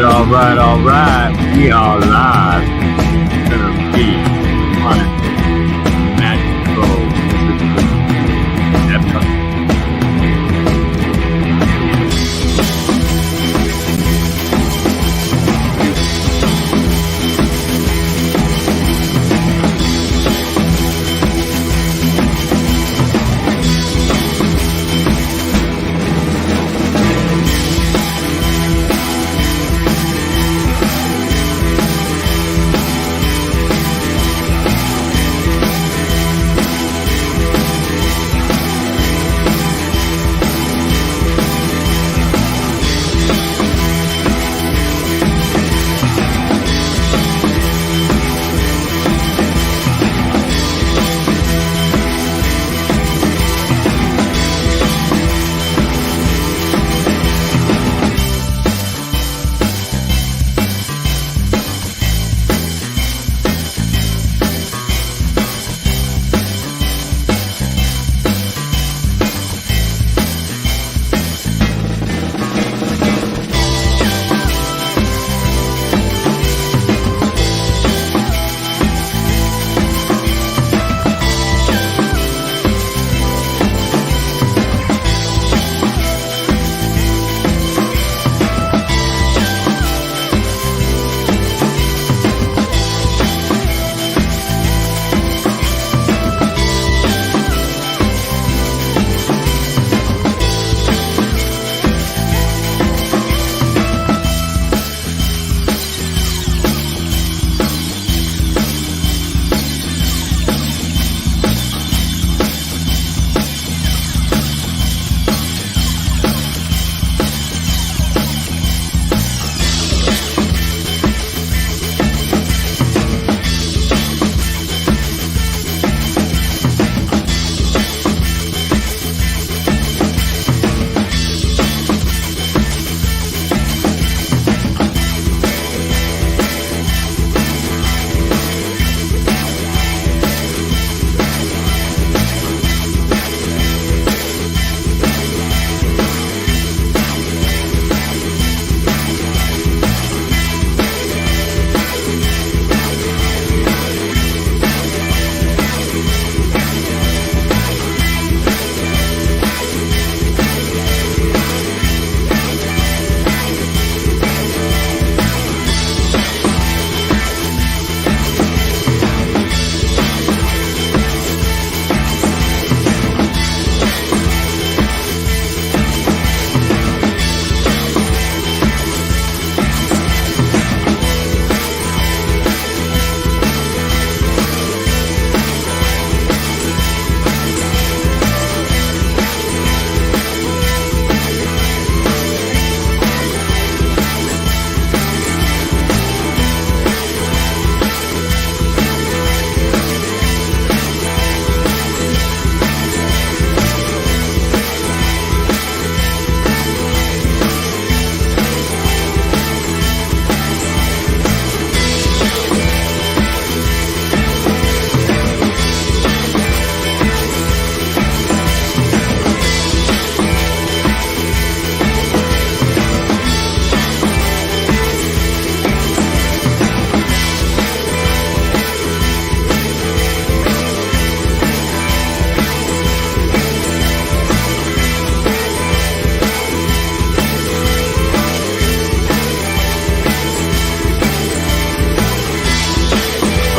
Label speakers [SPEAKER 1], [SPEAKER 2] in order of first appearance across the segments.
[SPEAKER 1] all right. We are live. It's gonna be fun, magical episode.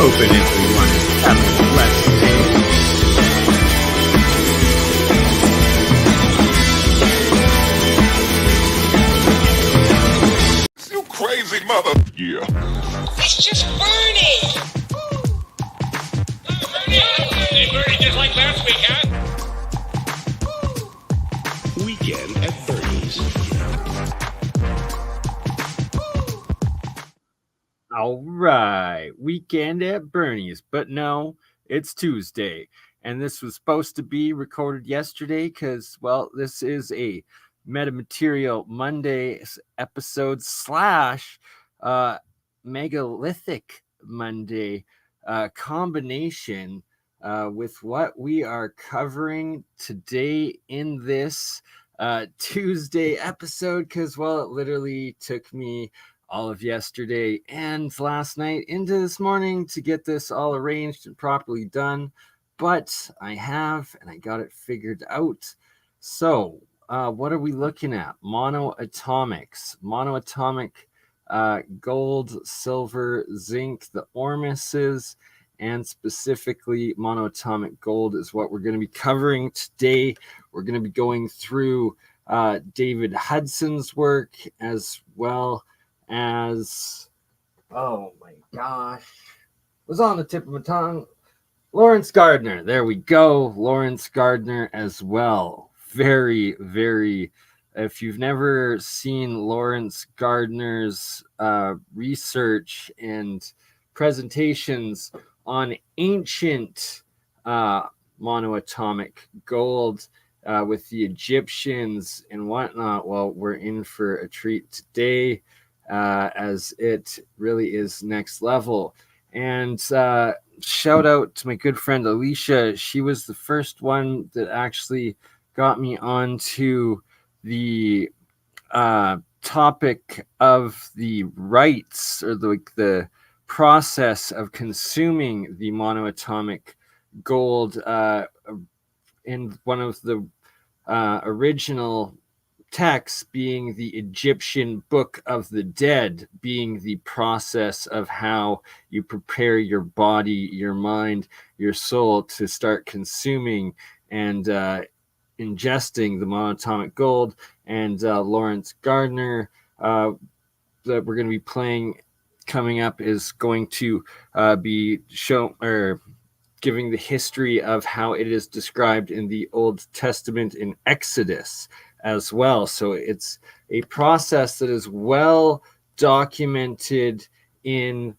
[SPEAKER 1] Hoping everyone is having a blessed day.
[SPEAKER 2] You crazy mother. Yeah.
[SPEAKER 3] It's just Bernie.
[SPEAKER 4] Hey, Bernie, just like last week, huh?
[SPEAKER 2] Weekend at Bernie's.
[SPEAKER 1] All right, weekend at Bernie's, but no, it's Tuesday, and this was supposed to be recorded yesterday because, well, this is a Metamaterial Monday episode slash Megalithic Monday combination with what we are covering today in this Tuesday episode, because, well, it literally took me all of yesterday and last night into this morning to get this all arranged and properly done. But I have, and I got it figured out. So, what are we looking at? MonoAtomics. MonoAtomic gold, silver, zinc, the Ormuses, and specifically monoatomic gold is what we're going to be covering today. We're going to be going through David Hudson's work, as well as, oh my gosh, was on the tip of my tongue, Lawrence Gardner. There we go. Lawrence Gardner as well. Very, very, if you've never seen Lawrence Gardner's research and presentations on ancient monoatomic gold with the Egyptians and whatnot, well, we're in for a treat today, as it really is next level. And shout out to my good friend Alicia. She was the first one that actually got me onto the topic of the rites, or the process of consuming the monoatomic gold in one of the original texts, being the Egyptian Book of the Dead, being the process of how you prepare your body, your mind, your soul to start consuming and ingesting the monoatomic gold. And Lawrence Gardner, that we're going to be playing coming up, is going to be shown or giving the history of how it is described in the Old Testament in Exodus as well. So it's a process that is well documented in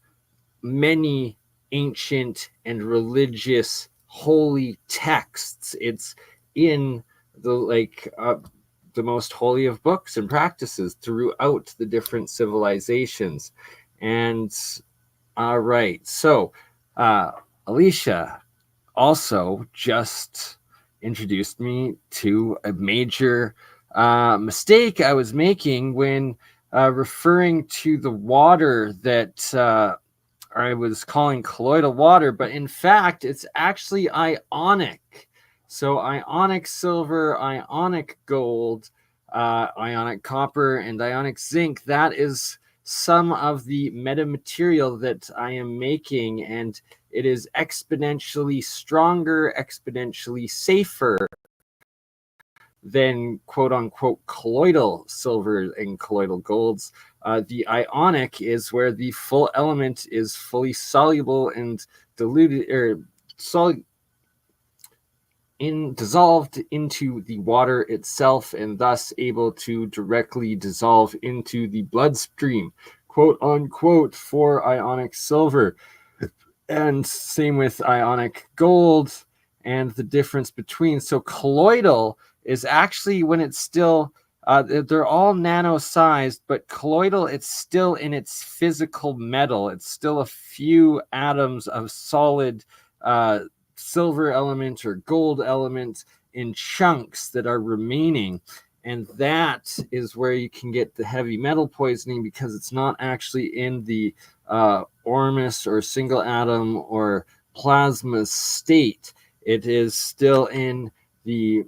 [SPEAKER 1] many ancient and religious holy texts. It's in the most holy of books and practices throughout the different civilizations. And all right, so Alicia also just introduced me to a major mistake I was making when referring to the water that I was calling colloidal water, but in fact, it's actually ionic. So ionic silver, ionic gold, ionic copper, and ionic zinc, that is some of the metamaterial that I am making, and it is exponentially stronger, exponentially safer than quote-unquote colloidal silver and colloidal golds. The ionic is where the full element is fully soluble and diluted, or dissolved into the water itself, and thus able to directly dissolve into the bloodstream, quote unquote, for ionic silver. And same with ionic gold, and the difference between. So colloidal is actually when it's still, they're all nano-sized, but colloidal, it's still in its physical metal. It's still a few atoms of solid silver element or gold element in chunks that are remaining. And that is where you can get the heavy metal poisoning, because it's not actually in the Ormus or single atom or plasma state. It is still in the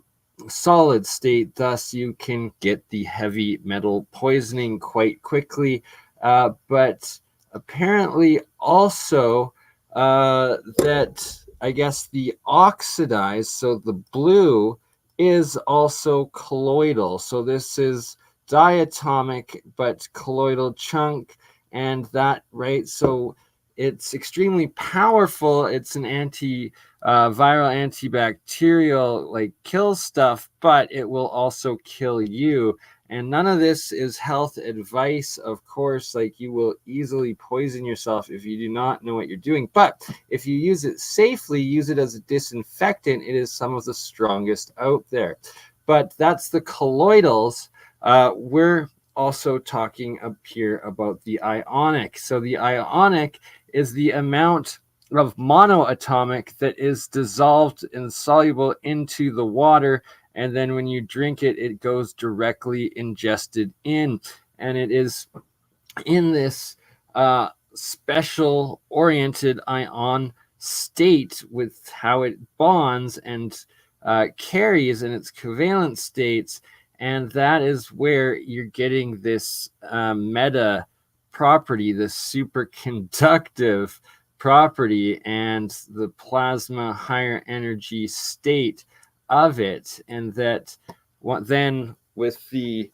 [SPEAKER 1] solid state. Thus, you can get the heavy metal poisoning quite quickly. But apparently also that, I guess, the oxidized, so the blue, is also colloidal. So this is diatomic but colloidal chunk, and that, right? So it's extremely powerful. It's an viral, antibacterial, like kill stuff, but it will also kill you. And none of this is health advice, of course. Like, you will easily poison yourself if you do not know what you're doing. But if you use it safely, use it as a disinfectant, it is some of the strongest out there. But that's the colloidals. We're also talking up here about the ionic. So the ionic is the amount of monoatomic that is dissolved and soluble into the water, and then when you drink it, it goes directly ingested in. And it is in this special oriented ion state with how it bonds and carries in its covalent states. And that is where you're getting this meta property, this superconductive property, and the plasma higher energy state of it. And that what then with the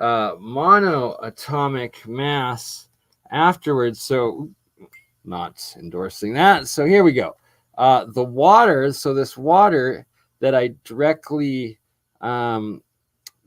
[SPEAKER 1] monoatomic mass afterwards. So, not endorsing that. So, here we go. The water, so this water that I directly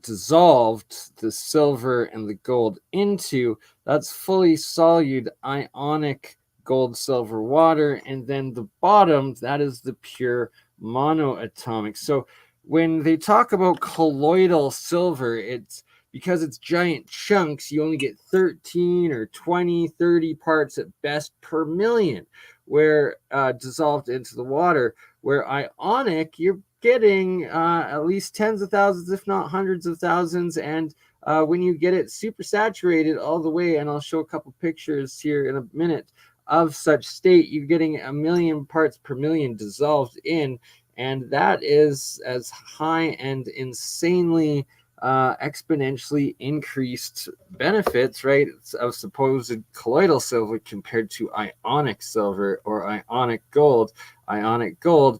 [SPEAKER 1] dissolved the silver and the gold into, that's fully solute ionic gold, silver, water. And then the bottom, that is the pure monoatomic. So, when they talk about colloidal silver, it's because it's giant chunks, you only get 13 or 20, 30 parts at best per million, where dissolved into the water. Where ionic, you're getting at least tens of thousands, if not hundreds of thousands. And when you get it super saturated all the way, and I'll show a couple pictures here in a minute of such state, you're getting 1,000,000 parts per million dissolved in. And that is as high and insanely exponentially increased benefits, right, of supposed colloidal silver compared to ionic silver or ionic gold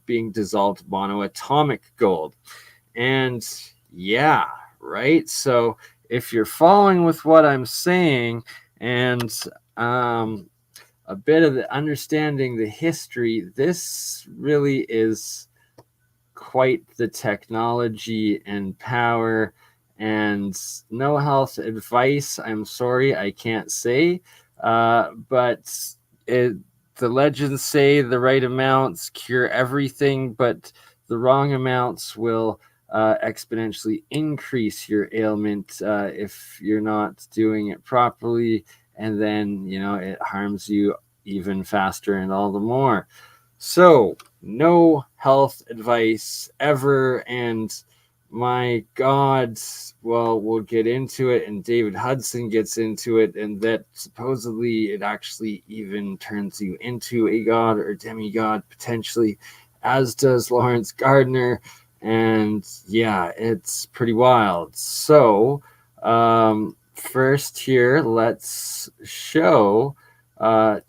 [SPEAKER 1] being dissolved monoatomic gold. And yeah, right. So if you're following with what I'm saying, and a bit of the understanding the history, this really is quite the technology and power. And no health advice, I'm sorry, I can't say, but the legends say the right amounts cure everything, but the wrong amounts will exponentially increase your ailment if you're not doing it properly, and then it harms you even faster and all the more. So no health advice ever. And my God, well, we'll get into it, and David Hudson gets into it, and that supposedly it actually even turns you into a god or demigod potentially, as does Lawrence Gardner. And yeah, it's pretty wild. So first here, let's show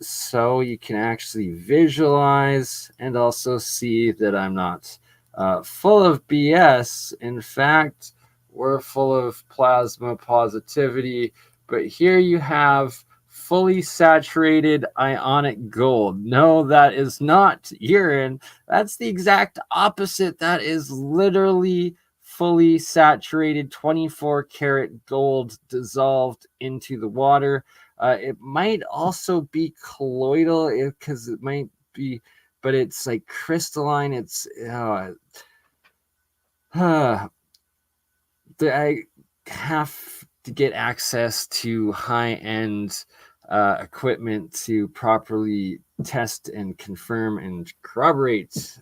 [SPEAKER 1] so you can actually visualize and also see that I'm not full of BS. In fact, we're full of plasma positivity. But here you have fully saturated ionic gold. No, that is not urine. That's the exact opposite. That is literally fully saturated 24 karat gold dissolved into the water. It might also be colloidal because it might be, but it's like crystalline. It's I have to get access to high-end equipment to properly test and confirm and corroborate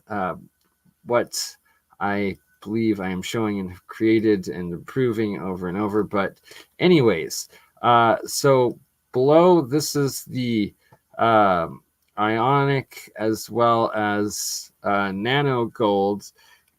[SPEAKER 1] what I believe I am showing and have created and improving over and over. But anyways, so below, this is the ionic as well as nano gold,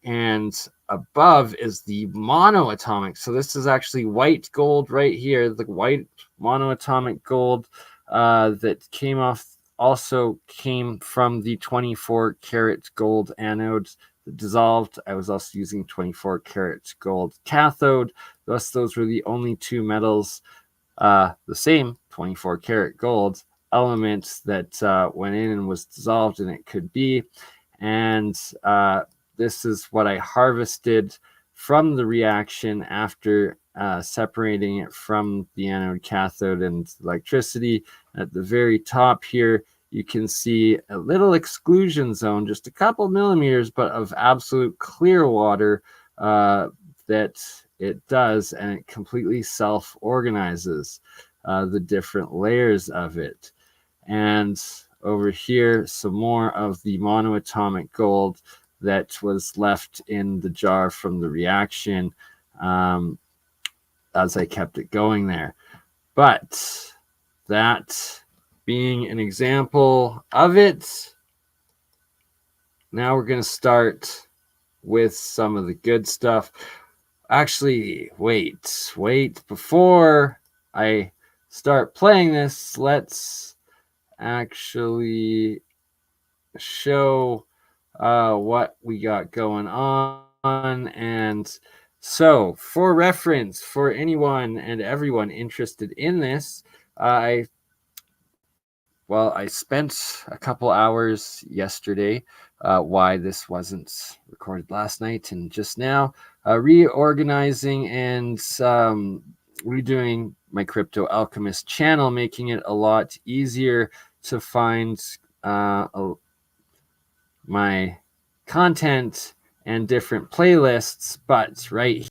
[SPEAKER 1] and above is the monoatomic. So this is actually white gold right here, the white monoatomic gold that also came from the 24 karat gold anode that dissolved. I was also using 24 karat gold cathode. Thus, those were the only two metals, the same 24 karat gold element that went in and was dissolved, and it could be. And this is what I harvested from the reaction after separating it from the anode, cathode, and electricity. At the very top here, you can see a little exclusion zone, just a couple millimeters, but of absolute clear water that it does, and it completely self-organizes the different layers of it. And over here, some more of the monoatomic gold that was left in the jar from the reaction as I kept it going there. But that being an example of it, now we're going to start with some of the good stuff. Actually, wait. Before I start playing this, let's actually show what we got going on. And so, for reference, for anyone and everyone interested in this, I spent a couple hours yesterday, why this wasn't recorded last night and just now, reorganizing and redoing my Crypto Alchemist channel, making it a lot easier to find my content and different playlists. But right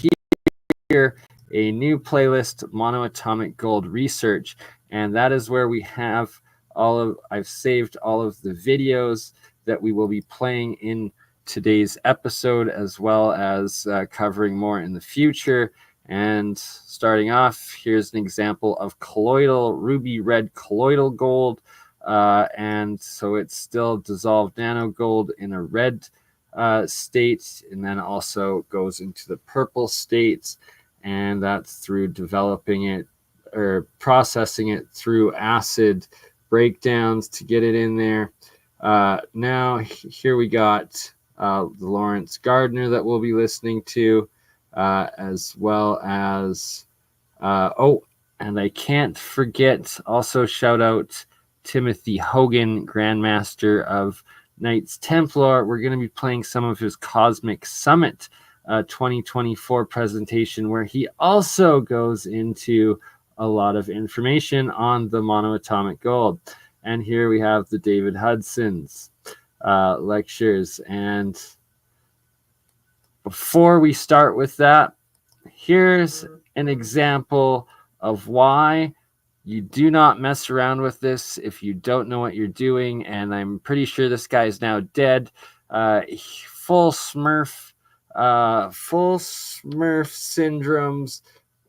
[SPEAKER 1] here, a new playlist, MonoAtomic Gold Research, and that is where we have I've saved all of the videos that we will be playing in today's episode, as well as covering more in the future. And starting off, here's an example of colloidal, ruby red colloidal gold. And so it's still dissolved nano gold in a red state, and then also goes into the purple states. And that's through developing it or processing it through acid breakdowns to get it in there. Now here we got the Lawrence Gardner that we'll be listening to, as well as and I can't forget, also shout out Timothy Hogan, Grandmaster of Knights Templar. We're going to be playing some of his Cosmic Summit 2024 presentation, where he also goes into a lot of information on the monoatomic gold. And here we have the David Hudson's lectures. And before we start with that, here's an example of why you do not mess around with this if you don't know what you're doing. And I'm pretty sure this guy is now dead. Full Smurf syndromes,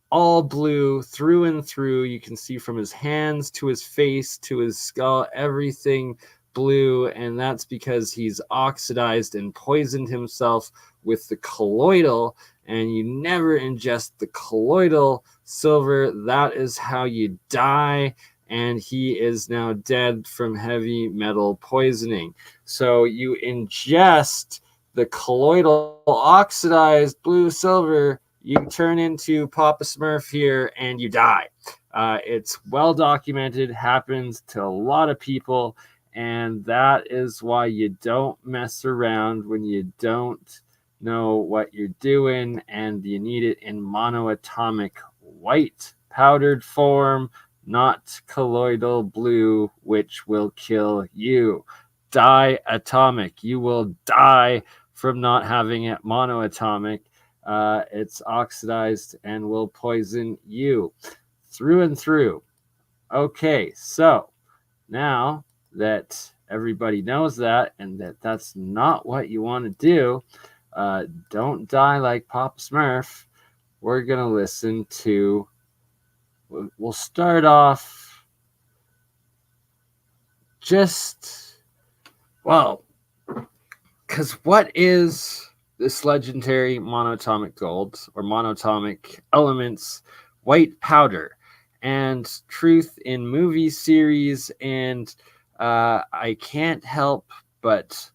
[SPEAKER 1] all blue through and through. You can see from his hands to his face to his skull, everything blue. And that's because he's oxidized and poisoned himself with the colloidal. And you never ingest the colloidal silver. That is how you die. And he is now dead from heavy metal poisoning. So you ingest the colloidal oxidized blue silver, you turn into Papa Smurf here and you die. It's well documented, happens to a lot of people, and that is why you don't mess around when you don't know what you're doing, and you need it in monoatomic white powdered form, not colloidal blue, which will kill you. Diatomic, you will die from not having it monoatomic. It's oxidized and will poison you through and through. Okay, so now that everybody knows that, and that that's not what you want to do, don't die like Papa Smurf. We're going to listen to, we'll start off just, well, because what is this legendary monoatomic gold or monoatomic elements white powder? And truth in movie series, and I can't help but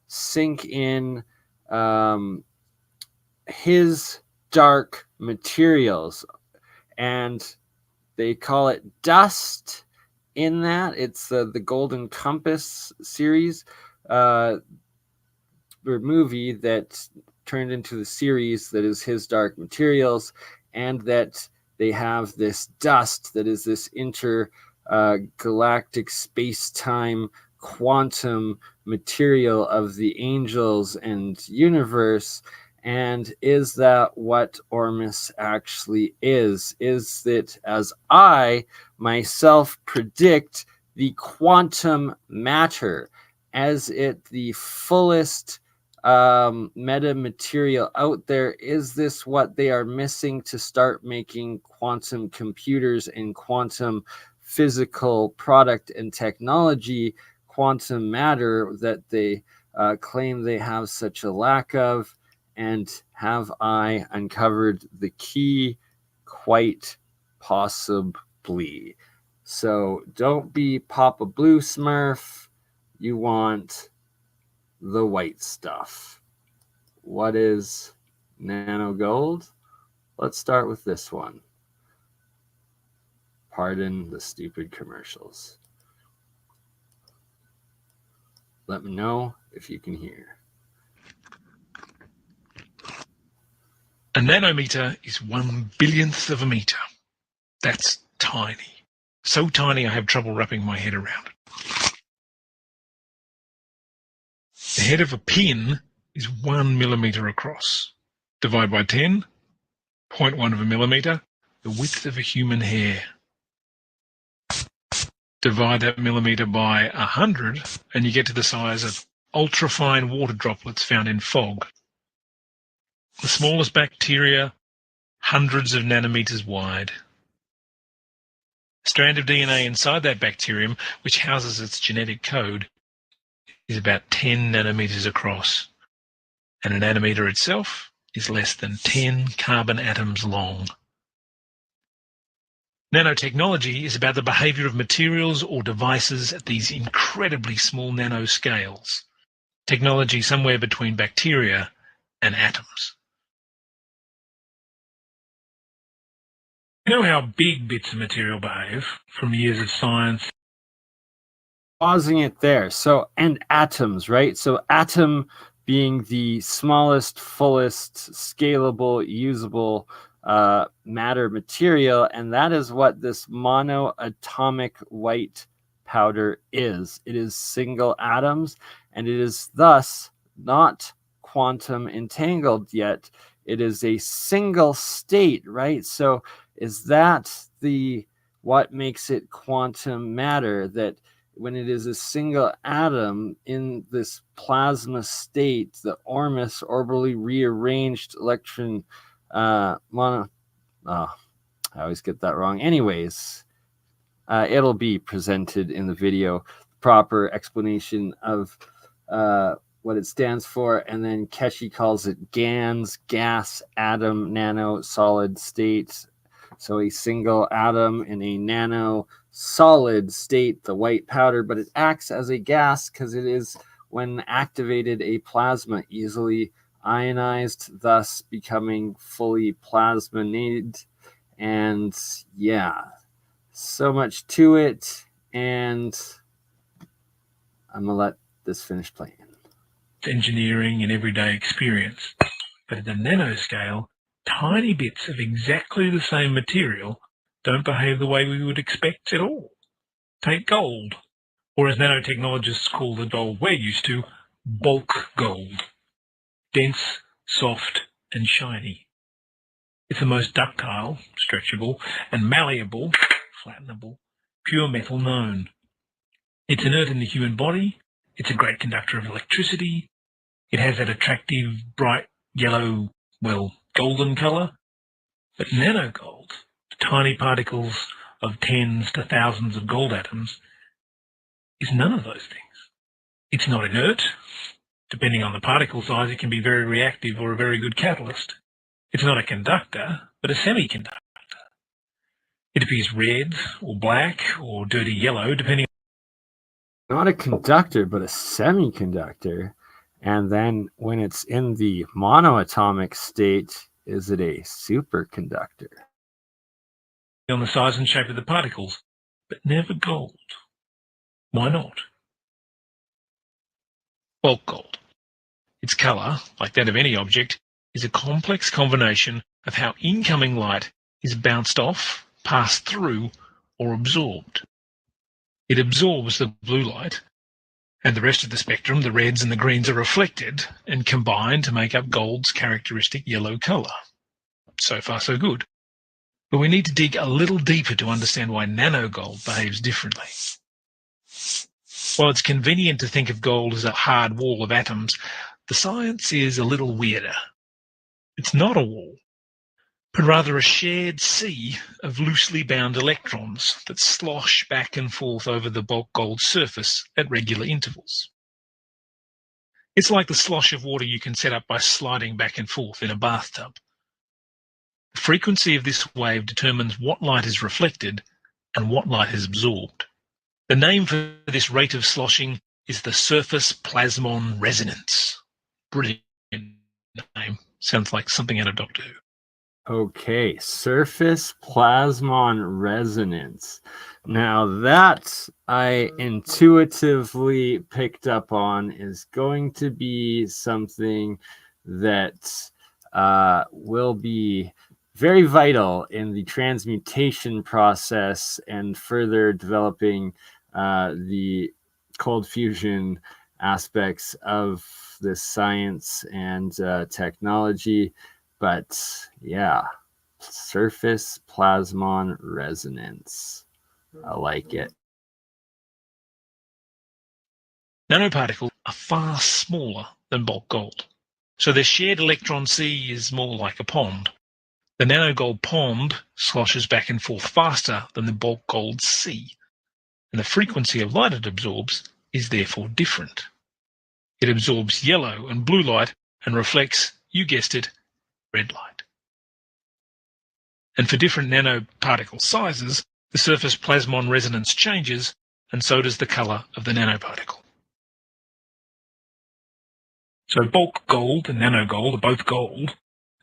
[SPEAKER 1] sink in his dark materials, and they call it dust in that. It's the Golden Compass series or movie that turned into the series that is his dark materials, and that they have this dust that is this intergalactic space-time quantum material of the angels and universe. And is that what Ormus actually is? Is it, as I myself predict, the quantum matter? As it the fullest meta material out there? Is this what they are missing to start making quantum computers and quantum physical product and technology, quantum matter, that they claim they have such a lack of? And have I uncovered the key? Quite possibly. So don't be Papa Blue Smurf. You want the white stuff. What is nano gold? Let's start with this one. Pardon the stupid commercials. Let me know if you can hear.
[SPEAKER 5] A nanometer is 1/1000th of a meter. That's tiny. So tiny I have trouble wrapping my head around it. The head of a pin is 1 millimeter across. Divide by 10, 0.1 of a millimeter, the width of a human hair. Divide that millimeter by 100 and you get to the size of ultrafine water droplets found in fog. The smallest bacteria, hundreds of nanometers wide. A strand of DNA inside that bacterium, which houses its genetic code, is about 10 nanometers across. And a nanometer itself is less than 10 carbon atoms long. Nanotechnology is about the behavior of materials or devices at these incredibly small nanoscales. Technology somewhere between bacteria and atoms. You know how big bits of material behave from years of science?
[SPEAKER 1] Pausing it there. So, and atoms, right? So atom being the smallest, fullest, scalable, usable matter material, and that is what this monoatomic white powder is. It is single atoms, and it is thus not quantum entangled yet. It is a single state, right? So is that the what makes it quantum matter, that when it is a single atom in this plasma state, the orbitally rearranged electron I always get that wrong. Anyways, it'll be presented in the video, proper explanation of what it stands for, and then Keshi calls it GANS, gas, atom, nano, solid state. So a single atom in a nano solid state, the white powder, but it acts as a gas because it is, when activated, a plasma, easily ionized, thus becoming fully plasminated. And yeah, so much to it, and I'm gonna let this finish playing.
[SPEAKER 5] Engineering and everyday experience, but at the nanoscale, tiny bits of exactly the same material don't behave the way we would expect at all. Take gold, or as nanotechnologists call the gold we're used to, bulk gold. Dense, soft, and shiny. It's the most ductile, stretchable, and malleable, flattenable, pure metal known. It's inert in the human body. It's a great conductor of electricity. It has that attractive, bright yellow, golden colour. But nanogold, the tiny particles of tens to thousands of gold atoms, is none of those things. It's not inert. Depending on the particle size, it can be very reactive or a very good catalyst. It's not a conductor, but a semiconductor. It appears red or black or dirty yellow, depending.
[SPEAKER 1] Not a conductor, but a semiconductor. And then when it's in the monoatomic state, is it a superconductor?
[SPEAKER 5] On the size and shape of the particles, but never gold. Why not? Bulk gold. Its colour, like that of any object, is a complex combination of how incoming light is bounced off, passed through, or absorbed. It absorbs the blue light, and the rest of the spectrum, the reds and the greens, are reflected and combined to make up gold's characteristic yellow colour. So far, so good. But we need to dig a little deeper to understand why nanogold behaves differently. While it's convenient to think of gold as a hard wall of atoms, the science is a little weirder. It's not a wall. but rather a shared sea of loosely bound electrons that slosh back and forth over the bulk gold surface at regular intervals. It's like the slosh of water you can set up by sliding back and forth in a bathtub. The frequency of this wave determines what light is reflected and what light is absorbed. The name for this rate of sloshing is the surface plasmon resonance. Brilliant name. Sounds like something out of Doctor Who.
[SPEAKER 1] Okay, surface plasmon resonance. Now that I intuitively picked up on is going to be something that will be very vital in the transmutation process and further developing the cold fusion aspects of this science and technology. But yeah, surface plasmon resonance. I like it.
[SPEAKER 5] Nanoparticles are far smaller than bulk gold, so their shared electron sea is more like a pond. The nanogold pond sloshes back and forth faster than the bulk gold sea, and the frequency of light it absorbs is therefore different. It absorbs yellow and blue light and reflects, you guessed it, red light. And for different nanoparticle sizes, the surface plasmon resonance changes, and so does the colour of the nanoparticle. So bulk gold and nanogold are both gold,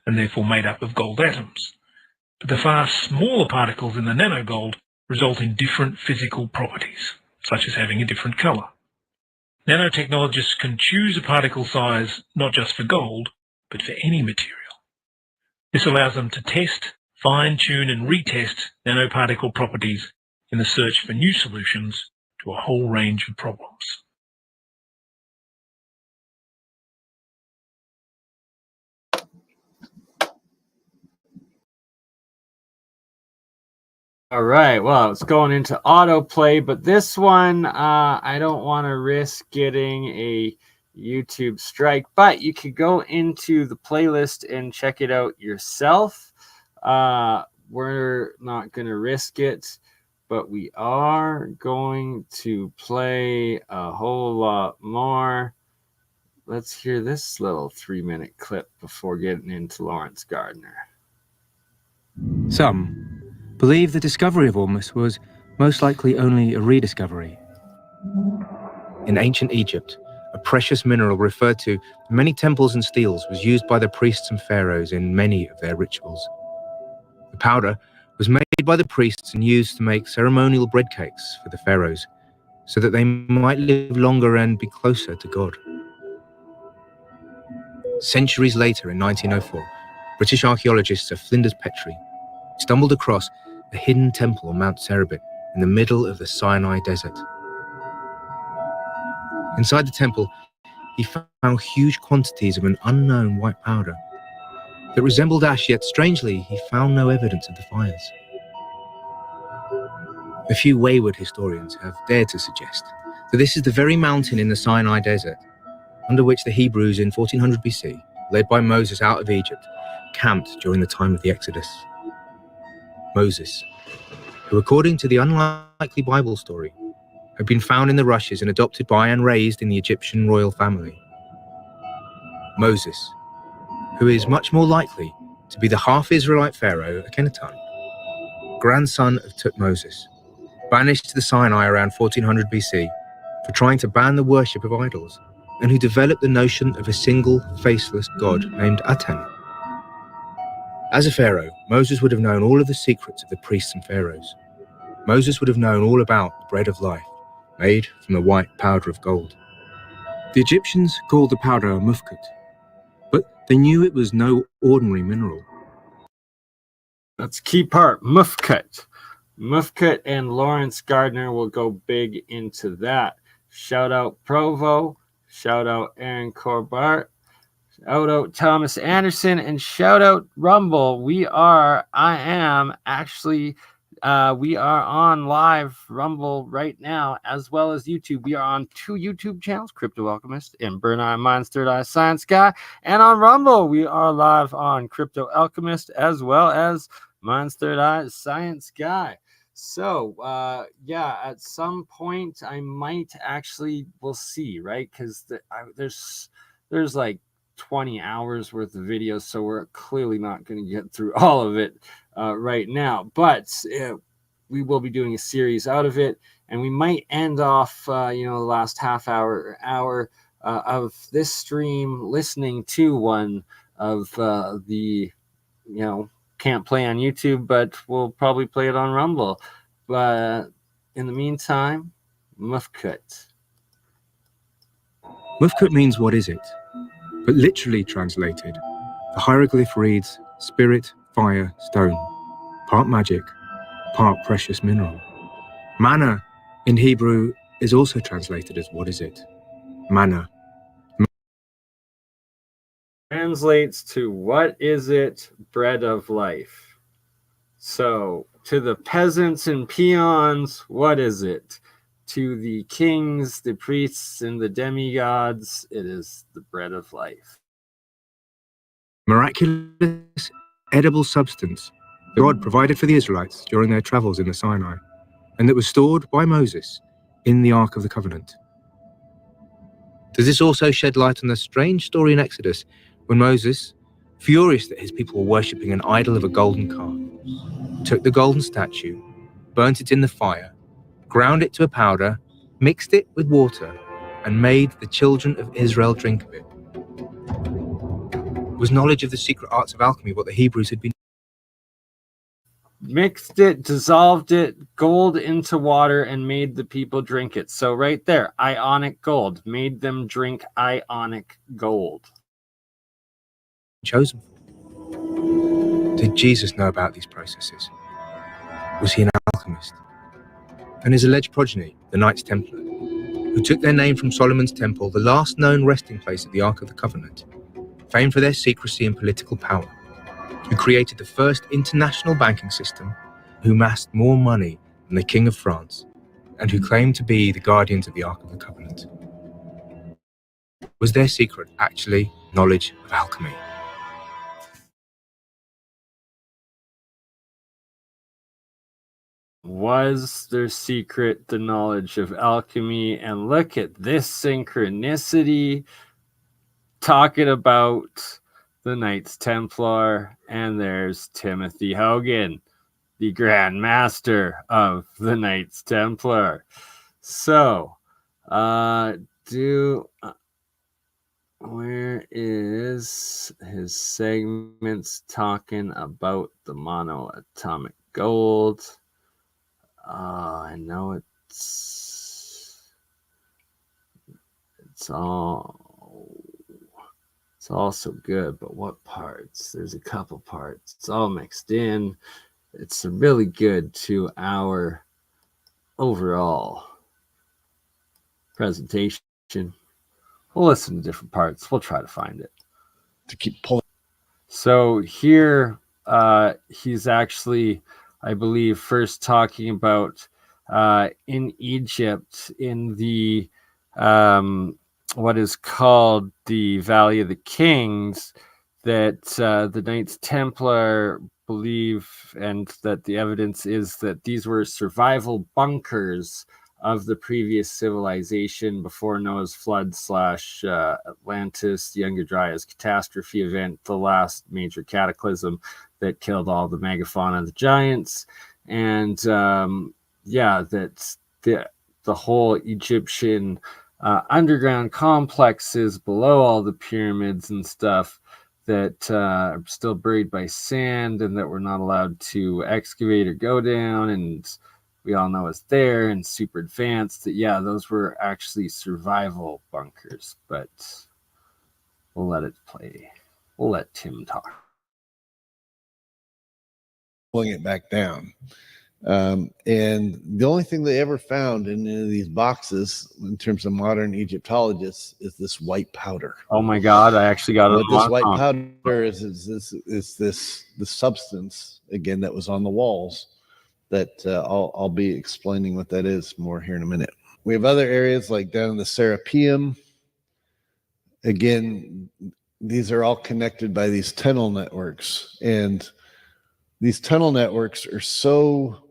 [SPEAKER 5] and therefore made up of gold atoms. But the far smaller particles in the nanogold result in different physical properties, such as having a different colour. Nanotechnologists can choose a particle size not just for gold, but for any material. This allows them to test, fine-tune and retest nanoparticle properties in the search for new solutions to a whole range of problems.
[SPEAKER 1] All right, well, it's going into autoplay, but this one, I don't want to risk getting a YouTube strike, but you could go into the playlist and check it out yourself. We're not going to risk it, but we are going to play a whole lot more. Let's hear this little 3-minute clip before getting into Lawrence Gardner.
[SPEAKER 6] Some believe the discovery of Ormus was most likely only a rediscovery. In ancient Egypt, a precious mineral referred to in many temples and steles was used by the priests and pharaohs in many of their rituals. The powder was made by the priests and used to make ceremonial bread cakes for the pharaohs, so that they might live longer and be closer to God. Centuries later, in 1904, British archaeologists of Flinders Petrie stumbled across a hidden temple on Mount Cerebit in the middle of the Sinai Desert. Inside the temple, he found huge quantities of an unknown white powder that resembled ash, yet strangely, he found no evidence of the fires. A few wayward historians have dared to suggest that this is the very mountain in the Sinai Desert under which the Hebrews in 1400 BC, led by Moses out of Egypt, camped during the time of the Exodus. Moses, who according to the unlikely Bible story, had been found in the rushes and adopted by and raised in the Egyptian royal family. Moses, who is much more likely to be the half-Israelite pharaoh Akhenaten, grandson of Tutmosis, banished to the Sinai around 1400 BC for trying to ban the worship of idols, and who developed the notion of a single, faceless god named Aten. As a pharaoh, Moses would have known all of the secrets of the priests and pharaohs. Moses would have known all about the bread of life, made from the white powder of gold. The Egyptians called the powder mufkut, but they knew it was no ordinary mineral.
[SPEAKER 1] That's key part, mufkut. Mufkut and Lawrence Gardner will go big into that. Shout out Provo, shout out Aaron Corbart, shout out Thomas Anderson, and shout out Rumble. I am actually We are on live Rumble right now, as well as YouTube. We are on 2 YouTube channels, Crypto Alchemist and BurnEye, Mine's Third Eye, ScienceGuy. And on Rumble, we are live on Crypto Alchemist, as well as Mine's Third Eye, ScienceGuy. So, at some point, I might actually, we'll see, right? Because there's like 20 hours worth of videos, so we're clearly not going to get through all of it right now, but we will be doing a series out of it, and we might end off the last half hour of this stream listening to one of the can't play on YouTube, but we'll probably play it on Rumble. But in the meantime, Mufkut.
[SPEAKER 6] Mufkut means what is it? But literally translated, the hieroglyph reads spirit, fire, stone, part magic, part precious mineral. Mana in Hebrew is also translated as what is it? Mana.
[SPEAKER 1] Translates to what is it? Bread of life. So to the peasants and peons, what is it? To the kings, the priests, and the demigods, it is the bread of life.
[SPEAKER 6] Miraculous edible substance that God provided for the Israelites during their travels in the Sinai, and that was stored by Moses in the Ark of the Covenant. Does this also shed light on the strange story in Exodus when Moses, furious that his people were worshipping an idol of a golden calf, took the golden statue, burnt it in the fire, ground it to a powder, mixed it with water, and made the children of Israel drink of it? Was knowledge of the secret arts of alchemy what the Hebrews had been?
[SPEAKER 1] Mixed it, dissolved it, gold into water, and made the people drink it. So right there, ionic gold, made them drink ionic gold.
[SPEAKER 6] Chosen. Did Jesus know about these processes? Was he an alchemist? And his alleged progeny, the Knights Templar, who took their name from Solomon's temple, the last known resting place of the Ark of the Covenant, famed for their secrecy and political power, who created the first international banking system, who amassed more money than the King of France, and who claimed to be the guardians of the Ark of the Covenant. Was their secret actually knowledge of alchemy?
[SPEAKER 1] Was their secret the knowledge of alchemy? And look at this synchronicity, talking about the Knights Templar, and there's Timothy Hogan, the Grand Master of the Knights Templar. So, where is his segments talking about the monoatomic gold? I know it's all so good, but what parts? There's a couple parts. It's all mixed in. It's really good to our overall presentation. We'll listen to different parts. We'll try to find it.
[SPEAKER 7] To keep pulling.
[SPEAKER 1] So here, he's actually, I believe, first talking about in Egypt, in the what is called the Valley of the Kings, that the Knights Templar believe, and that the evidence is that these were survival bunkers of the previous civilization before Noah's flood / Atlantis, the Younger Dryas catastrophe event, the last major cataclysm that killed all the megafauna, the giants. And that the whole Egyptian underground complexes below all the pyramids and stuff that are still buried by sand and that we're not allowed to excavate or go down, and we all know it's there and super advanced, that those were actually survival bunkers. But we'll let it play. We'll let Tim talk.
[SPEAKER 7] Pulling it back down. And the only thing they ever found in any of these boxes in terms of modern Egyptologists is this white powder.
[SPEAKER 1] Oh my God, I actually got it.
[SPEAKER 7] What this white powder is the substance, again, that was on the walls that I'll be explaining what that is more here in a minute. We have other areas like down in the Serapeum. Again, these are all connected by these tunnel networks, and these tunnel networks are so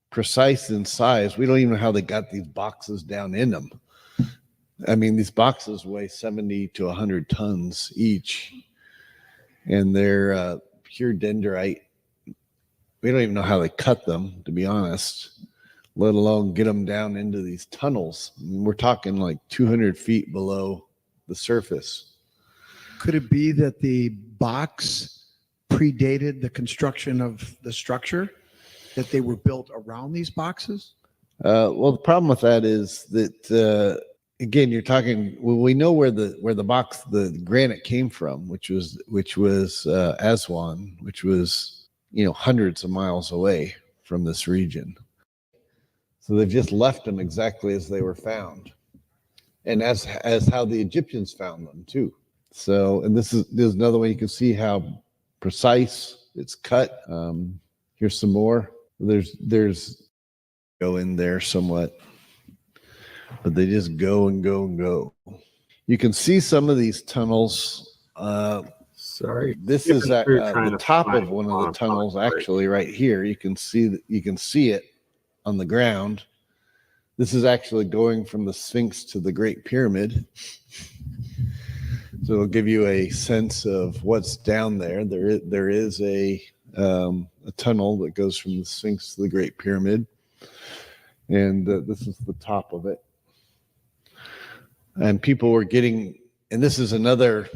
[SPEAKER 7] precise in size. We don't even know how they got these boxes down in them. I mean, these boxes weigh 70 to 100 tons each, and they're pure dendrite. We don't even know how they cut them, to be honest, let alone get them down into these tunnels. I mean, we're talking like 200 feet below the surface.
[SPEAKER 8] Could it be that the box predated the construction of the structure, that they were built around these boxes?
[SPEAKER 7] Well, the problem with that is that again, you're talking. Well, we know where the granite came from, which was Aswan, which was hundreds of miles away from this region. So they've just left them exactly as they were found, and as how the Egyptians found them too. So, and there's another way you can see how precise it's cut. Here's some more. There's go in there somewhat, but they just go and go and go. You can see some of these tunnels.
[SPEAKER 1] Sorry,
[SPEAKER 7] this is at the top of one of the tunnels, actually, right here. You can see it on the ground. This is actually going from the Sphinx to the Great Pyramid. So it'll give you a sense of what's down there. There is a tunnel that goes from the Sphinx to the Great Pyramid, and this is the top of it. And people were getting, and this is another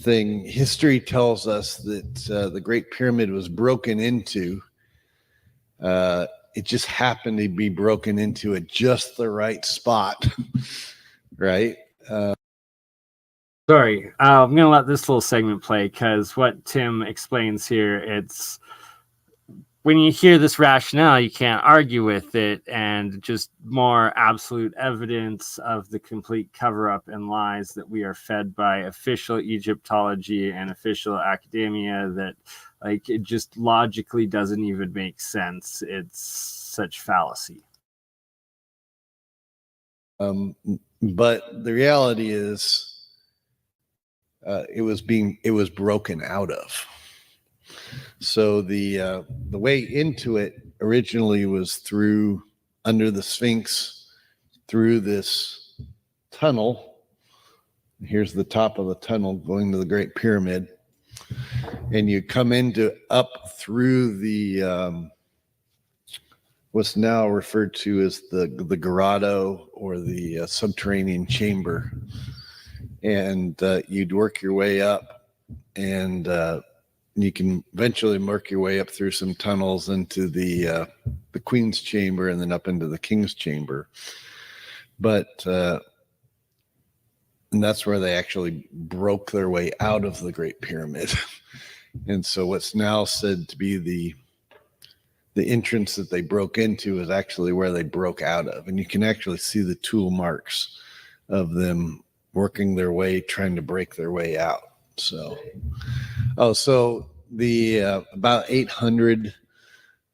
[SPEAKER 7] thing. History tells us that the Great Pyramid was broken into. It just happened to be broken into at just the right spot, right?
[SPEAKER 1] Sorry, I'm going to let this little segment play because what Tim explains here, it's when you hear this rationale, you can't argue with it, and just more absolute evidence of the complete cover-up and lies that we are fed by official Egyptology and official academia that, like, it just logically doesn't even make sense. It's such fallacy.
[SPEAKER 7] But the reality is, it was broken out of. So the way into it originally was through under the Sphinx, through this tunnel. Here's the top of the tunnel going to the Great Pyramid, and you come up through the what's now referred to as the grotto or the subterranean chamber. And you'd work your way up, and you can eventually work your way up through some tunnels into the Queen's chamber and then up into the King's chamber. But and that's where they actually broke their way out of the Great Pyramid. And so what's now said to be the entrance that they broke into is actually where they broke out of. And you can actually see the tool marks of them working their way, trying to break their way out. So the about 800,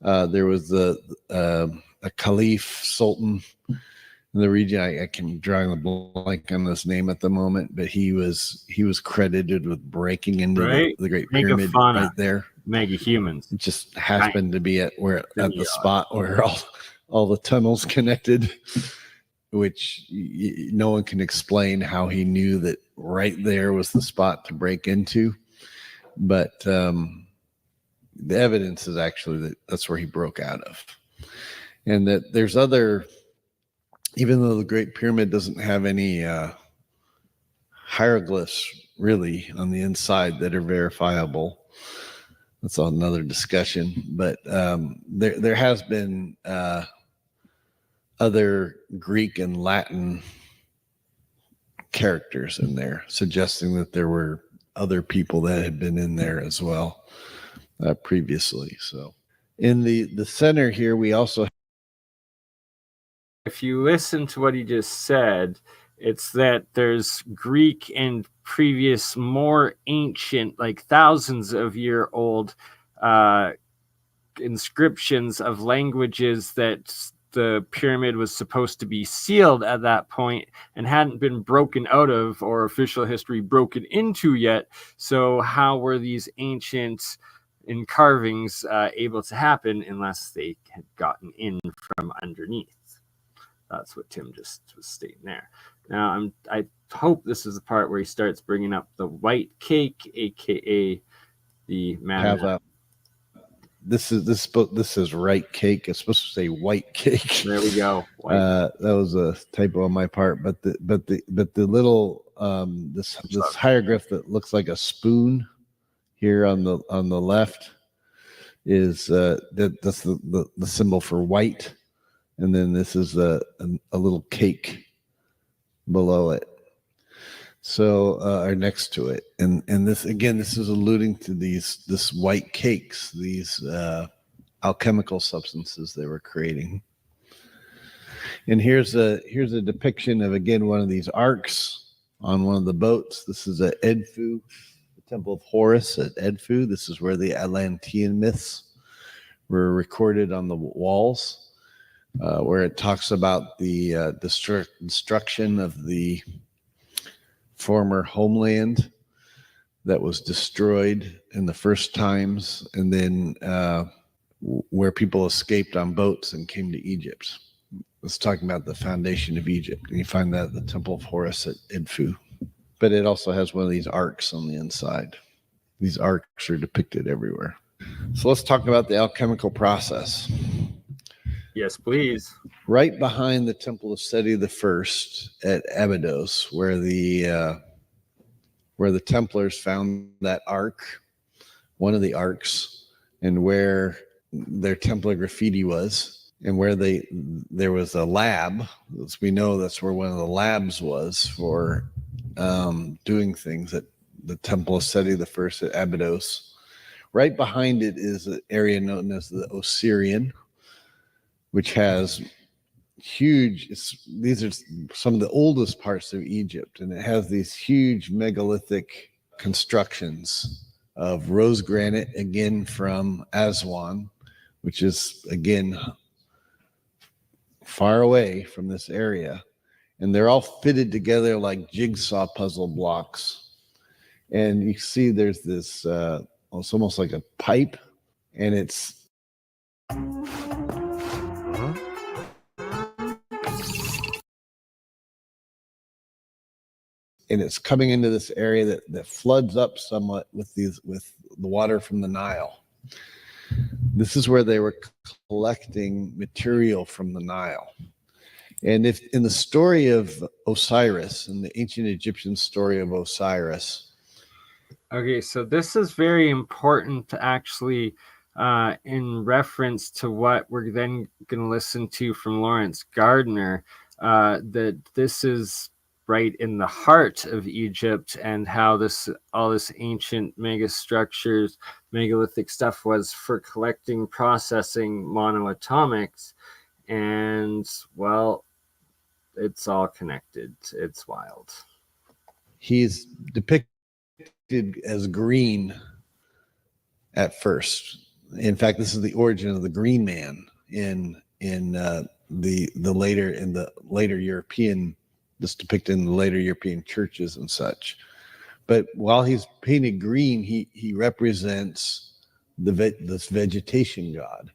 [SPEAKER 7] there was a caliph sultan in the region. I can draw the blank on this name at the moment, but he was credited with breaking into the Great Pyramid right there.
[SPEAKER 1] Mega humans.
[SPEAKER 7] It just happened to be at the spot where all the tunnels connected, which no one can explain how he knew that right there was the spot to break into. But the evidence is actually that's where he broke out of. And that there's other, even though the Great Pyramid doesn't have any hieroglyphs really on the inside that are verifiable. That's another discussion. But there has been other Greek and Latin characters in there, suggesting that there were other people that had been in there as well previously. So in the center here, we also,
[SPEAKER 1] if you listen to what he just said, it's that there's Greek and previous, more ancient, like thousands of year old inscriptions of languages that the pyramid was supposed to be sealed at that point and hadn't been broken out of or official history broken into yet. So how were these ancient carvings able to happen unless they had gotten in from underneath? That's what Tim just was stating there. Now I hope this is the part where he starts bringing up the white cake, aka the
[SPEAKER 7] Have this is right cake. It's supposed to say white cake.
[SPEAKER 1] There we go.
[SPEAKER 7] That was a typo on my part, but the little this hieroglyph that looks like a spoon here on the left is that's the symbol for white, and then this is a little cake below it, so or next to it, and this again, this is alluding to this white cakes, these alchemical substances they were creating. And here's a depiction of, again, one of these arcs on one of the boats. This is at Edfu, the Temple of Horus at Edfu. This is where the Atlantean myths were recorded on the walls, where it talks about the destruction of the former homeland that was destroyed in the first times, and then where people escaped on boats and came to Egypt. It's talking about the foundation of Egypt, and you find that at the Temple of Horus at Edfu. But it also has one of these arcs on the inside. These arcs are depicted everywhere. So let's talk about the alchemical process.
[SPEAKER 1] Yes, please.
[SPEAKER 7] Right behind the Temple of Seti I at Abydos, where the Templars found that ark, one of the arcs, and where their Templar graffiti was, and where there was a lab. As we know, that's where one of the labs was for doing things at the Temple of Seti I at Abydos. Right behind it is an area known as the Osirian, which has huge, these are some of the oldest parts of Egypt, and it has these huge megalithic constructions of rose granite, again from Aswan, which is, again, far away from this area, and they're all fitted together like jigsaw puzzle blocks. And you see there's this it's almost like a pipe, and it's coming into this area that floods up somewhat with the water from the Nile. This is where they were collecting material from the Nile. And if in the story of Osiris, in the ancient Egyptian story of Osiris.
[SPEAKER 1] Okay, so this is very important to actually, in reference to what we're then going to listen to from Lawrence Gardner, that this is right in the heart of Egypt, and how all this ancient megalithic stuff was for collecting, processing MonoAtomics, and well, it's all connected. It's wild. He's
[SPEAKER 7] depicted as green at first. In fact, this is the origin of the green man in the later European. This depicted in the later European churches and such. But while he's painted green, he represents this vegetation god.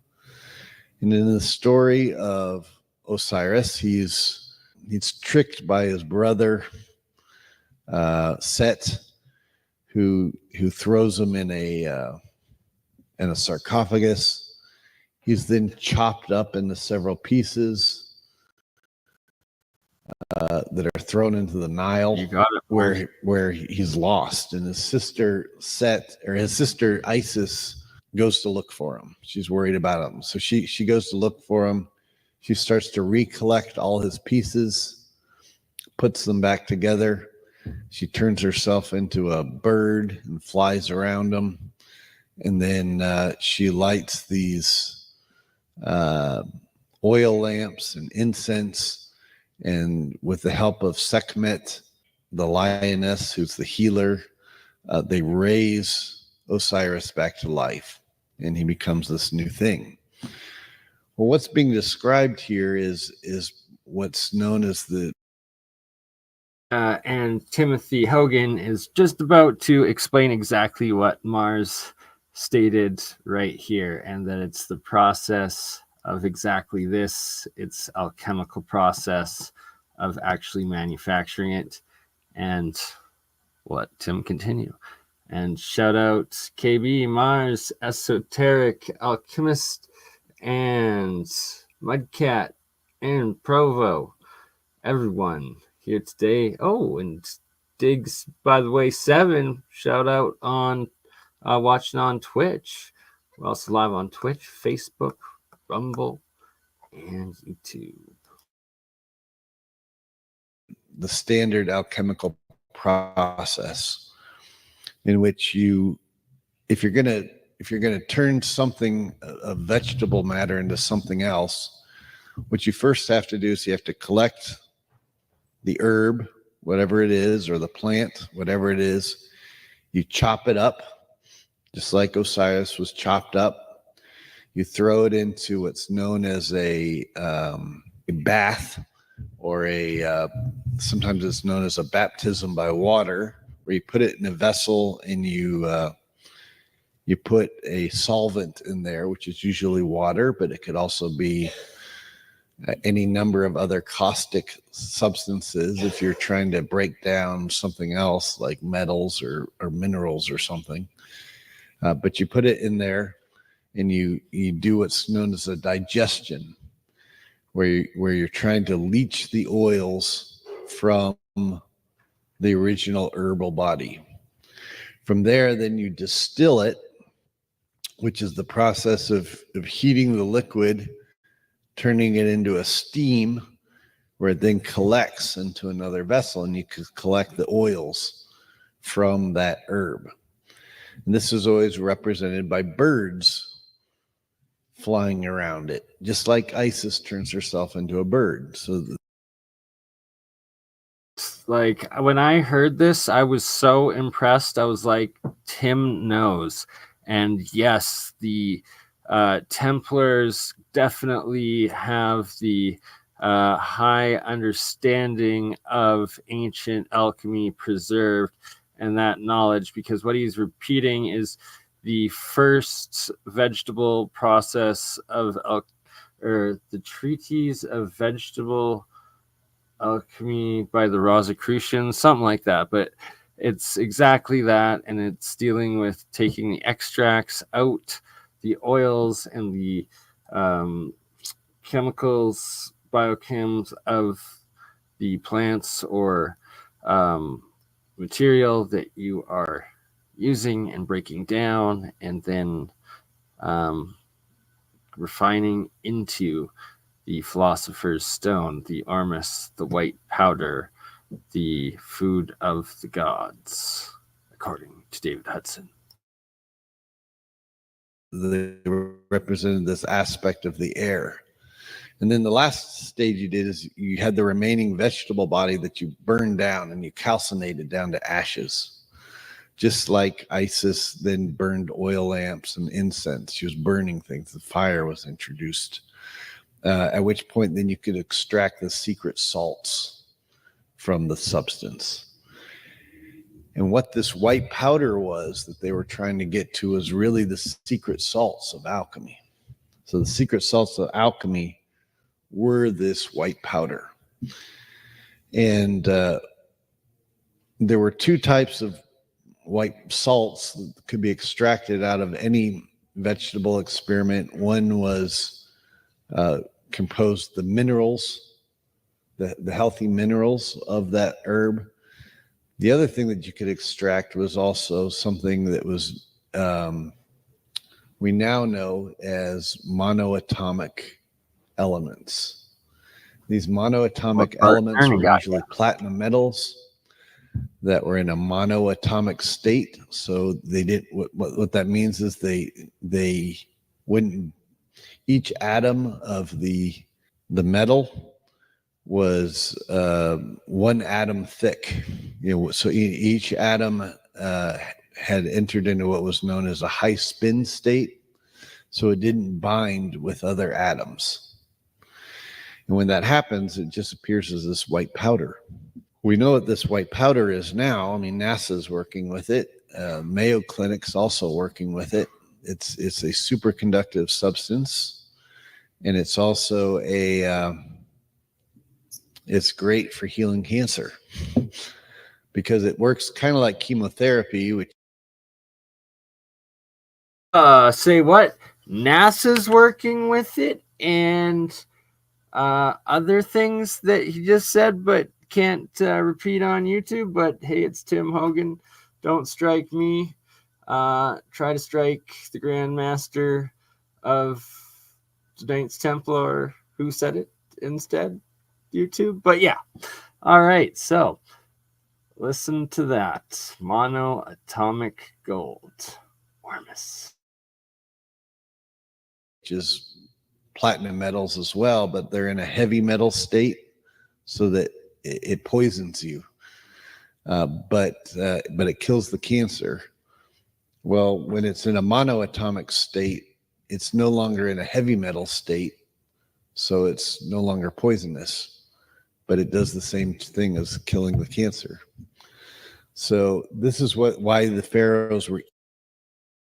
[SPEAKER 7] And in the story of Osiris, he's tricked by his brother Set, who throws him in a sarcophagus. He's then chopped up into several pieces that are thrown into the Nile, where he's lost, and his sister Isis goes to look for him. She's worried about him, so she goes to look for him. She starts to recollect all his pieces, puts them back together. She turns herself into a bird and flies around him, and then she lights these oil lamps and incense. And with the help of Sekhmet, the lioness, who's the healer, they raise Osiris back to life. and he becomes this new thing. Well, what's being described here is what's known as the
[SPEAKER 1] and Timothy Hogan is just about to explain exactly what Mars stated right here, and that it's the process of exactly this. It's alchemical process of actually manufacturing it. And we'll let Tim continue. And shout out KB, Mars, Esoteric, Alchemist, and Mudcat, and Provo. Everyone here today. Oh, and Diggs, by the way, 7. Shout out on watching on Twitch. We're also live on Twitch, Facebook, Rumble, and YouTube.
[SPEAKER 7] the standard alchemical process in which if you're gonna turn something, a vegetable matter, into something else, what you first have to do is you have to collect the herb, whatever it is, or the plant, whatever it is. You chop it up, just like Osiris was chopped up. You throw it into what's known as a bath, or sometimes it's known as a baptism by water, where you put it in a vessel and you put a solvent in there, which is usually water, but it could also be any number of other caustic substances if you're trying to break down something else like metals or minerals or something. But you put it in there and you do what's known as a digestion, where you're trying to leach the oils from the original herbal body. From there, then you distill it, which is the process of heating the liquid, turning it into a steam, where it then collects into another vessel, and you can collect the oils from that herb. And this is always represented by birds flying around it, just like Isis turns herself into a bird. So
[SPEAKER 1] like when I heard this, I was so impressed. I was like, Tim knows. And yes, the Templars definitely have the high understanding of ancient alchemy preserved, and that knowledge, because what he's repeating is the first vegetable process of or the treatise of vegetable alchemy by the Rosicrucians, something like that. But it's exactly that, and it's dealing with taking the extracts out, the oils, and the chemicals, biochems of the plants or material that you are using and breaking down, and then refining into the philosopher's stone, the armis, the white powder, the food of the gods, according to David Hudson.
[SPEAKER 7] they represented this aspect of the air. And then the last stage you did is you had the remaining vegetable body that you burned down and you calcinated down to ashes. Just like Isis then burned oil lamps and incense. She was burning things. The fire was introduced. At which point then you could extract the secret salts from the substance. And what this white powder was that they were trying to get to was really the secret salts of alchemy. So the secret salts of alchemy were this white powder. And there were two types of white salts that could be extracted out of any vegetable experiment. One was composed the minerals, the healthy minerals of that herb. The other thing that you could extract was also something that was we now know as monoatomic elements. These monoatomic elements were usually platinum metals that were in a monoatomic state. So they did what that means is they wouldn't, each atom of the metal was 1 atom thick. So each atom had entered into what was known as a high spin state. So it didn't bind with other atoms. And when that happens, it just appears as this white powder. We know what this white powder is now. I mean, NASA's working with it. Mayo Clinic's also working with it. It's a superconductive substance, and it's also it's great for healing cancer because it works kind of like chemotherapy, which
[SPEAKER 1] say what? NASA's working with it, and other things that he just said, but can't repeat on YouTube. But hey, it's Tim Hogan. Don't strike me. Try to strike the Grandmaster of the Knights Templar, who said it instead. YouTube. But yeah. All right. So listen to that. MonoAtomic gold. Ormus.
[SPEAKER 7] which is platinum metals as well, but they're in a heavy metal state so that it poisons you. But it kills the cancer. Well, when it's in a monoatomic state, it's no longer in a heavy metal state, so it's no longer poisonous, but it does the same thing as killing the cancer. So this is why the pharaohs were.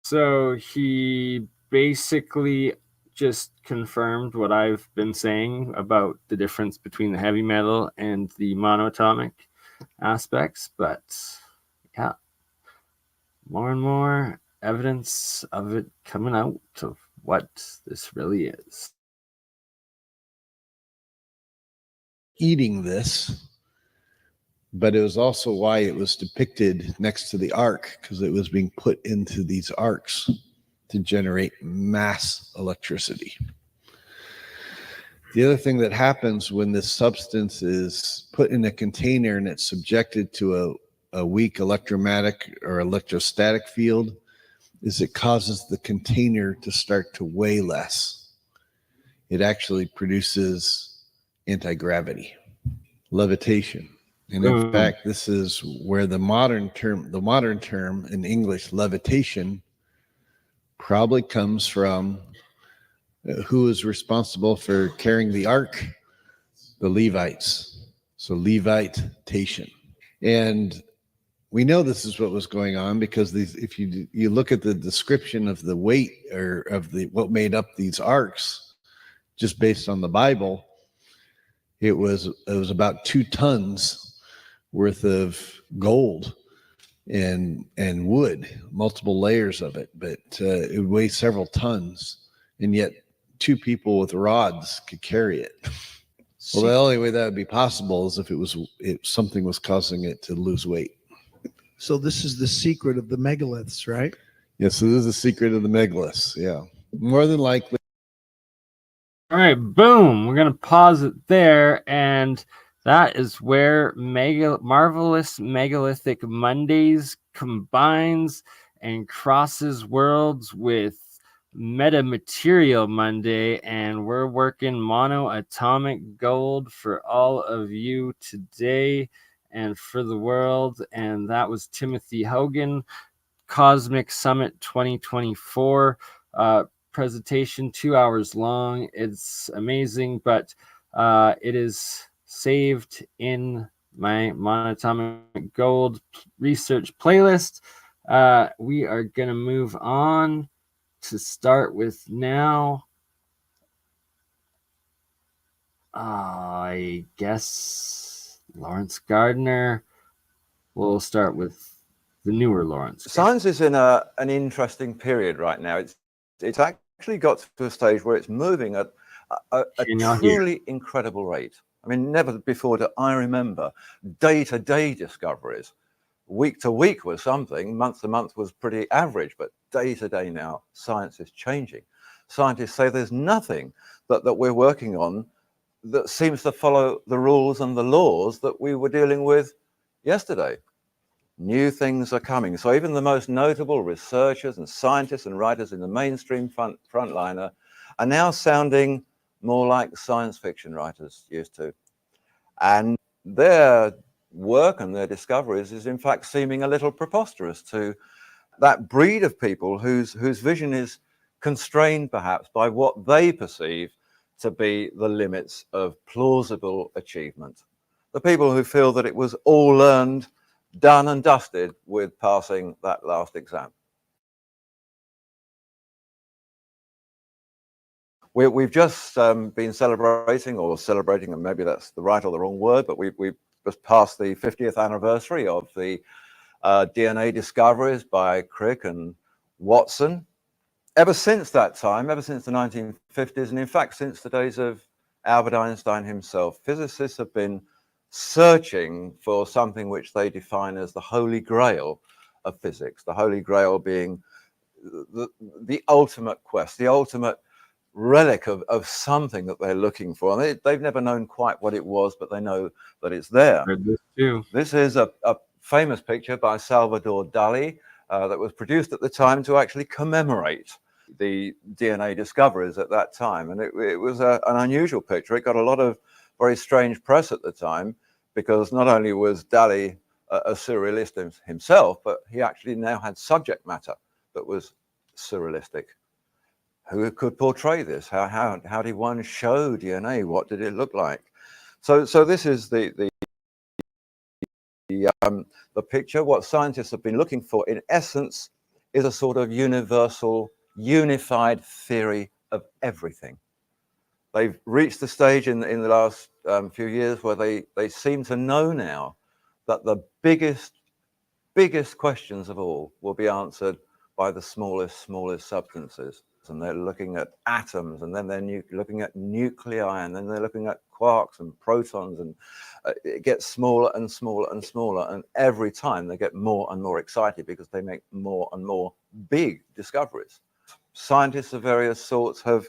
[SPEAKER 1] So he basically just confirmed what I've been saying about the difference between the heavy metal and the monoatomic aspects. But yeah, more and more evidence of it coming out of what this really is.
[SPEAKER 7] Eating this, but it was also why it was depicted next to the ark, because it was being put into these arks to generate mass electricity. The other thing that happens when this substance is put in a container and it's subjected to a weak electromagnetic or electrostatic field is it causes the container to start to weigh less. It actually produces anti-gravity, levitation. And in fact, this is where the modern term in English, levitation, probably comes from. Who is responsible for carrying the ark? The Levites. So levitation. And we know this is what was going on because if you look at the description of the weight or of what made up these arks, just based on the Bible, it was about 2 tons worth of gold and wood, multiple layers of it, but it would weigh several tons, and yet 2 people with rods could carry it. Well, the only way that would be possible is if something was causing it to lose weight.
[SPEAKER 8] So this is the secret of the megaliths, right?
[SPEAKER 7] Yeah, so this is the secret of the megaliths. Yeah, more than likely.
[SPEAKER 1] All right, boom. We're going to pause it there. And that is where Marvelous Megalithic Mondays combines and crosses worlds with Metamaterial Monday. And we're working monoatomic gold for all of you today and for the world. And that was Timothy Hogan, Cosmic Summit 2024. Presentation, 2 hours long. It's amazing, but it is saved in my monoatomic gold research playlist. We are going to move on to start with now. I guess Lawrence Gardner. We'll start with the newer Lawrence.
[SPEAKER 9] Science is in an interesting period right now. It's actually got to a stage where it's moving at a truly incredible rate. I mean, never before do I remember day-to-day discoveries. Week to week was something, month to month was pretty average, but day-to-day now, science is changing. Scientists say there's nothing that we're working on that seems to follow the rules and the laws that we were dealing with yesterday. New things are coming. So even the most notable researchers and scientists and writers in the mainstream frontliner are now sounding more like science fiction writers used to. And their work and their discoveries is in fact seeming a little preposterous to that breed of people whose vision is constrained perhaps by what they perceive to be the limits of plausible achievement. The people who feel that it was all learned, done and dusted with passing that last exam. We've just been celebrating, and maybe that's the right or the wrong word, but we've just passed the 50th anniversary of the DNA discoveries by Crick and Watson. Ever since that time, ever since the 1950s, and in fact since the days of Albert Einstein himself, physicists have been searching for something which they define as the holy grail of physics, the holy grail being the ultimate quest, the ultimate relic of something that they're looking for. And they've never known quite what it was, but they know that it's there.
[SPEAKER 1] Read this too.
[SPEAKER 9] This is a famous picture by Salvador Dali that was produced at the time to actually commemorate the DNA discoveries at that time. And it was an unusual picture. It got a lot of very strange press at the time, because not only was Dali a surrealist himself, but he actually now had subject matter that was surrealistic. Who could portray this? How did one show DNA? What did it look like? So this is the picture. What scientists have been looking for, in essence, is a sort of universal, unified theory of everything. They've reached the stage in the last few years where they seem to know now that the biggest questions of all will be answered by the smallest substances. And they're looking at atoms, and then they're looking at nuclei, and then they're looking at quarks and protons, and it gets smaller and smaller and smaller. And every time they get more and more excited because they make more and more big discoveries. Scientists of various sorts have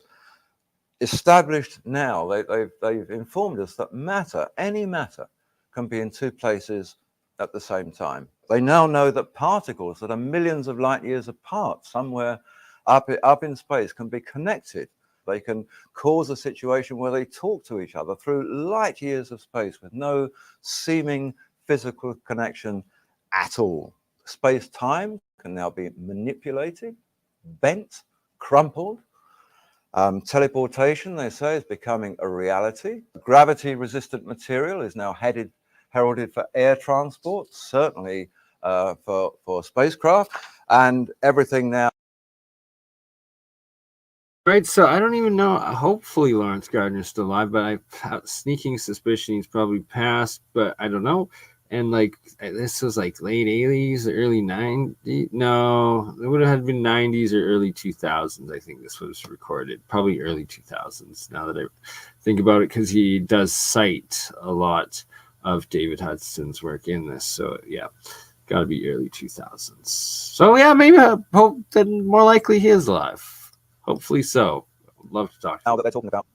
[SPEAKER 9] established now, they've informed us that matter, any matter, can be in two places at the same time. They now know that particles that are millions of light years apart, somewhere up in space, can be connected. They can cause a situation where they talk to each other through light years of space with no seeming physical connection at all. Space-time can now be manipulated, bent, crumpled. Teleportation, they say, is becoming a reality. Gravity-resistant material is now heralded for air transport, certainly for spacecraft, and everything now.
[SPEAKER 1] Right, so I don't even know. Hopefully Lawrence Gardner's still alive, but I have a sneaking suspicion he's probably passed, but I don't know. And like this was like late 80s, early 90s. No, it would have been 90s or early 2000s. I think this was recorded, probably early 2000s. Now that I think about it, because he does cite a lot of David Hudson's work in this. So yeah, got to be early 2000s. So yeah, maybe I hope that more likely he is alive. Hopefully so. I'd love to talk to
[SPEAKER 9] now that they're talking about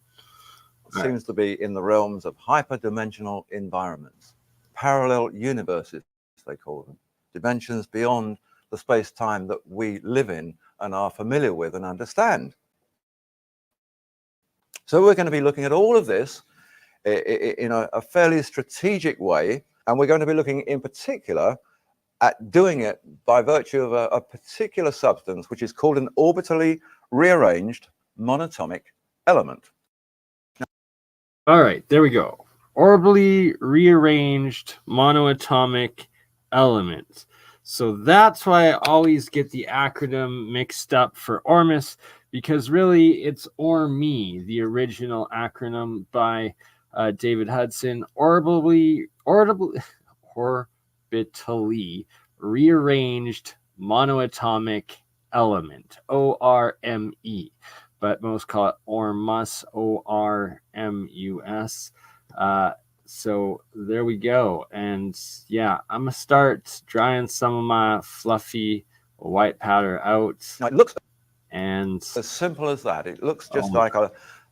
[SPEAKER 9] seems to be in the realms of hyperdimensional environments, parallel universes, they call them, dimensions beyond the space-time that we live in and are familiar with and understand. So we're going to be looking at all of this in a fairly strategic way, and we're going to be looking in particular at doing it by virtue of a particular substance, which is called an orbitally rearranged monatomic element.
[SPEAKER 1] All right, there we go. Orbitally rearranged monoatomic element. So that's why I always get the acronym mixed up for ORMUS, because really it's ORME, the original acronym by David Hudson. Orbitally rearranged monoatomic element, ORME, but most call it ORMUS, ORMUS. So there we go. And yeah, I'm gonna start drying some of my fluffy white powder out.
[SPEAKER 9] Now it looks
[SPEAKER 1] and
[SPEAKER 9] as simple as that. It looks just like a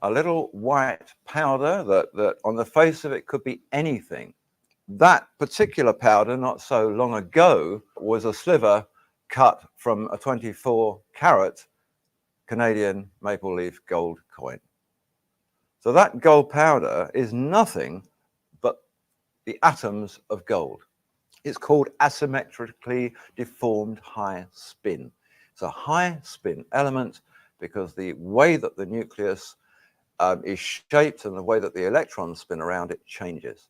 [SPEAKER 9] little white powder that on the face of it could be anything. That particular powder, not so long ago, was a sliver cut from a 24-carat Canadian maple leaf gold coin. So that gold powder is nothing but the atoms of gold. It's called asymmetrically deformed high spin. It's a high spin element because the way that the nucleus is shaped and the way that the electrons spin around it changes.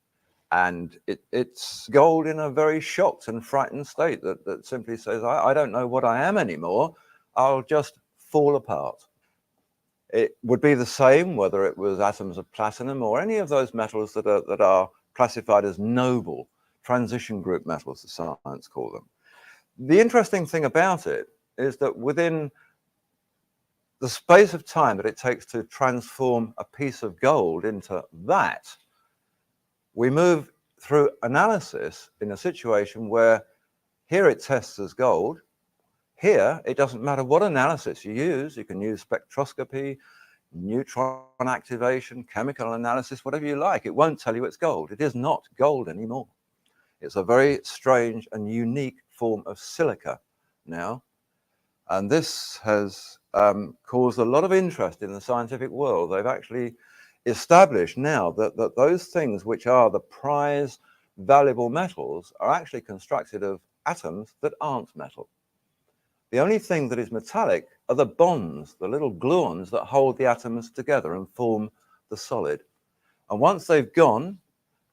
[SPEAKER 9] And it's gold in a very shocked and frightened state that simply says, I don't know what I am anymore. I'll just fall apart. It would be the same whether it was atoms of platinum or any of those metals that are classified as noble, transition group metals, as science call them. The interesting thing about it is that within the space of time that it takes to transform a piece of gold into that, we move through analysis in a situation where here it tests as gold. Here, it doesn't matter what analysis you use. You can use spectroscopy, neutron activation, chemical analysis, whatever you like. It won't tell you it's gold. It is not gold anymore. It's a very strange and unique form of silica now. And this has caused a lot of interest in the scientific world. They've actually established now that those things which are the prize valuable metals are actually constructed of atoms that aren't metal. The only thing that is metallic are the bonds, the little gluons that hold the atoms together and form the solid. And once they've gone,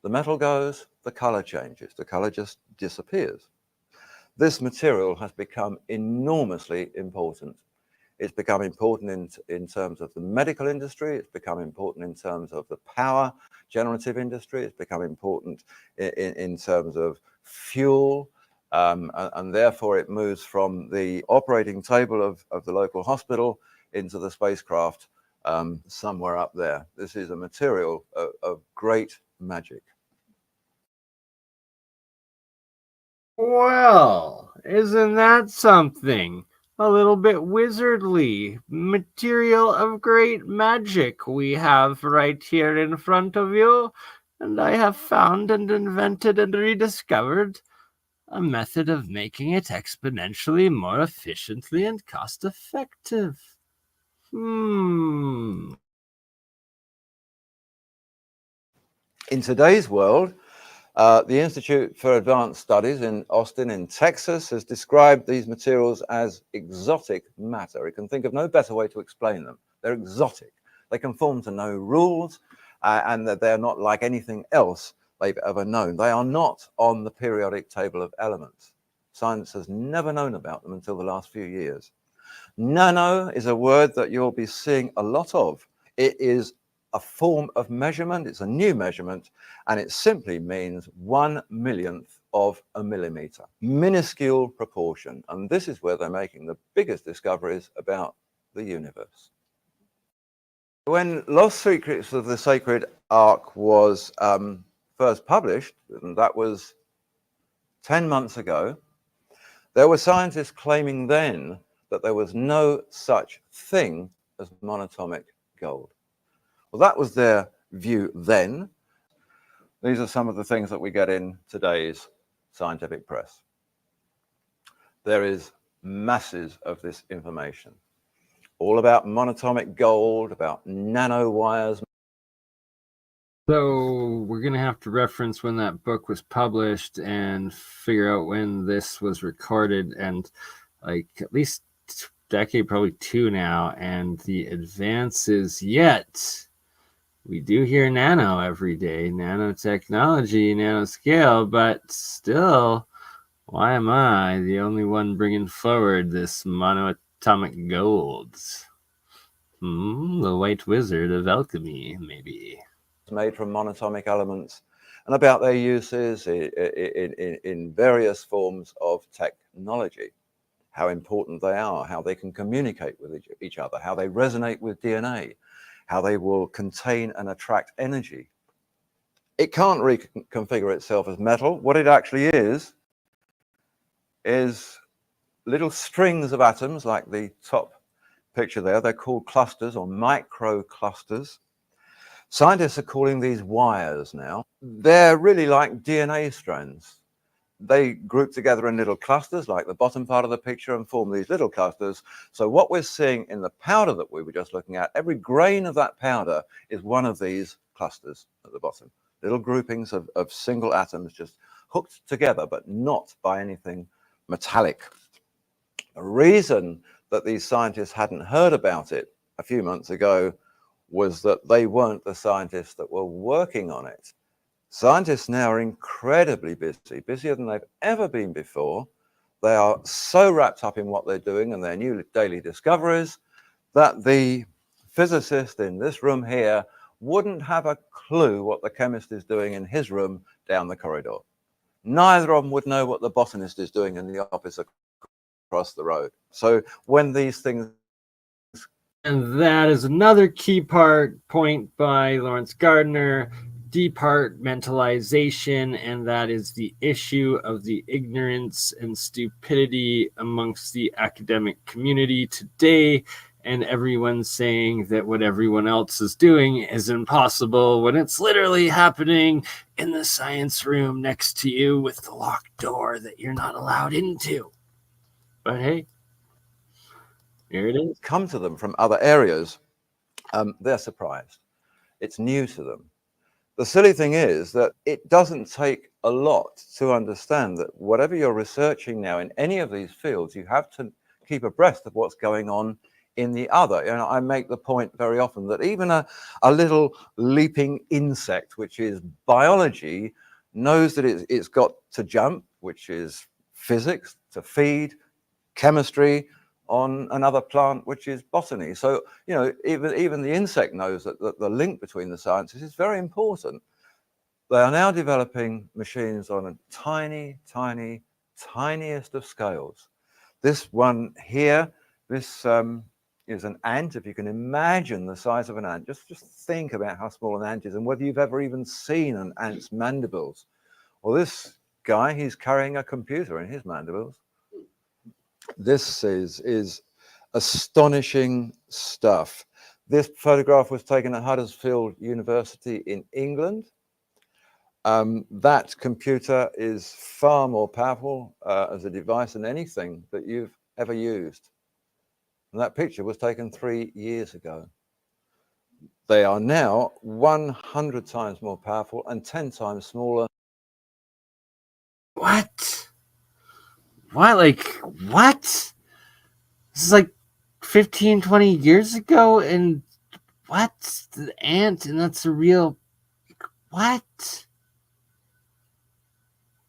[SPEAKER 9] the metal goes, the color changes, the color just disappears. This material has become enormously important. It's become important in terms of the medical industry. It's become important in terms of the power generative industry. It's become important in terms of fuel. And therefore it moves from the operating table of the local hospital into the spacecraft somewhere up there. This is a material of great magic.
[SPEAKER 1] Well, isn't that something? A little bit wizardly. Material of great magic we have right here in front of you. And I have found and invented and rediscovered a method of making it exponentially more efficiently and cost-effective.
[SPEAKER 9] In today's world, the Institute for Advanced Studies in Austin in Texas has described these materials as exotic matter. It can think of no better way to explain them. They're exotic. They conform to no rules, and that they're not like anything else they've ever known. They are not on the periodic table of elements. Science has never known about them until the last few years. Nano is a word that you'll be seeing a lot of. It is a form of measurement. It's a new measurement, and it simply means 1/1,000,000th of a millimeter. Minuscule proportion. And this is where they're making the biggest discoveries about the universe. When Lost Secrets of the Sacred Ark was first published, and that was 10 months ago, there were scientists claiming then that there was no such thing as monatomic gold. Well, that was their view then. These are some of the things that we get in today's scientific press. There is masses of this information, all about monatomic gold, about nanowires.
[SPEAKER 1] So we're going to have to reference when that book was published and figure out when this was recorded, and like at least a decade, probably two now, and the advances yet. We do hear nano every day, nanotechnology, nanoscale, but still, why am I the only one bringing forward this monoatomic gold? The White Wizard of Alchemy, maybe.
[SPEAKER 9] Made from monatomic elements, and about their uses in various forms of technology, how important they are, how they can communicate with each other, how they resonate with DNA, how they will contain and attract energy. It can't reconfigure itself as metal. What it actually is little strings of atoms, like the top picture there. They're called clusters or microclusters. Scientists are calling these wires now. They're really like DNA strands. They group together in little clusters, like the bottom part of the picture, and form these little clusters. So what we're seeing in the powder that we were just looking at, every grain of that powder is one of these clusters at the bottom. Little groupings of single atoms just hooked together, but not by anything metallic. The reason that these scientists hadn't heard about it a few months ago was that they weren't the scientists that were working on it. Scientists now are incredibly busy, busier than they've ever been before. They are so wrapped up in what they're doing and their new daily discoveries that the physicist in this room here wouldn't have a clue what the chemist is doing in his room down the corridor. Neither of them would know what the botanist is doing in the office across the road. So when these things...
[SPEAKER 1] And that is another key point by Lawrence Gardner, departmentalization, and that is the issue of the ignorance and stupidity amongst the academic community today, and everyone saying that what everyone else is doing is impossible when it's literally happening in the science room next to you with the locked door that you're not allowed into. But hey, here it is.
[SPEAKER 9] Come to them from other areas, they're surprised. It's new to them. The silly thing is that it doesn't take a lot to understand that whatever you're researching now in any of these fields, you have to keep abreast of what's going on in the other. You know, I make the point very often that even a little leaping insect, which is biology, knows that it's got to jump, which is physics, to feed, chemistry, on another plant, which is botany. So, you know, even the insect knows that the link between the sciences is very important. They are now developing machines on a tiniest of scales. This one here, this is an ant. If you can imagine the size of an ant, just think about how small an ant is and whether you've ever even seen an ant's mandibles. Well, this guy, he's carrying a computer in his mandibles. This is astonishing stuff. This photograph was taken at Huddersfield University in England. That computer is far more powerful as a device than anything that you've ever used. And that picture was taken 3 years ago. They are now 100 times more powerful and 10 times smaller.
[SPEAKER 1] What? What? Like, what? This is like 15, 20 years ago, and what? The ant, and that's a real... What?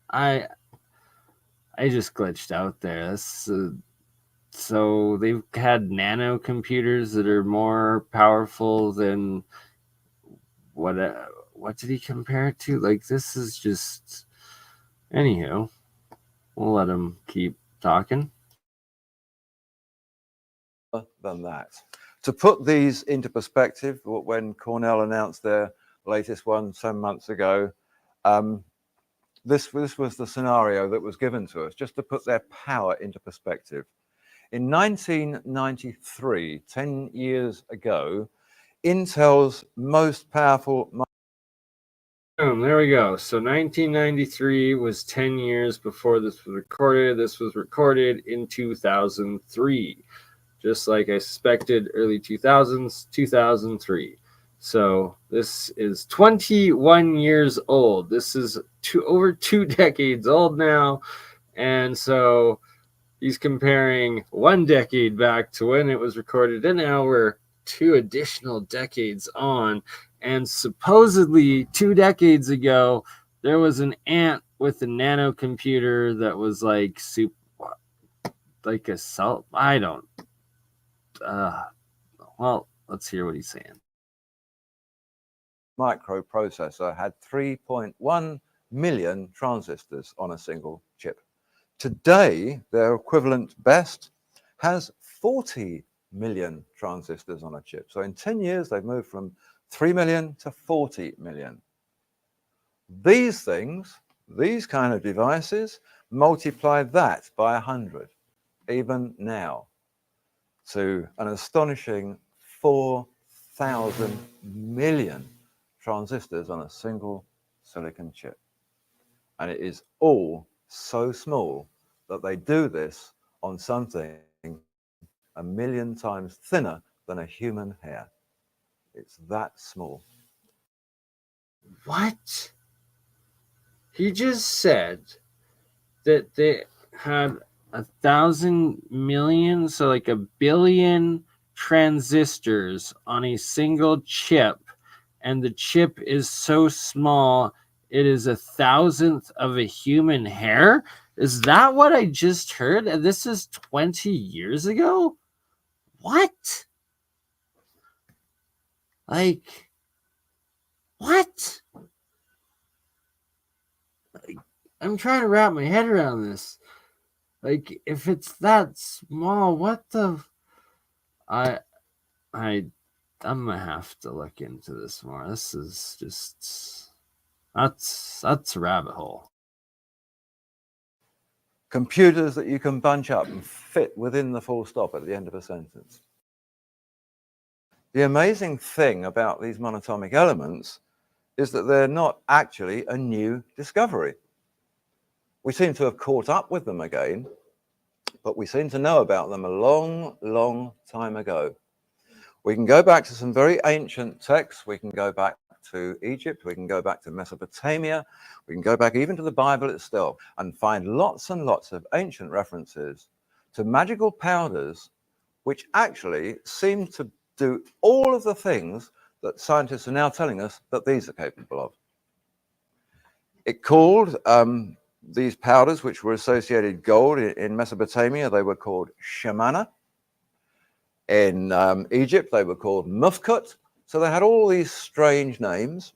[SPEAKER 1] I just glitched out there. So they've had nano computers that are more powerful than... What did he compare it to? Like, this is just... Anywho, we'll let him keep talking.
[SPEAKER 9] Than that. To put these into perspective, when Cornell announced their latest one some months ago, this was the scenario that was given to us, just to put their power into perspective. In 1993, 10 years ago, Intel's most powerful...
[SPEAKER 1] Boom, there we go. So 1993 was 10 years before this was recorded. This was recorded in 2003. Just like I suspected, early 2000s, 2003. So this is 21 years old. This is over 2 decades old now. And so he's comparing 1 decade back to when it was recorded. And now we're 2 additional decades on. And supposedly 2 decades ago, there was an ant with a nano computer that was like like a cell. I don't. Well, let's hear what he's saying.
[SPEAKER 9] Microprocessor had 3.1 million transistors on a single chip. Today, their equivalent best has 40 million transistors on a chip. So in 10 years, they've moved from 3 million to 40 million. These things, these kind of devices, multiply that by 100, even now, to an astonishing 4,000 million transistors on a single silicon chip. And it is all so small that they do this on something 1 million times thinner than a human hair. It's that small.
[SPEAKER 1] What? He just said that they had 1,000 million, so like 1 billion transistors on a single chip, and the chip is so small it is 1,000th of a human hair. Is that what I just heard? And this is 20 years ago? What? Like, what? Like, I'm trying to wrap my head around this. Like, if it's that small, what the? I'm gonna have to look into this more. This is just that's a rabbit hole.
[SPEAKER 9] Computers that you can bunch up and fit within the full stop at the end of a sentence. The amazing thing about these monatomic elements is that they're not actually a new discovery. We seem to have caught up with them again, but we seem to know about them a long, long time ago. We can go back to some very ancient texts. We can go back to Egypt. We can go back to Mesopotamia. We can go back even to the Bible itself and find lots and lots of ancient references to magical powders which actually seem to do all of the things that scientists are now telling us that these are capable of. It called these powders, which were associated gold in Mesopotamia, they were called shamana. In Egypt, they were called mufkut. So they had all these strange names.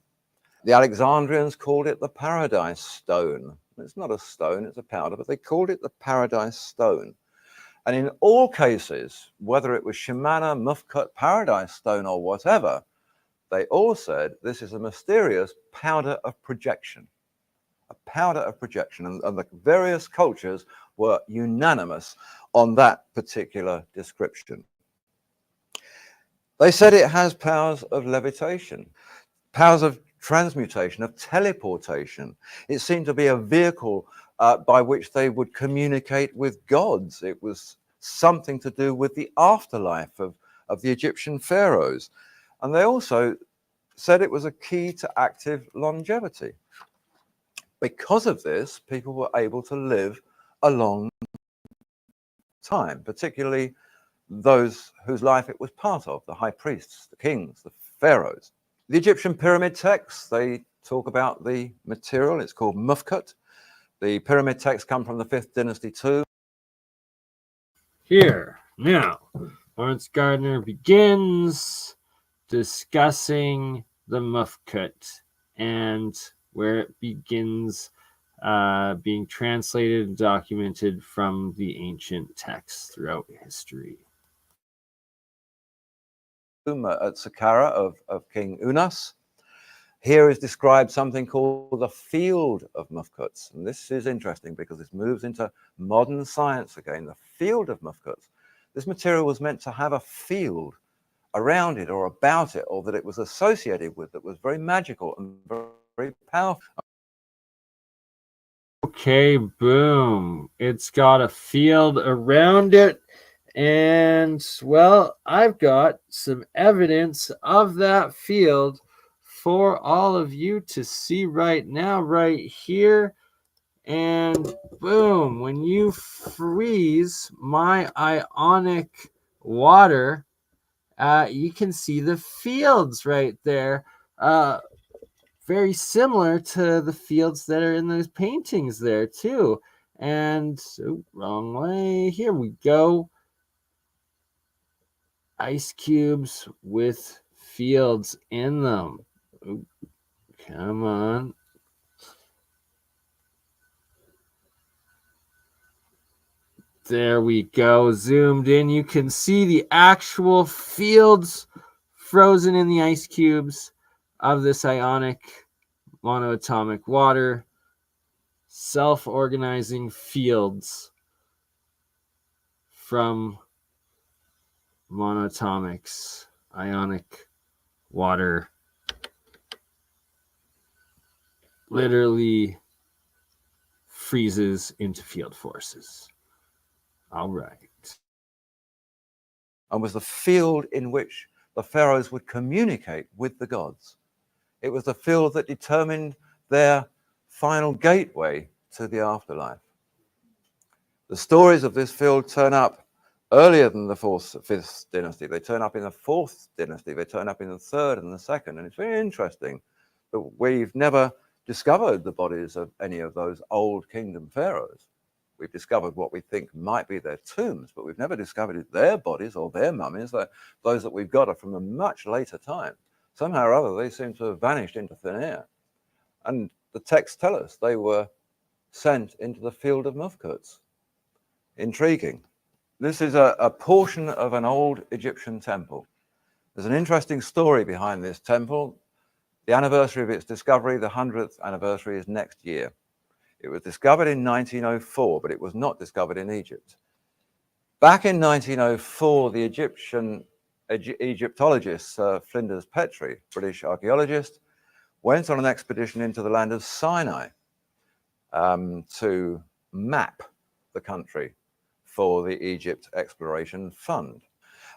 [SPEAKER 9] The Alexandrians called it the paradise stone. It's not a stone, it's a powder, but they called it the paradise stone. And in all cases, whether it was shamana, mufkut, paradise stone, or whatever, they all said this is a mysterious powder of projection. A powder of projection. And the various cultures were unanimous on that particular description. They said it has powers of levitation, powers of transmutation, of teleportation. It seemed to be a vehicle by which they would communicate with gods. It was something to do with the afterlife of the Egyptian pharaohs. And they also said it was a key to active longevity. Because of this, people were able to live a long time, particularly those whose life it was part of, the high priests, the kings, the pharaohs. The Egyptian pyramid texts, they talk about the material. It's called mufkut. The pyramid texts come from the 5th dynasty too.
[SPEAKER 1] Here, now, Lawrence Gardner begins discussing the mufkut and where it begins being translated and documented from the ancient texts throughout history.
[SPEAKER 9] At Saqqara of King Unas. Here is described something called the field of mufkuts. And this is interesting because this moves into modern science again, the field of mufkuts. This material was meant to have a field around it or about it, or that it was associated with, that was very magical and very powerful.
[SPEAKER 1] Okay, boom. It's got a field around it. And, well, I've got some evidence of that field for all of you to see right now, right here. And boom, when you freeze my ionic water, you can see the fields right there. Very similar to the fields that are in those paintings there, too. And, wrong way. Here we go. Ice cubes with fields in them. Ooh, come on. There we go. Zoomed in. You can see the actual fields frozen in the ice cubes of this ionic monoatomic water. Self-organizing fields from monoatomics, ionic water, literally freezes into field forces. All right.
[SPEAKER 9] And was the field in which the pharaohs would communicate with the gods. It was the field that determined their final gateway to the afterlife. The stories of this field turn up earlier than the fifth dynasty. They turn up in the fourth dynasty. They turn up in the third and the second. And it's very interesting that we've never discovered the bodies of any of those old kingdom pharaohs. We've discovered what we think might be their tombs, but we've never discovered their bodies or their mummies. Those that we've got are from a much later time. Somehow or other, they seem to have vanished into thin air. And the texts tell us they were sent into the field of Mufkuts. Intriguing. This is a portion of an old Egyptian temple. There's an interesting story behind this temple. The anniversary of its discovery, the 100th anniversary, is next year. It was discovered in 1904, but it was not discovered in Egypt. Back in 1904, the Egyptologist Flinders Petrie, British archaeologist, went on an expedition into the land of Sinai to map the country for the Egypt Exploration Fund.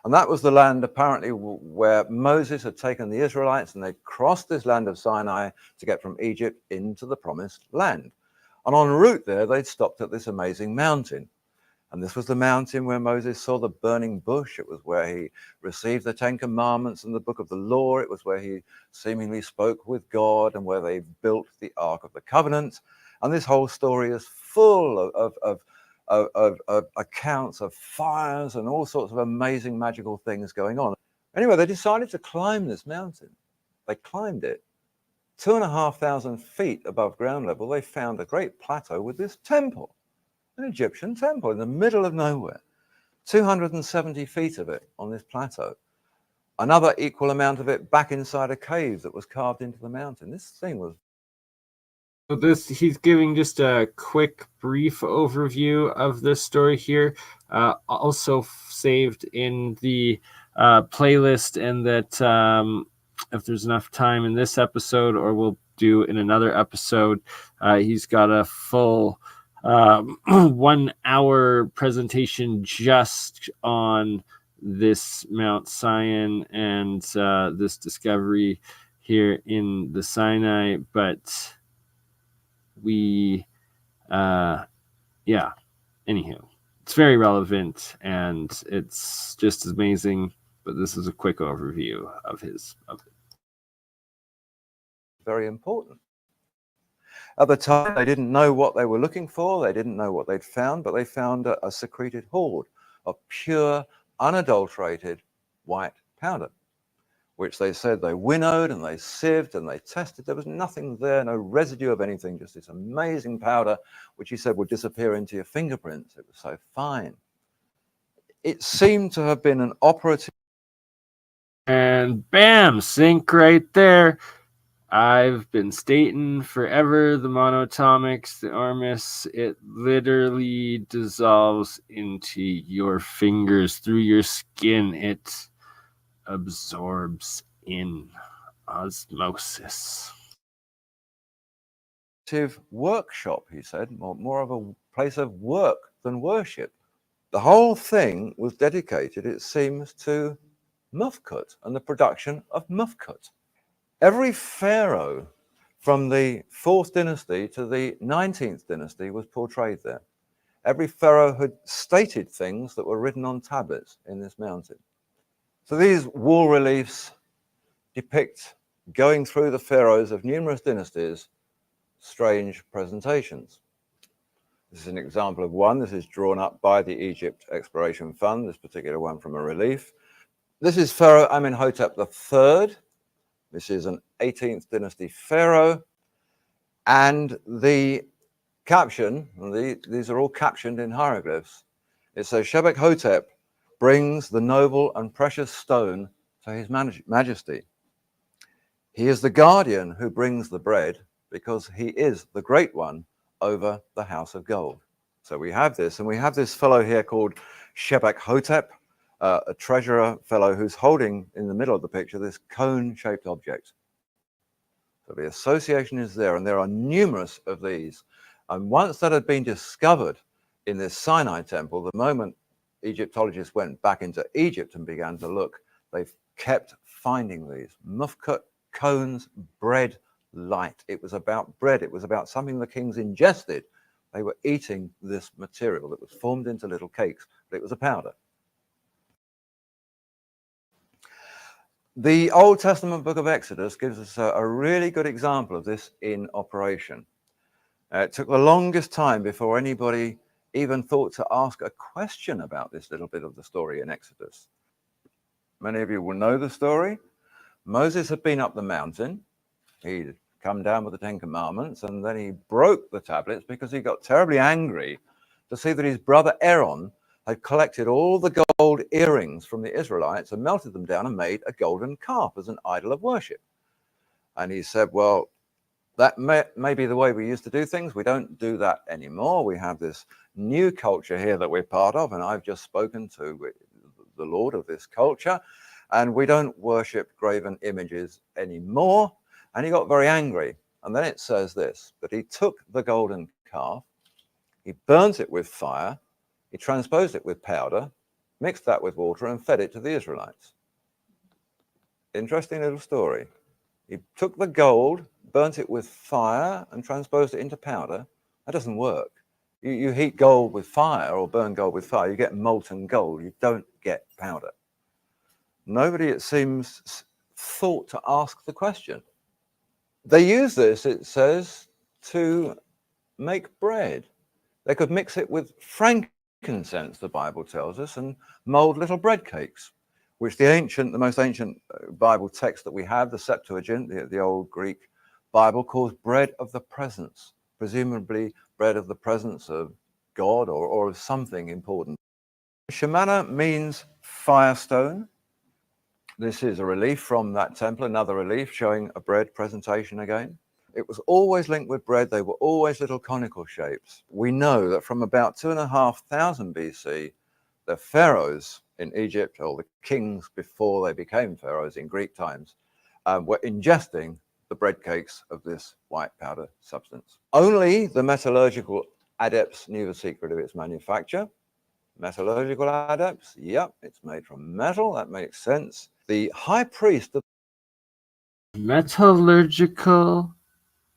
[SPEAKER 9] And that was the land apparently where Moses had taken the Israelites and they crossed this land of Sinai to get from Egypt into the promised land. And en route there, they'd stopped at this amazing mountain. And this was the mountain where Moses saw the burning bush. It was where he received the 10 Commandments and the book of the law. It was where he seemingly spoke with God and where they built the Ark of the Covenant. And this whole story is full of accounts of fires and all sorts of amazing magical things going on. Anyway, they decided to climb this mountain. They climbed it. 2,500 feet above ground level, they found a great plateau with this temple, an Egyptian temple in the middle of nowhere. 270 feet of it on this plateau. Another equal amount of it back inside a cave that was carved into the mountain. This thing was...
[SPEAKER 1] So he's giving just a quick, brief overview of this story here. Also saved in the playlist, and that if there's enough time in this episode, or we'll do in another episode, he's got a full 1 hour presentation just on this Mount Sinai and this discovery here in the Sinai. But anywho, it's very relevant and it's just amazing. But this is a quick overview of it.
[SPEAKER 9] Very important. At the time, they didn't know what they were looking for. They didn't know what they'd found, but they found a secreted hoard of pure, unadulterated white powder, which they said they winnowed and they sieved and they tested. There was nothing there, no residue of anything, just this amazing powder, which he said would disappear into your fingerprints. It was so fine. It seemed to have been an operative...
[SPEAKER 1] And bam, sync right there. I've been stating forever, the MonoAtomics, the Armis, it literally dissolves into your fingers, through your skin. It absorbs in osmosis.
[SPEAKER 9] Workshop, he said, more of a place of work than worship. The whole thing was dedicated, it seems, to Mufkut and the production of Mufkut. Every pharaoh from the 4th dynasty to the 19th dynasty was portrayed there. Every pharaoh had stated things that were written on tablets in this mountain. So these wall reliefs depict, going through the pharaohs of numerous dynasties, strange presentations. This is an example of one. This is drawn up by the Egypt Exploration Fund, this particular one from a relief. This is Pharaoh Amenhotep III. This is an 18th dynasty pharaoh. And the caption, these are all captioned in hieroglyphs. It says, Shebek Hotep brings the noble and precious stone to his majesty. He is the guardian who brings the bread because he is the great one over the house of gold. So we have this, and we have this fellow here called Shebek Hotep, a treasurer fellow who's holding in the middle of the picture this cone-shaped object. So the association is there, and there are numerous of these. And once that had been discovered in this Sinai temple, the moment Egyptologists went back into Egypt and began to look, they've kept finding these. Mufkut, cones, bread, light. It was about bread. It was about something the kings ingested They were eating this material that was formed into little cakes, but it was a powder. The Old Testament book of Exodus gives us a really good example of this in operation. It took the longest time before anybody even thought to ask a question about this little bit of the story in Exodus. Many of you will know the story. Moses had been up the mountain. He'd come down with the Ten Commandments, and then he broke the tablets because he got terribly angry to see that his brother Aaron had collected all the gold earrings from the Israelites and melted them down and made a golden calf as an idol of worship. And he said, well, that may be the way we used to do things. We don't do that anymore. We have this new culture here that we're part of, and I've just spoken to the Lord of this culture, and we don't worship graven images anymore. And he got very angry. And then it says this, that he took the golden calf, he burnt it with fire, he transposed it with powder, mixed that with water, and fed it to the Israelites. Interesting little story. He took the gold, burnt it with fire, and transposed it into powder. That doesn't work. You heat gold with fire or burn gold with fire, you get molten gold. You don't get powder. Nobody, it seems, thought to ask the question. They use this, it says, to make bread. They could mix it with frankincense, the Bible tells us, and mold little bread cakes, which the most ancient Bible text that we have, the Septuagint, the old Greek Bible, calls bread of the presence, presumably bread of the presence of God or of something important. Shemana means firestone. This is a relief from that temple, another relief showing a bread presentation again. It was always linked with bread. They were always little conical shapes. We know that from about 2,500 BC, the pharaohs in Egypt, or the kings before they became pharaohs in Greek times, were ingesting the bread cakes of this white powder substance. Only the metallurgical adepts knew the secret of its manufacture. Metallurgical adepts, yep, it's made from metal, that makes sense. The high priest of
[SPEAKER 1] Metallurgical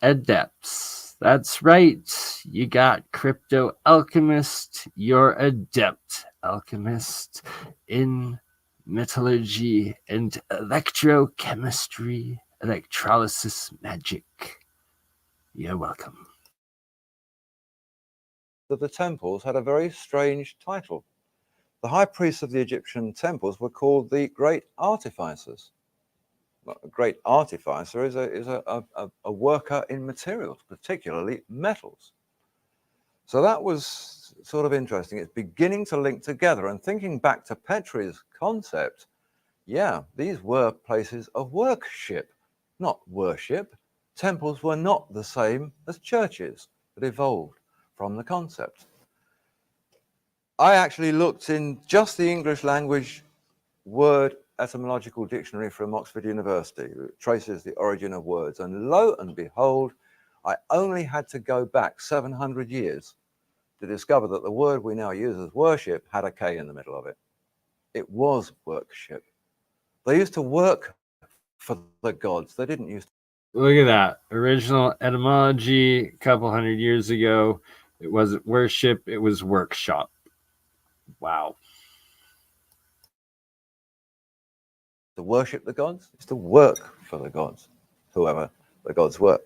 [SPEAKER 1] adepts. That's right. You got crypto alchemist, your adept alchemist in metallurgy and electrochemistry, electrolysis magic. You're welcome.
[SPEAKER 9] the temples had a very strange title. The high priests of the Egyptian temples were called the Great Artificers. A great artificer is a worker in materials, particularly metals. So that was sort of interesting. It's beginning to link together, and thinking back to Petrie's concept, yeah, these were places of worship, not worship. Temples were not the same as churches, that evolved from the concept. I actually looked in just the English language word etymological dictionary from Oxford University that traces the origin of words, and lo and behold, I only had to go back 700 years to discover that the word we now use as worship had a K in the middle of it. It was worship. They used to work for the gods. They didn't use to.
[SPEAKER 1] Look at that. Original etymology a couple hundred years ago. It wasn't worship, it was workshop. Wow.
[SPEAKER 9] To worship the gods, it's to work for the gods, whoever the gods were.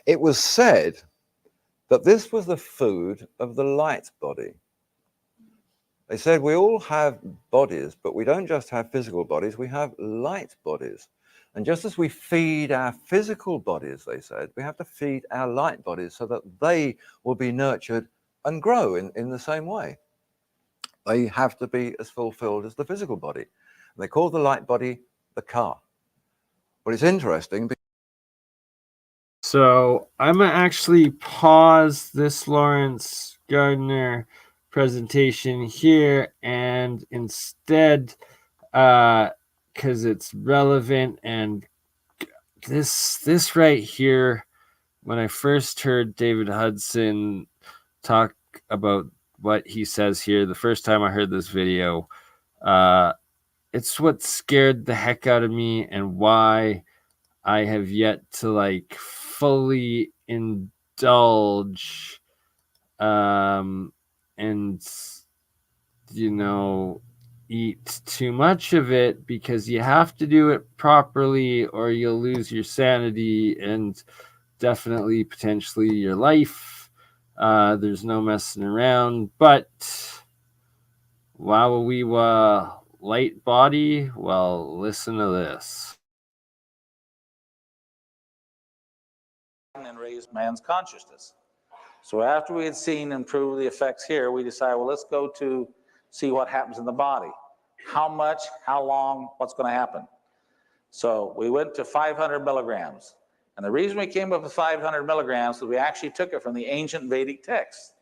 [SPEAKER 9] It was said that this was the food of the light body. They said we all have bodies, but we don't just have physical bodies, we have light bodies. And just as we feed our physical bodies, they said, we have to feed our light bodies so that they will be nurtured and grow in the same way. They have to be as fulfilled as the physical body. And they call the light body the car. But it's interesting.
[SPEAKER 1] So I'm going to actually pause this Lawrence Gardner presentation here, and instead, because it's relevant, and this right here, when I first heard David Hudson talk about what he says here, the first time I heard this video, it's what scared the heck out of me, and why I have yet to like fully indulge and eat too much of it, because you have to do it properly or you'll lose your sanity and definitely potentially your life. There's no messing around. But wow, we light body, well, listen to this.
[SPEAKER 10] And raise man's consciousness. So after we had seen and proved the effects here, we decided, well, let's go to see what happens in the body. How much, how long, what's going to happen? So we went to 500 milligrams. And the reason we came up with 500 milligrams is we actually took it from the ancient Vedic text.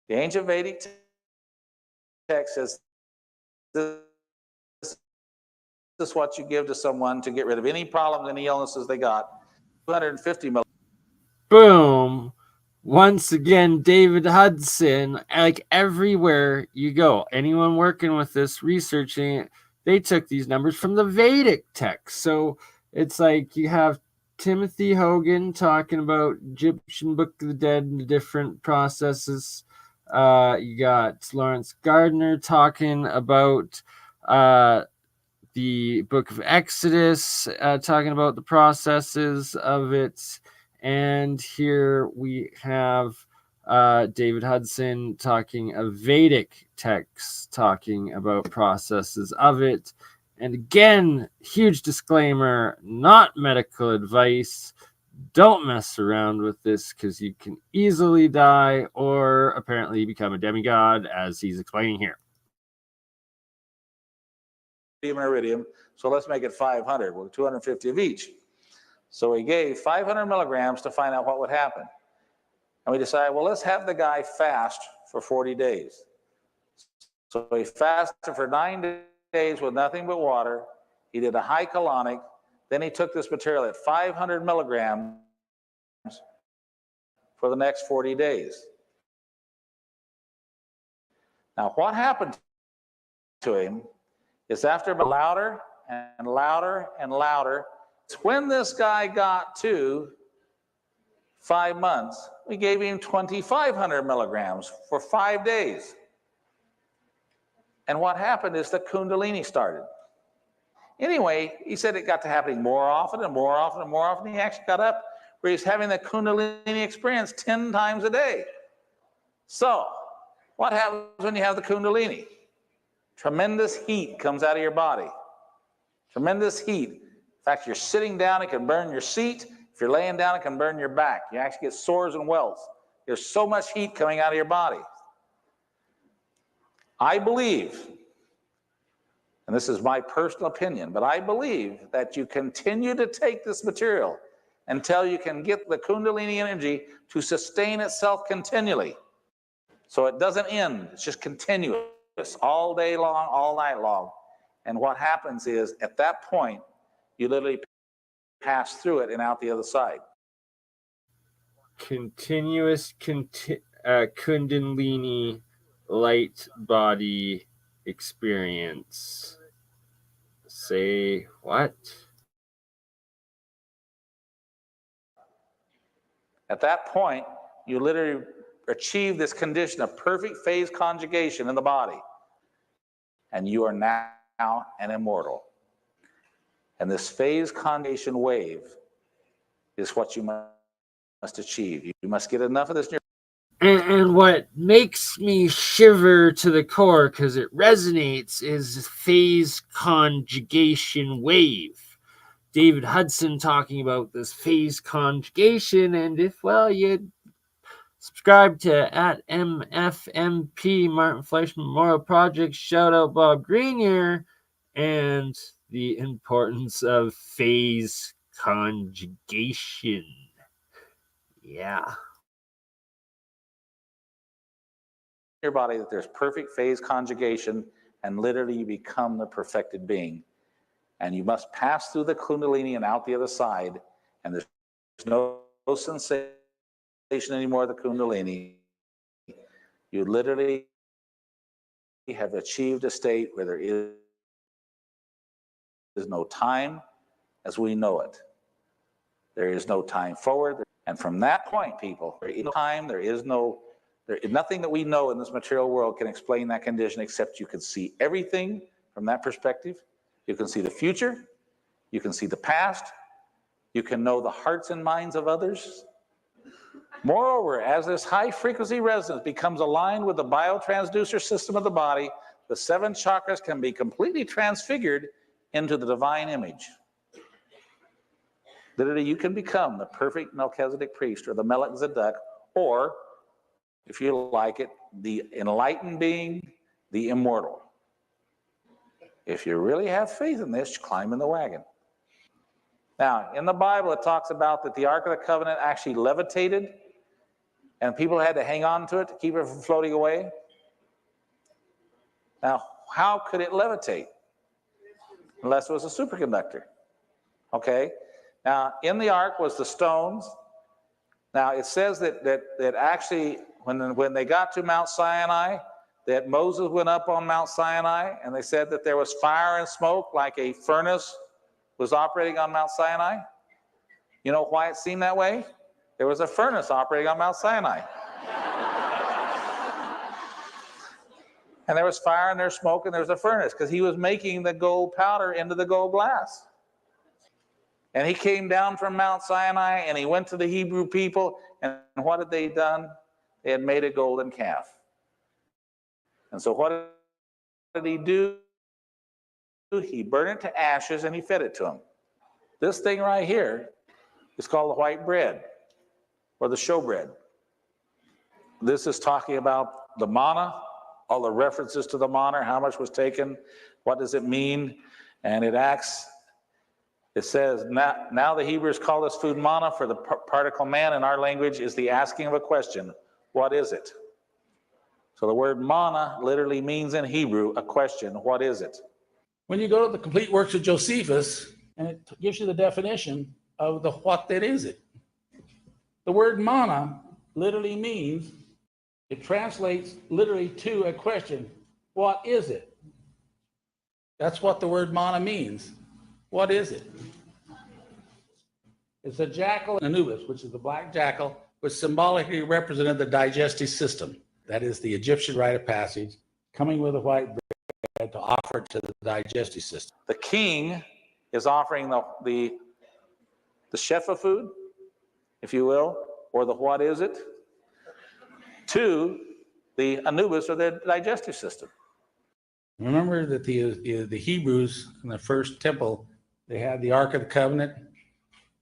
[SPEAKER 10] The ancient Vedic text says, this is what you give to someone to get rid of any problems, any illnesses they got. 250 milligrams.
[SPEAKER 1] Boom. Once again, David Hudson, like everywhere you go, anyone working with this, researching it, they took these numbers from the Vedic text. So it's like you have Timothy Hogan talking about Egyptian Book of the Dead and the different processes. You got Lawrence Gardner talking about the book of Exodus, talking about the processes of it. And here we have David Hudson talking of Vedic texts, talking about processes of it. And again, huge disclaimer, not medical advice. Don't mess around with this, because you can easily die or apparently become a demigod, as he's explaining here.
[SPEAKER 10] Iridium, so let's make it 500. Well, 250 of each. So we gave 500 milligrams to find out what would happen. And we decided, well, let's have the guy fast for 40 days. So he fasted for 9 days with nothing but water. He did a high colonic. Then he took this material at 500 milligrams for the next 40 days. Now, what happened to him is after louder and louder and louder, when this guy got to 5 months, we gave him 2,500 milligrams for 5 days. And what happened is the Kundalini started. Anyway, he said it got to happening more often and more often and more often. He actually got up where he's having the Kundalini experience 10 times a day. So, what happens when you have the Kundalini? Tremendous heat comes out of your body. Tremendous heat. In fact, you're sitting down, it can burn your seat. If you're laying down, it can burn your back. You actually get sores and welts. There's so much heat coming out of your body. I believe, and this is my personal opinion, but I believe that you continue to take this material until you can get the Kundalini energy to sustain itself continually. So it doesn't end, it's just continuous, all day long, all night long. And what happens is, at that point, you literally pass through it and out the other side.
[SPEAKER 1] Continuous Kundalini light body experience. Say what?
[SPEAKER 10] At that point, you literally achieve this condition of perfect phase conjugation in the body. And you are now an immortal. And this phase conjugation wave is what you must achieve. You must get enough of this.
[SPEAKER 1] And what makes me shiver to the core, because it resonates, is phase conjugation wave. David Hudson talking about this phase conjugation, and if, well, you subscribe to @MFMP, Martin Fleischmann Memorial Project, shout out Bob Grenier, and the importance of phase conjugation. Yeah.
[SPEAKER 10] Your body that there's perfect phase conjugation, and literally you become the perfected being. And you must pass through the Kundalini and out the other side, and there's no sensation anymore of the Kundalini. You literally have achieved a state where there is no time as we know it. There is no time forward. And from that point, people, there is no time, there is nothing that we know in this material world can explain that condition, except you can see everything from that perspective. You can see the future, you can see the past, you can know the hearts and minds of others. Moreover, as this high frequency resonance becomes aligned with the biotransducer system of the body, the 7 chakras can be completely transfigured into the divine image. Literally, you can become the perfect Melchizedek priest or the Melech Zedek, or, if you like it, the enlightened being, the immortal. If you really have faith in this, climb in the wagon. Now, in the Bible, it talks about that the Ark of the Covenant actually levitated, and people had to hang on to it to keep it from floating away. Now, how could it levitate? Unless it was a superconductor. Okay? Now, in the ark was the stones. Now, it says that actually, when they got to Mount Sinai, that Moses went up on Mount Sinai, and they said that there was fire and smoke like a furnace was operating on Mount Sinai. You know why it seemed that way? There was a furnace operating on Mount Sinai. And there was fire and there's smoke and there's a furnace, because he was making the gold powder into the gold glass. And he came down from Mount Sinai and he went to the Hebrew people, and what had they done? They had made a golden calf. And so what did he do? He burned it to ashes and he fed it to them. This thing right here is called the white bread, or the showbread. This is talking about the manna, all the references to the manna, how much was taken, what does it mean, and it says, now the Hebrews call this food manna, for the particle man in our language is the asking of a question. What is it? So the word manna literally means in Hebrew a question. What is it?
[SPEAKER 11] When you go to the complete works of Josephus, and it gives you the definition of the what that is it. The word manna literally means, it translates literally to a question. What is it? That's what the word manna means. What is it? It's a jackal, Anubis, which is the black jackal, which symbolically represented the digestive system. That is the Egyptian rite of passage, coming with a white bread to offer to the digestive system.
[SPEAKER 10] The king is offering the shefa food, if you will, or the what is it, to the Anubis, or the digestive system.
[SPEAKER 11] Remember that the Hebrews in the first temple, they had the Ark of the Covenant.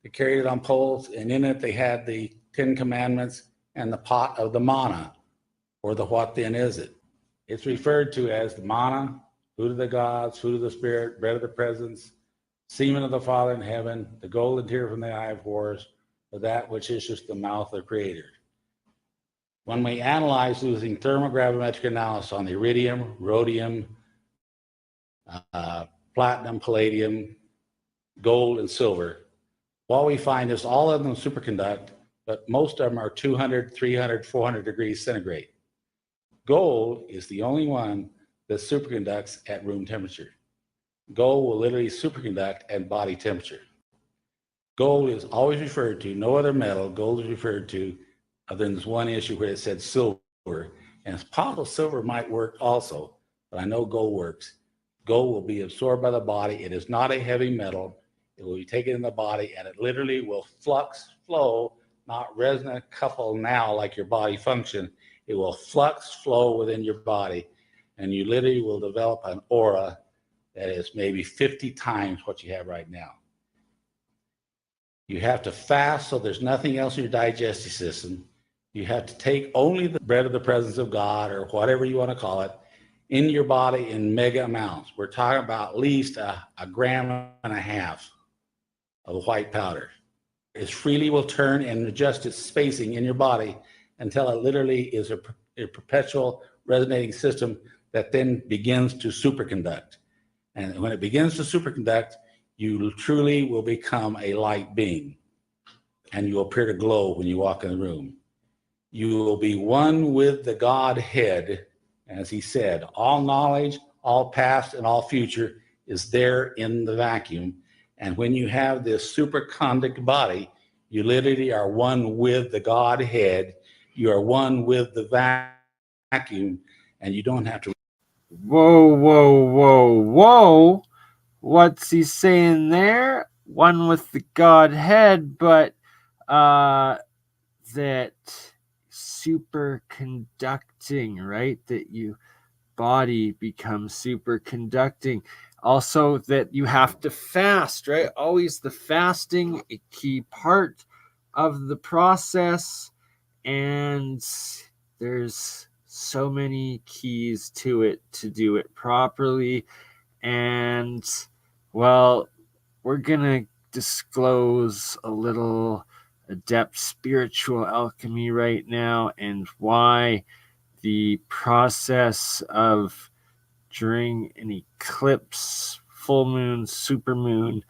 [SPEAKER 11] They carried it on poles, and in it they had the 10 Commandments and the pot of the manna, or the what then is it. It's referred to as the manna, food of the gods, food of the spirit, bread of the presence, semen of the Father in heaven, the golden tear from the eye of horrors, or that which issues the mouth of the Creator. When we analyze using thermogravimetric analysis on the iridium, rhodium, platinum, palladium, gold, and silver, what we find is all of them superconduct, but most of them are 200, 300, 400 degrees centigrade. Gold is the only one that superconducts at room temperature. Gold will literally superconduct at body temperature. Gold is always referred to, no other metal, gold is referred to, other than this one issue where it said silver, and it's possible silver might work also, but I know gold works. Gold will be absorbed by the body. It is not a heavy metal. It will be taken in the body, and it literally will flux, flow, not resonant couple now like your body function. It will flux, flow within your body, and you literally will develop an aura that is maybe 50 times what you have right now. You have to fast so there's nothing else in your digestive system. You have to take only the bread of the presence of God, or whatever you want to call it, in your body in mega amounts. We're talking about at least a gram and a half of white powder. It freely will turn and adjust its spacing in your body until it literally is a perpetual resonating system that then begins to superconduct. And when it begins to superconduct, you truly will become a light being, and you appear to glow when you walk in the room. You will be one with the Godhead. As he said, all knowledge, all past, and all future is there in the vacuum. And when you have this superconduct body, You literally are one with the Godhead. You are one with the vacuum, and you don't have to.
[SPEAKER 1] Whoa, whoa, whoa, whoa. What's he saying there? One with the Godhead, but that superconducting, right? That you body becomes superconducting. Also, that you have to fast, right? Always the fasting, a key part of the process. And there's so many keys to it to do it properly. And, well, we're going to disclose a little adept spiritual alchemy right now and why the process of during an eclipse, full moon, supermoon,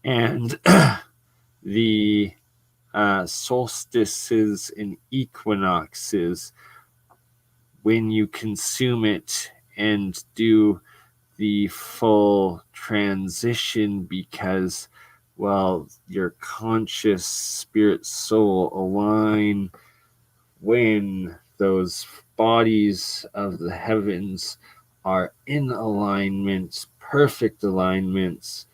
[SPEAKER 1] and the solstices and equinoxes, when you consume it and do the full transition, because, well, your conscious spirit soul align when those bodies of the heavens are in alignments, perfect alignments,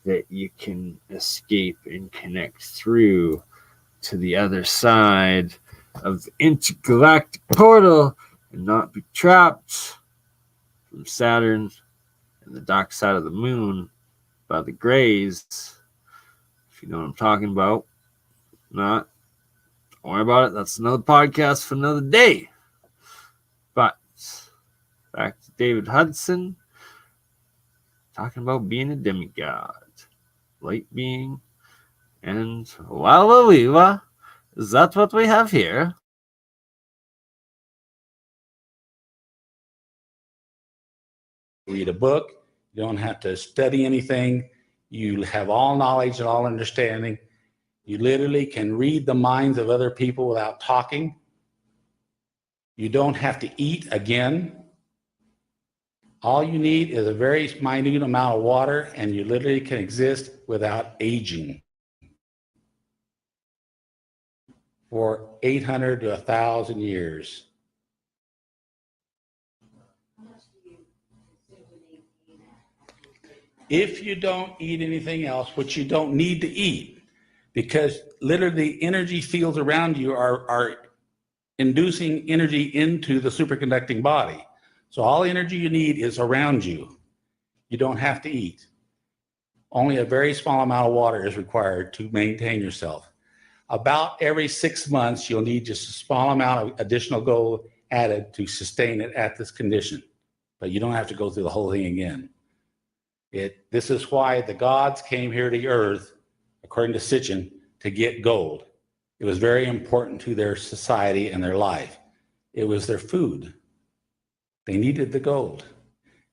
[SPEAKER 1] that you can escape and connect through to the other side of the intergalactic portal and not be trapped from Saturn and the dark side of the moon by the Greys. If you know what I'm talking about. Not, don't worry about it. That's another podcast for another day. But back to David Hudson talking about being a demigod, light being, and Walawiwa. Is that what we have here?
[SPEAKER 11] Read a book. You don't have to study anything. You have all knowledge and all understanding. You literally can read the minds of other people without talking. You don't have to eat again. All you need is a very minute amount of water, and you literally can exist without aging for 800 to 1,000 years. If you don't eat anything else, which you don't need to eat, because literally the energy fields around you are inducing energy into the superconducting body. So all the energy you need is around you. You don't have to eat. Only a very small amount of water is required to maintain yourself. About every 6 months, you'll need just a small amount of additional gold added to sustain it at this condition. But you don't have to go through the whole thing again. This is why the gods came here to earth, according to Sitchin, to get gold. It was very important to their society and their life. It was their food. They needed the gold.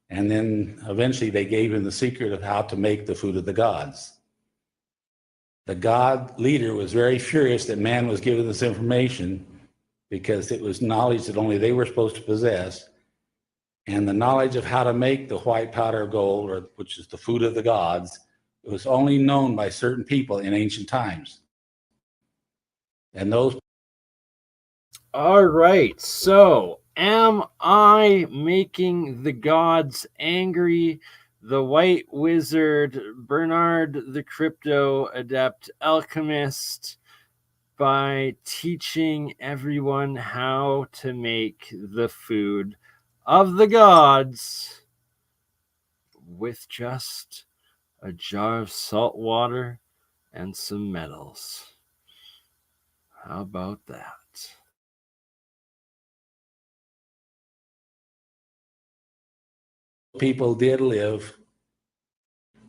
[SPEAKER 11] And then eventually they gave him the secret of how to make the food of the gods. The god leader was very furious that man was given this information because it was knowledge that only they were supposed to possess. And the knowledge of how to make the white powder of gold, which is the food of the gods, it was only known by certain people in ancient times. And those.
[SPEAKER 1] All right. So, am I making the gods angry? The White Wizard, Bernard the Crypto Adept Alchemist, by teaching everyone how to make the food of the gods with just a jar of salt water and some metals. How about that?
[SPEAKER 11] People did live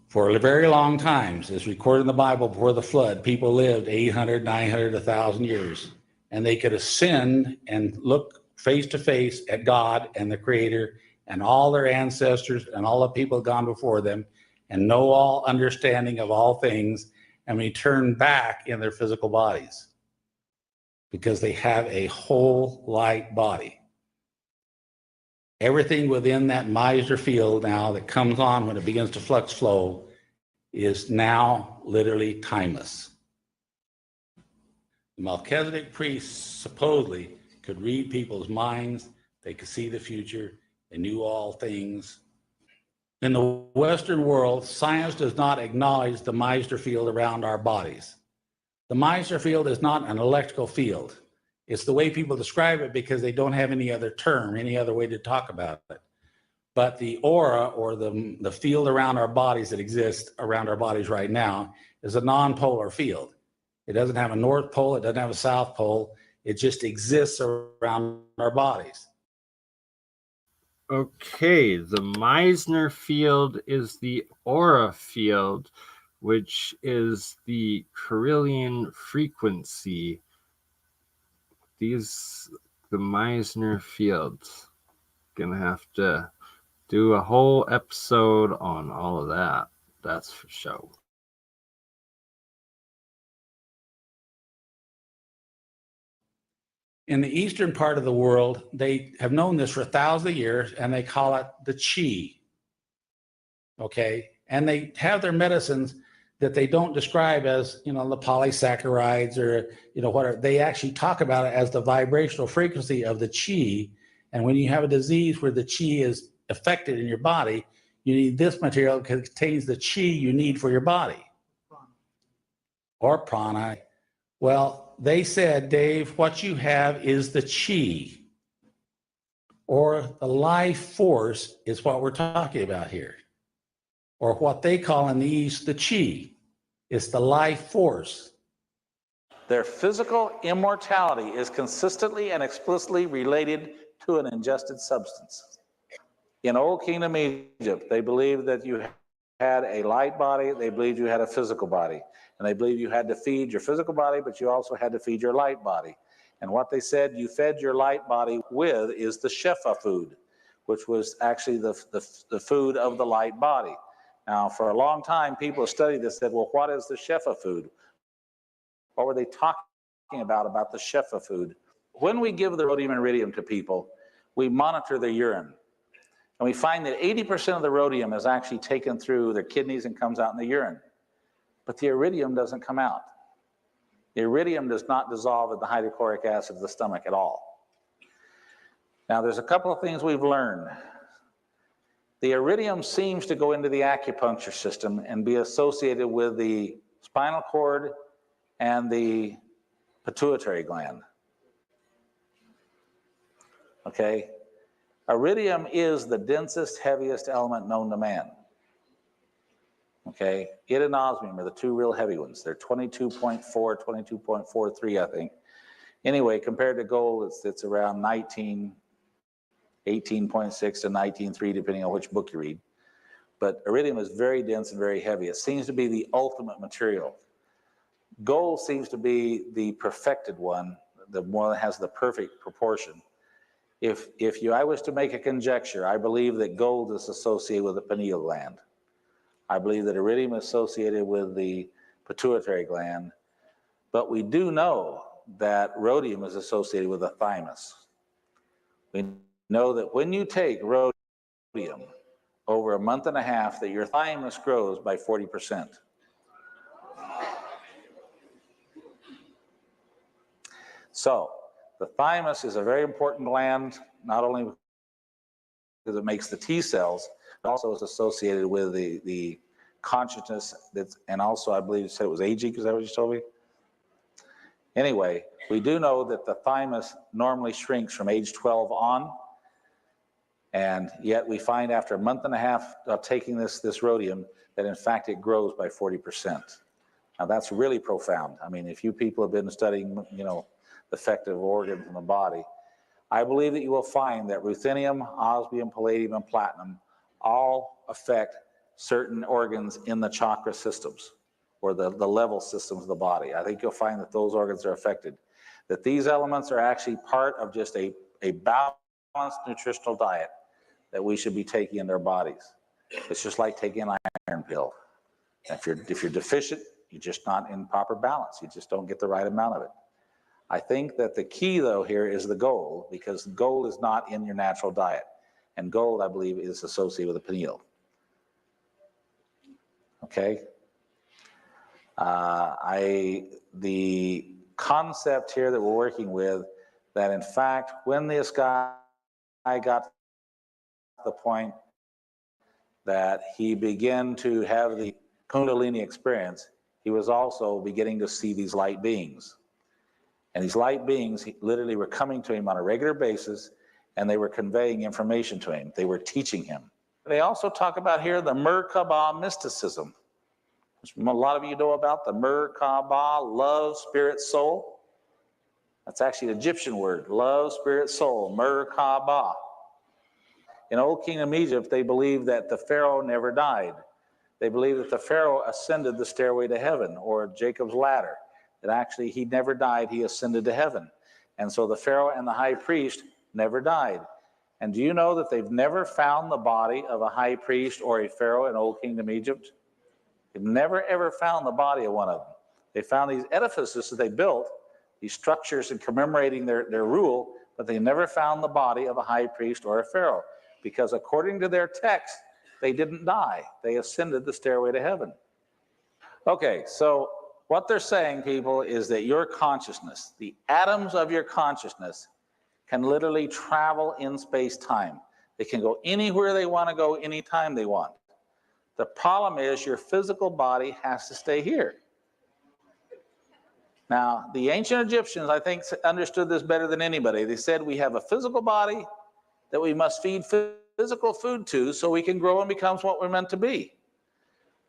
[SPEAKER 11] for a very long times. As recorded in the Bible before the flood, people lived 800, 900, 1,000 years. And they could ascend and look face to face at God and the Creator and all their ancestors and all the people gone before them and know all understanding of all things and return back in their physical bodies because they have a whole light body. Everything within that miser field now that comes on when it begins to flux flow is now literally timeless. The Melchizedek priests supposedly could read people's minds. They could see the future. They knew all things. In the Western world, science does not acknowledge the Meissner field around our bodies. The Meissner field is not an electrical field. It's the way people describe it because they don't have any other term, any other way to talk about it. But the aura, or the field around our bodies that exists around our bodies right now, is a non-polar field. It doesn't have a North Pole, it doesn't have a South Pole, it just exists around our bodies.
[SPEAKER 1] Okay, the Meissner field is the aura field, which is the Carillion frequency. The Meissner fields. Gonna have to do a whole episode on all of that. That's for sure.
[SPEAKER 11] In the eastern part of the world, they have known this for thousands of years, and they call it the chi. Okay, and they have their medicines that they don't describe as, the polysaccharides or, whatever. They actually talk about it as the vibrational frequency of the chi. And when you have a disease where the chi is affected in your body, you need this material because it contains the chi you need for your body. Or prana. Well, they said, Dave, what you have is the chi, or the life force is what we're talking about here. Or what they call in the East, the chi. It's the life force.
[SPEAKER 10] Their physical immortality is consistently and explicitly related to an ingested substance. In Old Kingdom Egypt, they believed that you had a light body, they believed you had a physical body. And they believed you had to feed your physical body, but you also had to feed your light body. And what they said you fed your light body with is the Shefa food, which was actually the food of the light body. Now, for a long time, people have studied this, said, well, what is the Shefa food? What were they talking about the Shefa food? When we give the rhodium and iridium to people, we monitor their urine. And we find that 80% of the rhodium is actually taken through their kidneys and comes out in the urine. But the iridium doesn't come out. The iridium does not dissolve in the hydrochloric acid of the stomach at all. Now, there's a couple of things we've learned. The iridium seems to go into the acupuncture system and be associated with the spinal cord and the pituitary gland. Okay? Iridium is the densest, heaviest element known to man. Okay, it and osmium are the two real heavy ones. They're 22.4, 22.43, I think. Anyway, compared to gold, it's around 18.6 to 19.3, depending on which book you read. But iridium is very dense and very heavy. It seems to be the ultimate material. Gold seems to be the perfected one, the one that has the perfect proportion. If I was to make a conjecture, I believe that gold is associated with the pineal gland. I believe that iridium is associated with the pituitary gland, but we do know that rhodium is associated with the thymus. We know that when you take rhodium over a month and a half, that your thymus grows by 40%. So the thymus is a very important gland, not only because it makes the T cells, also is associated with the consciousness, and also I believe you said it was aging, is that what you told me? Anyway, we do know that the thymus normally shrinks from age 12 on, and yet we find after a month and a half of taking this rhodium that in fact it grows by 40%. Now that's really profound. I mean, if you people have been studying, the effect of organs in the body, I believe that you will find that ruthenium, osmium, palladium, and platinum all affect certain organs in the chakra systems or the level systems of the body. I think you'll find that those organs are affected. That these elements are actually part of just a balanced nutritional diet that we should be taking in their bodies. It's just like taking an iron pill. If you're deficient, you're just not in proper balance. You just don't get the right amount of it. I think that the key, though, here is the gold, because gold is not in your natural diet. And gold, I believe, is associated with the pineal. Okay? concept here that we're working with, that in fact, when this guy got to the point that he began to have the Kundalini experience, he was also beginning to see these light beings. And these light beings literally were coming to him on a regular basis, and they were conveying information to him. They were teaching him. They also talk about here the Merkaba mysticism, which a lot of you know about the Merkaba, love, spirit, soul. That's actually an Egyptian word, love, spirit, soul, Merkaba. In Old Kingdom Egypt, they believed that the Pharaoh never died. They believed that the Pharaoh ascended the stairway to heaven, or Jacob's ladder, that actually he never died, he ascended to heaven. And so the Pharaoh and the high priest never died. And do you know that they've never found the body of a high priest or a Pharaoh in Old Kingdom Egypt? They've never ever found the body of one of them. They found these edifices that they built, these structures in commemorating their rule, but they never found the body of a high priest or a Pharaoh, because according to their text, they didn't die. They ascended the stairway to heaven. Okay, so what they're saying, people, is that your consciousness, the atoms of your consciousness, can literally travel in space-time. They can go anywhere they want to go, anytime they want. The problem is your physical body has to stay here. Now, the ancient Egyptians, I think, understood this better than anybody. They said we have a physical body that we must feed physical food to so we can grow and become what we're meant to be.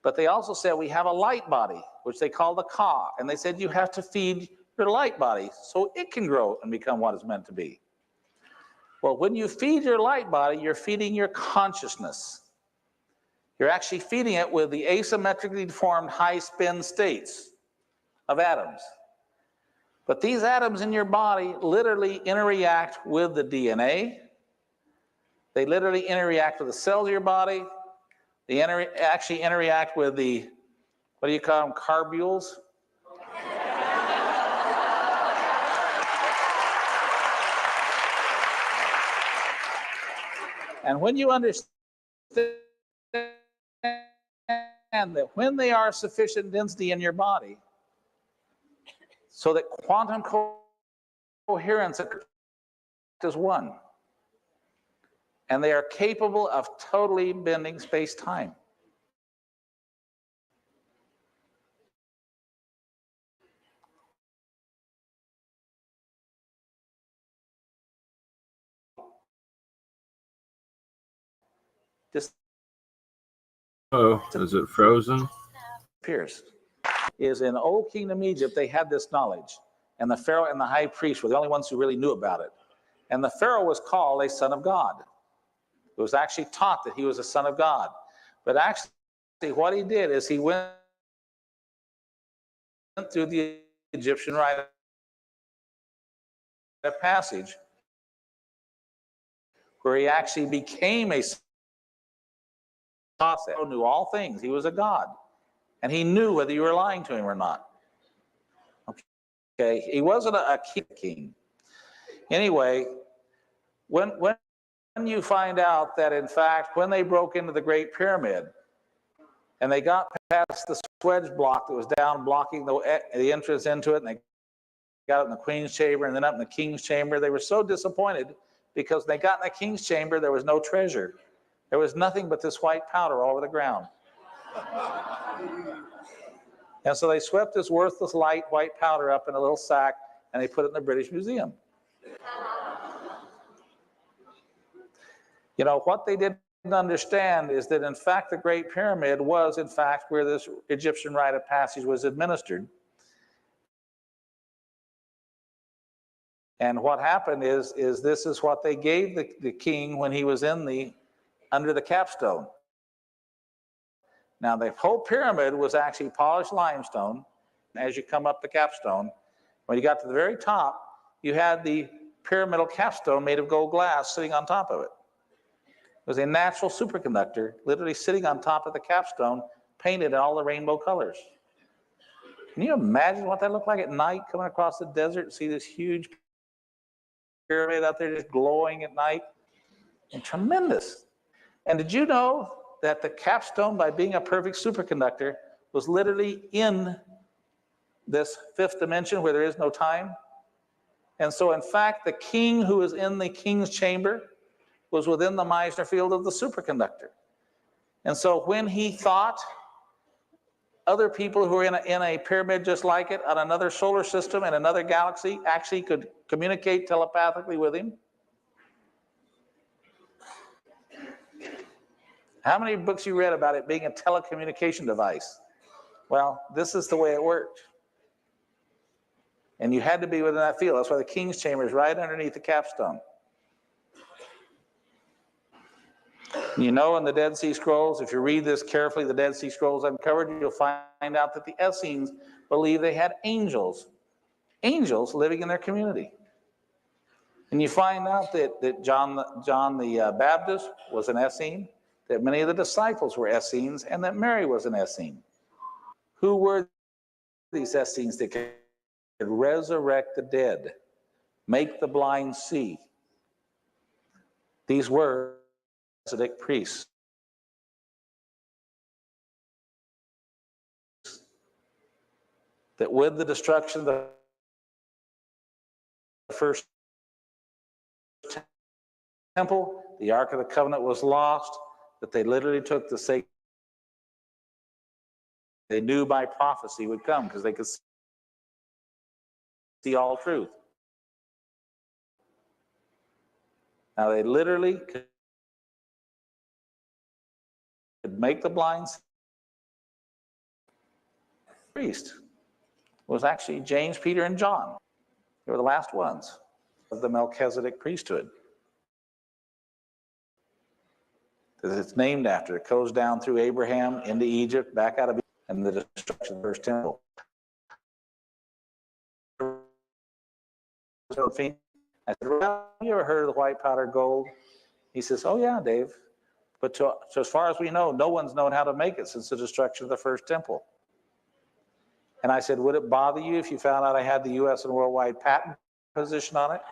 [SPEAKER 10] But they also said we have a light body, which they call the Ka, and they said you have to feed your light body so it can grow and become what it's meant to be. Well, when you feed your light body, you're feeding your consciousness. You're actually feeding it with the asymmetrically deformed high-spin states of atoms. But these atoms in your body literally interact with the DNA. They literally interact with the cells of your body. They actually interact with the, what do you call them, carbules? And when you understand that when they are sufficient density in your body, so that quantum coherence is one, and they are capable of totally bending space-time.
[SPEAKER 1] Oh, is it frozen?
[SPEAKER 10] Pierce is in Old Kingdom Egypt, they had this knowledge, and the Pharaoh and the high priest were the only ones who really knew about it. And the Pharaoh was called a son of God. It was actually taught that he was a son of God. But actually what he did is he went through the Egyptian rite of passage where he actually became a son. He knew all things. He was a god. And he knew whether you were lying to him or not. Okay, he wasn't a king. Anyway, when you find out that in fact, when they broke into the Great Pyramid and they got past the wedge block that was down blocking the entrance into it, and they got it in the Queen's chamber and then up in the King's chamber, they were so disappointed because when they got in the King's chamber, there was no treasure. There was nothing but this white powder all over the ground. And so they swept this worthless light white powder up in a little sack and they put it in the British Museum. You know, what they didn't understand is that in fact the Great Pyramid was in fact where this Egyptian rite of passage was administered. And what happened is this is what they gave the king when he was under the capstone. Now the whole pyramid was actually polished limestone. As you come up the capstone, when you got to the very top, you had the pyramidal capstone made of gold glass sitting on top of it. It was a natural superconductor literally sitting on top of the capstone, painted in all the rainbow colors. Can you imagine what that looked like at night, coming across the desert and see this huge pyramid out there just glowing at night? And tremendous. And did you know that the capstone, by being a perfect superconductor, was literally in this fifth dimension where there is no time. And so, in fact, the king who was in the king's chamber was within the Meissner field of the superconductor. And so when he thought other people who were in a pyramid just like it on another solar system and another galaxy actually could communicate telepathically with him. How many books you read about it being a telecommunication device? Well, this is the way it worked. And you had to be within that field. That's why the king's chamber is right underneath the capstone. You know, in the Dead Sea Scrolls, if you read this carefully, the Dead Sea Scrolls uncovered, you'll find out that the Essenes believe they had angels living in their community. And you find out that John the Baptist was an Essene, that many of the disciples were Essenes, and that Mary was an Essene. Who were these Essenes that could resurrect the dead, make the blind see? These were Melchizedek priests. That with the destruction of the first temple, the Ark of the Covenant was lost, that they literally took the sacred, they knew by prophecy would come because they could see all truth. Now they literally could make the blind see. Priest was actually James, Peter, and John. They were the last ones of the Melchizedek priesthood. It's named after. It goes down through Abraham into Egypt, back out of Egypt, and the destruction of the first temple. I said, well, have you ever heard of the white powder gold? He says, oh yeah, Dave. But so as far as we know, no one's known how to make it since the destruction of the first temple. And I said, would it bother you if you found out I had the U.S. and worldwide patent position on it?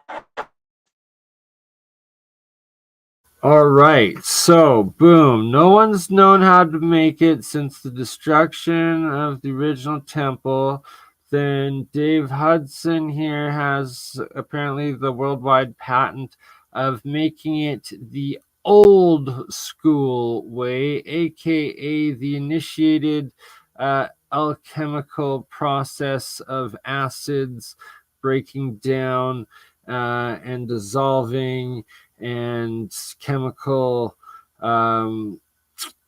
[SPEAKER 1] All right, so boom. No one's known how to make it since the destruction of the original temple. Then Dave Hudson here has apparently the worldwide patent of making it the old school way, aka the initiated alchemical process of acids breaking down and dissolving, and chemical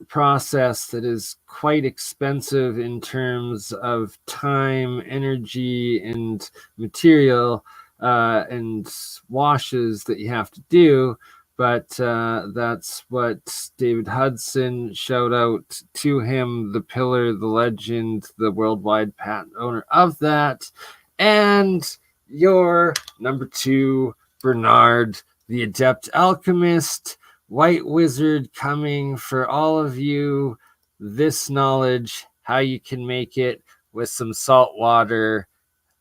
[SPEAKER 1] process that is quite expensive in terms of time, energy, and material, and washes that you have to do. But that's what David Hudson, shout out to him, the pillar, the legend, the worldwide patent owner of that. And your number 2, Bernard, the adept alchemist, white wizard, coming for all of you this knowledge, how you can make it with some salt water,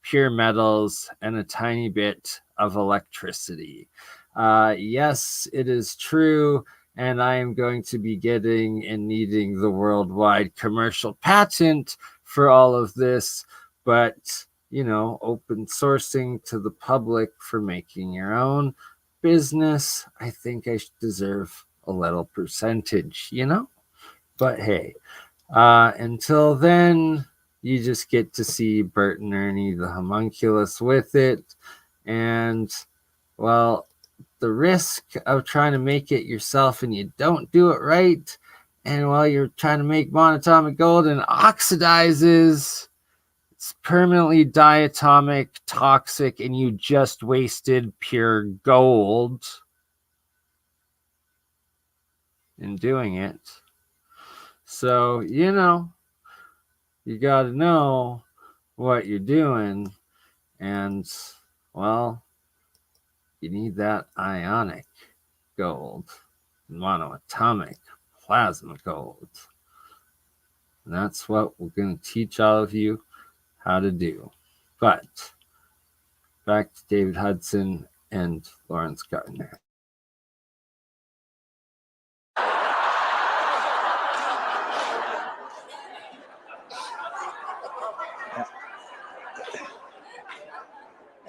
[SPEAKER 1] pure metals, and a tiny bit of electricity. Yes, it is true, and I am going to be getting and needing the worldwide commercial patent for all of this, but you know, open sourcing to the public for making your own business, I think I deserve a little percentage, you know? But hey, until then, you just get to see Bert and Ernie the homunculus with it. And, well, the risk of trying to make it yourself and you don't do it right, and while you're trying to make monatomic gold and oxidizes, it's permanently diatomic, toxic, and you just wasted pure gold in doing it. So, you know, you got to know what you're doing. And, well, you need that ionic gold, monoatomic plasma gold. And that's what we're going to teach all of you how to do. But back to David Hudson and Lawrence Gardner.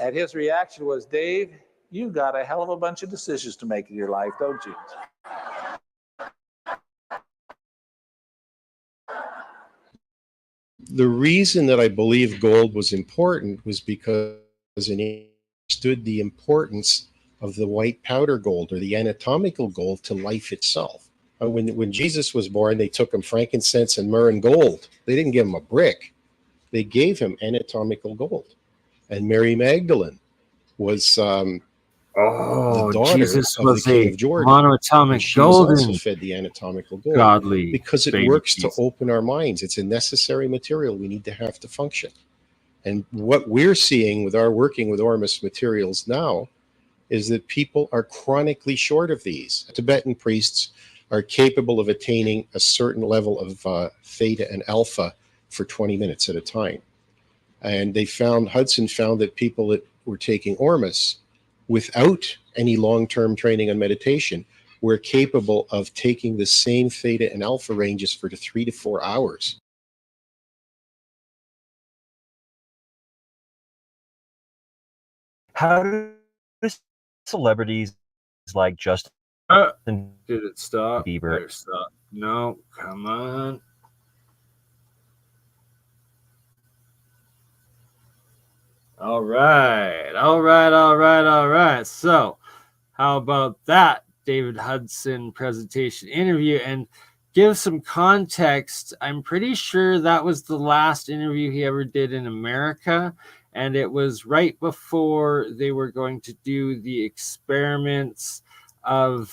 [SPEAKER 10] And his reaction was, Dave, you've got a hell of a bunch of decisions to make in your life, don't you?
[SPEAKER 12] The reason that I believe gold was important was because he understood the importance of the white powder gold or the anatomical gold to life itself. When Jesus was born, they took him frankincense and myrrh and gold. They didn't give him a brick. They gave him anatomical gold. And Mary Magdalene was the daughter
[SPEAKER 1] Jesus
[SPEAKER 12] of
[SPEAKER 1] was
[SPEAKER 12] the King
[SPEAKER 1] a
[SPEAKER 12] of Jordan.
[SPEAKER 1] monoatomic
[SPEAKER 12] She was also
[SPEAKER 1] golden
[SPEAKER 12] fed the anatomical gold
[SPEAKER 1] godly
[SPEAKER 12] because it
[SPEAKER 1] baby
[SPEAKER 12] works to
[SPEAKER 1] Jesus.
[SPEAKER 12] open our minds. It's a necessary material we need to have to function. And what we're seeing with our working with Ormus materials now is that people are chronically short of these. Tibetan priests are capable of attaining a certain level of theta and alpha for 20 minutes at a time. And Hudson found that people that were taking Ormus without any long-term training on meditation were capable of taking the same theta and alpha ranges for 3 to 4 hours.
[SPEAKER 13] How do celebrities like Justin
[SPEAKER 1] Did it stop?
[SPEAKER 13] Bieber?
[SPEAKER 1] Better stop. No, come on. All right. So, how about that David Hudson presentation interview? And give some context. I'm pretty sure that was the last interview he ever did in America. And it was right before they were going to do the experiments of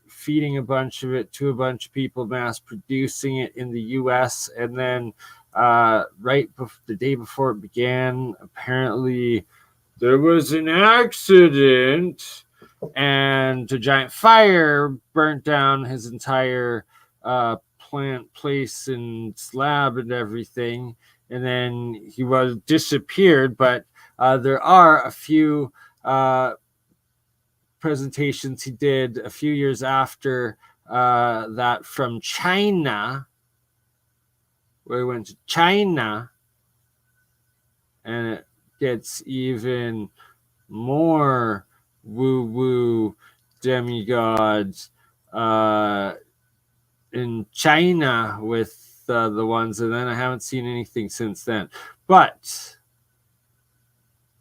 [SPEAKER 1] feeding a bunch of it to a bunch of people, mass producing it in the US. And then the day before it began, apparently there was an accident and a giant fire burnt down his entire plant place and lab and everything. And then he was disappeared. But there are a few presentations he did a few years after that from China, where he went to China, and it gets even more woo-woo demigods in China with the ones, and then I haven't seen anything since then. But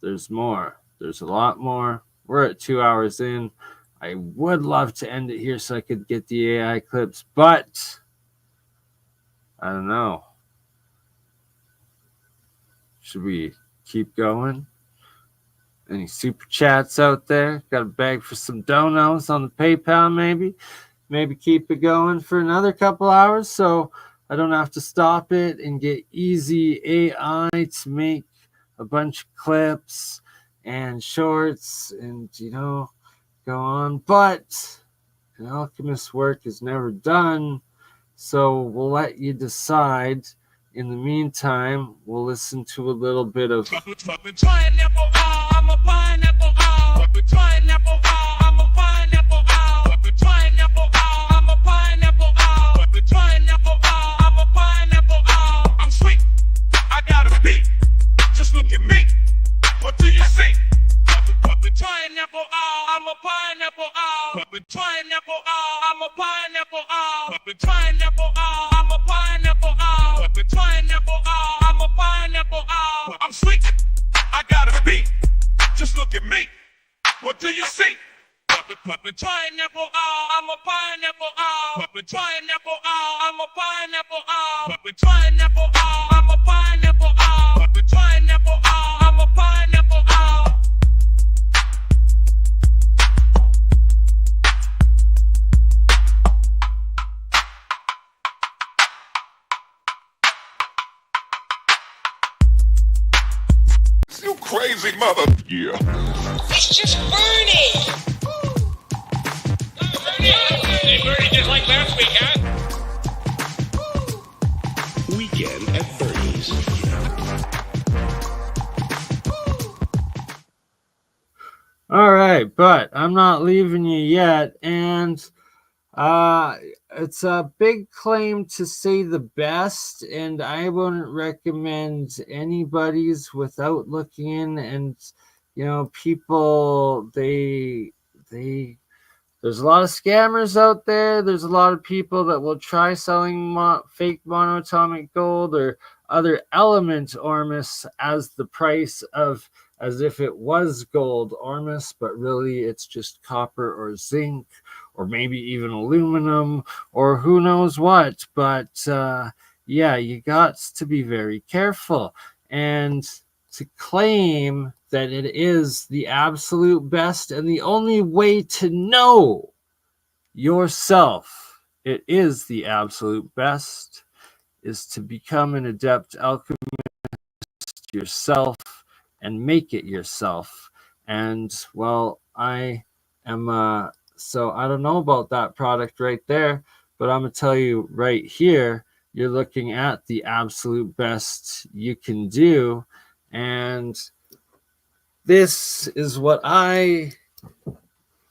[SPEAKER 1] there's more. There's a lot more. We're at 2 hours in. I would love to end it here so I could get the AI clips, but I don't know. Should we keep going? Any super chats out there? Got a bag for some donos on the PayPal, maybe? Maybe keep it going for another couple hours so I don't have to stop it and get easy AI to make a bunch of clips and shorts and, go on. But an alchemist's work is never done, so we'll let you decide. In the meantime, we'll listen to a little bit of
[SPEAKER 2] I'm sweet. I got a beat. Just look at me. What do you see? Puppet pineapple, I'm a pineapple, puppet pineapple, I'm a pineapple, puppet pineapple, I'm a pineapple, puppet pineapple, I'm a pineapple. You crazy mother. Yeah.
[SPEAKER 3] It's just Bernie.
[SPEAKER 4] Hey, Bernie, just like last week, huh?
[SPEAKER 2] Weekend at Bernie's.
[SPEAKER 1] All right, but I'm not leaving you yet, and it's a big claim to say the best, and I wouldn't recommend anybody's without looking in and people, there's a lot of scammers out there. There's a lot of people that will try selling fake monoatomic gold or other element ormus as the price of, as if it was gold ormus, but really it's just copper or zinc or maybe even aluminum or who knows what. But yeah, you got to be very careful. And to claim that it is the absolute best and the only way to know yourself it is the absolute best is to become an adept alchemist yourself and make it yourself. And well, I am so I don't know about that product right there, but I'm gonna tell you right here, you're looking at the absolute best you can do. And this is what I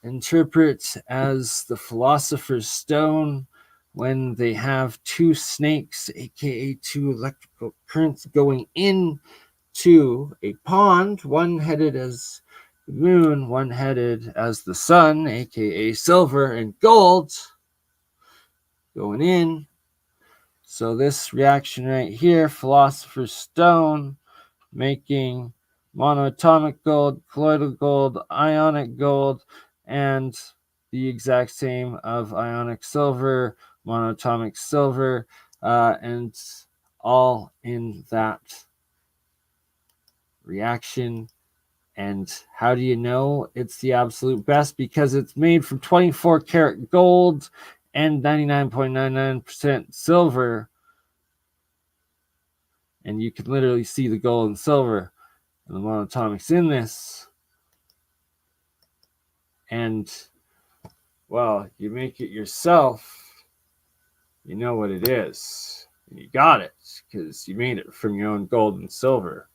[SPEAKER 1] interpret as the philosopher's stone when they have two snakes, aka two electrical currents, going into a pond, one headed as the moon, one headed as the sun, aka silver and gold, going in. So this reaction right here, philosopher's stone, making monoatomic gold, colloidal gold, ionic gold, and the exact same of ionic silver, monoatomic silver, and all in that reaction. And how do you know it's the absolute best? Because it's made from 24 karat gold and 99.99% silver. And you can literally see the gold and silver and the monoatomics in this. And well, you make it yourself, you know what it is. You got it because you made it from your own gold and silver.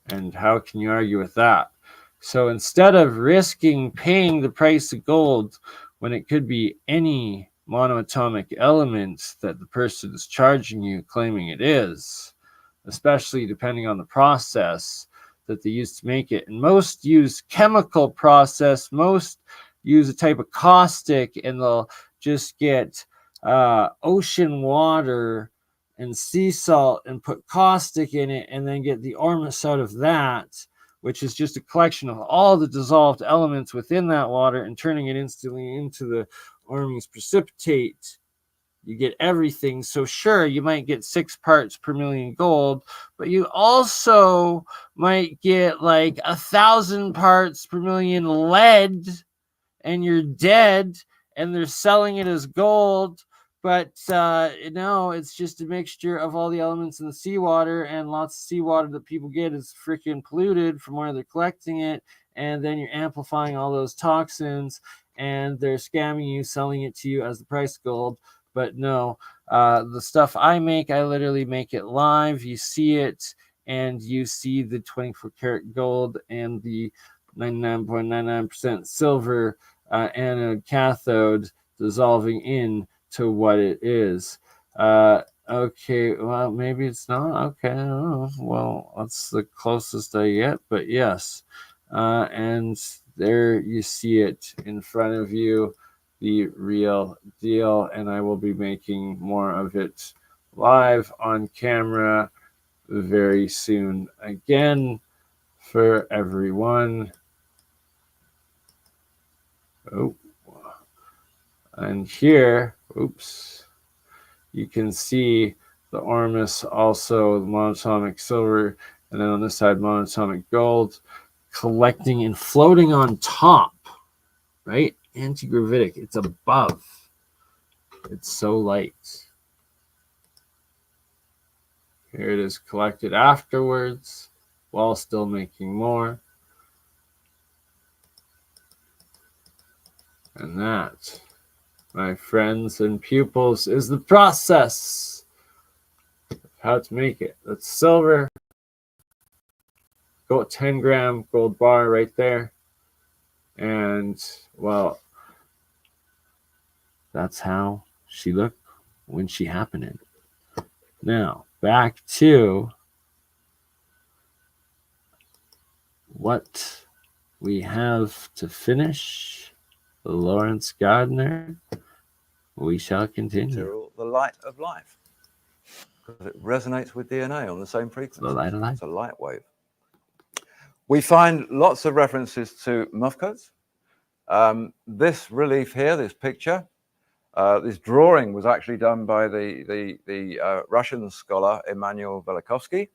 [SPEAKER 1] And how can you argue with that? So instead of risking paying the price of gold when it could be any monoatomic element that the person is charging you, claiming it is, especially depending on the process that they use to make it. And most use chemical process, most use a type of caustic, and they'll just get ocean water and sea salt and put caustic in it and then get the ormus out of that, which is just a collection of all the dissolved elements within that water and turning it instantly into the ormus precipitate. You get everything. So sure, you might get 6 parts per million gold, but you also might get like 1,000 parts per million lead, and you're dead, and they're selling it as gold. But no, it's just a mixture of all the elements in the seawater, and lots of seawater that people get is freaking polluted from where they're collecting it, and then you're amplifying all those toxins, and they're scamming you, selling it to you as the price of gold. But no, the stuff I make, I literally make it live. You see it, and you see the 24 karat gold and the 99.99% silver anode cathode dissolving in to what it is. Okay, well, maybe it's not. Okay, well, that's the closest I get, but yes. And there you see it in front of you, the real deal, and I will be making more of it live on camera very soon again for everyone. Oh, and here, oops, you can see the ormus, also the monoatomic silver, and then on this side monoatomic gold collecting and floating on top, right? Anti-gravitic, it's above, it's so light. Here it is collected afterwards while still making more. And that, my friends and pupils, is the process of how to make it. That's silver. Go 10-gram gold bar right there. And, well, that's how she looked when she happened. Now, back to what we have to finish, Lawrence Gardner, we shall continue.
[SPEAKER 9] Material, the light of life, because it resonates with DNA on the same frequency.
[SPEAKER 1] The light of life.
[SPEAKER 9] It's a light wave. We find lots of references to muff coats. This relief here, this picture, this drawing was actually done by the Russian scholar Immanuel Velikovsky.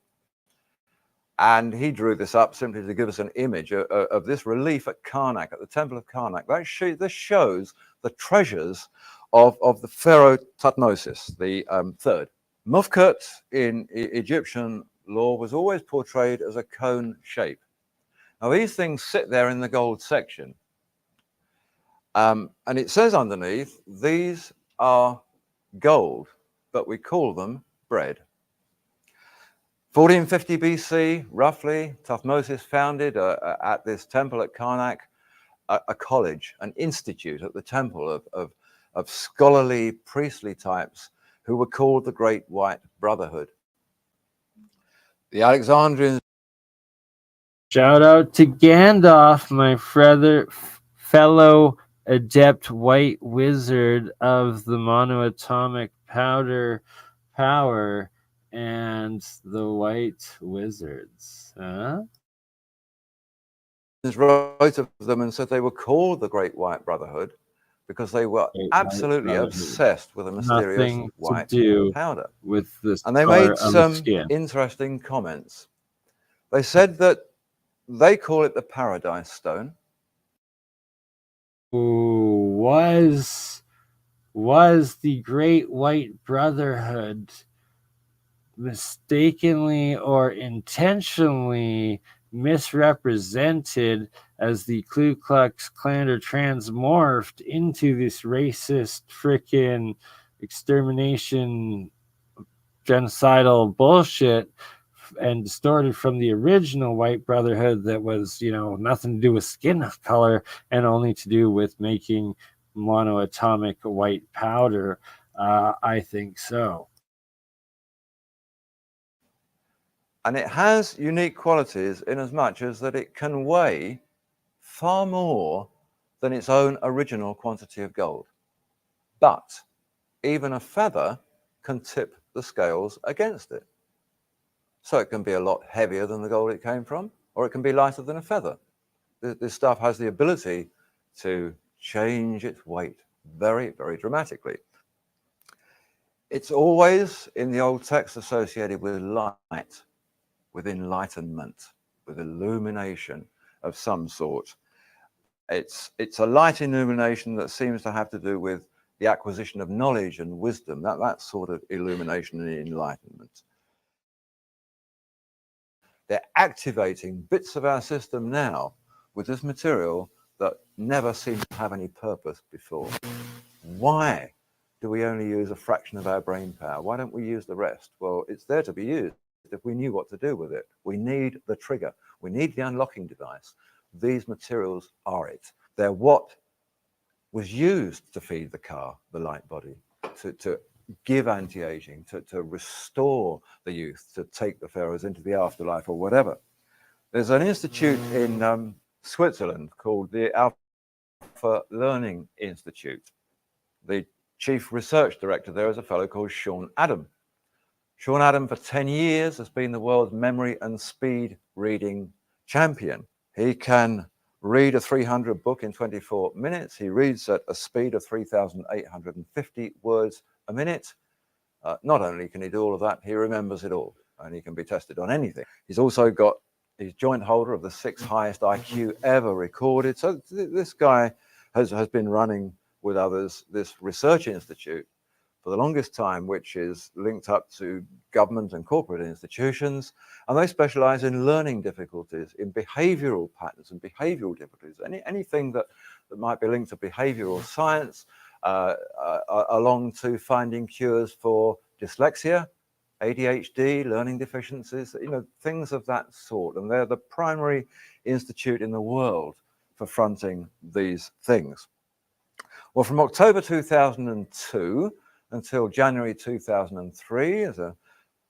[SPEAKER 9] And he drew this up simply to give us an image of this relief at Karnak, at the Temple of Karnak. This shows the treasures of the Pharaoh Thutmose, the third. Mufkut in Egyptian law was always portrayed as a cone shape. Now these things sit there in the gold section. And it says underneath, these are gold, but we call them bread. 1450 BC, roughly, Thutmose founded at this temple at Karnak a college, an institute at the temple of scholarly, priestly types who were called the Great White Brotherhood. The Alexandrians.
[SPEAKER 1] Shout out to Gandalf, my fellow adept white wizard of the monoatomic powder power and the white wizards.
[SPEAKER 9] Wrote of them and said they were called the Great White Brotherhood because they were absolutely obsessed with a mysterious white powder.
[SPEAKER 1] With this,
[SPEAKER 9] and they made some interesting comments. They said that they call it the Paradise Stone.
[SPEAKER 1] Was the Great White Brotherhood mistakenly or intentionally misrepresented as the Ku Klux Klan, or transmorphed into this racist frickin' extermination genocidal bullshit and distorted from the original White Brotherhood that was, nothing to do with skin color and only to do with making monoatomic white powder? I think so.
[SPEAKER 9] And it has unique qualities in as much as that it can weigh far more than its own original quantity of gold. But even a feather can tip the scales against it. So it can be a lot heavier than the gold it came from, or it can be lighter than a feather. This stuff has the ability to change its weight very, very dramatically. It's always in the old text associated with light, with enlightenment, with illumination of some sort. It's a light illumination that seems to have to do with the acquisition of knowledge and wisdom, that sort of illumination and enlightenment. They're activating bits of our system now with this material that never seemed to have any purpose before. Why do we only use a fraction of our brain power? Why don't we use the rest? Well, it's there to be used if we knew what to do with it. We need the trigger. We need the unlocking device. These materials are it. They're what was used to feed the car, the light body, to give anti-aging, to restore the youth, to take the pharaohs into the afterlife or whatever. There's an institute in Switzerland called the Alpha Learning Institute. The chief research director there is a fellow called Sean Adam. Sean Adam for 10 years has been the world's memory and speed reading champion. He can read a 300 book in 24 minutes. He reads at a speed of 3,850 words a minute. Not only can he do all of that, he remembers it all, and he can be tested on anything. He's also got his joint holder of the 6th highest IQ ever recorded. So this guy has been running with others this research institute for the longest time, which is linked up to government and corporate institutions, and they specialize in learning difficulties, in behavioral patterns and behavioral difficulties, anything that might be linked to behavioral science, along to finding cures for dyslexia, ADHD, learning deficiencies, things of that sort. And they're the primary institute in the world for fronting these things. Well, from October 2002 until January 2003, as a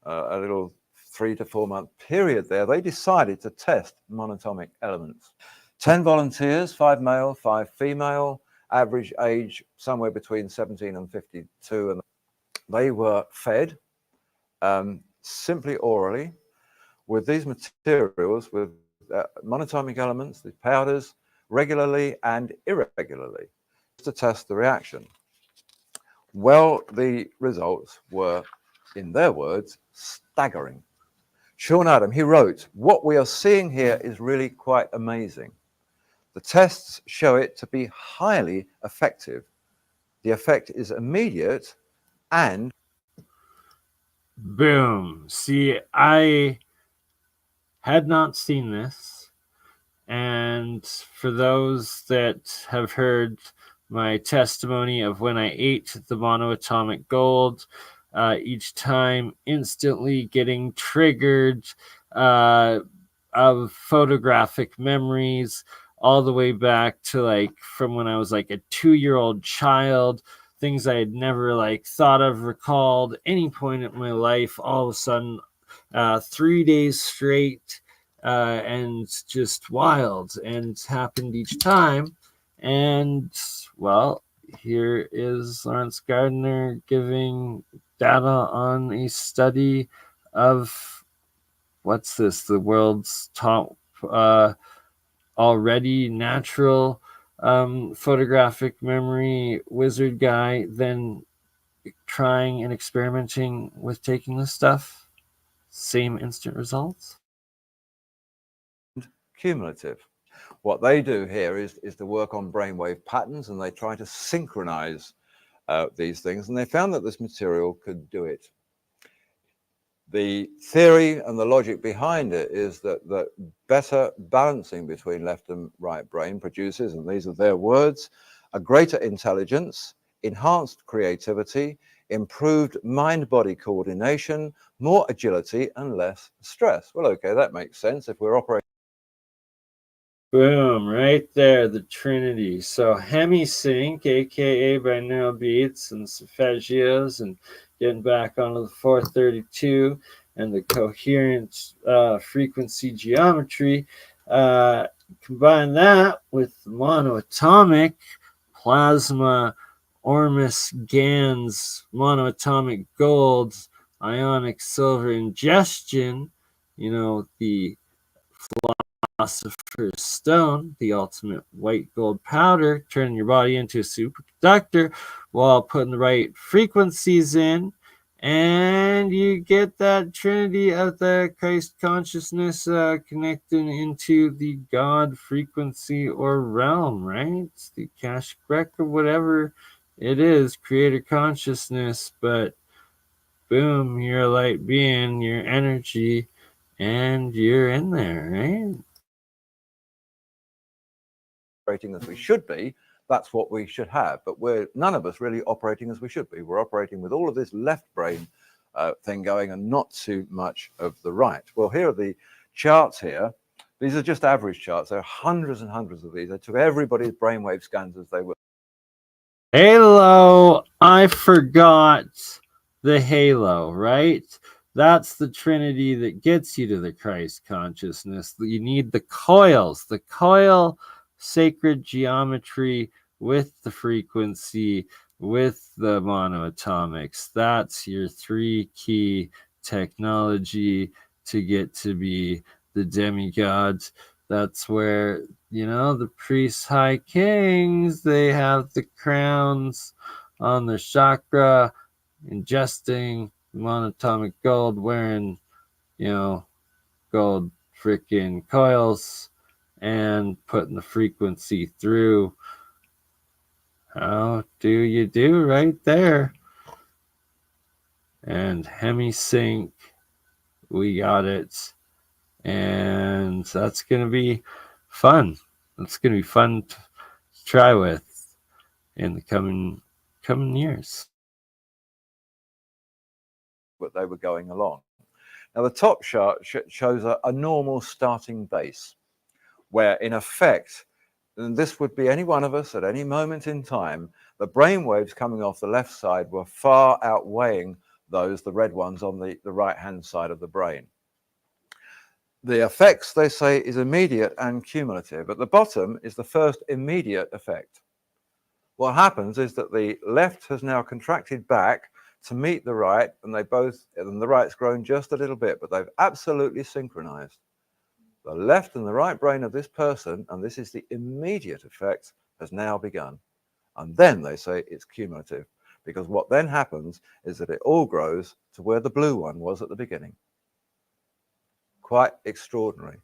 [SPEAKER 9] little 3 to 4 month period there, they decided to test monatomic elements. 10 volunteers, 5 male, 5 female, average age somewhere between 17 and 52. And they were fed simply orally with these materials, with monatomic elements, the powders, regularly and irregularly, to test the reaction. Well, the results were, in their words, staggering. Sean Adam, he wrote, "What we are seeing here is really quite amazing. The tests show it to be highly effective. The effect is immediate and..."
[SPEAKER 1] Boom. See, I had not seen this. And for those that have heard my testimony of when I ate the monoatomic gold, each time instantly getting triggered of photographic memories all the way back to like from when I was like a 2-year-old child, things I had never like thought of, recalled any point in my life, all of a sudden 3 days straight, and just wild, and happened each time. And well, here is Lawrence Gardner giving data on a study of what's this, the world's top already natural photographic memory wizard guy, then trying and experimenting with taking this stuff. Same instant results.
[SPEAKER 9] Cumulative. What they do here is to work on brainwave patterns, and they try to synchronize these things, and they found that this material could do it. The theory and the logic behind it is that better balancing between left and right brain produces, and these are their words, a greater intelligence, enhanced creativity, improved mind-body coordination, more agility, and less stress. Well, okay, that makes sense if we're operating.
[SPEAKER 1] Boom, right there, the Trinity. So HemiSync, aka binaural beats and solfeggios, and getting back onto the 432 and the coherent frequency geometry. Combine that with monoatomic plasma Ormus GANs, monoatomic gold, ionic silver ingestion, the Philosopher's Stone, the ultimate white gold powder, turning your body into a superconductor while putting the right frequencies in, and you get that trinity of the Christ consciousness connecting into the God frequency or realm, right? It's the Akashic record, whatever it is, creator consciousness, but boom, you're a light being, your energy, and you're in there, right?
[SPEAKER 9] Operating as we should be, that's what we should have. But we're none of us really operating as we should be. We're operating with all of this left brain thing going and not too much of the right. Well, here are the charts here. These are just average charts. There are hundreds and hundreds of these. They took everybody's brainwave scans as they were.
[SPEAKER 1] Halo, I forgot the halo, right? That's the trinity that gets you to the Christ consciousness. You need the coils, the coil sacred geometry with the frequency, with the monoatomics. That's your 3 key technology to get to be the demigods. That's where, the priests, high kings, they have the crowns on their chakra, ingesting monatomic gold, wearing, gold freaking coils, and putting the frequency through. How do you do right there? And HemiSync, we got it. And that's going to be fun. That's going to be fun to try with in the coming years.
[SPEAKER 9] But they were going along. Now, the top chart shows a normal starting base, where in effect, and this would be any one of us at any moment in time, the brain waves coming off the left side were far outweighing the red ones on the right-hand side of the brain. The effects, they say, is immediate and cumulative. At the bottom is the first immediate effect. What happens is that the left has now contracted back to meet the right, and the right's grown just a little bit, but they've absolutely synchronized. The left and the right brain of this person, and this is the immediate effect, has now begun. And then they say it's cumulative, because what then happens is that it all grows to where the blue one was at the beginning. Quite extraordinary.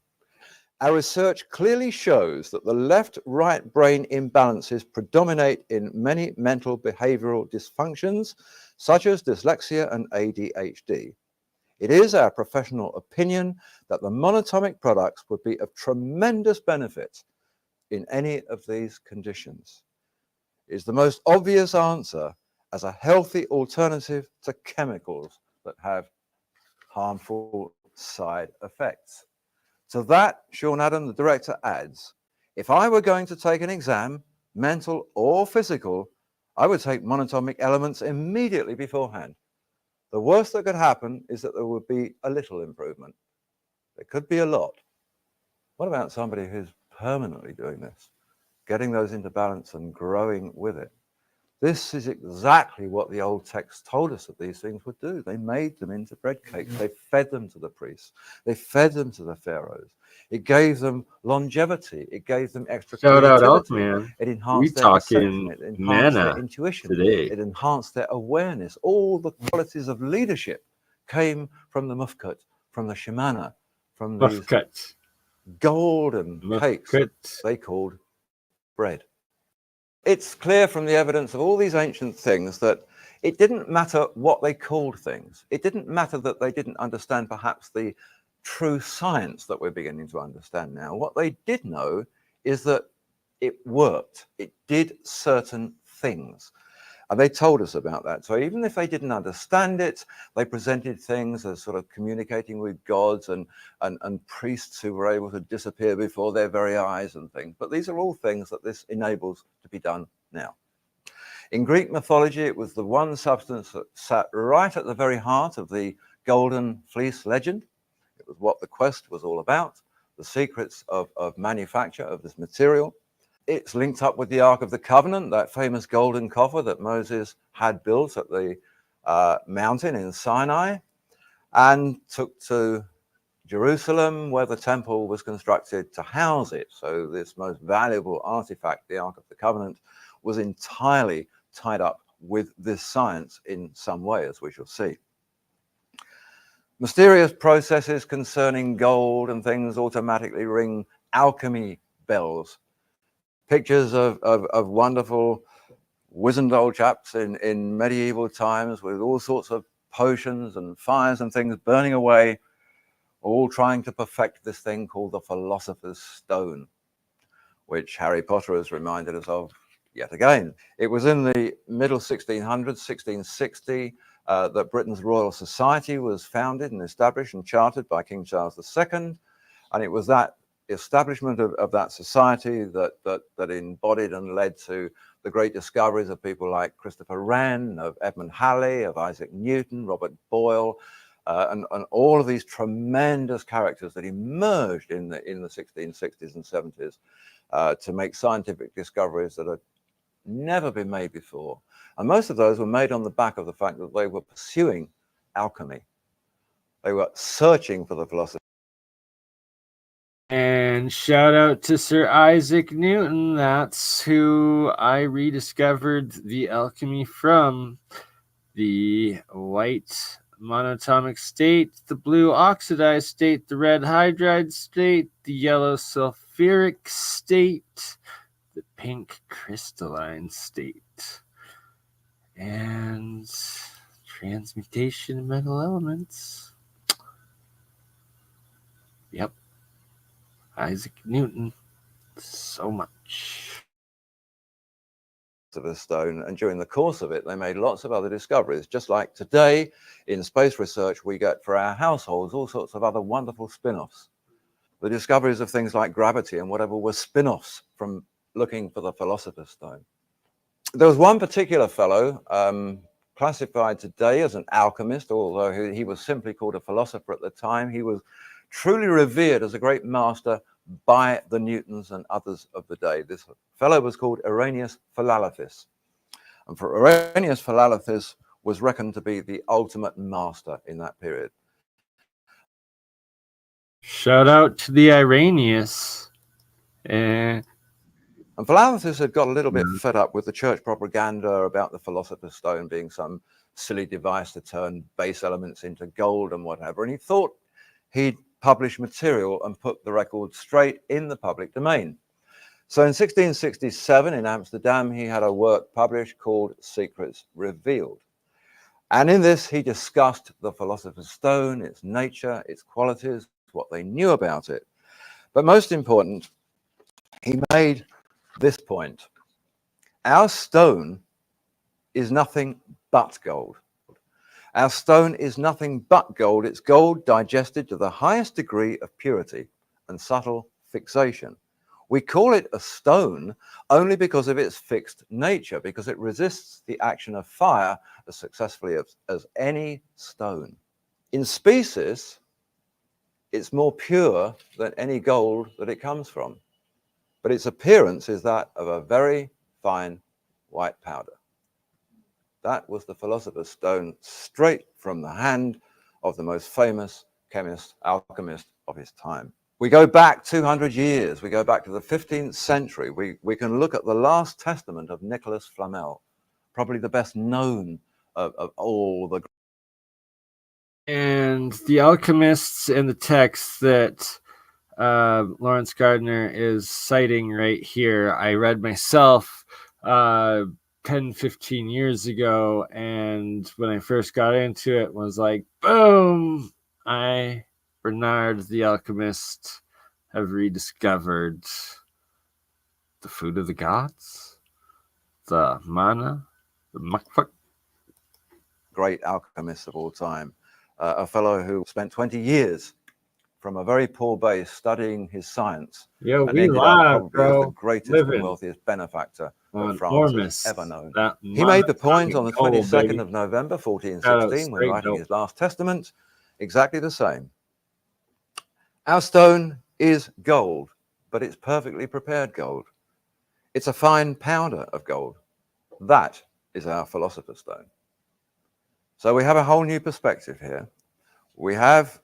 [SPEAKER 9] Our research clearly shows that the left-right brain imbalances predominate in many mental behavioral dysfunctions, such as dyslexia and ADHD. It is our professional opinion that the MonoAtomic products would be of tremendous benefit in any of these conditions. It is the most obvious answer as a healthy alternative to chemicals that have harmful side effects. To that, Sean Adam, the director, adds, if I were going to take an exam, mental or physical, I would take MonoAtomic elements immediately beforehand. The worst that could happen is that there would be a little improvement. There could be a lot. What about somebody who's permanently doing this, getting those into balance and growing with it? This is exactly what the old texts told us that these things would do. They made them into bread cakes. They fed them to the priests. They fed them to the pharaohs. It gave them longevity. It gave them extra
[SPEAKER 1] Shout out
[SPEAKER 9] creativity.
[SPEAKER 1] Elfman.
[SPEAKER 9] It
[SPEAKER 1] We
[SPEAKER 9] enhanced their perception.
[SPEAKER 1] talking
[SPEAKER 9] It enhanced
[SPEAKER 1] mana
[SPEAKER 9] their intuition.
[SPEAKER 1] today.
[SPEAKER 9] It enhanced their awareness. All the qualities of leadership came from the mufkut, from the shamana, from these
[SPEAKER 1] Mufkut.
[SPEAKER 9] golden cakes that they called bread. It's clear from the evidence of all these ancient things that it didn't matter what they called things. It didn't matter that they didn't understand perhaps the true science that we're beginning to understand now. What they did know is that it worked. It did certain things. And they told us about that. So even if they didn't understand it, they presented things as sort of communicating with gods and priests who were able to disappear before their very eyes and things. But these are all things that this enables to be done now. In Greek mythology, it was the one substance that sat right at the very heart of the Golden Fleece legend. It was what the quest was all about, the secrets of manufacture of this material. It's linked up with the Ark of the Covenant, that famous golden coffer that Moses had built at the mountain in Sinai and took to Jerusalem, where the temple was constructed to house it. So this most valuable artifact, the Ark of the Covenant, was entirely tied up with this science in some way, as we shall see. Mysterious processes concerning gold and things automatically ring alchemy bells. Pictures of wonderful wizened old chaps in medieval times with all sorts of potions and fires and things burning away, all trying to perfect this thing called the Philosopher's Stone, which Harry Potter has reminded us of yet again. It was in the middle 1600s, 1660, that Britain's Royal Society was founded and established and chartered by King Charles II. And it was that establishment of that society that embodied and led to the great discoveries of people like Christopher Wren, of Edmund Halley, of Isaac Newton, Robert Boyle, and all of these tremendous characters that emerged in the 1660s and 70s to make scientific discoveries that had never been made before. And most of those were made on the back of the fact that they were pursuing alchemy. They were searching for the philosophy.
[SPEAKER 1] And shout out to Sir Isaac Newton. That's who I rediscovered the alchemy from. The white monatomic state, the blue oxidized state, the red hydride state, the yellow sulfuric state, the pink crystalline state, and transmutation of metal elements. Yep. Isaac Newton, so much.
[SPEAKER 9] Of a stone, and during the course of it they made lots of other discoveries, just like today in space research we get for our households all sorts of other wonderful spin-offs. The discoveries of things like gravity and whatever were spin-offs from looking for the Philosopher's Stone. There was one particular fellow classified today as an alchemist, although he was simply called a philosopher at the time. He was truly revered as a great master by the Newtons and others of the day. This fellow was called Irenaeus Philalathus. And for Irenaeus Philalathus was reckoned to be the ultimate master in that period.
[SPEAKER 1] Shout out to the Irenaeus.
[SPEAKER 9] And Philalathus had got a little bit fed up with the church propaganda about the Philosopher's Stone being some silly device to turn base elements into gold and whatever. And he thought he'd publish material and put the record straight in the public domain. So in 1667 in Amsterdam, he had a work published called Secrets Revealed. And in this, he discussed the Philosopher's Stone, its nature, its qualities, what they knew about it. But most important, he made this point. Our stone is nothing but gold. Our stone is nothing but gold. It's gold digested to the highest degree of purity and subtle fixation. We call it a stone only because of its fixed nature, because it resists the action of fire as successfully as any stone. In species, it's more pure than any gold that it comes from, but its appearance is that of a very fine white powder. That was the Philosopher's Stone, straight from the hand of the most famous chemist, alchemist of his time. We go back 200 years. We go back to the 15th century. We can look at the last testament of Nicholas Flamel, probably the best known of all the.
[SPEAKER 1] And the alchemists and the texts that Lawrence Gardner is citing right here, I read myself 10, 15 years ago. And when I first got into it, was like, boom, Bernard the Alchemist have rediscovered the food of the gods, the mana, the makfak.
[SPEAKER 9] Great alchemist of all time, a fellow who spent 20 years from a very poor base studying his science.
[SPEAKER 1] Yeah,
[SPEAKER 9] and
[SPEAKER 1] we
[SPEAKER 9] ended
[SPEAKER 1] live,
[SPEAKER 9] up probably
[SPEAKER 1] bro.
[SPEAKER 9] as the greatest
[SPEAKER 1] Living
[SPEAKER 9] and wealthiest benefactor that France
[SPEAKER 1] Ormus,
[SPEAKER 9] has ever known.
[SPEAKER 1] that
[SPEAKER 9] He made the point
[SPEAKER 1] MonoAtomic
[SPEAKER 9] on the
[SPEAKER 1] gold,
[SPEAKER 9] 22nd
[SPEAKER 1] baby.
[SPEAKER 9] of November,
[SPEAKER 1] Shout out
[SPEAKER 9] 1416, when
[SPEAKER 1] straight
[SPEAKER 9] writing
[SPEAKER 1] dope.
[SPEAKER 9] his last testament, exactly the same. Our stone is gold, but it's perfectly prepared gold. It's a fine powder of gold. That is our Philosopher's Stone. So we have a whole new perspective here. We have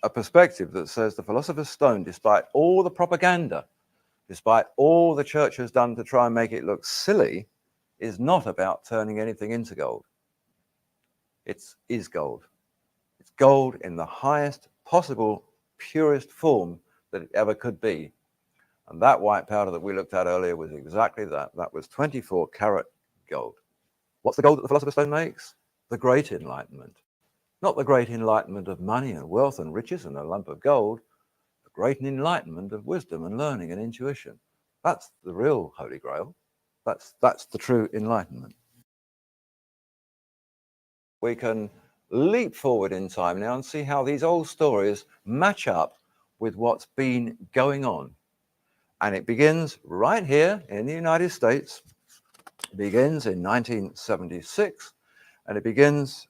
[SPEAKER 9] a perspective that says the Philosopher's Stone, despite all the propaganda, despite all the church has done to try and make it look silly, is not about turning anything into gold. It is gold. It's gold in the highest possible, purest form that it ever could be. And that white powder that we looked at earlier was exactly that. That was 24 karat gold. What's the gold that the Philosopher's Stone makes? The Great Enlightenment. Not the great enlightenment of money and wealth and riches and a lump of gold. The great enlightenment of wisdom and learning and intuition. That's the real Holy Grail. That's the true enlightenment. We can leap forward in time now and see how these old stories match up with what's been going on. And it begins right here in the United States. It begins in 1976, and it begins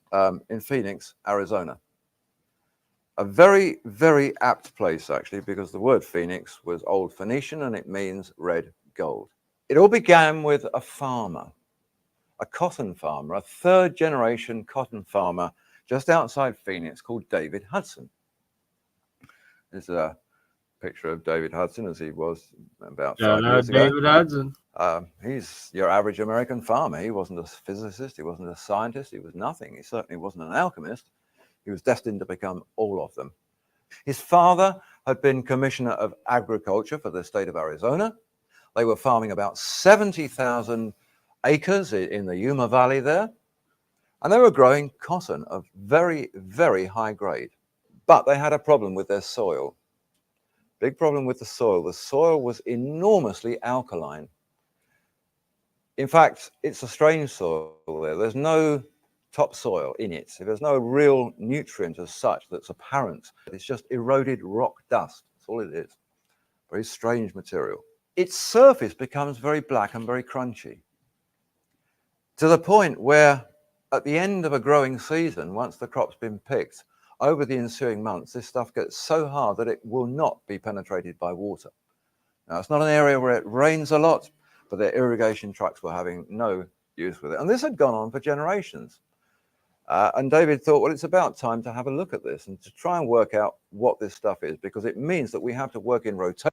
[SPEAKER 9] in Phoenix, Arizona. A very, very apt place, actually, because the word Phoenix was Old Phoenician and it means red gold. It all began with a farmer, a cotton farmer, a third generation cotton farmer just outside Phoenix called David Hudson. This is a picture of David Hudson as he was about 5 years ago.
[SPEAKER 1] David Hudson.
[SPEAKER 9] He's your average American farmer. He wasn't a physicist. He wasn't a scientist. He was nothing. He certainly wasn't an alchemist. He was destined to become all of them. His father had been commissioner of agriculture for the state of Arizona. They were farming about 70,000 acres in the Yuma Valley there. And they were growing cotton of very, very high grade. But they had a problem with their soil. Big problem with the soil. The soil was enormously alkaline. In fact, it's a strange soil there. There's no topsoil in it. There's no real nutrient as such that's apparent. It's just eroded rock dust. That's all it is. Very strange material. Its surface becomes very black and very crunchy, to the point where at the end of a growing season, once the crop's been picked, over the ensuing months, this stuff gets so hard that it will not be penetrated by water. Now, it's not an area where it rains a lot, but their irrigation trucks were having no use with it. And this had gone on for generations. And David thought, well, it's about time to have a look at this and to try and work out what this stuff is, because it means that we have to work in rotation.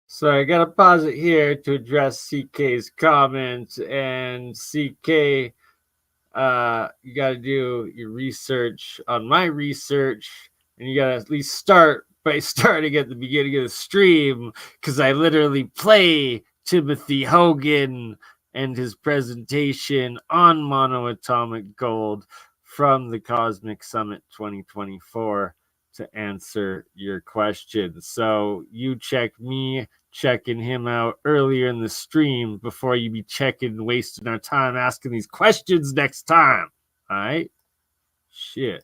[SPEAKER 1] So I got to pause it here to address CK's comments. And CK, you got to do your research on my research, and you got to at least start by starting at the beginning of the stream, because I literally play Timothy Hogan and his presentation on monoatomic gold from the Cosmic Summit 2024 to answer your question. So you check me checking him out earlier in the stream before you be checking, wasting our time asking these questions next time. All right? Shit.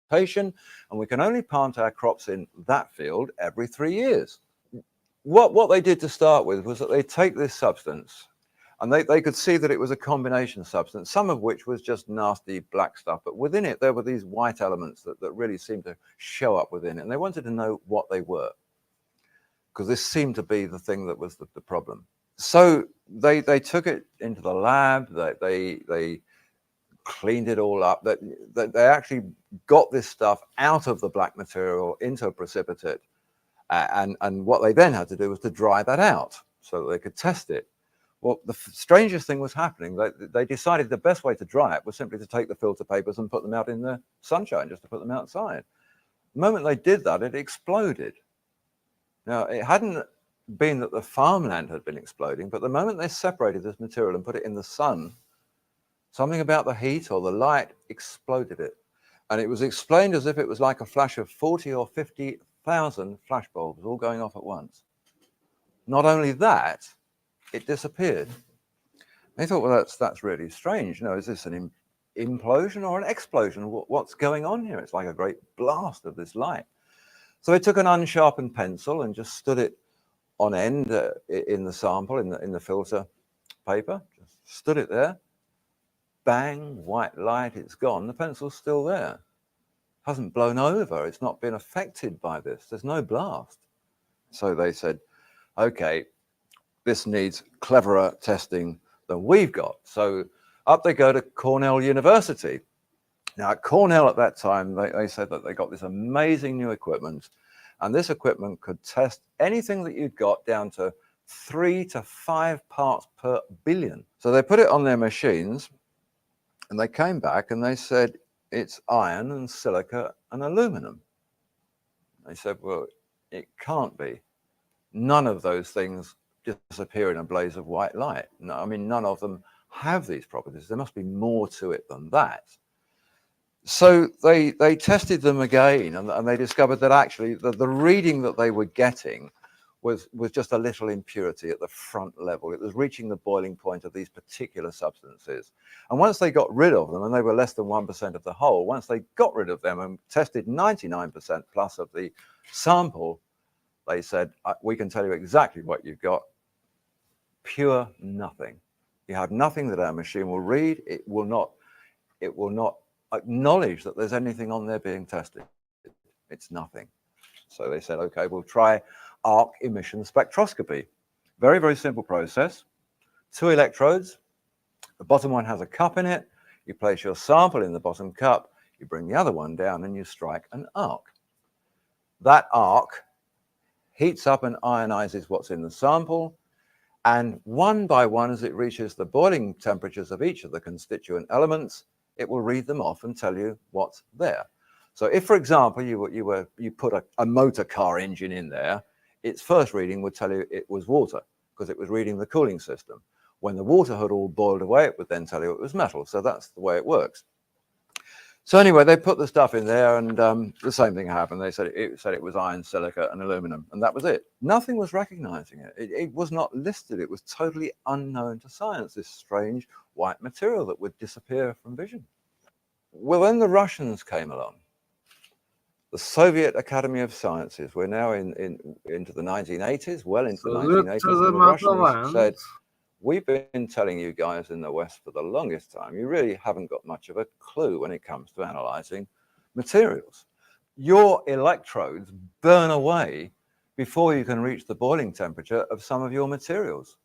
[SPEAKER 9] And we can only plant our crops in that field every 3 years. What they did to start with was that they take this substance, and they could see that it was a combination substance, some of which was just nasty black stuff, but within it there were these white elements that really seemed to show up within it, and they wanted to know what they were, because this seemed to be the thing that was the problem. So they took it into the lab, they cleaned it all up, they actually got this stuff out of the black material into a precipitate, and what they then had to do was to dry that out so that they could test it. Well, the strangest thing was happening. They decided the best way to dry it was simply to take the filter papers and put them out in the sunshine, just to put them outside. The moment they did that, it exploded. Now, it hadn't been that the farmland had been exploding, but the moment they separated this material and put it in the sun, something about the heat or the light exploded it. And it was explained as if it was like a flash of 40 or 50,000 flashbulbs all going off at once. Not only that, it disappeared. They thought, well, that's really strange. You know, is this an implosion or an explosion? What's going on here? It's like a great blast of this light. So they took an unsharpened pencil and just stood it on end in the sample, in the filter paper. Just stood it there. Bang, white light, it's gone. The pencil's still there. Hasn't blown over. It's not been affected by this. There's no blast. So they said, okay, this needs cleverer testing than we've got. So up they go to Cornell University. Now at Cornell at that time, they said that they got this amazing new equipment, and this equipment could test anything that you'd got down to 3 to 5 parts per billion. So they put it on their machines, and they came back and they said, it's iron and silica and aluminum. They said, well, it can't be. None of those things disappear in a blaze of white light. No, I mean, none of them have these properties. There must be more to it than that. So they tested them again, and they discovered that actually the reading that they were getting was just a little impurity at the front level. It was reaching the boiling point of these particular substances. And once they got rid of them, and they were less than 1% of the whole, once they got rid of them and tested 99% plus of the sample, they said, we can tell you exactly what you've got. Pure nothing. You have nothing that our machine will read. It will not acknowledge that there's anything on there being tested. It's nothing. So they said, okay, we'll try arc emission spectroscopy. Very, very simple process. 2 electrodes. The bottom one has a cup in it. You place your sample in the bottom cup. You bring the other one down and you strike an arc. That arc heats up and ionizes what's in the sample. And one by one, as it reaches the boiling temperatures of each of the constituent elements, it will read them off and tell you what's there. So if, for example, you put a motor car engine in there, its first reading would tell you it was water, because it was reading the cooling system. When the water had all boiled away, it would then tell you it was metal. So that's the way it works. So anyway, they put the stuff in there, and the same thing happened. They said it was iron, silica, and aluminum, and that was it. Nothing was recognizing it. It was not listed. It was totally unknown to science, this strange white material that would disappear from vision. Well, then the Russians came along. The Soviet Academy of Sciences. We're now into the 1980s, well into the 1980s. And the Russians said, we've been telling you guys in the West for the longest time, you really haven't got much of a clue when it comes to analyzing materials. Your electrodes burn away before you can reach the boiling temperature of some of your materials.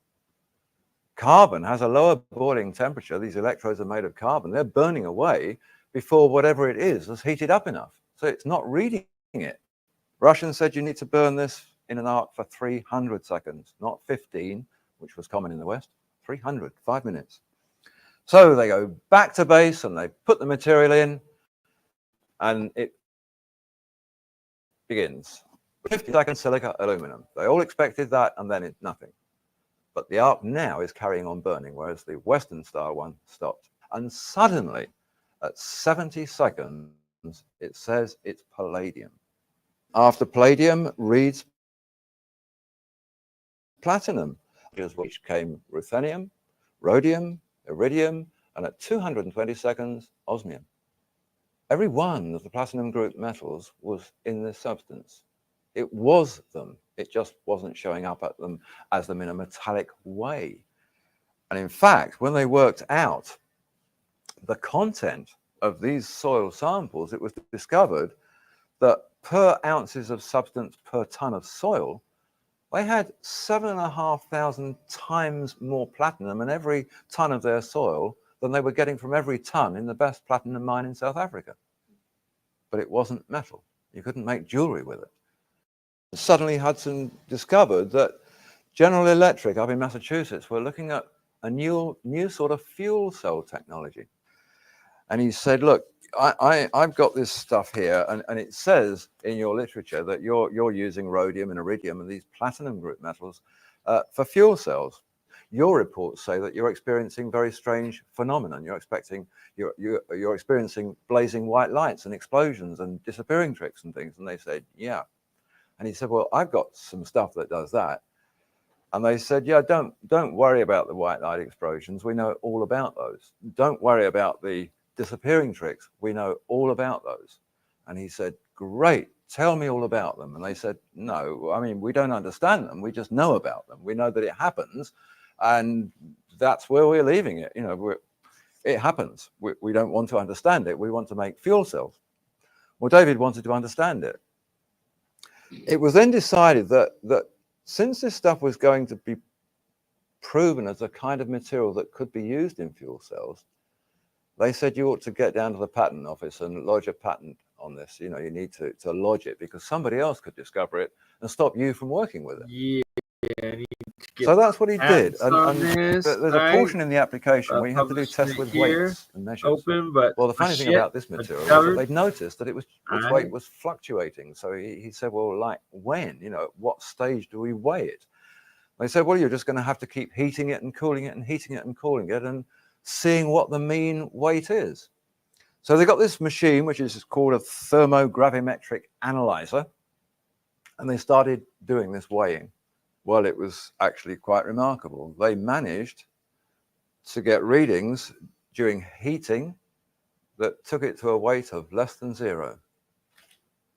[SPEAKER 9] Carbon has a lower boiling temperature. These electrodes are made of carbon. They're burning away before whatever it is has heated up enough. So it's not reading it. Russians said you need to burn this in an arc for 300 seconds, not 15, which was common in the West. 300, 5 minutes. So they go back to base and they put the material in and it begins. 50 seconds silica aluminum. They all expected that and then it's nothing. But the arc now is carrying on burning, whereas the Western style one stopped. And suddenly, at 70 seconds, it says it's palladium. After palladium reads platinum, which came ruthenium, rhodium, iridium, and at 220 seconds, osmium. Every one of the platinum group metals was in this substance. It was them. It just wasn't showing up at them as them in a metallic way. And in fact, when they worked out the content of these soil samples, it was discovered that per ounces of substance per ton of soil, they had 7,500 times more platinum in every ton of their soil than they were getting from every ton in the best platinum mine in South Africa. But it wasn't metal. You couldn't make jewelry with it. Suddenly Hudson discovered that General Electric up in Massachusetts were looking at a new sort of fuel cell technology. And he said, look, I've got this stuff here, and it says in your literature that you're using rhodium and iridium and these platinum group metals for fuel cells. Your reports say that you're experiencing very strange phenomenon. You're experiencing blazing white lights and explosions and disappearing tricks and things. And they said, yeah. And he said, well, I've got some stuff that does that. And they said, yeah, don't worry about the white light explosions. We know all about those. Don't worry about the disappearing tricks. We know all about those. And he said, great, tell me all about them. And they said, no, I mean, we don't understand them. We just know about them. We know that it happens. And that's where we're leaving it. You know, it happens. We don't want to understand it. We want to make fuel cells. Well, David wanted to understand it. It was then decided that since this stuff was going to be proven as a kind of material that could be used in fuel cells, they said you ought to get down to the patent office and lodge a patent on this. You know, you need to lodge it because somebody else could discover it and stop you from working with it.
[SPEAKER 1] Yeah.
[SPEAKER 9] So that's what he did. And
[SPEAKER 1] this,
[SPEAKER 9] there's a portion in the application where you have to do tests with weights and measures.
[SPEAKER 1] Open, but
[SPEAKER 9] well, the funny thing about this material was that they'd noticed that its weight was fluctuating. So he said, well, like when? You know, what stage do we weigh it? They said, well, you're just going to have to keep heating it and cooling it and heating it and cooling it and seeing what the mean weight is. So they got this machine, which is called a thermogravimetric analyzer, and they started doing this weighing. Well, it was actually quite remarkable. They managed to get readings during heating that took it to a weight of less than 0.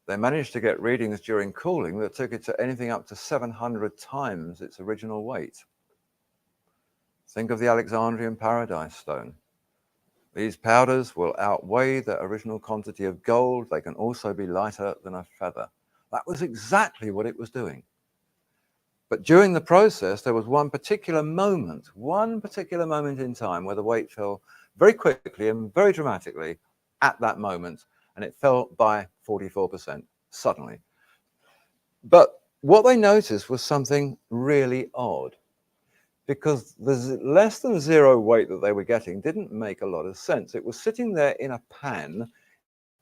[SPEAKER 9] They managed to get readings during cooling that took it to anything up to 700 times its original weight. Think of the Alexandrian Paradise Stone. These powders will outweigh the original quantity of gold. They can also be lighter than a feather. That was exactly what it was doing. But during the process, there was one particular moment in time where the weight fell very quickly and very dramatically at that moment, and it fell by 44% suddenly. But what they noticed was something really odd, because the less than 0 weight that they were getting didn't make a lot of sense. It was sitting there in a pan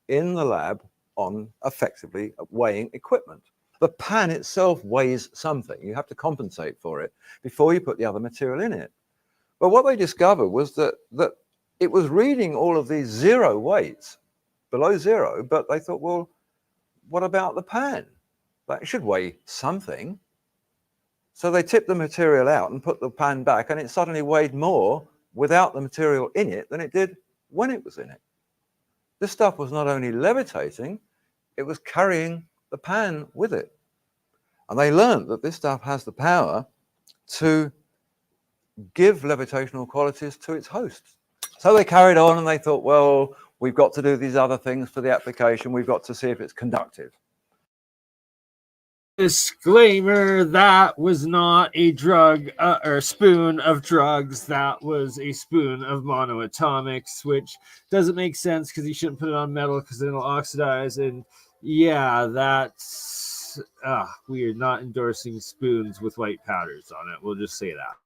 [SPEAKER 9] in the lab on effectively weighing equipment. The pan itself weighs something. You have to compensate for it before you put the other material in it. But what they discovered was that it was reading all of these 0 weights, below 0, but they thought, well, what about the pan? That should weigh something. So they tipped the material out and put the pan back, and it suddenly weighed more without the material in it than it did when it was in it. This stuff was not only levitating, it was carrying the pan with it. And they learned that this stuff has the power to give levitational qualities to its host. So they carried on and they thought, well, we've got to do these other things for the application. We've got to see if it's conductive.
[SPEAKER 1] Disclaimer, that was not a drug or spoon of drugs. That was a spoon of monoatomics, which doesn't make sense because you shouldn't put it on metal because then it'll oxidize. And yeah, that's weird. Not endorsing spoons with white powders on it. We'll just say that.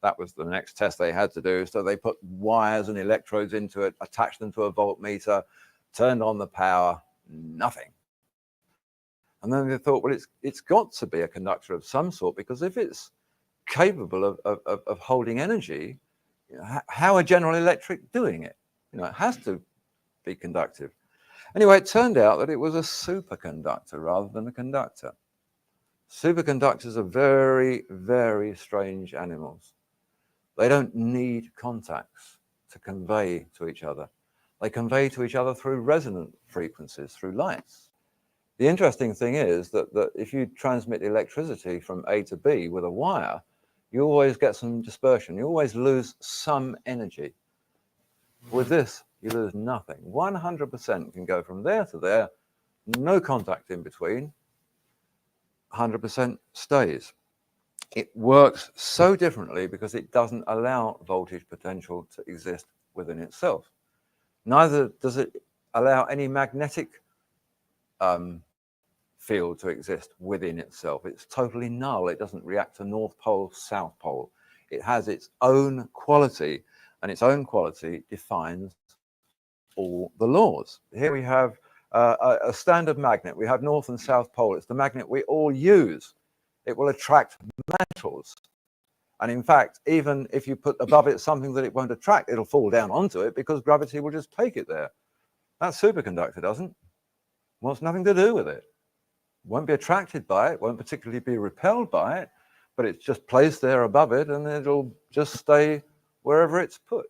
[SPEAKER 9] That was the next test they had to do. So they put wires and electrodes into it, attached them to a voltmeter, turned on the power, nothing. And then they thought, well, it's got to be a conductor of some sort, because if it's capable of holding energy, you know, how are General Electric doing it? You know, it has to be conductive. Anyway, it turned out that it was a superconductor rather than a conductor. Superconductors are very, very strange animals. They don't need contacts to convey to each other. They convey to each other through resonant frequencies, through lights. The interesting thing is that if you transmit electricity from A to B with a wire, you always get some dispersion. You always lose some energy. With this, you lose nothing. 100% can go from there to there, no contact in between, 100% stays. It works so differently because it doesn't allow voltage potential to exist within itself. Neither does it allow any magnetic field to exist within itself. It's totally null. It doesn't react to North Pole, South Pole. It has its own quality, and its own quality defines all the laws. Here we have a standard magnet. We have North and South Pole. It's the magnet we all use. It will attract metals. And in fact, even if you put above it something that it won't attract, it'll fall down onto it because gravity will just take it there. That superconductor doesn't. Wants nothing to do with it. Won't be attracted by it, won't particularly be repelled by it, but it's just placed there above it and it'll just stay wherever it's put.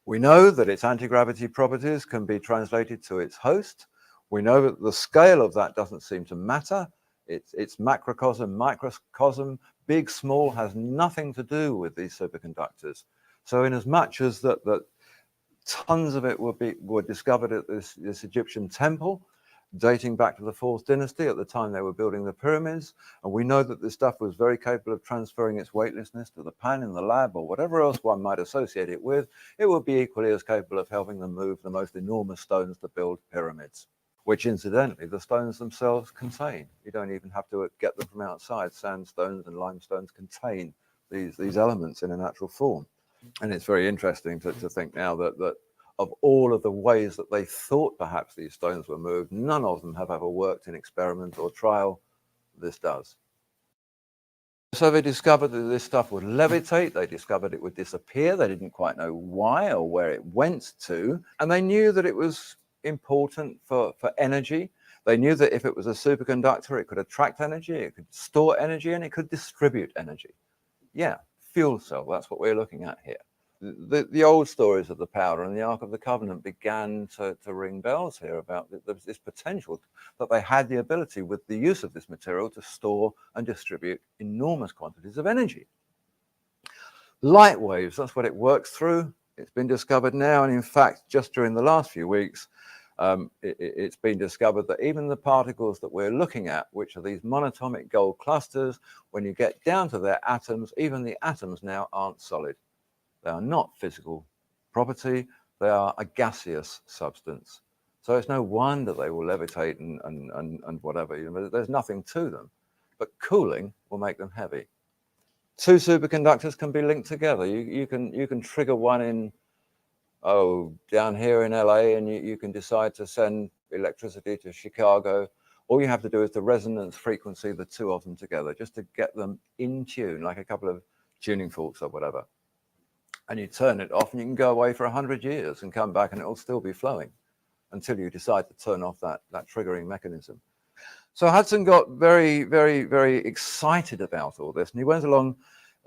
[SPEAKER 9] We know that its anti-gravity properties can be translated to its host. We know that the scale of that doesn't seem to matter. It's macrocosm, microcosm, big, small, has nothing to do with these superconductors. So in as much as that tons of it were discovered at this Egyptian temple, dating back to the 4th dynasty at the time they were building the pyramids. And we know that this stuff was very capable of transferring its weightlessness to the pan in the lab or whatever else one might associate it with. It would be equally as capable of helping them move the most enormous stones to build pyramids, which incidentally the stones themselves contain. You don't even have to get them from outside. Sandstones and limestones contain these elements in a natural form. And it's very interesting to think now that of all of the ways that they thought perhaps these stones were moved, none of them have ever worked in experiment or trial. This does. So they discovered that this stuff would levitate. They discovered it would disappear. They didn't quite know why or where it went to. And they knew that it was important for energy. They knew that if it was a superconductor, it could attract energy, it could store energy, and it could distribute energy. Yeah, fuel cell, that's what we're looking at here. The old stories of the powder and the Ark of the Covenant began to ring bells here about this potential that they had the ability with the use of this material to store and distribute enormous quantities of energy. Light waves, that's what it works through. It's been discovered now, and in fact, just during the last few weeks, it's been discovered that even the particles that we're looking at, which are these monatomic gold clusters, when you get down to their atoms, even the atoms now aren't solid. They are not physical property, they are a gaseous substance. So it's no wonder they will levitate and whatever. You know, there's nothing to them, but cooling will make them heavy. Two superconductors can be linked together. You can trigger one in, down here in LA, and you can decide to send electricity to Chicago. All you have to do is the resonance frequency, the two of them together, just to get them in tune, like a couple of tuning forks or whatever. And you turn it off and you can go away for 100 years and come back and it will still be flowing until you decide to turn off that triggering mechanism. So Hudson got very, very, very excited about all this, and he went along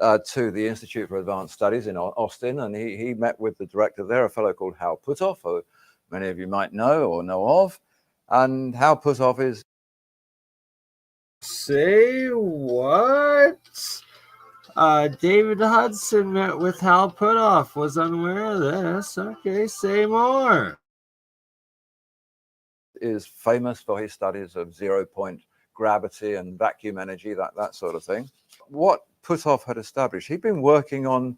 [SPEAKER 9] to the Institute for Advanced Studies in Austin, and he met with the director there, a fellow called Hal Puthoff, who many of you might know or know of. And Hal Puthoff is...
[SPEAKER 1] Say what? David Hudson met with Hal Puthoff. Was unaware of this. Okay, say more.
[SPEAKER 9] Is famous for his studies of 0-point gravity and vacuum energy, that sort of thing. What Puthoff had established, he'd been working on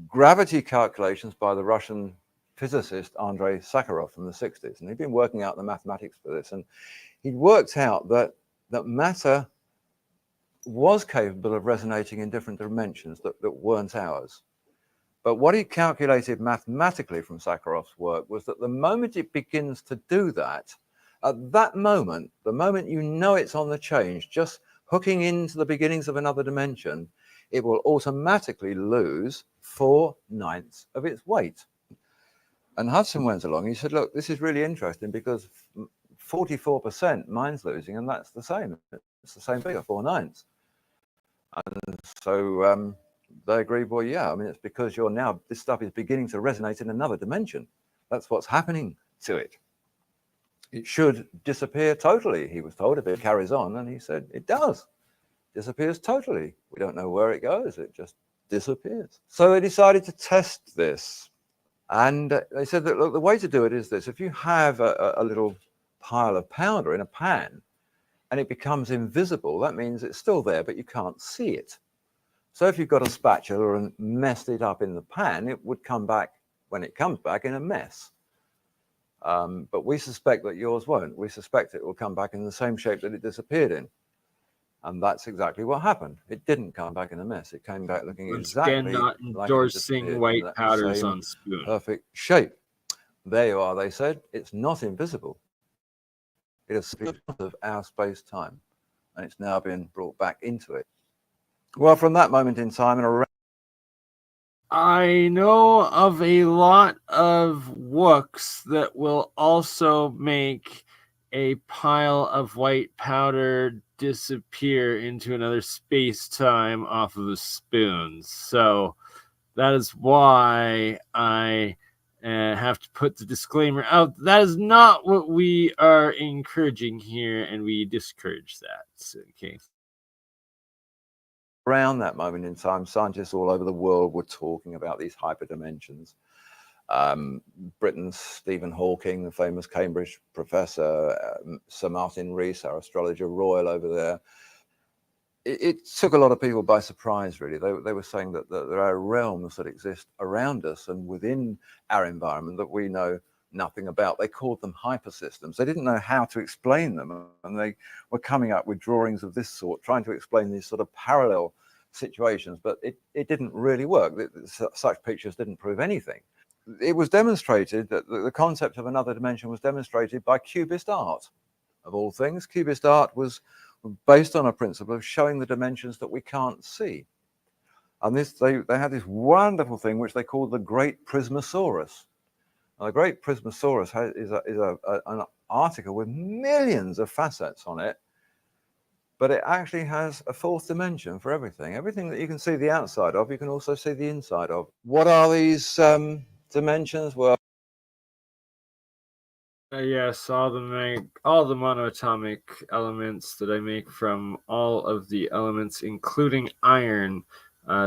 [SPEAKER 9] gravity calculations by the Russian physicist Andrei Sakharov from the 60s, and he'd been working out the mathematics for this, and he'd worked out that matter was capable of resonating in different dimensions that weren't ours. But what he calculated mathematically from Sakharov's work was that the moment it begins to do that, at that moment, the moment you know it's on the change, just hooking into the beginnings of another dimension, it will automatically lose 4/9 of its weight. And Hudson went along, he said, look, this is really interesting because 44% mine's losing, and that's the same. It's the same figure, 4/9. And so they agreed, well, yeah, I mean, it's because this stuff is beginning to resonate in another dimension. That's what's happening to it. It should disappear totally, he was told, if it carries on. And he said, it does. Disappears totally. We don't know where it goes. It just disappears. So they decided to test this. And they said that, look, the way to do it is this. If you have a little pile of powder in a pan and it becomes invisible, that means it's still there, but you can't see it. So if you've got a spatula and messed it up in the pan, it would come back, when it comes back, in a mess. But we suspect that yours won't. We suspect it will come back in the same shape that it disappeared in. And that's exactly what happened. It didn't come back in a mess. It came back looking exactly
[SPEAKER 1] not
[SPEAKER 9] like
[SPEAKER 1] endorsing white powders on spoon.
[SPEAKER 9] Perfect shape. There you are, they said. It's not invisible. It is part of our space-time. And it's now been brought back into it. Well, from that moment in time and around,
[SPEAKER 1] I know of a lot of wooks that will also make a pile of white powder disappear into another space-time off of a spoon. So that is why I have to put the disclaimer out. That is not what we are encouraging here, and we discourage that. Okay.
[SPEAKER 9] around that moment in time, scientists all over the world were talking about these hyperdimensions. Britain's Stephen Hawking, the famous Cambridge professor, Sir Martin Rees, our astrologer royal over there. It took a lot of people by surprise, really. They were saying that there are realms that exist around us and within our environment that we know nothing about. They called them hypersystems. They didn't know how to explain them, and they were coming up with drawings of this sort, trying to explain these sort of parallel situations, but it didn't really work. Such pictures didn't prove anything. It was demonstrated that the concept of another dimension was demonstrated by Cubist art, of all things. Cubist art was based on a principle of showing the dimensions that we can't see. And they had this wonderful thing which they called the Great Prismosaurus. Now, the Great Prismosaurus is an article with millions of facets on it, but it actually has a fourth dimension for everything. Everything that you can see the outside of, you can also see the inside of. What are these dimensions? Well,
[SPEAKER 1] Yes, all the monoatomic elements that I make from all of the elements, including iron,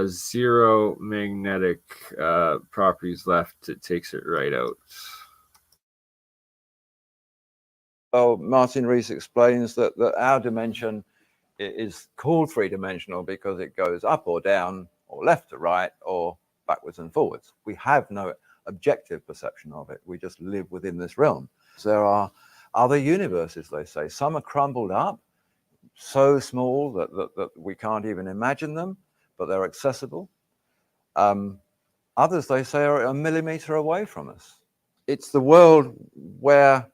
[SPEAKER 1] zero magnetic properties left. It takes it right out.
[SPEAKER 9] Well, Martin Rees explains that our dimension is called three-dimensional because it goes up or down, or left to right, or backwards and forwards. We have no objective perception of it. We just live within this realm. There are other universes, they say. Some are crumbled up, so small that we can't even imagine them, but they're accessible. Others, they say, are a millimeter away from us. It's the world where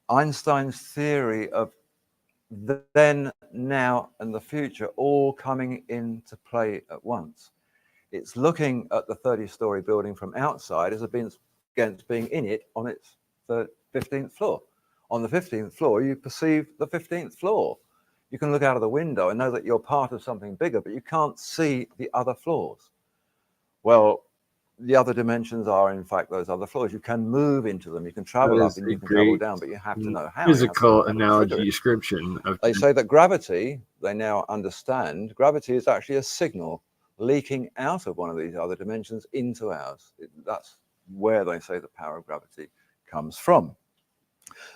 [SPEAKER 9] Einstein's theory of the then, now, and the future all coming into play at once. It's looking at the 30-story building from outside as against being in it on its 15th floor. On the 15th floor, you perceive the 15th floor. You can look out of the window and know that you're part of something bigger, but you can't see the other floors. Well, the other dimensions are in fact those other floors. You can move into them, you can travel up and you can travel down, but you have to know how.
[SPEAKER 1] Physical
[SPEAKER 9] You have to know how to trigger
[SPEAKER 1] analogy
[SPEAKER 9] it.
[SPEAKER 1] description of
[SPEAKER 9] They say that gravity, they now understand, gravity is actually a signal leaking out of one of these other dimensions into ours. That's where they say the power of gravity comes from.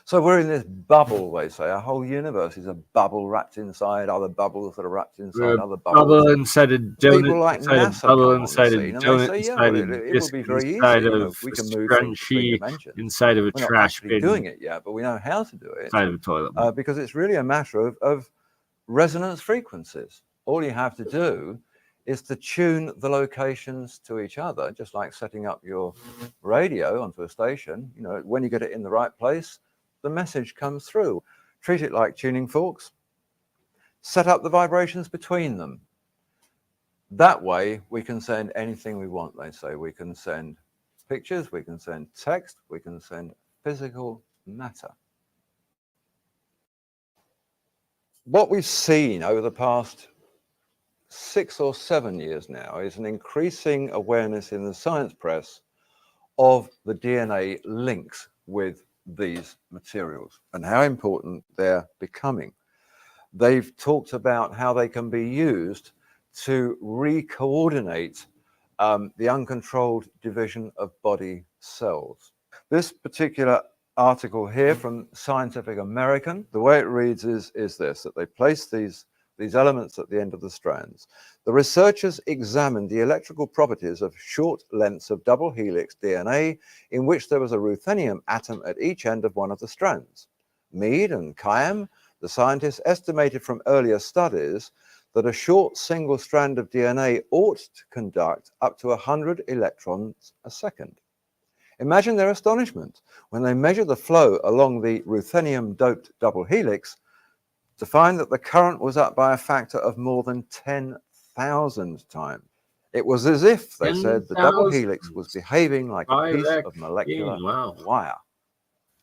[SPEAKER 9] So we're in this bubble, they say. Our whole universe is a bubble wrapped inside other bubbles that are wrapped inside other bubbles.
[SPEAKER 1] Bubble inside a donut,
[SPEAKER 9] people like
[SPEAKER 1] inside
[SPEAKER 9] NASA
[SPEAKER 1] a bubble,
[SPEAKER 9] come on the
[SPEAKER 1] inside a
[SPEAKER 9] scene and they
[SPEAKER 1] donut,
[SPEAKER 9] say, yeah,
[SPEAKER 1] inside
[SPEAKER 9] well,
[SPEAKER 1] a
[SPEAKER 9] it would
[SPEAKER 1] disc,
[SPEAKER 9] be very
[SPEAKER 1] inside
[SPEAKER 9] easy. You know,
[SPEAKER 1] of
[SPEAKER 9] we
[SPEAKER 1] a
[SPEAKER 9] can move things between
[SPEAKER 1] scrunchie,
[SPEAKER 9] dimensions.
[SPEAKER 1] inside of a
[SPEAKER 9] We're not
[SPEAKER 1] trash
[SPEAKER 9] actually
[SPEAKER 1] bin,
[SPEAKER 9] doing it yet, but we know how to do it.
[SPEAKER 1] inside of a toilet bowl.
[SPEAKER 9] Because it's really a matter of resonance frequencies. All you have to do is to tune the locations to each other, just like setting up your radio onto a station. You know, when you get it in the right place, the message comes through. Treat it like tuning forks. Set up the vibrations between them. That way, we can send anything we want, they say. We can send pictures, we can send text, we can send physical matter. What we've seen over the past 6 or 7 years now is an increasing awareness in the science press of the DNA links with these materials and how important they're becoming. They've talked about how they can be used to re-coordinate the uncontrolled division of body cells. This particular article here from Scientific American, the way it reads is this, that they place these elements at the end of the strands. The researchers examined the electrical properties of short lengths of double helix DNA in which there was a ruthenium atom at each end of one of the strands. Mead and Kayam, the scientists, estimated from earlier studies that a short single strand of DNA ought to conduct up to 100 electrons a second. Imagine their astonishment when they measured the flow along the ruthenium-doped double helix to find that the current was up by a factor of more than 10,000 times. It was as if, they said, the double helix was behaving like a piece of molecular wire.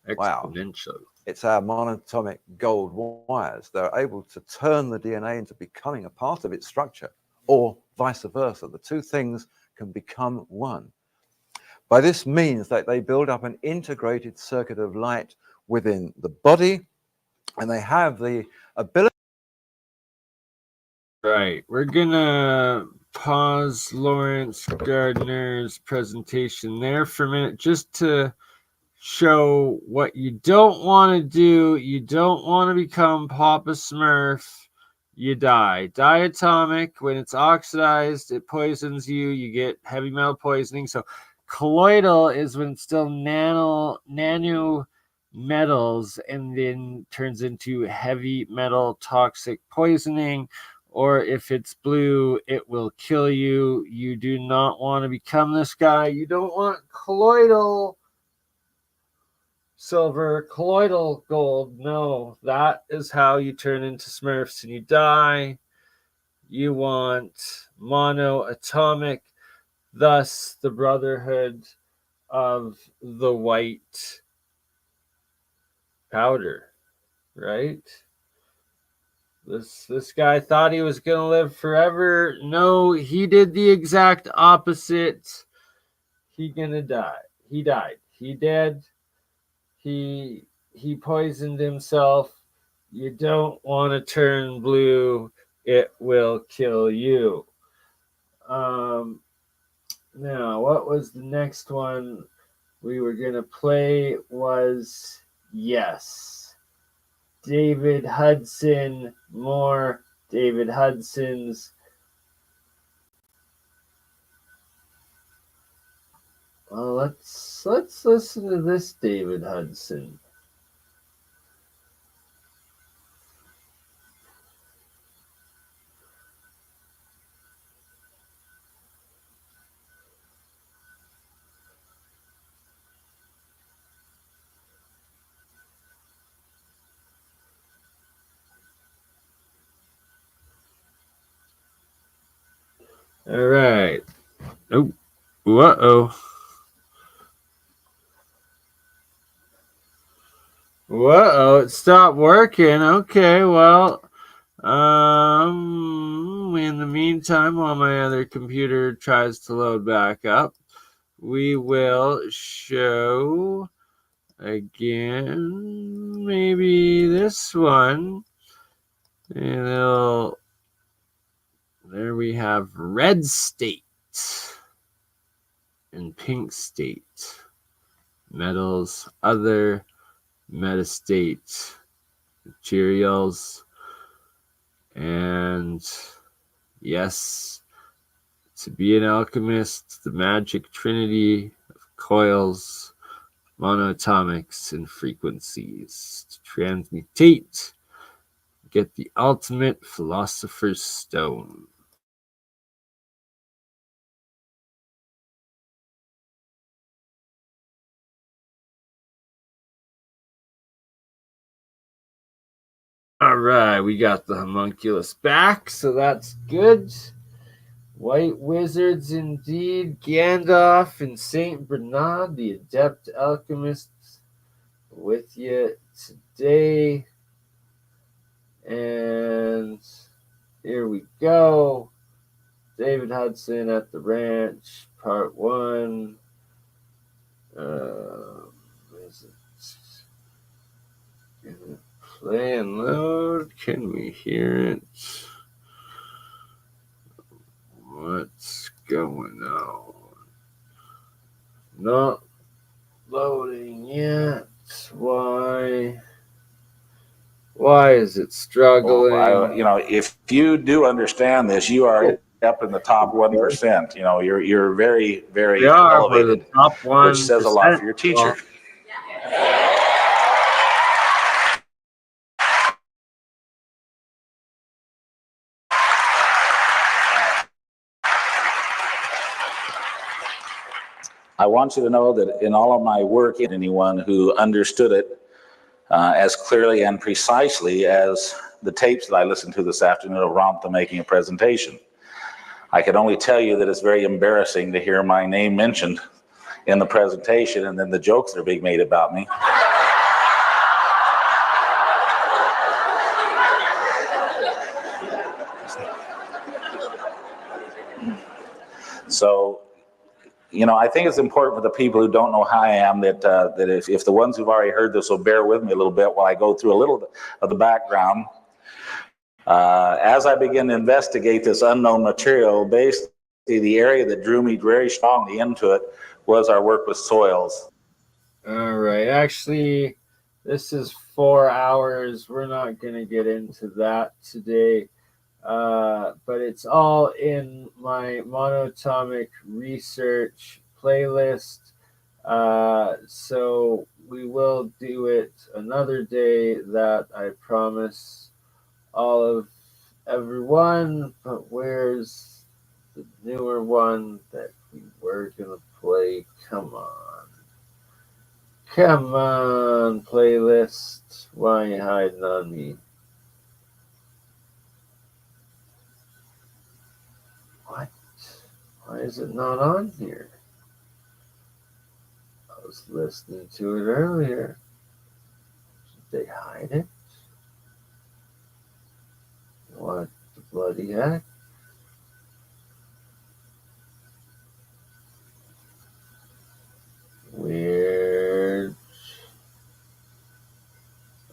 [SPEAKER 1] Exponential.
[SPEAKER 9] It's our monatomic gold wires. They're able to turn the DNA into becoming a part of its structure, or vice versa. The two things can become one. By this means that they build up an integrated circuit of light within the body, and they have the ability.
[SPEAKER 1] Right, we're gonna pause Lawrence Gardner's presentation there for a minute just to show what you don't want to do. You don't want to become Papa Smurf. You die. Diatomic, when it's oxidized, it poisons you. You get heavy metal poisoning. So colloidal is when it's still nano metals and then turns into heavy metal toxic poisoning. Or if it's blue, it will kill you. You do not want to become this guy. You don't want colloidal silver, colloidal gold. No, that is how you turn into Smurfs and you die. You want monoatomic, thus the brotherhood of the white powder, right? This guy thought he was going to live forever. No, he did the exact opposite. He gonna die. He died. He dead. He poisoned himself. You don't want to turn blue. It will kill you. Now, what was the next one we were going to play was, yes, David Hudson, more David Hudson's. Well, let's listen to this David Hudson. All right. Oh, uh-oh. Whoa, it stopped working. Okay, well, in the meantime, while my other computer tries to load back up, we will show again, maybe this one. And there we have red state and pink state. Metals, other metastate materials. And yes, to be an alchemist, the magic trinity of coils, monoatomics, and frequencies to transmutate, get the ultimate philosopher's stone. All right, we got the homunculus back, so that's good. White wizards indeed. Gandalf and Saint Bernard, the adept alchemists, with you today. And here we go. David Hudson at the ranch, part 1. Is it play and load? Can we hear it? What's going on? Not loading yet. Why is it struggling?
[SPEAKER 10] If you do understand this, you are up in the top 1%. You're very, very elevated,
[SPEAKER 1] the top 1%,
[SPEAKER 10] which says a lot for your teacher. I want you to know that in all of my work, anyone who understood it as clearly and precisely as the tapes that I listened to this afternoon of Rompta making a presentation. I can only tell you that it's very embarrassing to hear my name mentioned in the presentation and then the jokes that are being made about me. So, I think it's important for the people who don't know how I am that if the ones who've already heard this will bear with me a little bit while I go through a little bit of the background. As I begin to investigate this unknown material, basically the area that drew me very strongly into it was our work with soils.
[SPEAKER 1] All right. Actually, this is 4 hours. We're not going to get into that today. But it's all in my MonoAtomic research playlist. So we will do it another day, that I promise all of everyone. But where's the newer one that we were going to play? Come on. Come on, playlist. Why are you hiding on me? What? Why is it not on here? I was listening to it earlier. Did they hide it? What the bloody heck? Weird.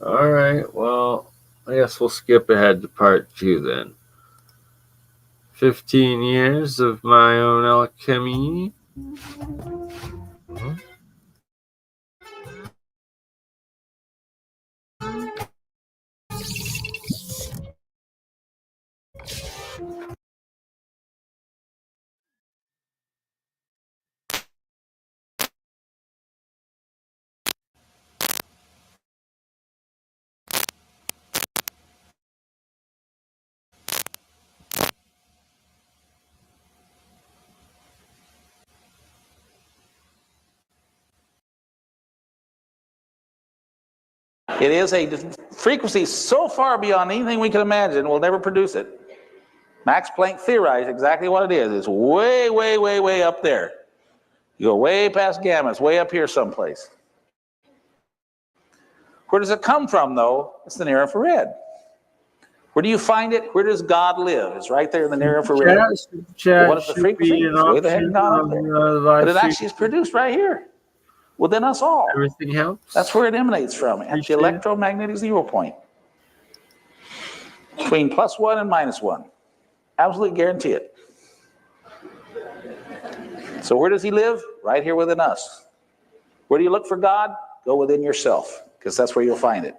[SPEAKER 1] All right, well, I guess we'll skip ahead to part 2 then. 15 years of my own alchemy.
[SPEAKER 10] It is a frequency so far beyond anything we can imagine, we'll never produce it. Max Planck theorized exactly what it is. It's way, way, way, way up there. You go way past gamma, it's way up here someplace. Where does it come from, though? It's the near infrared. Where do you find it? Where does God live? It's right there in the near infrared.
[SPEAKER 1] Chat
[SPEAKER 10] What is the
[SPEAKER 1] should
[SPEAKER 10] frequency?
[SPEAKER 1] be an
[SPEAKER 10] It's way the heck
[SPEAKER 1] option
[SPEAKER 10] gone up
[SPEAKER 1] on
[SPEAKER 10] there.
[SPEAKER 1] the
[SPEAKER 10] But
[SPEAKER 1] live
[SPEAKER 10] it
[SPEAKER 1] stream.
[SPEAKER 10] actually is produced right here within us all.
[SPEAKER 1] Everything helps.
[SPEAKER 10] That's where it emanates from, at the
[SPEAKER 1] Appreciate it.
[SPEAKER 10] electromagnetic 0 point. Between +1 and -1. Absolutely guarantee it. So where does he live? Right here within us. Where do you look for God? Go within yourself, because that's where you'll find it.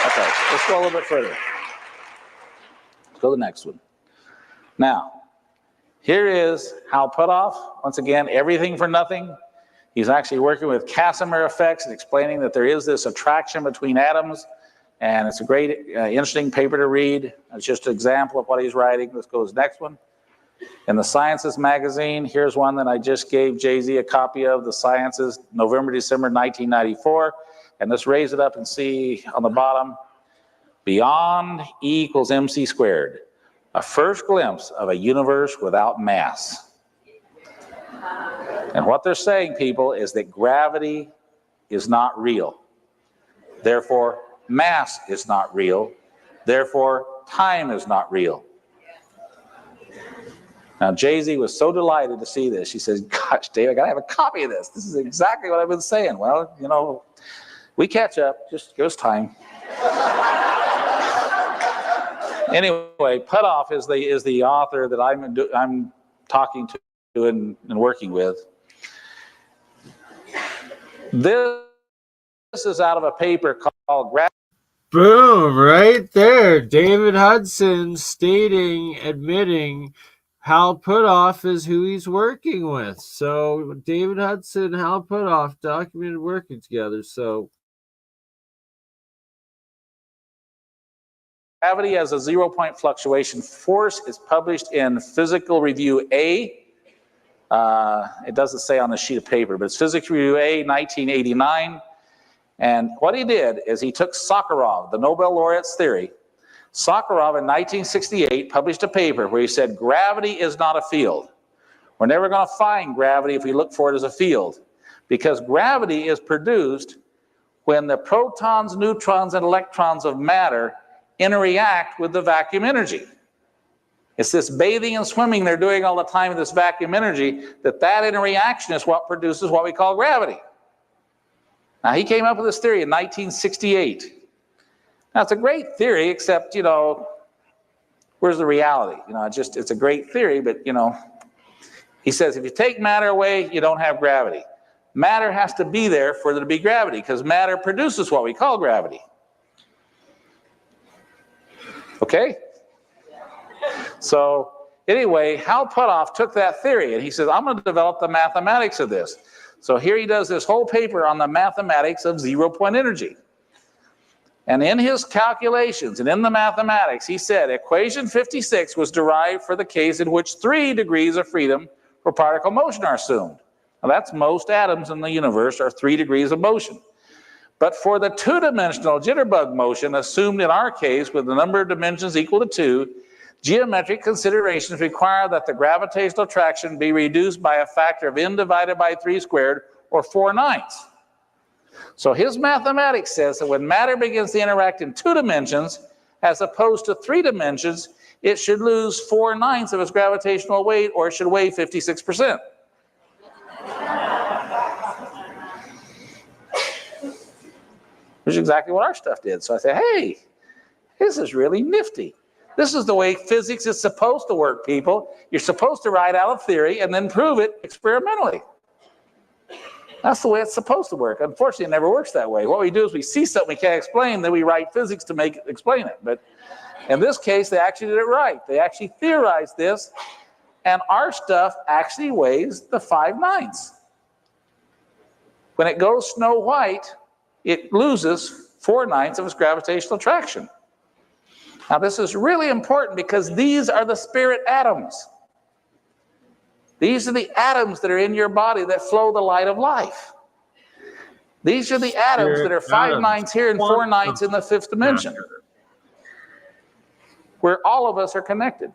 [SPEAKER 10] Okay, let's go a little bit further. Let's go to the next one. Now, here is Hal Puthoff. Once again, everything for nothing. He's actually working with Casimir effects and explaining that there is this attraction between atoms. And it's a great, interesting paper to read. It's just an example of what he's writing. Let's go to the next one. In the Sciences magazine, here's one that I just gave Jay-Z a copy of, the Sciences, November, December 1994. And let's raise it up and see on the bottom. Beyond E = mc squared. A first glimpse of a universe without mass. And what they're saying, people, is that gravity is not real. Therefore, mass is not real. Therefore, time is not real. Now, Jay-Z was so delighted to see this. She says, gosh, Dave, I got to have a copy of this. This is exactly what I've been saying. Well, you know, we catch up. Just give us time. Anyway, Puthoff is the author that I'm talking to and working with. This is out of a paper called
[SPEAKER 1] Boom, right there. David Hudson admitting Hal Puthoff is who he's working with. So David Hudson, Hal Puthoff documented working together. So
[SPEAKER 10] Gravity as a 0 point fluctuation force is published in Physical Review A. It doesn't say on the sheet of paper, but it's Physical Review A, 1989. And what he did is he took Sakharov, the Nobel laureate's theory. Sakharov in 1968 published a paper where he said gravity is not a field. We're never going to find gravity if we look for it as a field, because gravity is produced when the protons, neutrons, and electrons of matter interact with the vacuum energy. It's this bathing and swimming they're doing all the time with this vacuum energy, that interaction is what produces what we call gravity. Now, he came up with this theory in 1968. Now, it's a great theory, except, you know, where's the reality? You know, it's a great theory, but, you know, he says if you take matter away, you don't have gravity. Matter has to be there for there to be gravity, because matter produces what we call gravity. Okay? So, anyway, Hal Puthoff took that theory, and he says, I'm going to develop the mathematics of this. So here he does this whole paper on the mathematics of 0 point energy. And in his calculations and in the mathematics, he said equation 56 was derived for the case in which 3 degrees of freedom for particle motion are assumed. Now that's most atoms in the universe are 3 degrees of motion. But for the 2-dimensional jitterbug motion assumed in our case with the number of dimensions equal to 2, geometric considerations require that the gravitational attraction be reduced by a factor of n divided by 3 squared, or 4/9. So his mathematics says that when matter begins to interact in 2 dimensions, as opposed to 3 dimensions, it should lose 4/9 of its gravitational weight, or it should weigh 56%. Which is exactly what our stuff did. So I said, hey, this is really nifty. This is the way physics is supposed to work, people. You're supposed to write out a theory and then prove it experimentally. That's the way it's supposed to work. Unfortunately, it never works that way. What we do is we see something we can't explain, then we write physics to explain it. But in this case, they actually did it right. They actually theorized this, and our stuff actually weighs the 5/9. When it goes snow white, it loses 4/9 of its gravitational attraction. Now, this is really important because these are the spirit atoms. These are the atoms that are in your body that flow the light of life. These are the atoms that are 5/9 here and 4/9 in the 5th dimension, where all of us are connected.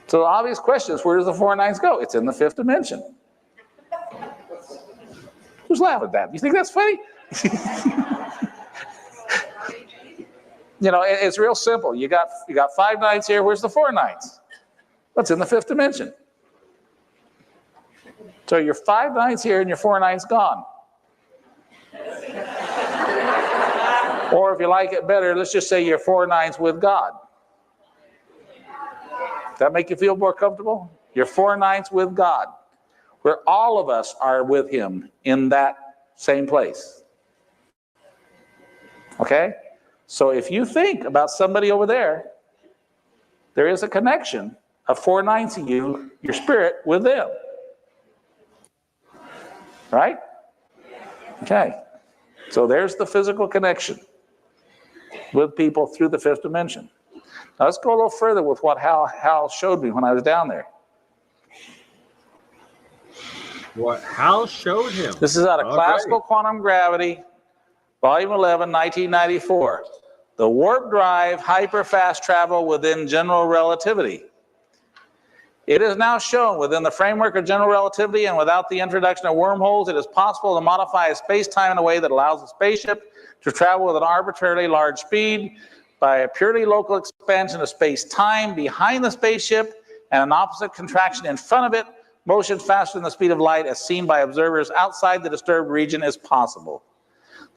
[SPEAKER 10] So the obvious question is, where does the 4/9 go? It's in the 5th dimension. Who's laughing at that? You think that's funny? You know, it's real simple. You got 5 nines here. Where's the 4 nines? What's in the 5th dimension? So your 5 nines here and your 4 nines gone. Or if you like it better, let's just say your 4 nines with God. Does that make you feel more comfortable? Your 4 nines with God, where all of us are with him in that same place. Okay? So if you think about somebody over there, there is a connection of 4 nines of you, your spirit, with them. Right? Okay. So there's the physical connection with people through the 5th dimension. Now let's go a little further with what Hal showed me when I was down there.
[SPEAKER 1] What Hal showed him.
[SPEAKER 10] This is out of Classical Quantum Gravity, Volume 11, 1994. The warp drive, hyperfast travel within general relativity. It is now shown within the framework of general relativity and without the introduction of wormholes, it is possible to modify a space-time in a way that allows a spaceship to travel with an arbitrarily large speed by a purely local expansion of space-time behind the spaceship and an opposite contraction in front of it. Motion faster than the speed of light as seen by observers outside the disturbed region is possible.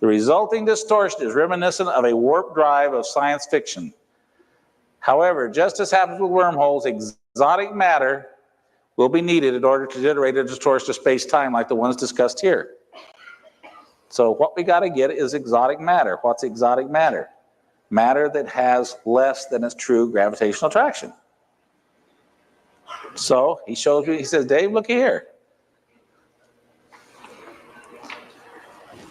[SPEAKER 10] The resulting distortion is reminiscent of a warp drive of science fiction. However, just as happens with wormholes, exotic matter will be needed in order to generate a distortion of space-time like the ones discussed here. So what we got to get is exotic matter. What's exotic matter? Matter that has less than its true gravitational attraction. So he shows me, he says, Dave, look here.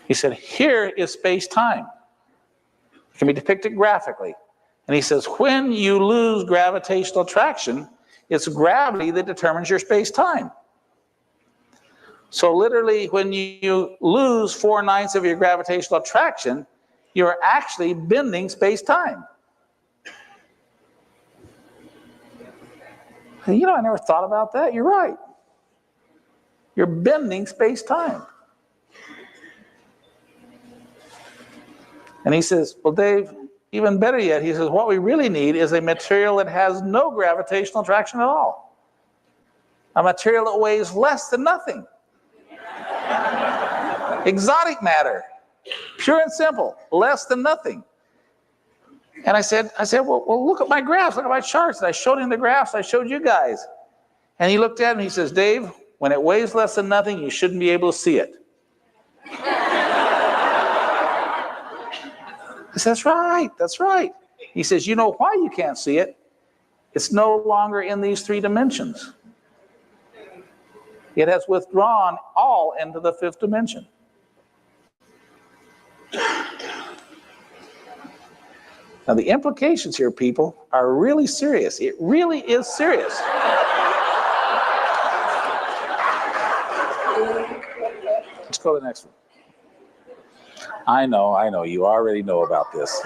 [SPEAKER 10] He said, here is space-time. It can be depicted graphically. And he says, when you lose gravitational attraction, it's gravity that determines your space-time. So literally, when you lose 4 ninths of your gravitational attraction, you're actually bending space-time. You know, I never thought about that. You're right. You're bending space-time. And he says, well, Dave, even better yet, he says, what we really need is a material that has no gravitational attraction at all. A material that weighs less than nothing. Exotic matter. Pure and simple. Less than nothing. And I said, well, look at my graphs, look at my charts. And I showed him the graphs I showed you guys. And he looked at me and he says, Dave, when it weighs less than nothing, you shouldn't be able to see it. I said, that's right, that's right. He says, you know why you can't see it? It's no longer in these 3 dimensions. It has withdrawn all into the 5th dimension. Now the implications here, people, are really serious. It really is serious. Let's go to the next one. I know, you already know about this.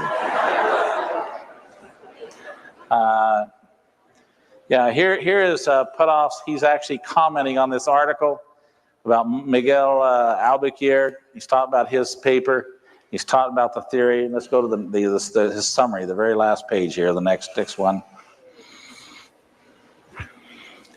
[SPEAKER 10] Yeah, here is Putoff's. He's actually commenting on this article about Miguel Albuquerque. He's talking about his paper. He's talking about the theory. Let's go to his summary, the very last page here, the next one.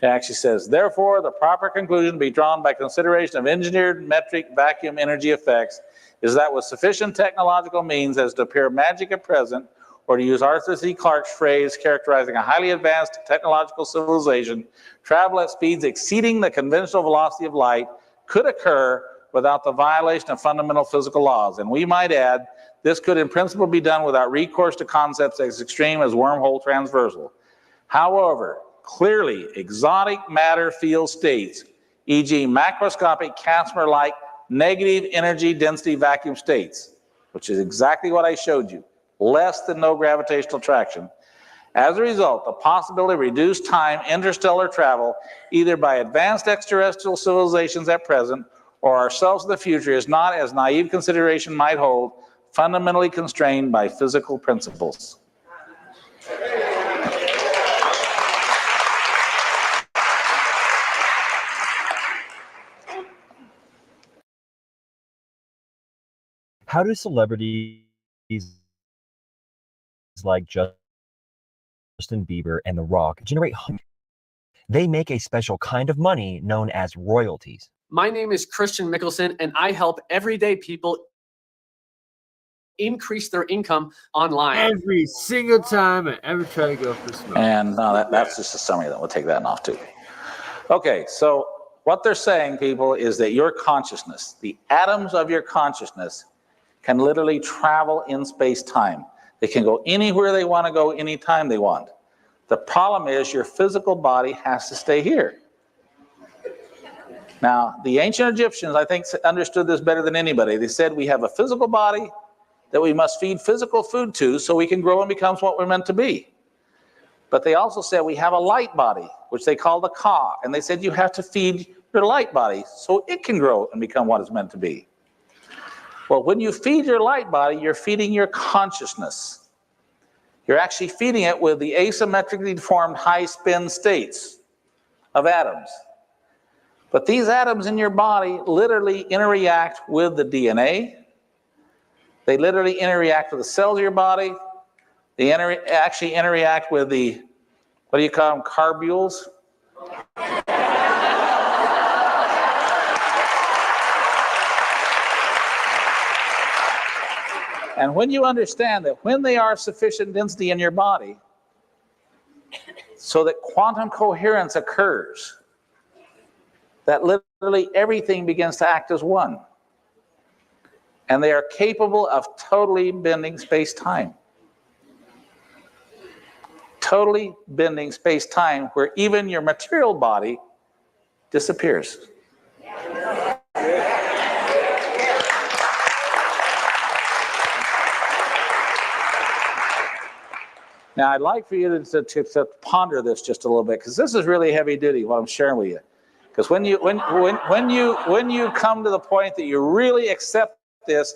[SPEAKER 10] It actually says, therefore, the proper conclusion to be drawn by consideration of engineered metric vacuum energy effects is that with sufficient technological means as to appear magic at present, or to use Arthur C. Clarke's phrase characterizing a highly advanced technological civilization, travel at speeds exceeding the conventional velocity of light could occur without the violation of fundamental physical laws. And we might add, this could in principle be done without recourse to concepts as extreme as wormhole transversal. However, clearly exotic matter field states, e.g. macroscopic Casimir-like negative energy density vacuum states, which is exactly what I showed you, less than no gravitational attraction. As a result, the possibility of reduced time interstellar travel, either by advanced extraterrestrial civilizations at present or ourselves in the future, is not, as naive consideration might hold, fundamentally constrained by physical principles.
[SPEAKER 13] How do celebrities like Justin Bieber and The Rock generate money? They make a special kind of money known as royalties.
[SPEAKER 14] My name is Christian Mickelson, and I help everyday people increase their income online.
[SPEAKER 1] Every single time I ever try to go for smoke.
[SPEAKER 10] And no, that's just a summary. Then we'll take that off too. Okay, so what they're saying, people, is that your consciousness, the atoms of your consciousness, can literally travel in space-time. They can go anywhere they want to go, anytime they want. The problem is your physical body has to stay here. Now, the ancient Egyptians, I think, understood this better than anybody. They said we have a physical body that we must feed physical food to so we can grow and become what we're meant to be. But they also said we have a light body, which they call the Ka, and they said you have to feed your light body so it can grow and become what it's meant to be. Well, when you feed your light body, you're feeding your consciousness. You're actually feeding it with the asymmetrically formed high-spin states of atoms. But these atoms in your body literally interact with the DNA. They literally interact with the cells of your body. They actually interact with the, what do you call them, carbules? And when you understand that when they are sufficient density in your body, so that quantum coherence occurs, that literally everything begins to act as one. And they are capable of totally bending space-time. Totally bending space-time, where even your material body disappears. Now, I'd like for you to ponder this just a little bit, because this is really heavy duty, what I'm sharing with you. Because when you come to the point that you really accept this,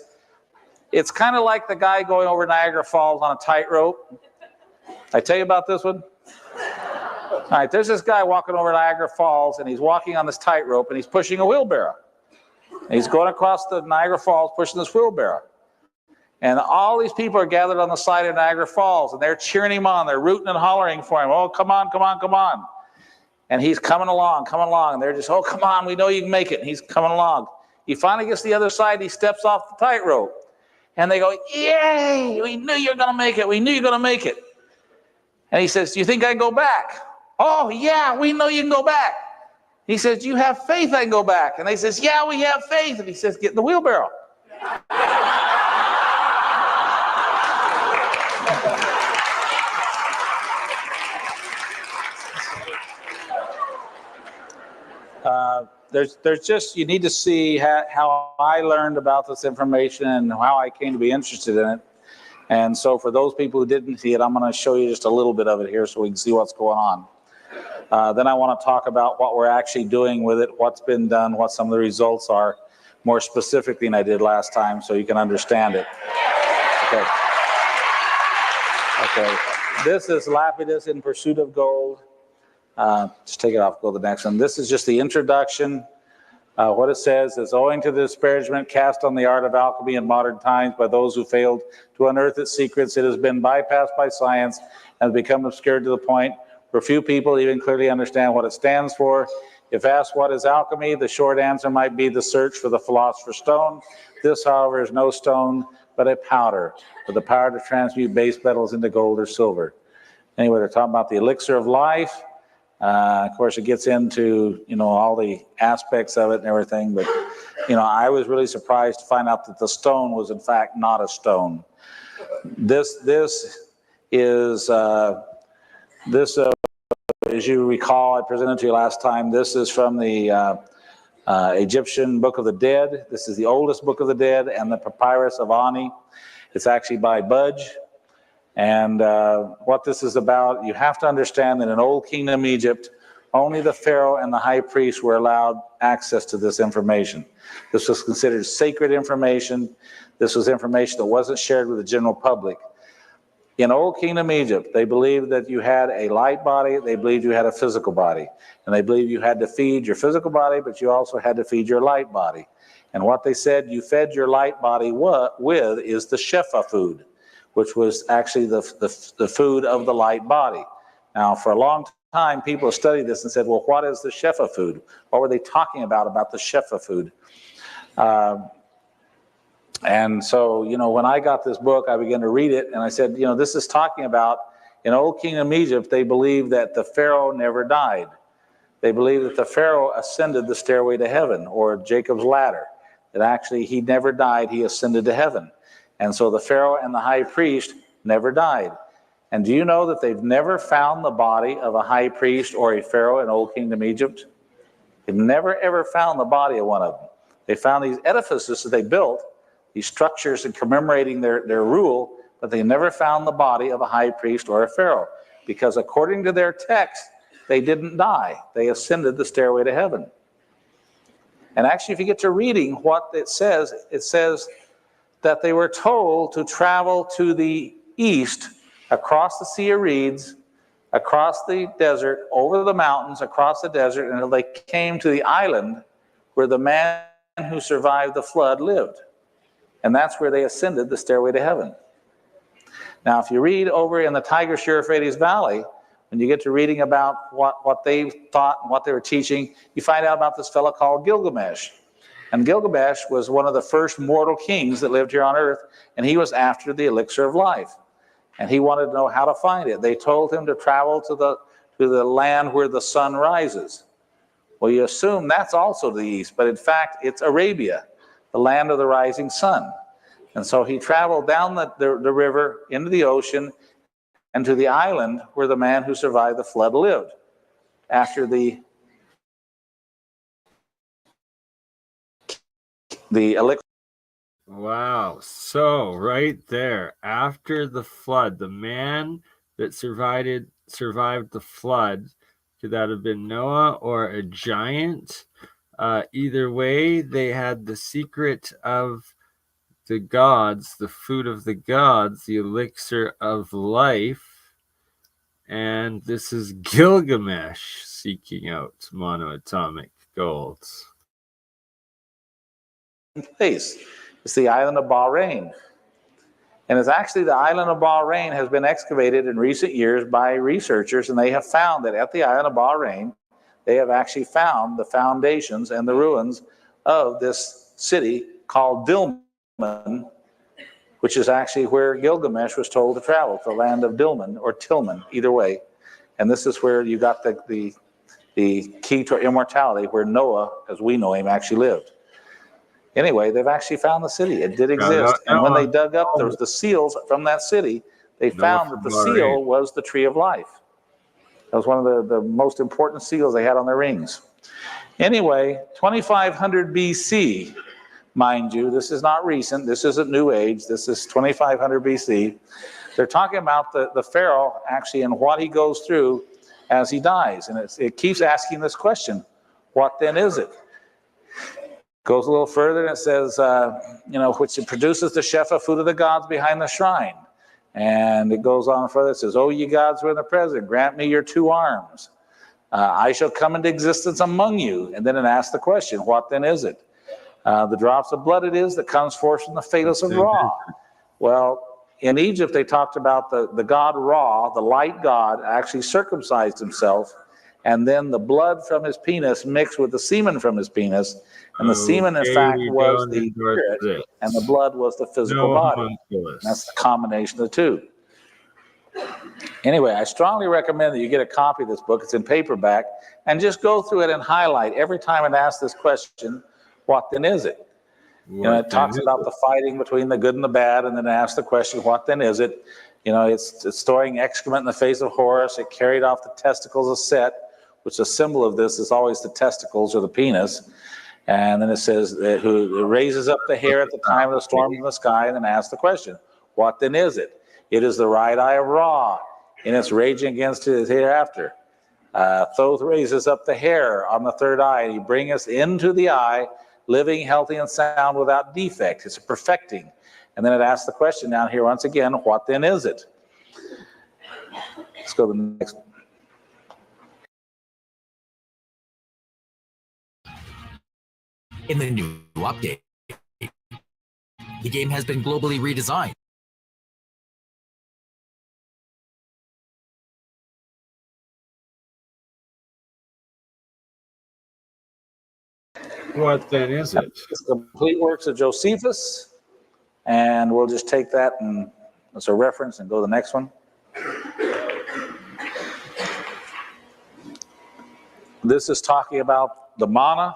[SPEAKER 10] it's kind of like the guy going over Niagara Falls on a tightrope. I tell you about this one? All right, there's this guy walking over Niagara Falls, and he's walking on this tightrope, and he's pushing a wheelbarrow. And he's going across the Niagara Falls pushing this wheelbarrow. And all these people are gathered on the side of Niagara Falls, and they're cheering him on. They're rooting and hollering for him. Oh, come on, come on, come on. And he's coming along, and they're just, oh, come on, we know you can make it. And he's coming along. He finally gets to the other side, he steps off the tightrope. And they go, yay, we knew you were going to make it. We knew you were going to make it. And he says, do you think I can go back? Oh, yeah, we know you can go back. He says, do you have faith I can go back? And they says, yeah, we have faith. And he says, get in the wheelbarrow. There's just, you need to see how I learned about this information and how I came to be interested in it. And so for those people who didn't see it, I'm going to show you just a little bit of it here so we can see what's going on. Then I want to talk about what we're actually doing with it, what's been done, what some of the results are, more specifically than I did last time, so you can understand it. Okay. Okay. This is Lapidus in Pursuit of Gold. Just take it off, go to the next one. This is just the introduction. What it says is, owing to the disparagement cast on the art of alchemy in modern times by those who failed to unearth its secrets, it has been bypassed by science and has become obscured to the point where few people even clearly understand what it stands for. If asked what is alchemy, the short answer might be the search for the philosopher's stone. This, however, is no stone, but a powder, with the power to transmute base metals into gold or silver. Anyway, they're talking about the elixir of life. Of course, it gets into, all the aspects of it and everything. But, I was really surprised to find out that the stone was, in fact, not a stone. This is, as you recall, I presented to you last time, this is from the Egyptian Book of the Dead. This is the oldest Book of the Dead and the Papyrus of Ani. It's actually by Budge. And what this is about, you have to understand that in Old Kingdom Egypt, only the Pharaoh and the high priest were allowed access to this information. This was considered sacred information. This was information that wasn't shared with the general public. In Old Kingdom Egypt, they believed that you had a light body, they believed you had a physical body. And they believed you had to feed your physical body, but you also had to feed your light body. And what they said you fed your light body with is the Shefa food, which was actually the food of the light body. Now, for a long time, people have studied this and said, well, what is the Shefa food? What were they talking about the Shefa food? And so, you know, when I got this book, I began to read it, and I said, you know, this is talking about, in Old Kingdom Egypt, they believed that the Pharaoh never died. They believed that the Pharaoh ascended the stairway to heaven, or Jacob's ladder, that actually he never died, he ascended to heaven. And so the Pharaoh and the high priest never died. And do you know that they've never found the body of a high priest or a Pharaoh in Old Kingdom Egypt? They've never ever found the body of one of them. They found these edifices that they built, these structures in commemorating their rule, but they never found the body of a high priest or a Pharaoh, because according to their text, they didn't die. They ascended the stairway to heaven. And actually, if you get to reading what it says that they were told to travel to the east, across the Sea of Reeds, across the desert, over the mountains, across the desert, until they came to the island where the man who survived the flood lived. And that's where they ascended the stairway to heaven. Now, if you read over in the Tigris-Euphrates Valley, when you get to reading about what they thought and what they were teaching, you find out about this fellow called Gilgamesh. And Gilgamesh was one of the first mortal kings that lived here on earth, and he was after the elixir of life. And he wanted to know how to find it. They told him to travel to the land where the sun rises. Well, you assume that's also the east, but in fact, it's Arabia, the land of the rising sun. And so he traveled down the river into the ocean and to the island where the man who survived the flood lived after the elixir.
[SPEAKER 1] Wow. So right there, after the flood, the man that survived the flood, could that have been Noah or a giant? Either way, they had the secret of the gods, the food of the gods, the elixir of life. And this is Gilgamesh seeking out monoatomic gold.
[SPEAKER 10] Place. It's the island of Bahrain. And it's actually the island of Bahrain has been excavated in recent years by researchers, and they have found that at the island of Bahrain, they have actually found the foundations and the ruins of this city called Dilmun, which is actually where Gilgamesh was told to travel, to the land of Dilmun or Tilman, either way. And this is where you got the key to immortality, where Noah, as we know him, actually lived. Anyway, they've actually found the city. It did exist. And when they dug up the seals from that city, they found that the seal was the tree of life. That was one of the most important seals they had on their rings. Anyway, 2500 BC, mind you, this is not recent. This isn't New Age. This is 2500 BC. They're talking about the Pharaoh actually and what he goes through as he dies. And it keeps asking this question, what then is it? Goes a little further and it says, which it produces the Shefa food of the gods behind the shrine. And it goes on further. It says, "O ye gods who are in the present, grant me your two arms. I shall come into existence among you." And then it asks the question, what then is it? The drops of blood it is that comes forth from the phallus of Ra. Well, in Egypt, they talked about the god Ra, the light god, actually circumcised himself. And then the blood from his penis mixed with the semen from his penis. And the semen, in fact, was the spirit, and the blood was the physical body. That's the combination of the two. Anyway, I strongly recommend that you get a copy of this book. It's in paperback. And just go through it and highlight every time it asks this question, what then is it? It talks about the fighting between the good and the bad, and then it asks the question, what then is it? It's storing excrement in the face of Horus. It carried off the testicles of Set, which a symbol of this is always the testicles or the penis. And then it says who raises up the hair at the time of the storm in the sky, and then asks the question, what then is it? It is the right eye of Ra, and it's raging against it hereafter. Thoth raises up the hair on the third eye, and he brings us into the eye, living, healthy, and sound without defect. It's a perfecting. And then it asks the question down here once again, what then is it? Let's go to the next.
[SPEAKER 15] In the new update, the game has been globally redesigned.
[SPEAKER 1] What then is it?
[SPEAKER 10] It's the complete works of Josephus, and we'll just take that and as a reference and go to the next one. This is talking about the manna,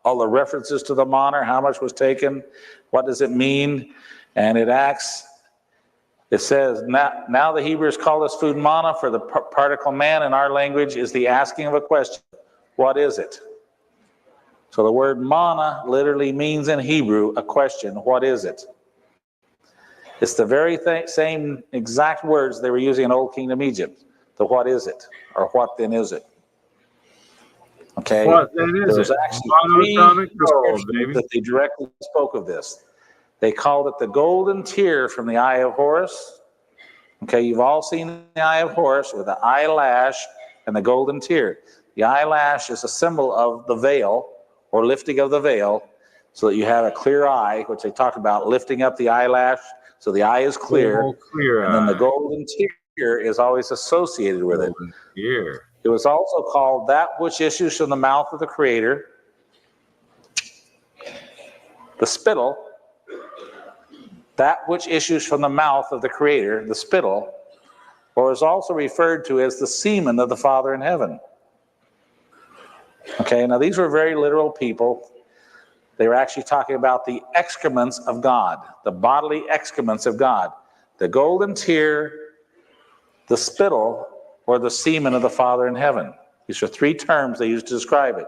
[SPEAKER 10] all the references to the manna, how much was taken, what does it mean, and it says, now the Hebrews call this food manna, for the particle man in our language is the asking of a question. What is it? So the word manna literally means in Hebrew a question. What is it? It's the very same exact words they were using in Old Kingdom Egypt. The what is it? Or what then is it? Okay.
[SPEAKER 1] What then is
[SPEAKER 10] There's
[SPEAKER 1] it?
[SPEAKER 10] actually
[SPEAKER 1] MonoAtomic gold,
[SPEAKER 10] descriptions
[SPEAKER 1] baby.
[SPEAKER 10] that they directly spoke of this. They called it the golden tear from the eye of Horus. Okay, you've all seen the eye of Horus with the eyelash and the golden tear. The eyelash is a symbol of the veil or lifting of the veil so that you have a clear eye, which they talk about lifting up the eyelash so the eye is clear. And then the golden tear is always associated with it.
[SPEAKER 1] Tear.
[SPEAKER 10] It was also called that which issues from the mouth of the Creator, the spittle, that which issues from the mouth of the Creator, the spittle, or is also referred to as the semen of the Father in heaven. Okay, now these were very literal people. They were actually talking about the excrements of God, the bodily excrements of God. The golden tear, the spittle, or the semen of the Father in heaven. These are three terms they used to describe it.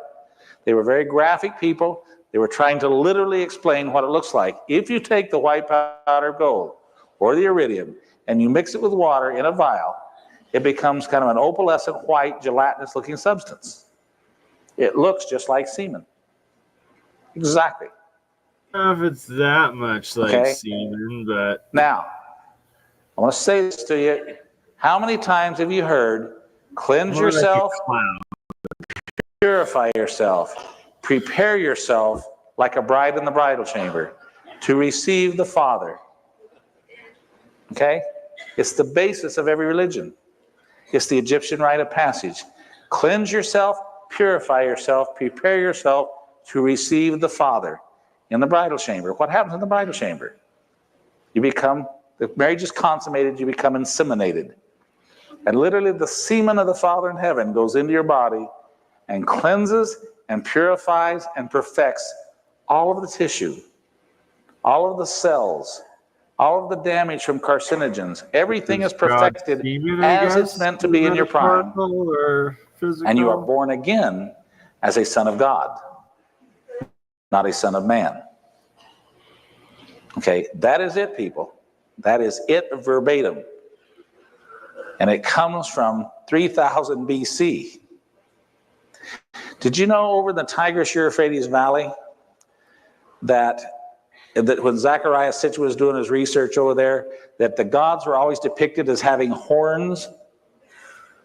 [SPEAKER 10] They were very graphic people. They were trying to literally explain what it looks like. If you take the white powder of gold or the iridium and you mix it with water in a vial, it becomes kind of an opalescent white gelatinous looking substance. It looks just like semen. Exactly.
[SPEAKER 1] I don't know if it's that much like semen, but
[SPEAKER 10] now I want to say this to you. How many times have you heard, cleanse
[SPEAKER 1] more
[SPEAKER 10] yourself,
[SPEAKER 1] like a
[SPEAKER 10] purify yourself, prepare yourself like a bride in the bridal chamber to receive the Father? Okay? It's the basis of every religion. It's the Egyptian rite of passage. Cleanse yourself, purify yourself, prepare yourself to receive the Father in the bridal chamber. What happens in the bridal chamber? You become, the marriage is consummated, you become inseminated. And literally the semen of the Father in heaven goes into your body and cleanses and purifies and perfects all of the tissue, all of the cells, all of the damage from carcinogens. Everything is perfected as it's meant to be in your prime. And you are born again as a son of God, not a son of man. Okay, that is it, people. That is it verbatim. And it comes from 3000 BC. Did you know over the Tigris-Euphrates Valley that when Zecharia Sitchin was doing his research over there, that the gods were always depicted as having horns?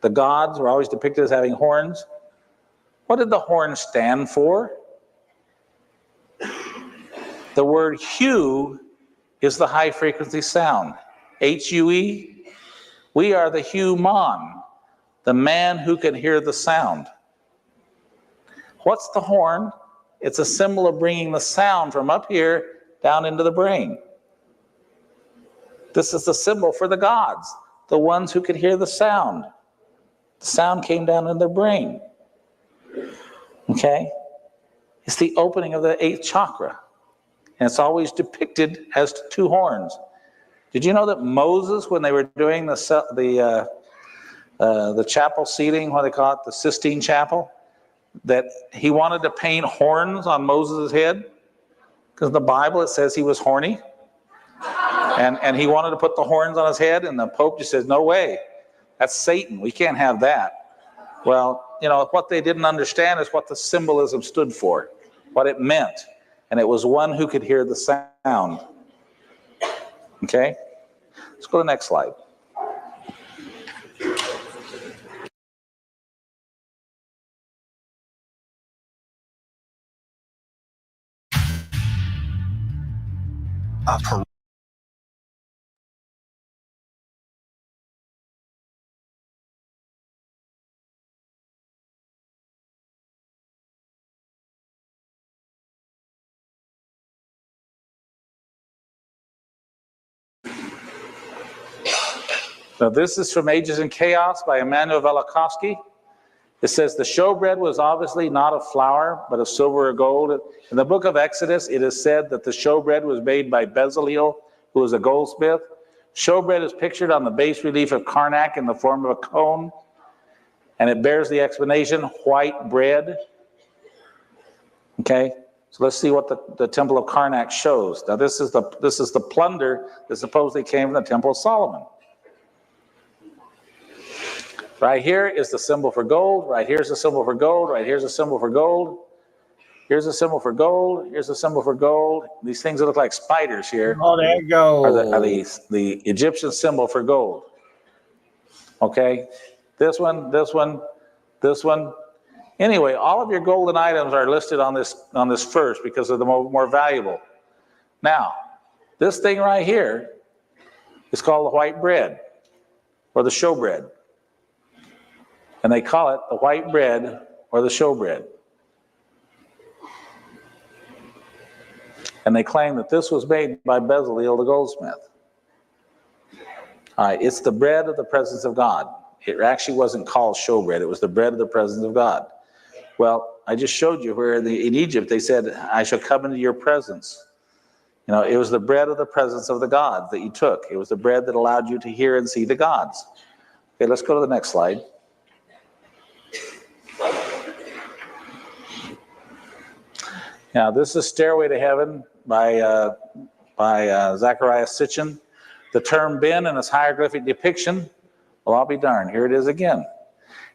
[SPEAKER 10] The gods were always depicted as having horns. What did the horn stand for? The word hue is the high frequency sound. H-U-E. We are the human, the man who can hear the sound. What's the horn? It's a symbol of bringing the sound from up here down into the brain. This is the symbol for the gods, the ones who could hear the sound. The sound came down in their brain. Okay? It's the opening of the 8th chakra. And it's always depicted as two horns. Did you know that Moses, when they were doing the chapel seating, what they call it, the Sistine Chapel, that he wanted to paint horns on Moses' head? Because in the Bible it says he was horny. And he wanted to put the horns on his head, and the Pope just says, no way. That's Satan. We can't have that. Well, you know, what they didn't understand is what the symbolism stood for, what it meant. And it was one who could hear the sound. Okay? Let's go to the next slide. Now this is from Ages in Chaos by Immanuel Velikovsky. It says the showbread was obviously not of flour, but of silver or gold. In the book of Exodus, it is said that the showbread was made by Bezaleel, who was a goldsmith. Showbread is pictured on the bas relief of Karnak in the form of a cone, and it bears the explanation, white bread. Okay, so let's see what the Temple of Karnak shows. Now this is the plunder that supposedly came from the Temple of Solomon. Right here is the symbol for gold. Right here's the symbol for gold. Right here's a symbol for gold. Here's a symbol for gold. Here's a symbol for gold. These things that look like spiders here
[SPEAKER 1] Oh, there you go.
[SPEAKER 10] are the Egyptian symbol for gold. Okay, this one, this one, this one. Anyway, all of your golden items are listed on this first because they're the more valuable. Now, this thing right here is called the white bread or the showbread. And they call it the white bread or the showbread. And they claim that this was made by Bezaleel the goldsmith. All right, it's the bread of the presence of God. It actually wasn't called showbread. It was the bread of the presence of God. Well, I just showed you where in Egypt they said, I shall come into your presence. You know, it was the bread of the presence of the gods that you took. It was the bread that allowed you to hear and see the gods. Okay, let's go to the next slide. Now, this is Stairway to Heaven by Zachariah Sitchin. The term bin and its hieroglyphic depiction, well, I'll be darned, here it is again.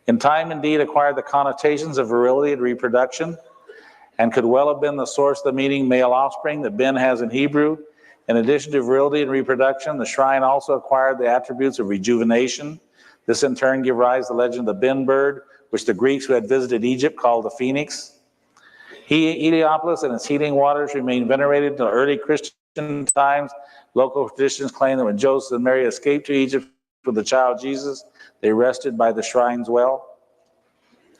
[SPEAKER 10] In time, indeed, acquired the connotations of virility and reproduction, and could well have been the source of the meaning male offspring that bin has in Hebrew. In addition to virility and reproduction, the shrine also acquired the attributes of rejuvenation. This in turn gave rise to the legend of the bin bird, which the Greeks who had visited Egypt called the phoenix. Heliopolis and its healing waters remained venerated until early Christian times. Local traditions claim that when Joseph and Mary escaped to Egypt with the child Jesus, they rested by the shrine's well.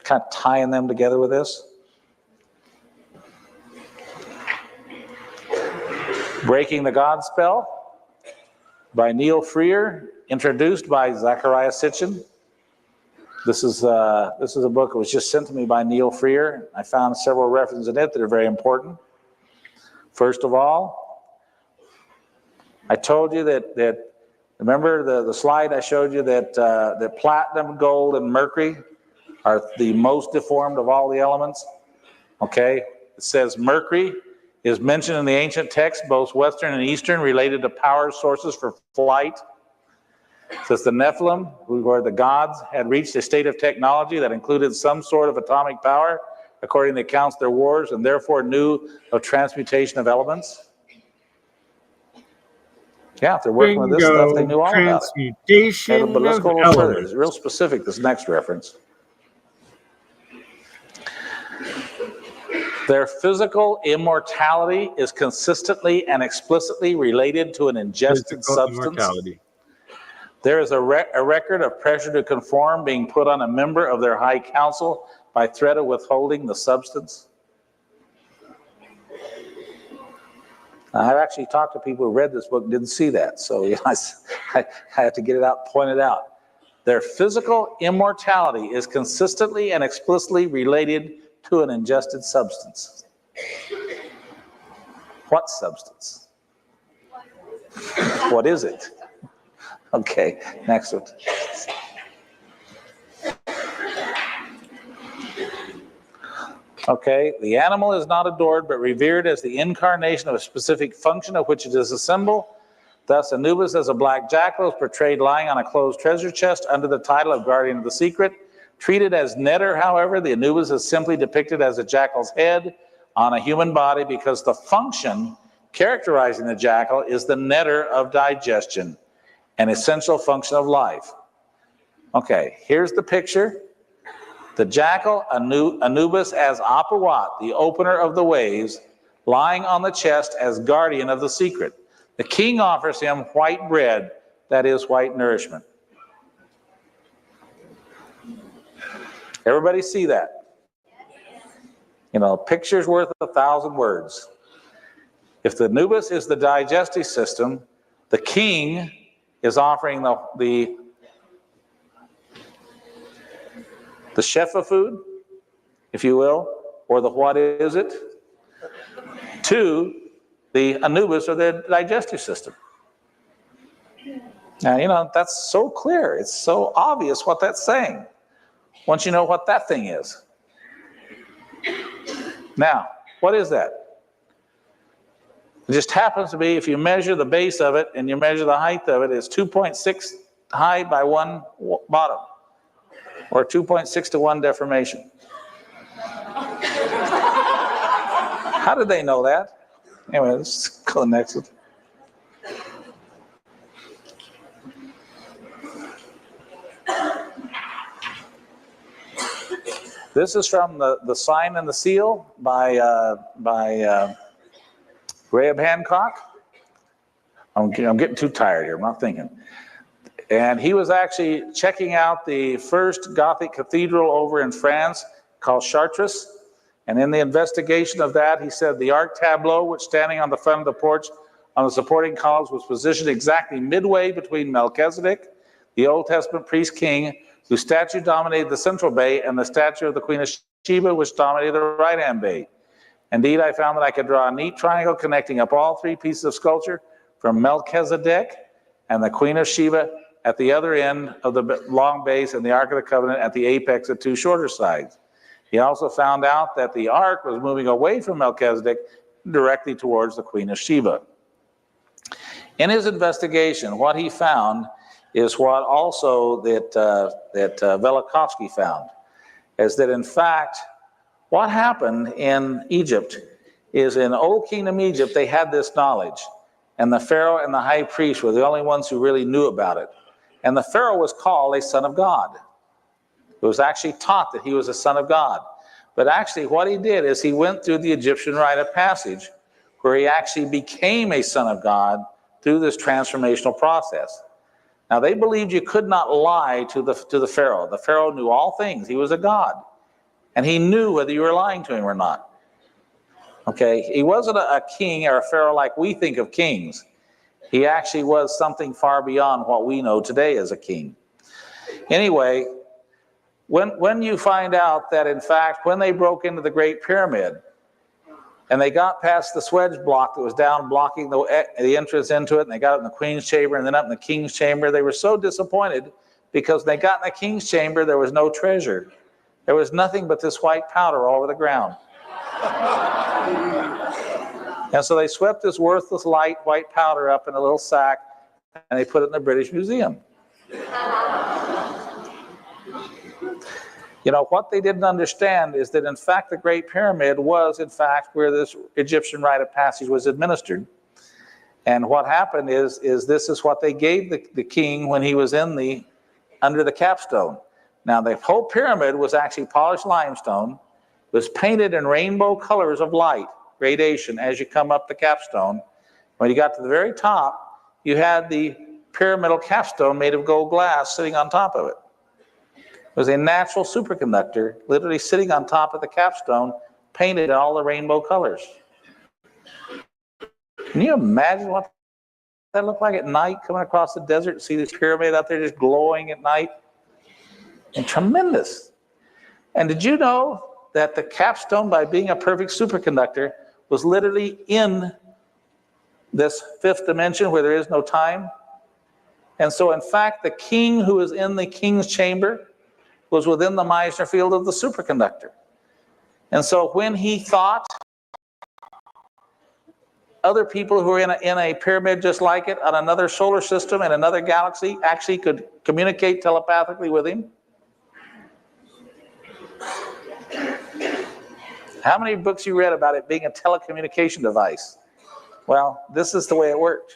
[SPEAKER 10] Kind of tying them together with this. Breaking the God Spell by Neil Freer, introduced by Zachariah Sitchin. This is a book that was just sent to me by Neil Freer. I found several references in it that are very important. First of all, I told you that remember the slide I showed you that platinum, gold, and mercury are the most deformed of all the elements? Okay, it says mercury is mentioned in the ancient text, both Western and Eastern, related to power sources for flight. It says the Nephilim, who were the gods, had reached a state of technology that included some sort of atomic power, according to accounts of their wars, and therefore knew of transmutation of elements. Yeah, if they're working with this stuff, they knew all about it. Okay, but let's go a little further. It's real specific, this next reference. Their physical immortality is consistently and explicitly related to an ingested substance. There is a record of pressure to conform being put on a member of their high council by threat of withholding the substance. I've actually talked to people who read this book and didn't see that, so you know, I had to get it out, point it out. Their physical immortality is consistently and explicitly related to an ingested substance. What substance? What is it? Okay, next one. Okay, the animal is not adored but revered as the incarnation of a specific function of which it is a symbol. Thus, Anubis as a black jackal is portrayed lying on a closed treasure chest under the title of guardian of the secret. Treated as netter, however, the Anubis is simply depicted as a jackal's head on a human body because the function characterizing the jackal is the netter of digestion, an essential function of life. Okay, here's the picture. The jackal, Anubis as Apawat, the opener of the waves, lying on the chest as guardian of the secret. The king offers him white bread, that is white nourishment. Everybody see that? You know, picture's worth 1,000 words. If the Anubis is the digestive system, the king is offering the the Shefa food, if you will, or the what is it, to the Anubis or the digestive system. Now, you know, that's so clear. It's so obvious what that's saying once you know what that thing is. Now, what is that? It just happens to be, if you measure the base of it and you measure the height of it, it's 2.6 high by 1 bottom, or 2.6 to 1 deformation. How did they know that? Anyway, let's go next one. This is from the Sign and the Seal by Graham Hancock. I'm getting too tired here, I'm not thinking. And he was actually checking out the first Gothic cathedral over in France called Chartres. And in the investigation of that, he said the arch tableau, which standing on the front of the porch on the supporting columns, was positioned exactly midway between Melchizedek, the Old Testament priest king, whose statue dominated the central bay, and the statue of the Queen of Sheba, which dominated the right-hand bay. Indeed, I found that I could draw a neat triangle connecting up all 3 pieces of sculpture from Melchizedek and the Queen of Sheba at the other end of the long base, and the Ark of the Covenant at the apex at 2 shorter sides. He also found out that the Ark was moving away from Melchizedek directly towards the Queen of Sheba. In his investigation, what he found is what also that Velikovsky found, is that in fact, what happened in Egypt is in Old Kingdom Egypt, they had this knowledge, and the Pharaoh and the high priest were the only ones who really knew about it. And the Pharaoh was called a son of God. It was actually taught that he was a son of God. But actually what he did is he went through the Egyptian rite of passage, where he actually became a son of God through this transformational process. Now, they believed you could not lie to the Pharaoh. The Pharaoh knew all things. He was a god. And he knew whether you were lying to him or not. Okay, he wasn't a king or a Pharaoh like we think of kings. He actually was something far beyond what we know today as a king. Anyway, when you find out that, in fact, when they broke into the Great Pyramid, and they got past the swedge block that was down blocking the entrance into it, and they got up in the Queen's chamber and then up in the King's chamber, they were so disappointed because when they got in the King's chamber, there was no treasure. There was nothing but this white powder all over the ground. And so they swept this worthless light white powder up in a little sack, and they put it in the British Museum. You know, what they didn't understand is that, in fact, the Great Pyramid was, in fact, where this Egyptian rite of passage was administered. And what happened is this is what they gave the king when he was under the capstone. Now, the whole pyramid was actually polished limestone, was painted in rainbow colors of light, gradation, as you come up the capstone. When you got to the very top, you had the pyramidal capstone made of gold glass sitting on top of it. It was a natural superconductor literally sitting on top of the capstone, painted in all the rainbow colors. Can you imagine what that looked like at night, coming across the desert, see this pyramid out there just glowing at night? And tremendous. And did you know that the capstone, by being a perfect superconductor, was literally in this 5th dimension where there is no time? And so, in fact, the king who was in the king's chamber was within the Meissner field of the superconductor. And so when he thought, other people who were in a pyramid just like it on another solar system and another galaxy actually could communicate telepathically with him. How many books you read about it being a telecommunication device? Well, this is the way it worked.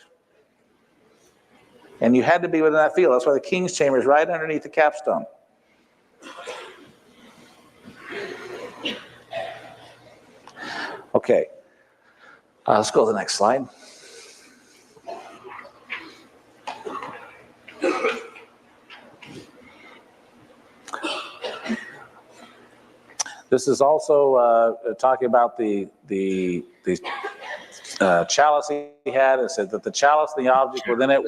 [SPEAKER 10] And you had to be within that field. That's why the king's chamber is right underneath the capstone. Okay, let's go to the next slide. This is also talking about the chalice he had. It said that the chalice and the object within it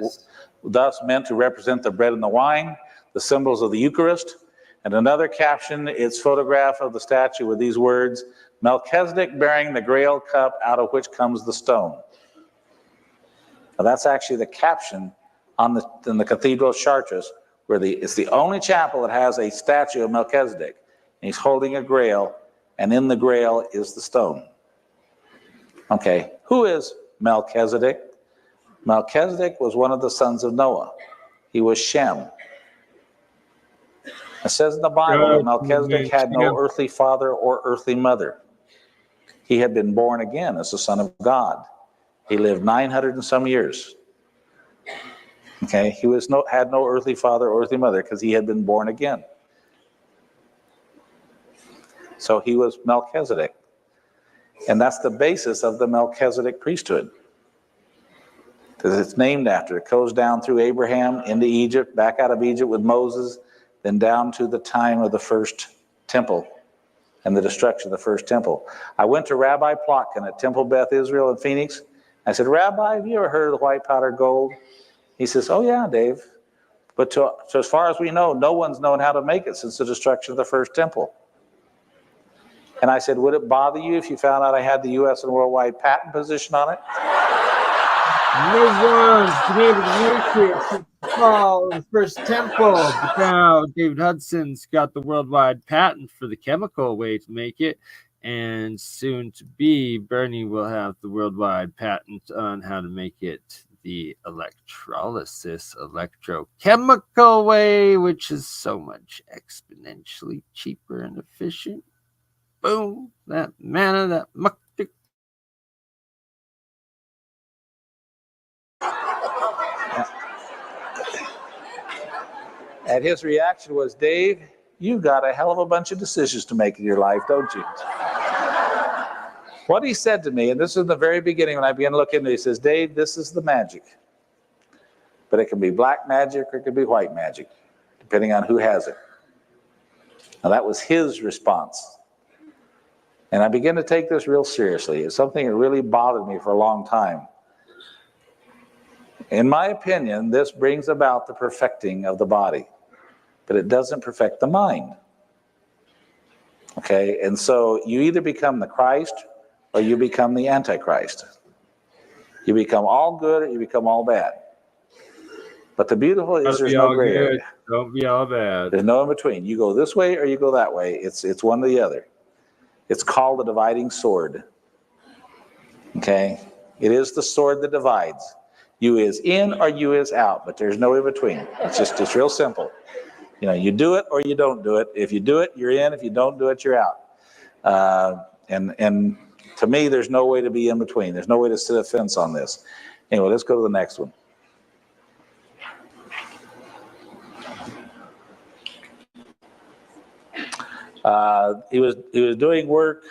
[SPEAKER 10] thus meant to represent the bread and the wine, the symbols of the Eucharist. And another caption, its photograph of the statue with these words, Melchizedek bearing the grail cup out of which comes the stone. Now that's actually the caption in the Cathedral of Chartres, where it's the only chapel that has a statue of Melchizedek. And he's holding a grail, and in the grail is the stone. Okay, who is Melchizedek? Melchizedek was one of the sons of Noah. He was Shem. It says in the Bible that Melchizedek had no earthly father or earthly mother. He had been born again as the Son of God. He lived 900 and some years. Okay, he had no earthly father or earthly mother because he had been born again. So he was Melchizedek. And that's the basis of the Melchizedek priesthood. Because it's named after. It goes down through Abraham into Egypt, back out of Egypt with Moses, then down to the time of the first temple and the destruction of the first temple. I went to Rabbi Plotkin at Temple Beth Israel in Phoenix. I said, Rabbi, have you ever heard of the white powder gold? He says, oh yeah, Dave. But so as far as we know, no one's known how to make it since the destruction of the first temple. And I said, would it bother you if you found out I had the U.S. and worldwide patent position on it?
[SPEAKER 1] No one's been able to use it since the fall of the first temple. But now David Hudson's got the worldwide patent for the chemical way to make it. And soon to be, BurnEye will have the worldwide patent on how to make it the electrolysis electrochemical way, which is so much exponentially cheaper and efficient. Boom, that manna, that muck.
[SPEAKER 10] And his reaction was, Dave, you've got a hell of a bunch of decisions to make in your life, don't you? What he said to me, and this is the very beginning when I began to look into it, he says, Dave, this is the magic. But it can be black magic or it can be white magic, depending on who has it. Now that was his response. And I began to take this real seriously. It's something that really bothered me for a long time. In my opinion, this brings about the perfecting of the body, but it doesn't perfect the mind. Okay, and so you either become the Christ or you become the Antichrist. You become all good or you become all bad. But the beautiful is there's no gray area.
[SPEAKER 1] Don't be all bad.
[SPEAKER 10] There's no in between. You go this way or you go that way. It's one or the other. It's called the dividing sword. Okay, it is the sword that divides. You is in or you is out, but there's no in between. It's real simple. You know, you do it or you don't do it. If you do it, you're in. If you don't do it, you're out. And to me, there's no way to be in between. There's no way to sit a fence on this. Anyway, let's go to the next one. He was doing work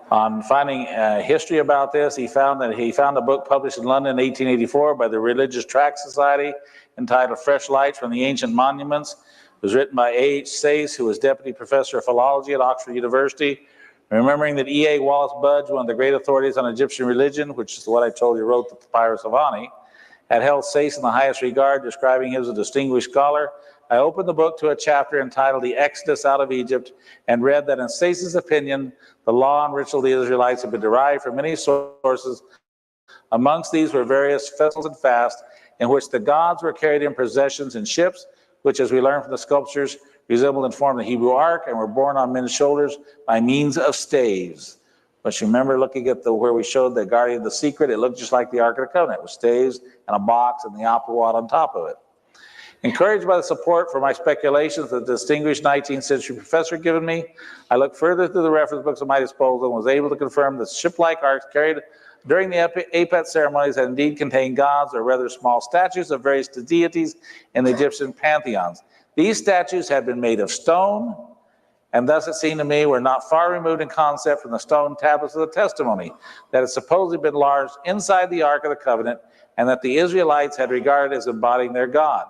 [SPEAKER 10] on finding history about this. He found a book published in London in 1884 by the Religious Tract Society entitled Fresh Lights from the Ancient Monuments. It was written by A.H. Sayce, who was deputy professor of philology at Oxford University. Remembering that E.A. Wallace Budge, one of the great authorities on Egyptian religion, which is what I told you wrote the Papyrus of Ani, had held Sayce in the highest regard, describing him as a distinguished scholar, I opened the book to a chapter entitled The Exodus Out of Egypt and read that in Sayce's opinion, the law and ritual of the Israelites had been derived from many sources. Amongst these were various festivals and fasts in which the gods were carried in processions in ships, which, as we learn from the sculptures, resembled and formed the Hebrew ark and were borne on men's shoulders by means of staves. But you remember looking at where we showed the guardian of the secret, it looked just like the Ark of the Covenant with staves and a box and the opera wad on top of it. Encouraged by the support for my speculations that the distinguished 19th century professor had given me, I looked further through the reference books at my disposal and was able to confirm that ship-like arks carried during the Apet ceremonies had indeed contained gods or rather small statues of various deities in the Egyptian pantheons. These statues had been made of stone, and thus it seemed to me were not far removed in concept from the stone tablets of the testimony that had supposedly been lodged inside the Ark of the Covenant and that the Israelites had regarded as embodying their God.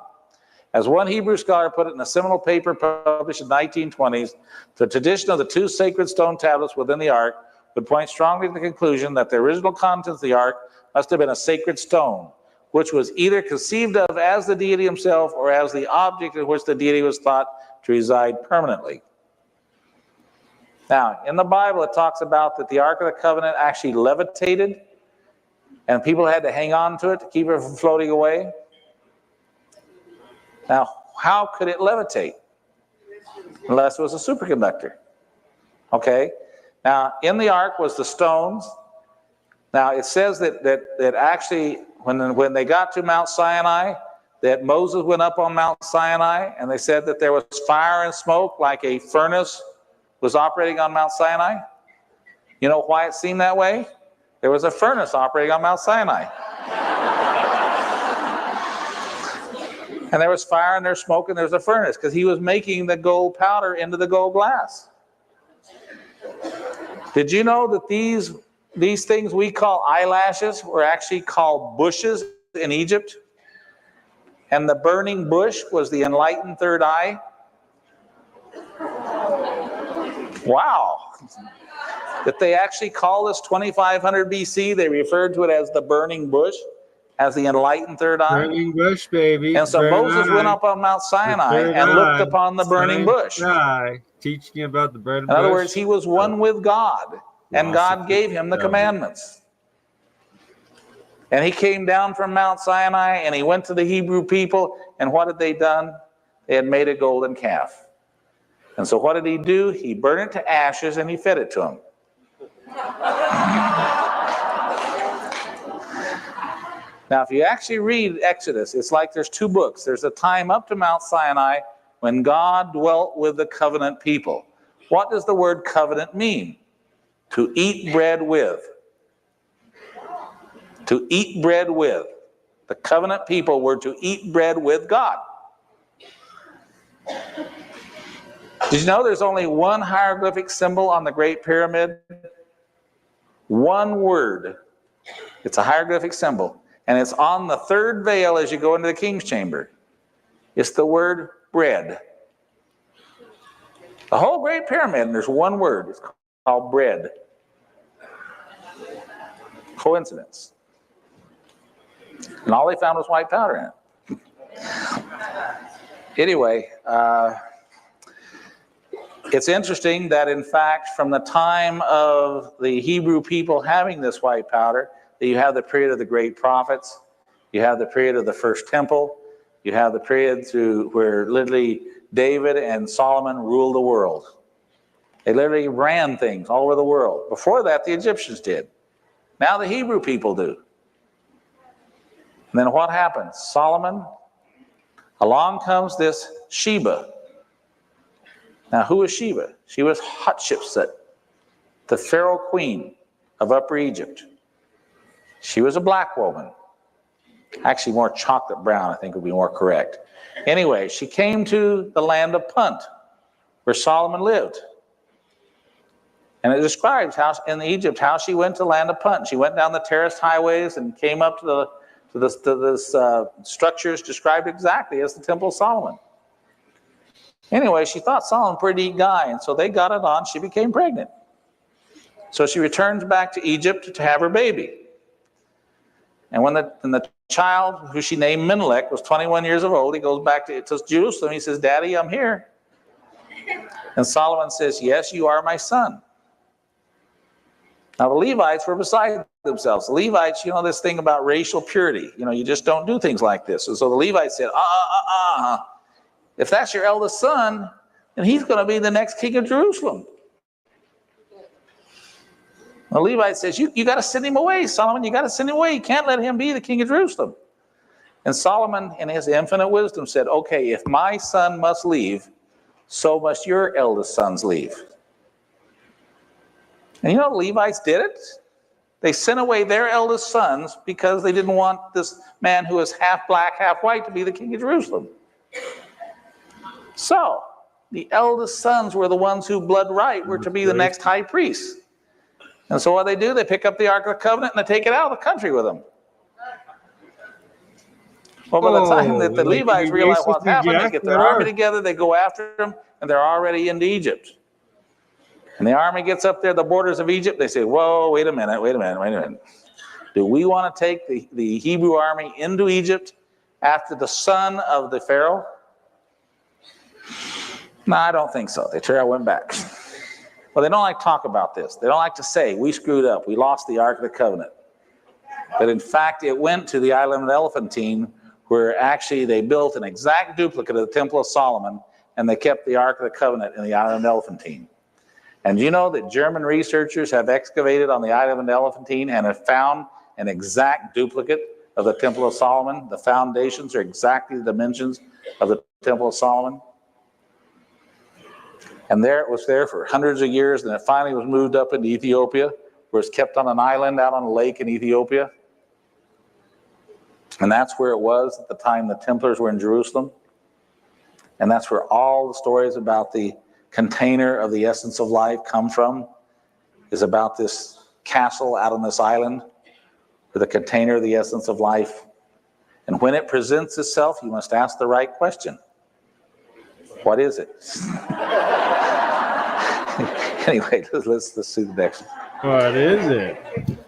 [SPEAKER 10] As one Hebrew scholar put it in a seminal paper published in the 1920s, the tradition of the two sacred stone tablets within the Ark would point strongly to the conclusion that the original contents of the Ark must have been a sacred stone, which was either conceived of as the deity himself or as the object in which the deity was thought to reside permanently. Now, in the Bible, it talks about that the Ark of the Covenant actually levitated, and people had to hang on to it to keep it from floating away. Now, how could it levitate? Unless it was a superconductor. Okay? Now, in the ark was the stones. Now, it says that actually, when they got to Mount Sinai, that Moses went up on Mount Sinai, and they said that there was fire and smoke like a furnace was operating on Mount Sinai. You know why it seemed that way? There was a furnace operating on Mount Sinai. And there was fire and there's smoke and there's a furnace, because he was making the gold powder into the gold glass. Did you know that these things we call eyelashes were actually called bushes in Egypt? And the burning bush was the enlightened third eye? Wow. That they actually call this 2500 BC, they referred to it as the burning bush, as the enlightened third eye.
[SPEAKER 1] Burning bush, baby.
[SPEAKER 10] And so Moses went up on Mount Sinai and looked upon the burning bush.
[SPEAKER 1] Teaching you about the burning
[SPEAKER 10] bush. In other
[SPEAKER 1] bush.
[SPEAKER 10] words, he was one with God, and God gave him the commandments. And he came down from Mount Sinai, and he went to the Hebrew people, and what had they done? They had made a golden calf. And so what did he do? He burned it to ashes, and he fed it to them. Now, if you actually read Exodus, it's like there's two books. There's a time up to Mount Sinai when God dwelt with the covenant people. What does the word covenant mean? To eat bread with. To eat bread with. The covenant people were to eat bread with God. Did you know there's only one hieroglyphic symbol on the Great Pyramid? One word. It's a hieroglyphic symbol. And it's on the third veil as you go into the king's chamber. It's the word bread. The whole Great Pyramid, and there's one word. It's called bread. Coincidence. And all they found was white powder in it. Anyway, it's interesting that, in fact, from the time of the Hebrew people having this white powder, that you have the period of the great prophets, you have the period of the first temple, you have the period through where literally David and Solomon ruled the world. They literally ran things all over the world. Before that, the Egyptians did. Now the Hebrew people do. And then what happens? Solomon, along comes this Sheba. Now, who is Sheba? She was Hatshepsut, the Pharaoh queen of Upper Egypt. She was a black woman. Actually, more chocolate brown, I think would be more correct. Anyway, she came to the land of Punt, where Solomon lived. And it describes how in Egypt how she went to the land of Punt. She went down the terraced highways and came up to this structures described exactly as the Temple of Solomon. Anyway, she thought Solomon a pretty neat guy, and so they got it on. She became pregnant. So she returns back to Egypt to have her baby. And when the child, who she named Menelik, was 21 years old, he goes back to Jerusalem. He says, "Daddy, I'm here." And Solomon says, "Yes, you are my son." Now, the Levites were beside themselves. The Levites, you know this thing about racial purity. You know, you just don't do things like this. And so the Levites said, if that's your eldest son, then he's going to be the next king of Jerusalem. The Levite says, you got to send him away, Solomon. You got to send him away. You can't let him be the king of Jerusalem. And Solomon, in his infinite wisdom, said, okay, if my son must leave, so must your eldest sons leave. And you know, the Levites did it. They sent away their eldest sons because they didn't want this man who was half black, half white to be the king of Jerusalem. So, the eldest sons were the ones who, blood right, were to be the next high priest. And so what they do, they pick up the Ark of the Covenant and they take it out of the country with them. Well, by the time that the Levites realize what's happened, they get their army together, they go after them, and they're already into Egypt. And the army gets up there, the borders of Egypt, they say, whoa, wait a minute. Do we want to take the Hebrew army into Egypt after the son of the Pharaoh? No, I don't think so. They went back. Well, they don't like to talk about this. They don't like to say, we screwed up. We lost the Ark of the Covenant. But in fact, it went to the island of Elephantine, where actually they built an exact duplicate of the Temple of Solomon, and they kept the Ark of the Covenant in the island of Elephantine. And do you know that German researchers have excavated on the island of Elephantine and have found an exact duplicate of the Temple of Solomon? The foundations are exactly the dimensions of the Temple of Solomon. And there it was there for hundreds of years, and it finally was moved up into Ethiopia, where it's kept on an island out on a lake in Ethiopia. And that's where it was at the time the Templars were in Jerusalem. And that's where all the stories about the container of the essence of life come from, is about this castle out on this island with a container of the essence of life. And when it presents itself, you must ask the right question. What is it? Anyway, let's see the next one.
[SPEAKER 1] What is it?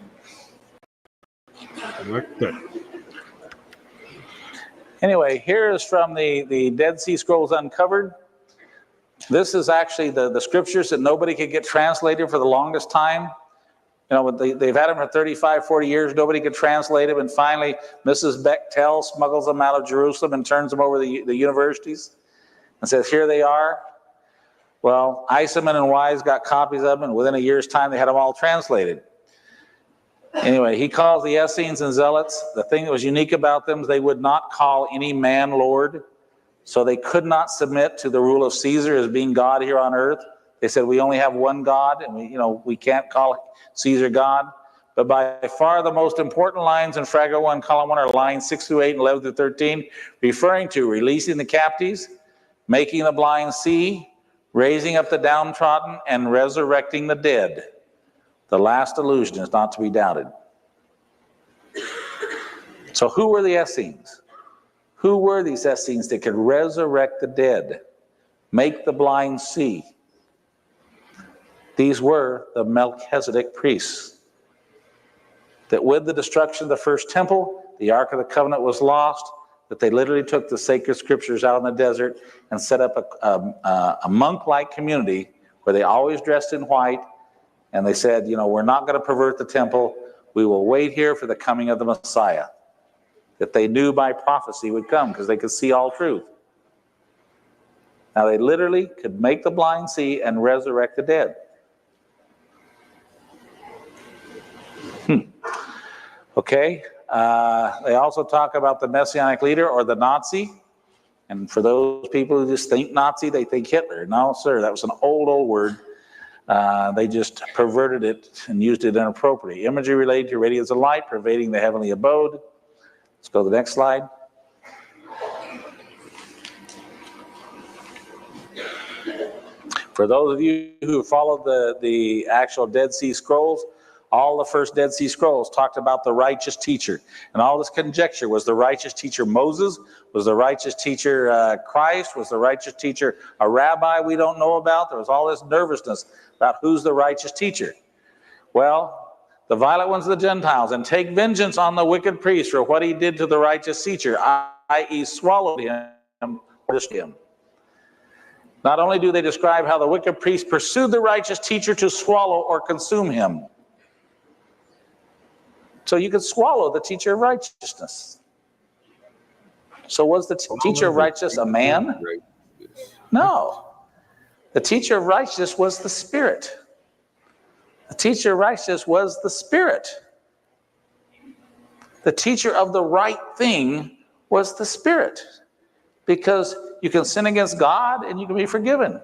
[SPEAKER 1] Look good.
[SPEAKER 10] Anyway, here is from the Dead Sea Scrolls Uncovered. This is actually the scriptures that nobody could get translated for the longest time. You know, they've had them for 35, 40 years. Nobody could translate them. And finally, Mrs. Bechtel smuggles them out of Jerusalem and turns them over to the universities and says, here they are. Well, Eisenman and Wise got copies of them, and within a year's time, they had them all translated. Anyway, he calls the Essenes and Zealots. The thing that was unique about them is they would not call any man Lord. So they could not submit to the rule of Caesar as being God here on earth. They said, we only have one God, and we can't call Caesar God. But by far the most important lines in Fragment 1, Column 1 are lines 6 through 8 and 11 through 13, referring to releasing the captives, making the blind see, raising up the downtrodden, and resurrecting the dead. The last illusion is not to be doubted. So who were the Essenes? Who were these Essenes that could resurrect the dead, make the blind see? These were the Melchizedek priests. That with the destruction of the first temple, the Ark of the Covenant was lost, that they literally took the sacred scriptures out in the desert and set up a monk-like community where they always dressed in white, and they said, we're not going to pervert the temple. We will wait here for the coming of the Messiah, that they knew by prophecy would come because they could see all truth. Now they literally could make the blind see and resurrect the dead. Okay. They also talk about the Messianic leader or the Nazi. And for those people who just think Nazi, they think Hitler. No, sir, that was an old word. They just perverted it and used it inappropriately. Imagery related to radiance of light pervading the heavenly abode. Let's go to the next slide. For those of you who followed the actual Dead Sea Scrolls, all the first Dead Sea Scrolls talked about the righteous teacher. And all this conjecture, was the righteous teacher Moses? Was the righteous teacher Christ? Was the righteous teacher a rabbi we don't know about? There was all this nervousness about who's the righteous teacher. Well, the violent ones of the Gentiles, and take vengeance on the wicked priest for what he did to the righteous teacher, i.e. swallowed him, punished him. Not only do they describe how the wicked priest pursued the righteous teacher to swallow or consume him. So you could swallow the teacher of righteousness. So was the teacher of righteousness a man? No. The teacher of righteousness was the Spirit. The teacher of righteousness was the Spirit. The teacher of the right thing was the Spirit. Because you can sin against God and you can be forgiven.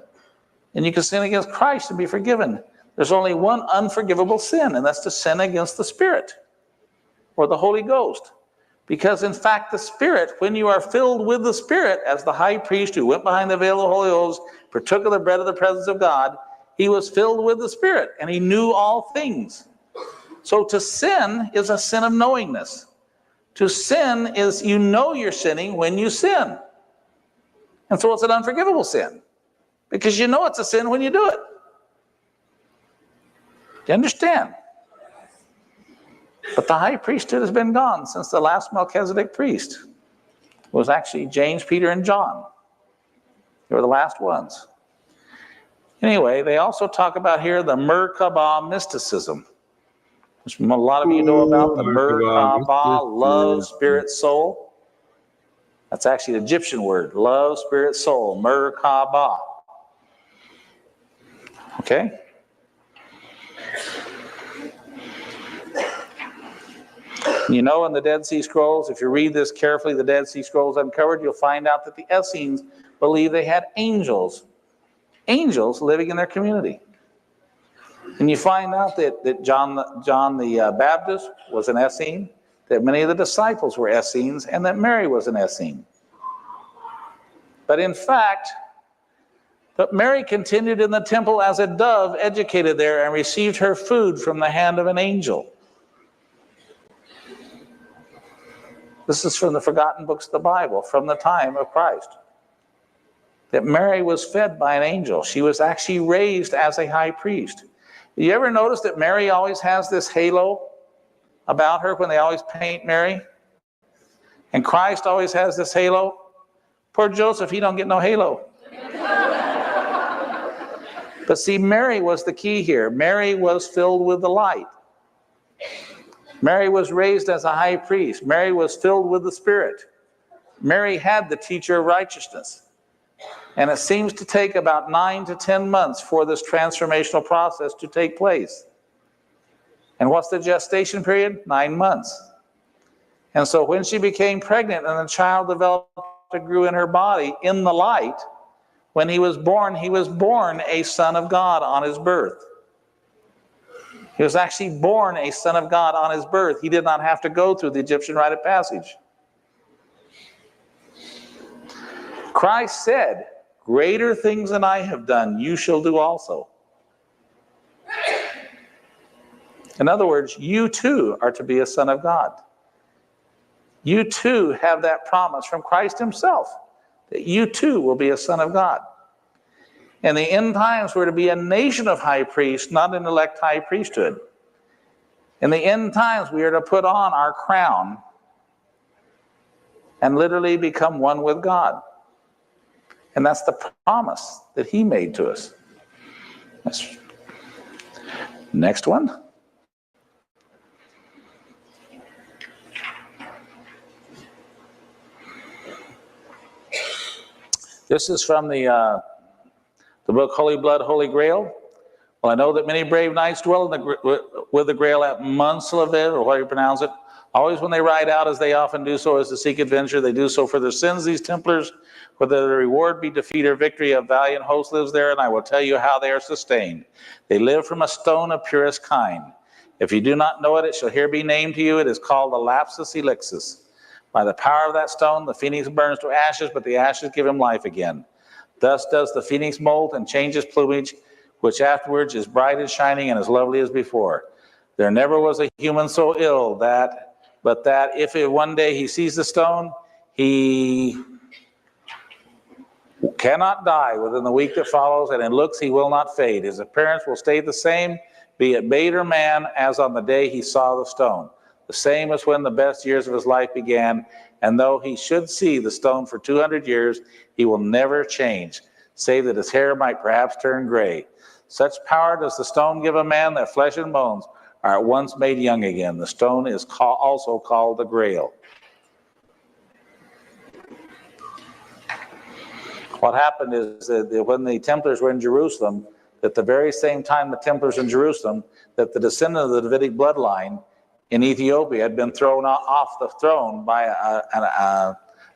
[SPEAKER 10] And you can sin against Christ and be forgiven. There's only one unforgivable sin, and that's to sin against the Spirit or the Holy Ghost. Because in fact, the Spirit, when you are filled with the Spirit, as the high priest who went behind the veil of the Holy Ghost, partook of the bread of the presence of God, he was filled with the Spirit, and he knew all things. So to sin is a sin of knowingness. To sin is you know you're sinning when you sin. And so it's an unforgivable sin, because you know it's a sin when you do it. Do you understand? But the high priesthood has been gone since the last Melchizedek priest. It was actually James, Peter, and John. They were the last ones. Anyway, they also talk about here the Merkabah mysticism, which a lot of you know about the Merkabah, love, spirit, soul. That's actually an Egyptian word, love, spirit, soul, Merkabah. Okay? You know, in the Dead Sea Scrolls, if you read this carefully, the Dead Sea Scrolls Uncovered, you'll find out that the Essenes believe they had angels living in their community. And you find out that John the Baptist was an Essene, that many of the disciples were Essenes, and that Mary was an Essene. But in fact, Mary continued in the temple as a dove, educated there, and received her food from the hand of an angel. This is from the forgotten books of the Bible, from the time of Christ. That Mary was fed by an angel. She was actually raised as a high priest. You ever notice that Mary always has this halo about her when they always paint Mary? And Christ always has this halo? Poor Joseph, he don't get no halo. But see, Mary was the key here. Mary was filled with the light. Mary was raised as a high priest. Mary was filled with the Spirit. Mary had the teacher of righteousness. And it seems to take about 9 to 10 months for this transformational process to take place. And what's the gestation period? 9 months. And so when she became pregnant and the child developed and grew in her body in the light, when he was born a son of God on his birth. He was actually born a son of God on his birth. He did not have to go through the Egyptian rite of passage. Christ said, "Greater things than I have done, you shall do also." In other words, you too are to be a son of God. You too have that promise from Christ himself, that you too will be a son of God. In the end times, we're to be a nation of high priests, not an elect high priesthood. In the end times, we are to put on our crown and literally become one with God. And that's the promise that he made to us. Next one. This is from the book Holy Blood, Holy Grail. Well, I know that many brave knights dwell with the Grail at Munslevet, or however you pronounce it. Always when they ride out, as they often do so, as to seek adventure, they do so for their sins, these Templars. Whether the reward be defeat or victory, a valiant host lives there, and I will tell you how they are sustained. They live from a stone of purest kind. If you do not know it, it shall here be named to you. It is called the Lapsus Elixis. By the power of that stone, the phoenix burns to ashes, but the ashes give him life again. Thus does the phoenix molt and changes plumage, which afterwards is bright and shining and as lovely as before. There never was a human so ill but that if one day he sees the stone, he cannot die within the week that follows, and in looks he will not fade. His appearance will stay the same, be it maid or man, as on the day he saw the stone. The same as when the best years of his life began, and though he should see the stone for 200 years, he will never change, save that his hair might perhaps turn gray. Such power does the stone give a man that flesh and bones are at once made young again. The stone is also called the Grail. What happened is that when the Templars were in Jerusalem, at the very same time the Templars in Jerusalem, that the descendant of the Davidic bloodline in Ethiopia had been thrown off the throne by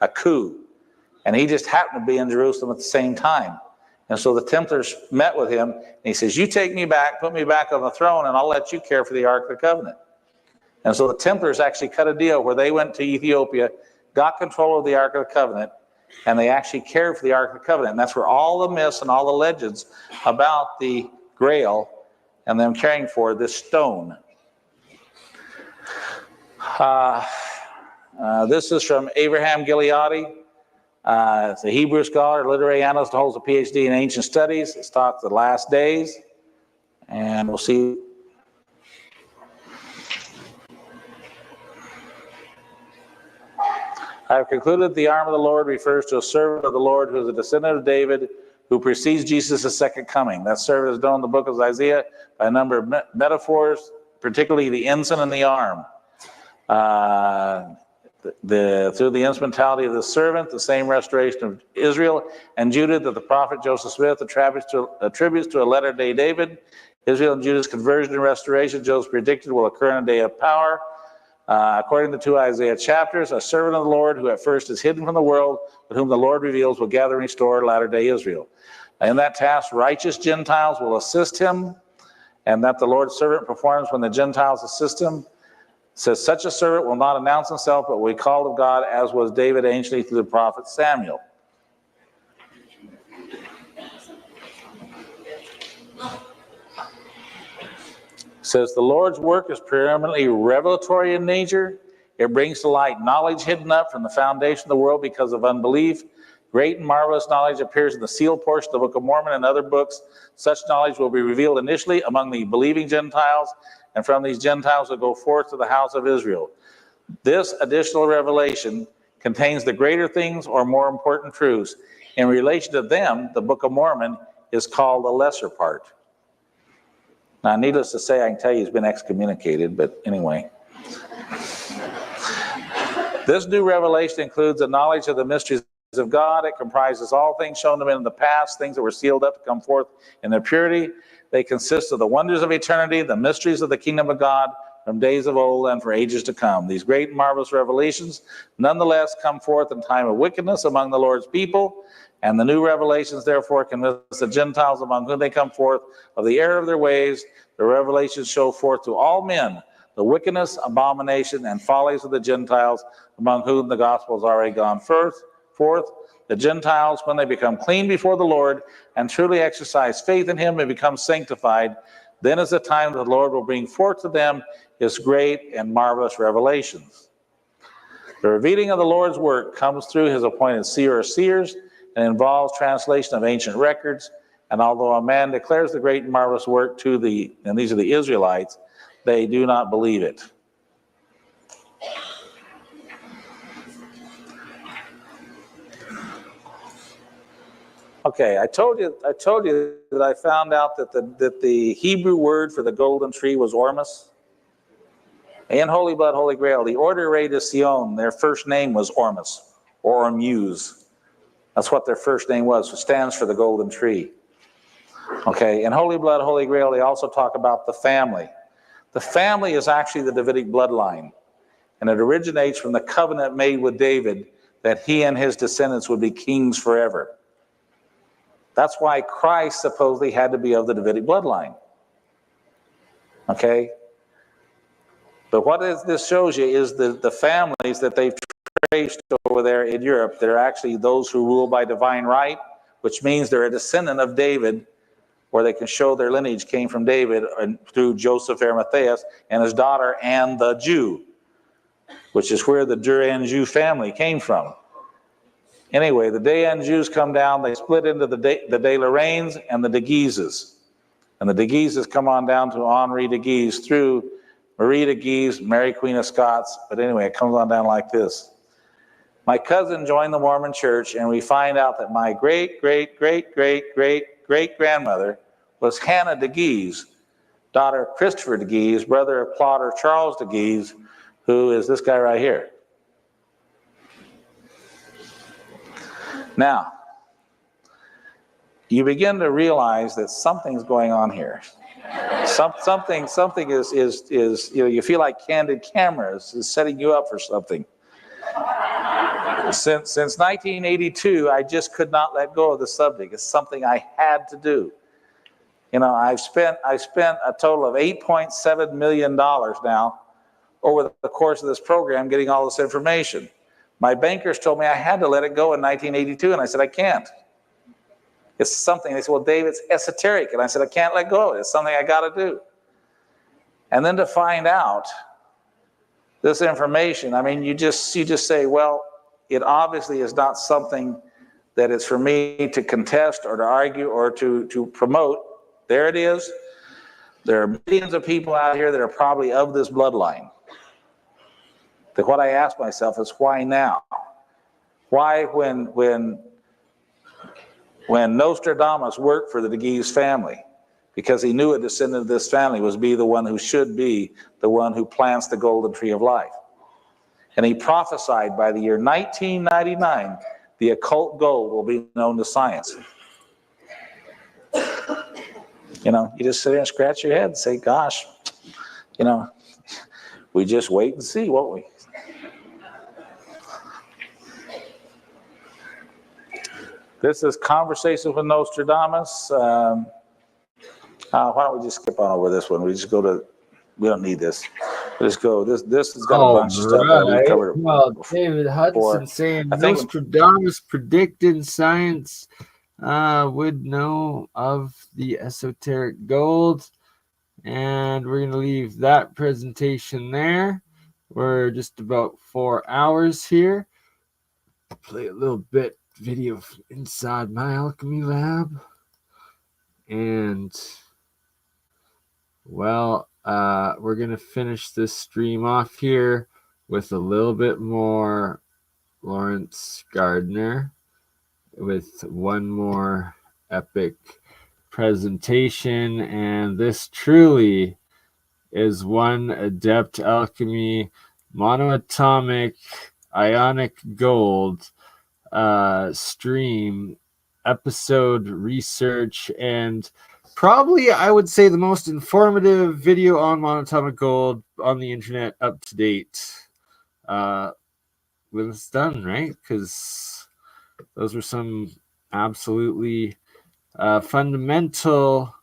[SPEAKER 10] a coup. And he just happened to be in Jerusalem at the same time. And so the Templars met with him, and he says, "You take me back, put me back on the throne, and I'll let you care for the Ark of the Covenant." And so the Templars actually cut a deal where they went to Ethiopia, got control of the Ark of the Covenant, and they actually cared for the Ark of the Covenant. And that's where all the myths and all the legends about the Grail and them caring for this stone. This is from Abraham Gileadi. It's a Hebrew scholar, literary analyst, holds a PhD in ancient studies. It's talked the last days, and we'll see. I have concluded the arm of the Lord refers to a servant of the Lord who is a descendant of David, who precedes Jesus' second coming. That servant is known in the book of Isaiah by a number of metaphors, particularly the ensign and the arm. Through the instrumentality of the servant, the same restoration of Israel and Judah that the prophet Joseph Smith attributes to a latter-day David. Israel and Judah's conversion and restoration, Joseph predicted, will occur in a day of power. According to the 2 Isaiah chapters, a servant of the Lord who at first is hidden from the world, but whom the Lord reveals will gather and restore latter-day Israel. In that task, righteous Gentiles will assist him, and that the Lord's servant performs when the Gentiles assist him. It says, such a servant will not announce himself, but will be called of God, as was David anciently through the prophet Samuel. It says, the Lord's work is preeminently revelatory in nature. It brings to light knowledge hidden up from the foundation of the world because of unbelief. Great and marvelous knowledge appears in the sealed portion of the Book of Mormon and other books. Such knowledge will be revealed initially among the believing Gentiles, and from these Gentiles will go forth to the house of Israel. This additional revelation contains the greater things or more important truths. In relation to them, the Book of Mormon is called the lesser part. Now, needless to say, I can tell you he's been excommunicated, but anyway. This new revelation includes a knowledge of the mysteries of God. It comprises all things shown to men in the past, things that were sealed up to come forth in their purity. They consist of the wonders of eternity, the mysteries of the kingdom of God from days of old and for ages to come. These great and marvelous revelations nonetheless come forth in time of wickedness among the Lord's people, and the new revelations therefore convince the Gentiles among whom they come forth of the error of their ways. The revelations show forth to all men the wickedness, abomination, and follies of the Gentiles among whom the gospel has already gone forth. The Gentiles, when they become clean before the Lord and truly exercise faith in him and become sanctified, then is the time that the Lord will bring forth to them his great and marvelous revelations. The revealing of the Lord's work comes through his appointed seer or seers and involves translation of ancient records. And although a man declares the great and marvelous work to and these are the Israelites, they do not believe it. Okay, I told you that I found out that the Hebrew word for the golden tree was ormus. In Holy Blood, Holy Grail, the Order Rei de Sion, their first name was Ormus, or Ormuz. That's what their first name was. It stands for the golden tree. Okay, in Holy Blood, Holy Grail, they also talk about the family. The family is actually the Davidic bloodline, and it originates from the covenant made with David that he and his descendants would be kings forever. That's why Christ supposedly had to be of the Davidic bloodline. Okay? But what this shows you is the families that they've traced over there in Europe. They're actually those who rule by divine right, which means they're a descendant of David, where they can show their lineage came from David and through Joseph Arimatheus and his daughter Anne the Jew, which is where the Dur-Anjou family came from. Anyway, the Day-Anjous come down, they split into the De Lorraines and the De Guises. And the De Guises come on down to Henri de Guise through Marie de Guise, Mary Queen of Scots. But anyway, it comes on down like this. My cousin joined the Mormon church, and we find out that my great-great-great-great-great-great-grandmother was Hannah de Guise, daughter of Christopher de Guise, brother of plotter Charles de Guise, who is this guy right here. Now, you begin to realize that something's going on here. Something is you feel like candid cameras is setting you up for something. Since 1982, I just could not let go of the subject. It's something I had to do. You know, I spent a total of $8.7 million now over the course of this program getting all this information. My bankers told me I had to let it go in 1982, and I said, I can't. It's something. They said, well, Dave, it's esoteric. And I said, I can't let go of it. It's something I got to do. And then to find out this information, I mean, you just say, well, it obviously is not something that is for me to contest or to argue or to promote. There it is. There are millions of people out here that are probably of this bloodline. That what I ask myself is, why now? Why when when Nostradamus worked for the de Guise family, because he knew a descendant of this family was be the one who should be the one who plants the golden tree of life. And he prophesied by the year 1999, the occult gold will be known to science. You know, you just sit there and scratch your head and say, gosh, you know, we just wait and see, won't we? This is Conversations with Nostradamus. Why don't we just skip on over this one? We just go to, we don't need this. Let's go. This has got a bunch of stuff that we've covered.
[SPEAKER 1] Well, David Hudson saying Nostradamus predicted science would know of the esoteric gold. And we're going to leave that presentation there. We're just about 4 hours here. Play a little bit video inside my alchemy lab. And, well, we're going to finish this stream off here with a little bit more Lawrence Gardner with one more epic presentation. And this truly is one adept alchemy, monoatomic, ionic gold stream episode research, and probably I would say the most informative video on monoatomic gold on the internet up to date when it's done, right? Because those were some absolutely fundamental,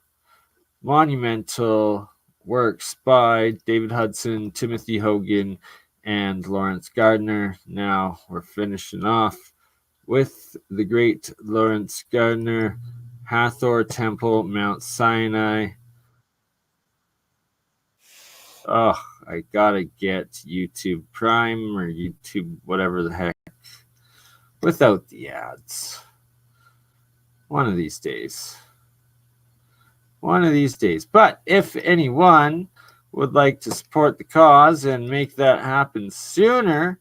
[SPEAKER 1] monumental works by David Hudson, Timothy Hogan, and Lawrence Gardner. Now we're finishing off with the great Lawrence Gardner, Hathor Temple, Mount Sinai. Oh, I gotta get YouTube Prime or YouTube whatever the heck without the ads. One of these days. One of these days. But if anyone would like to support the cause and make that happen sooner,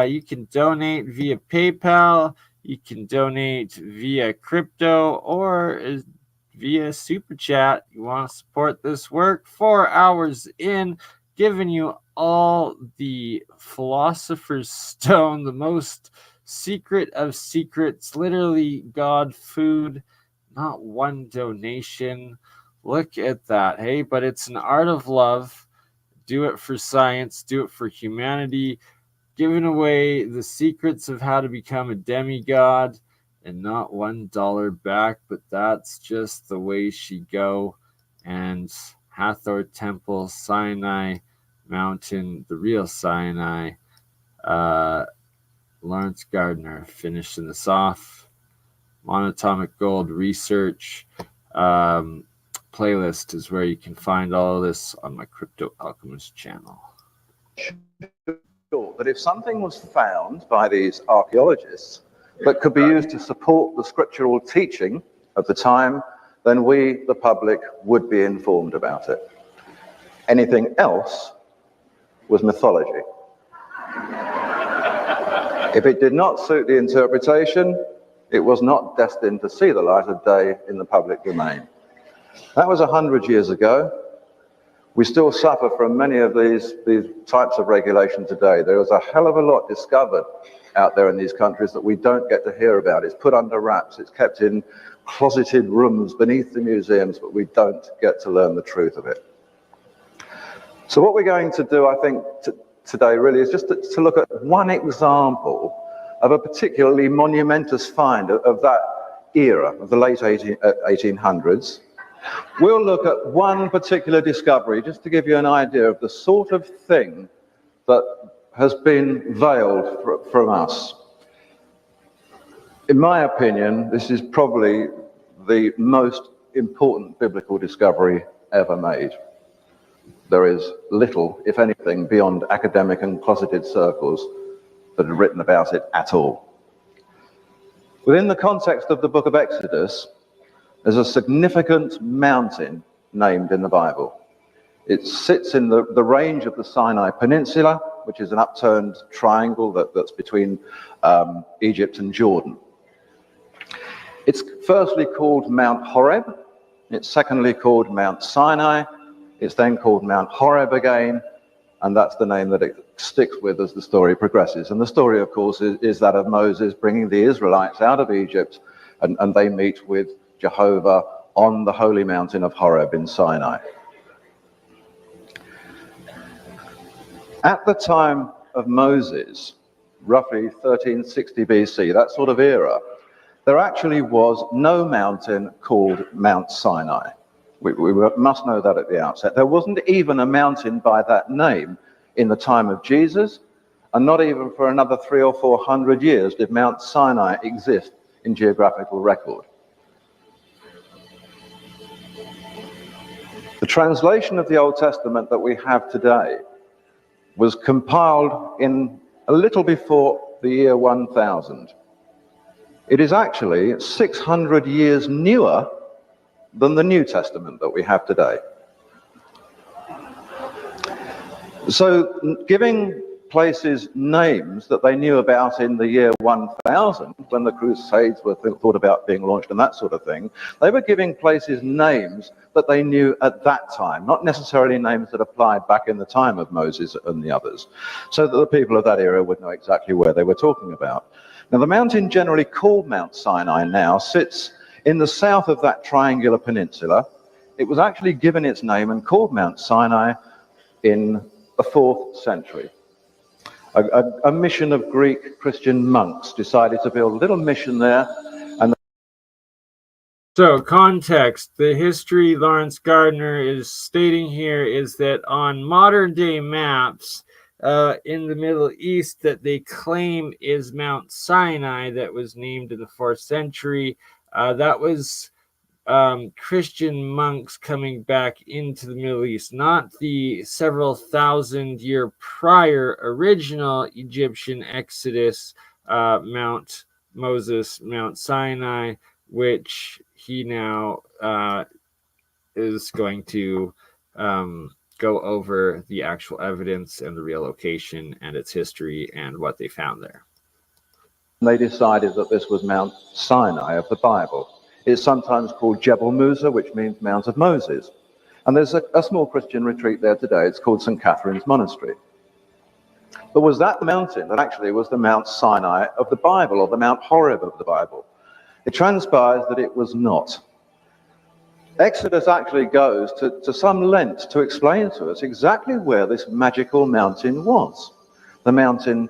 [SPEAKER 1] you can donate via PayPal, you can donate via crypto, or via Super Chat. You want to support this work, 4 hours in, giving you all the Philosopher's Stone, the most secret of secrets, literally God food, not one donation. Look at that, hey? But it's an art of love. Do it for science, do it for humanity, giving away the secrets of how to become a demigod, and not $1 back, but that's just the way she go. And Hathor Temple, Sinai Mountain, the real Sinai, Lawrence Gardner finishing this off. Monoatomic Gold Research playlist is where you can find all of this on my Crypto Alchemist channel.
[SPEAKER 9] That if something was found by these archaeologists that could be used to support the scriptural teaching of the time, then we, the public, would be informed about it. Anything else was mythology. If it did not suit the interpretation, it was not destined to see the light of day in the public domain. That was 100 years ago. We still suffer from many of these types of regulation today. There is a hell of a lot discovered out there in these countries that we don't get to hear about. It's put under wraps. It's kept in closeted rooms beneath the museums, but we don't get to learn the truth of it. So what we're going to do, I think, today really is just to look at one example of a particularly monumentous find of that era, of the late 1800s. We'll look at one particular discovery just to give you an idea of the sort of thing that has been veiled from us. In my opinion, this is probably the most important biblical discovery ever made. There is little, if anything, beyond academic and closeted circles that are written about it at all. Within the context of the book of Exodus, there's a significant mountain named in the Bible. It sits in the range of the Sinai Peninsula, which is an upturned triangle that's between Egypt and Jordan. It's firstly called Mount Horeb. It's secondly called Mount Sinai. It's then called Mount Horeb again. And that's the name that it sticks with as the story progresses. And the story, of course, is that of Moses bringing the Israelites out of Egypt, and they meet with Jehovah on the holy mountain of Horeb in Sinai. At the time of Moses, roughly 1360 BC, that sort of era, there actually was no mountain called Mount Sinai. We must know that at the outset. There wasn't even a mountain by that name in the time of Jesus, and not even for another 300 or 400 years did Mount Sinai exist in geographical record. The translation of the Old Testament that we have today was compiled in a little before the year 1000. It is actually 600 years newer than the New Testament that we have today. So giving places names that they knew about in the year 1000, when the Crusades were thought about being launched and that sort of thing, they were giving places names that they knew at that time, not necessarily names that applied back in the time of Moses and the others, so that the people of that era would know exactly where they were talking about. Now, the mountain generally called Mount Sinai now sits in the south of that triangular peninsula. It was actually given its name and called Mount Sinai in the 4th century. A mission of Greek Christian monks decided to build a little mission there. And
[SPEAKER 1] so, context. The history Lawrence Gardner is stating here is that on modern day maps in the Middle East that they claim is Mount Sinai that was named in the 4th century, that was Christian monks coming back into the Middle East, not the several thousand-year prior original Egyptian Exodus, Mount Moses, Mount Sinai, which he now is going to go over the actual evidence and the real location and its history and what they found there.
[SPEAKER 9] they decided that this was Mount Sinai of the Bible. It's sometimes called Jebel Musa, which means Mount of Moses. And there's a small Christian retreat there today. It's called St. Catherine's Monastery. But was that the mountain that actually was the Mount Sinai of the Bible, or the Mount Horeb of the Bible? It transpires that it was not. Exodus actually goes to some length to explain to us exactly where this magical mountain was. The mountain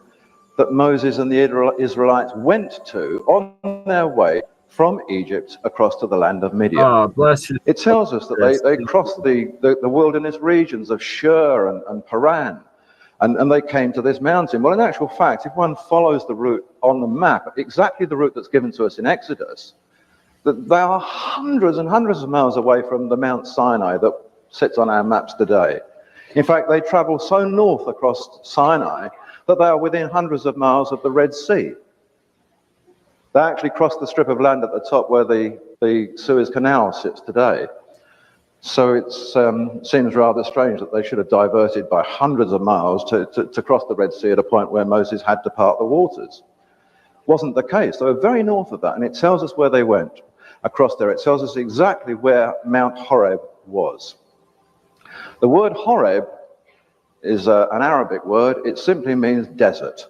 [SPEAKER 9] that Moses and the Israelites went to on their way from Egypt across to the land of Midian.
[SPEAKER 1] Oh, bless you.
[SPEAKER 9] It tells us that they crossed the wilderness regions of Shur and Paran, and they came to this mountain. Well, in actual fact, if one follows the route on the map, exactly the route that's given to us in Exodus, that they are hundreds and hundreds of miles away from the Mount Sinai that sits on our maps today. In fact, they travel so north across Sinai that they are within hundreds of miles of the Red Sea. They actually crossed the strip of land at the top where the Suez Canal sits today. So it seems rather strange that they should have diverted by hundreds of miles to cross the Red Sea at a point where Moses had to part the waters. Wasn't the case. They were very north of that, and it tells us where they went across there. It tells us exactly where Mount Horeb was. The word Horeb is an Arabic word. It simply means desert.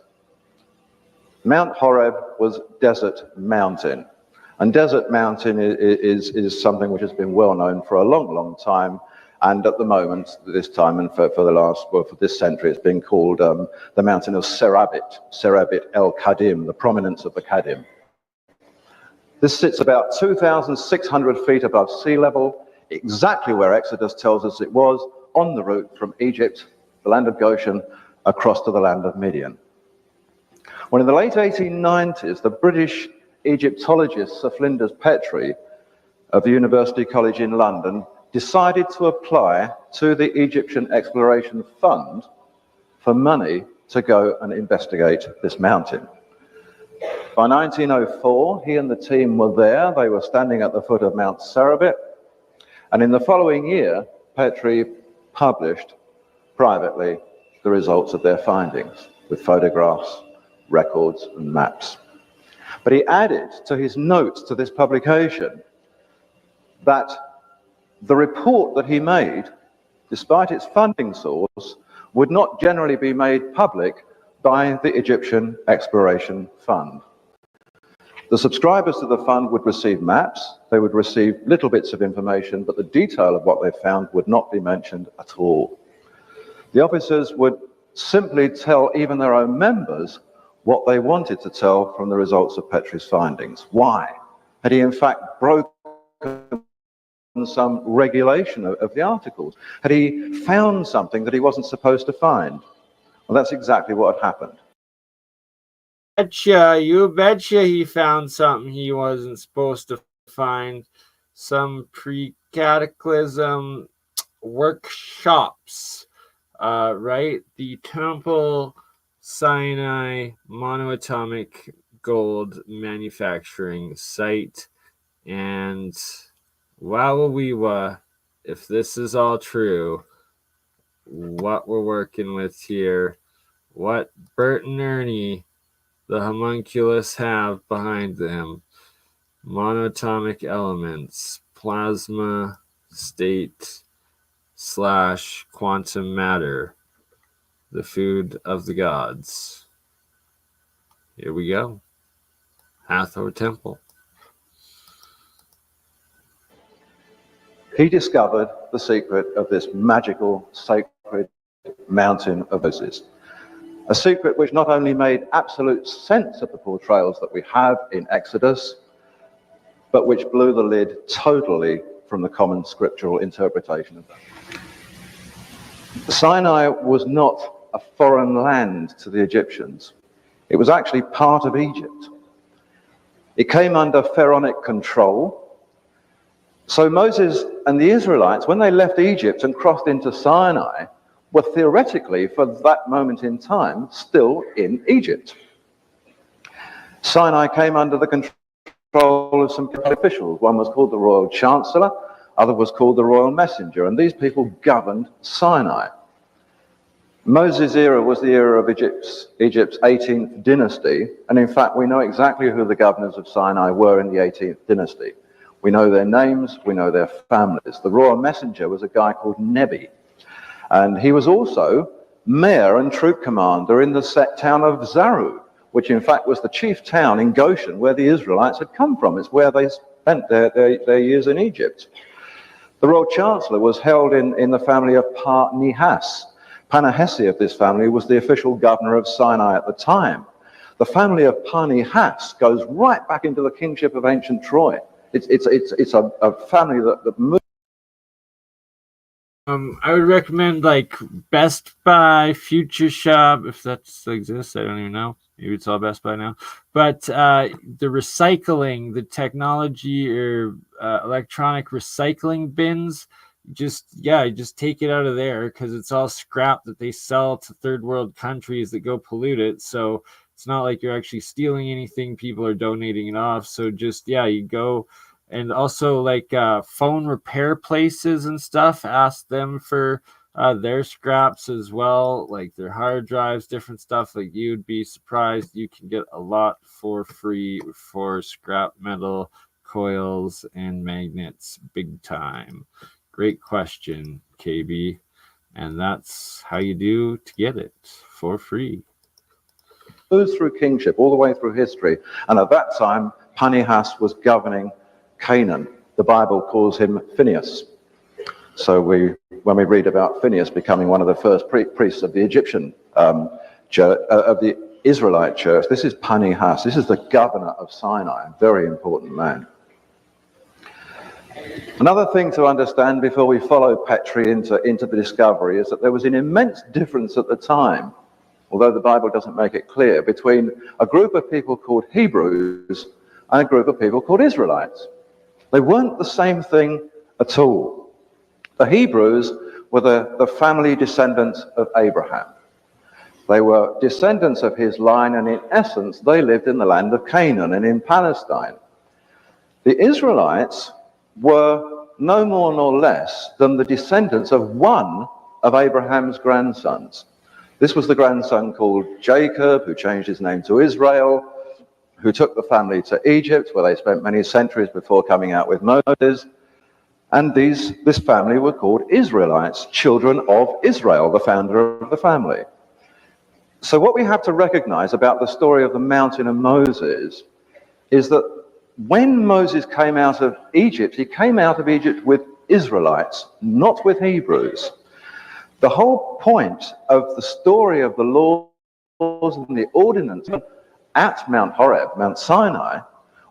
[SPEAKER 9] Mount Horeb was desert mountain. And desert mountain is something which has been well known for a long, long time. And at the moment, this time and for this century, it's been called the mountain of Serabit El Kadim, the prominence of the Kadim. This sits about 2,600 feet above sea level, exactly where Exodus tells us it was, on the route from Egypt, the land of Goshen, across to the land of Midian. Well, in the late 1890s, the British Egyptologist Sir Flinders Petrie of the University College in London decided to apply to the Egyptian Exploration Fund for money to go and investigate this mountain. By 1904, he and the team were there. They were standing at the foot of Mount Serabit. And in the following year, Petrie published privately the results of their findings with photographs, records, and maps. But he added to his notes to this publication that the report that he made, despite its funding source, would not generally be made public by the Egyptian Exploration Fund. The subscribers to the fund would receive maps, they would receive little bits of information, but the detail of what they found would not be mentioned at all. The officers would simply tell even their own members what they wanted to tell from the results of Petrie's findings. Why? Had he in fact broken some regulation of the articles? Had he found something that he wasn't supposed to find? Well, that's exactly what had happened.
[SPEAKER 1] You betcha he found something he wasn't supposed to find. Some pre-cataclysm workshops, right? The Temple Sinai MonoAtomic gold manufacturing site. And wow, if this is all true, what we're working with here, what Bert and Ernie, the homunculus, have behind them: monatomic elements, plasma state / quantum matter, the food of the gods. Here we go. Hathor Temple.
[SPEAKER 9] He discovered the secret of this magical, sacred mountain of Moses. A secret which not only made absolute sense of the portrayals that we have in Exodus, but which blew the lid totally from the common scriptural interpretation of them. Sinai was not a foreign land to the Egyptians. It was actually part of Egypt. It came under pharaonic control. So Moses and the Israelites, when they left Egypt and crossed into Sinai, were theoretically, for that moment in time, still in Egypt. Sinai came under the control of some officials. One was called the Royal Chancellor, other was called the Royal Messenger, and these people governed Sinai. Moses' era was the era of Egypt's 18th dynasty, and in fact we know exactly who the governors of Sinai were in the 18th dynasty. We know their names, we know their families. The Royal Messenger was a guy called Nebi, and he was also mayor and troop commander in the set town of Zaru, which in fact was the chief town in Goshen where the Israelites had come from. It's where they spent their years in Egypt. The Royal Chancellor was held in the family of Par-Nihas. Panahesi of this family was the official governor of Sinai at the time. The family of Par-Nihas goes right back into the kingship of ancient Troy. It's a family that moved.
[SPEAKER 1] I would recommend like Best Buy, Future Shop, if that still exists. I don't even know. Maybe it's all Best Buy now. But the recycling, the technology or electronic recycling bins, just take it out of there because it's all scrap that they sell to third world countries that go pollute it. So it's not like you're actually stealing anything. People are donating it off. So just, you go. And also like phone repair places and stuff, ask them for their scraps as well, like their hard drives, different stuff. Like you'd be surprised, you can get a lot for free for scrap metal, coils, and magnets, big time. Great question, KB. And that's how you do to get it for free.
[SPEAKER 9] Moves through kingship all the way through history. And at that time, Panihas was governing Canaan. The Bible calls him Phineas. So when we read about Phineas becoming one of the first priests of the Egyptian church, of the Israelite church, this is Panihas. This is the governor of Sinai, a very important man. Another thing to understand before we follow Petrie into the discovery is that there was an immense difference at the time, although the Bible doesn't make it clear, between a group of people called Hebrews and a group of people called Israelites. They weren't the same thing at all. The Hebrews were the family descendants of Abraham. They were descendants of his line, and in essence, they lived in the land of Canaan and in Palestine. The Israelites were no more nor less than the descendants of one of Abraham's grandsons. This was the grandson called Jacob, who changed his name to Israel, who took the family to Egypt, where they spent many centuries before coming out with Moses. And this family were called Israelites, children of Israel, the founder of the family. So what we have to recognize about the story of the mountain of Moses is that when Moses came out of Egypt, he came out of Egypt with Israelites, not with Hebrews. The whole point of the story of the laws and the ordinances at Mount Horeb, Mount Sinai,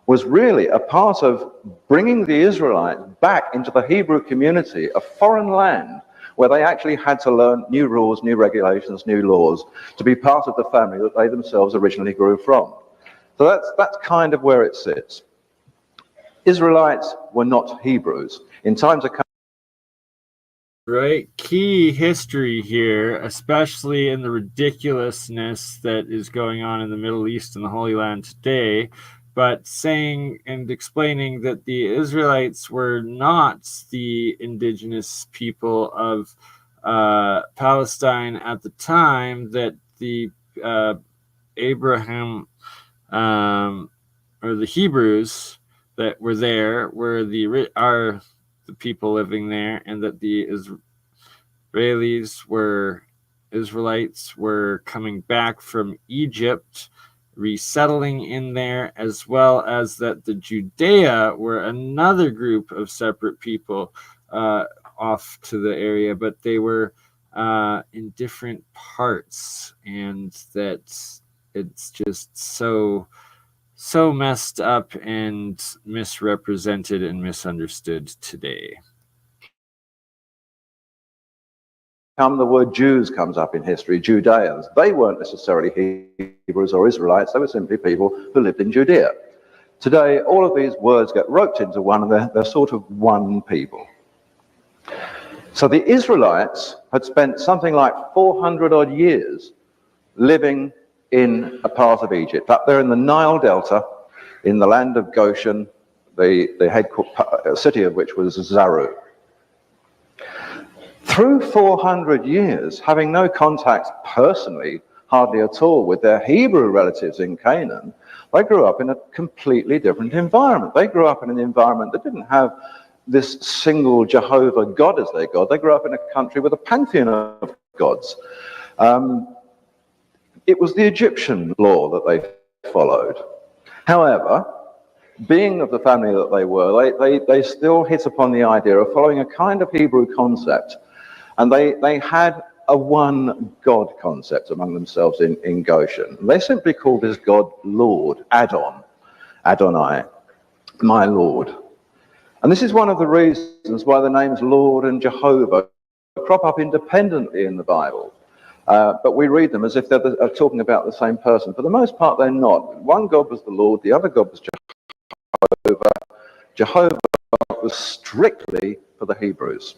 [SPEAKER 9] was really a part of bringing the Israelites back into the Hebrew community, a foreign land, where they actually had to learn new rules, new regulations, new laws, to be part of the family that they themselves originally grew from. So that's kind of where it sits. Israelites were not Hebrews. In times of
[SPEAKER 1] Right, key history here, especially in the ridiculousness that is going on in the Middle East and the Holy Land today, but saying and explaining that the Israelites were not the indigenous people of Palestine at the time, that the Abraham or the Hebrews that were there were the people living there, and that the Israelites were coming back from Egypt, resettling in there, as well as that the Judea were another group of separate people off to the area, but they were in different parts, and that it's just so messed up and misrepresented and misunderstood today.
[SPEAKER 9] the word Jews comes up in history, Judeans. They weren't necessarily Hebrews or Israelites, they were simply people who lived in Judea. Today, all of these words get roped into one, and they're sort of one people. So the Israelites had spent something like 400 odd years living in a part of Egypt, up there in the Nile Delta, in the land of Goshen, the headquarters city of which was Zaru. Through 400 years, having no contact personally, hardly at all, with their Hebrew relatives in Canaan, they grew up in a completely different environment. They grew up in an environment that didn't have this single Jehovah God as their God. They grew up in a country with a pantheon of gods. It was the Egyptian law that they followed. However, being of the family that they were, they still hit upon the idea of following a kind of Hebrew concept. And they had a one God concept among themselves in Goshen. They simply called this God Lord, Adonai, my Lord. And this is one of the reasons why the names Lord and Jehovah crop up independently in the Bible. But we read them as if they're talking about the same person. For the most part, they're not. One God was the Lord, the other God was Jehovah. Jehovah was strictly for the Hebrews.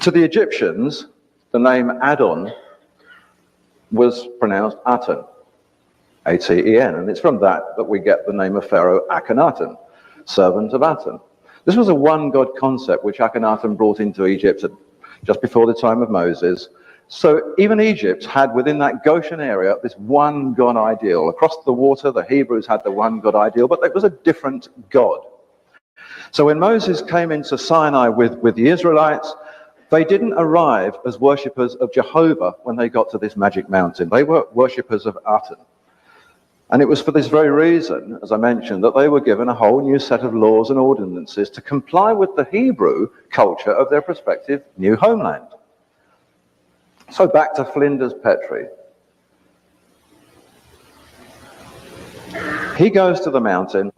[SPEAKER 9] To the Egyptians, the name Adon was pronounced Aten, A-T-E-N, and it's from that we get the name of Pharaoh Akhenaten, servant of Aten. This was a one-God concept which Akhenaten brought into Egypt just before the time of Moses. So even Egypt had within that Goshen area this one God ideal. Across the water, the Hebrews had the one God ideal, but it was a different God. So when Moses came into Sinai with the Israelites, they didn't arrive as worshippers of Jehovah when they got to this magic mountain. They were worshippers of Aten. And it was for this very reason, as I mentioned, that they were given a whole new set of laws and ordinances to comply with the Hebrew culture of their prospective new homeland. So back to Flinders Petrie. He goes to the mountain,